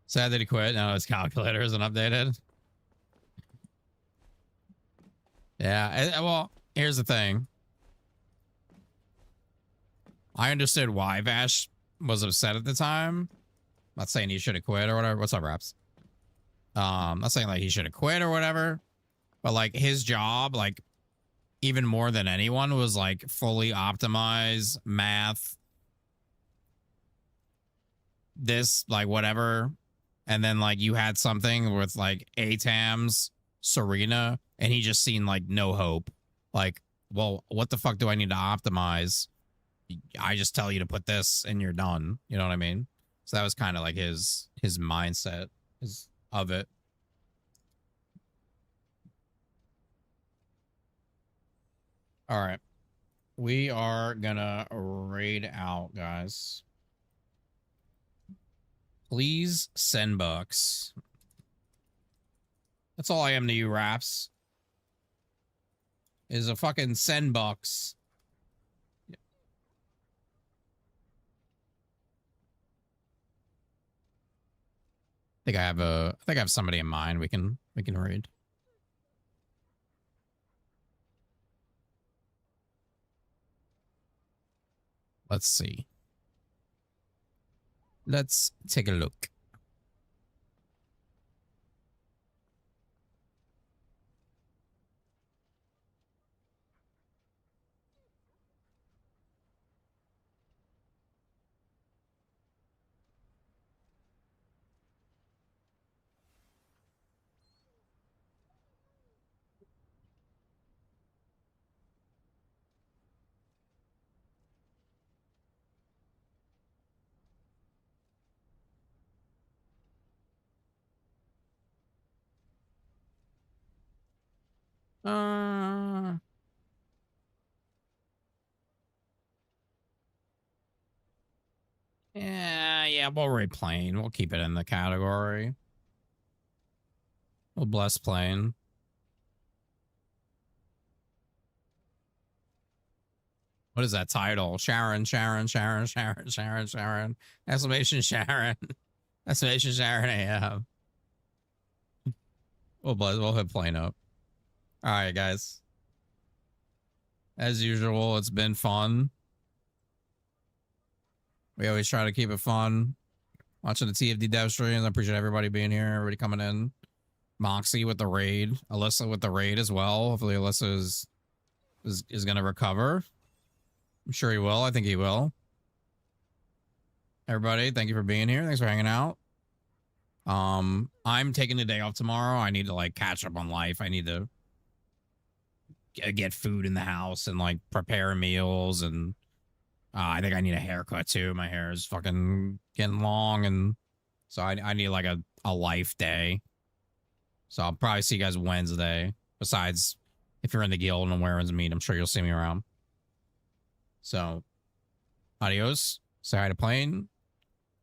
Sad that he quit. Now his calculator isn't updated. Yeah, well, here's the thing. I understood why Vash was upset at the time. Not saying he should have quit or whatever. What's up, Raps? Not saying like he should have quit or whatever. But like his job, like even more than anyone, was like fully optimize math. This, like whatever. And then like you had something with like ATAMs, Serena, and he just seen like no hope. Like, well, what the fuck do I need to optimize? I just tell you to put this and you're done. You know what I mean? So that was kind of like his mindset of it. All right. We are gonna raid out, guys. Please send bucks. That's all I am to you, Raps. Is a fucking send bucks. I think I have somebody in mind we can raid. Let's see. Let's take a look. Yeah, we'll rate plane. We'll keep it in the category. We'll bless plane. What is that title? Sharon, Sharon, Sharon, Sharon, Sharon, Sharon. Exclamation Sharon. Exclamation Sharon AM. We'll hit plane up. All right, guys. As usual, it's been fun. We always try to keep it fun. Watching the TFD dev streams. I appreciate everybody being here, everybody coming in. Moxie with the raid. Alyssa with the raid as well. Hopefully Alyssa is going to recover. I'm sure he will. I think he will. Everybody, thank you for being here. Thanks for hanging out. I'm taking the day off tomorrow. I need to like catch up on life. I need to get food in the house and like prepare meals, and I think I need a haircut too. My hair is fucking getting long, and so I need like a life day. So I'll probably see you guys Wednesday. Besides, if you're in the guild and wearing meat, I'm sure you'll see me around. So, adios. Say hi to plane.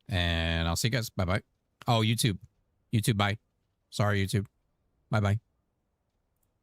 And I'll see you guys. Bye-bye. Oh, YouTube. YouTube, bye. Sorry, YouTube. Bye-bye.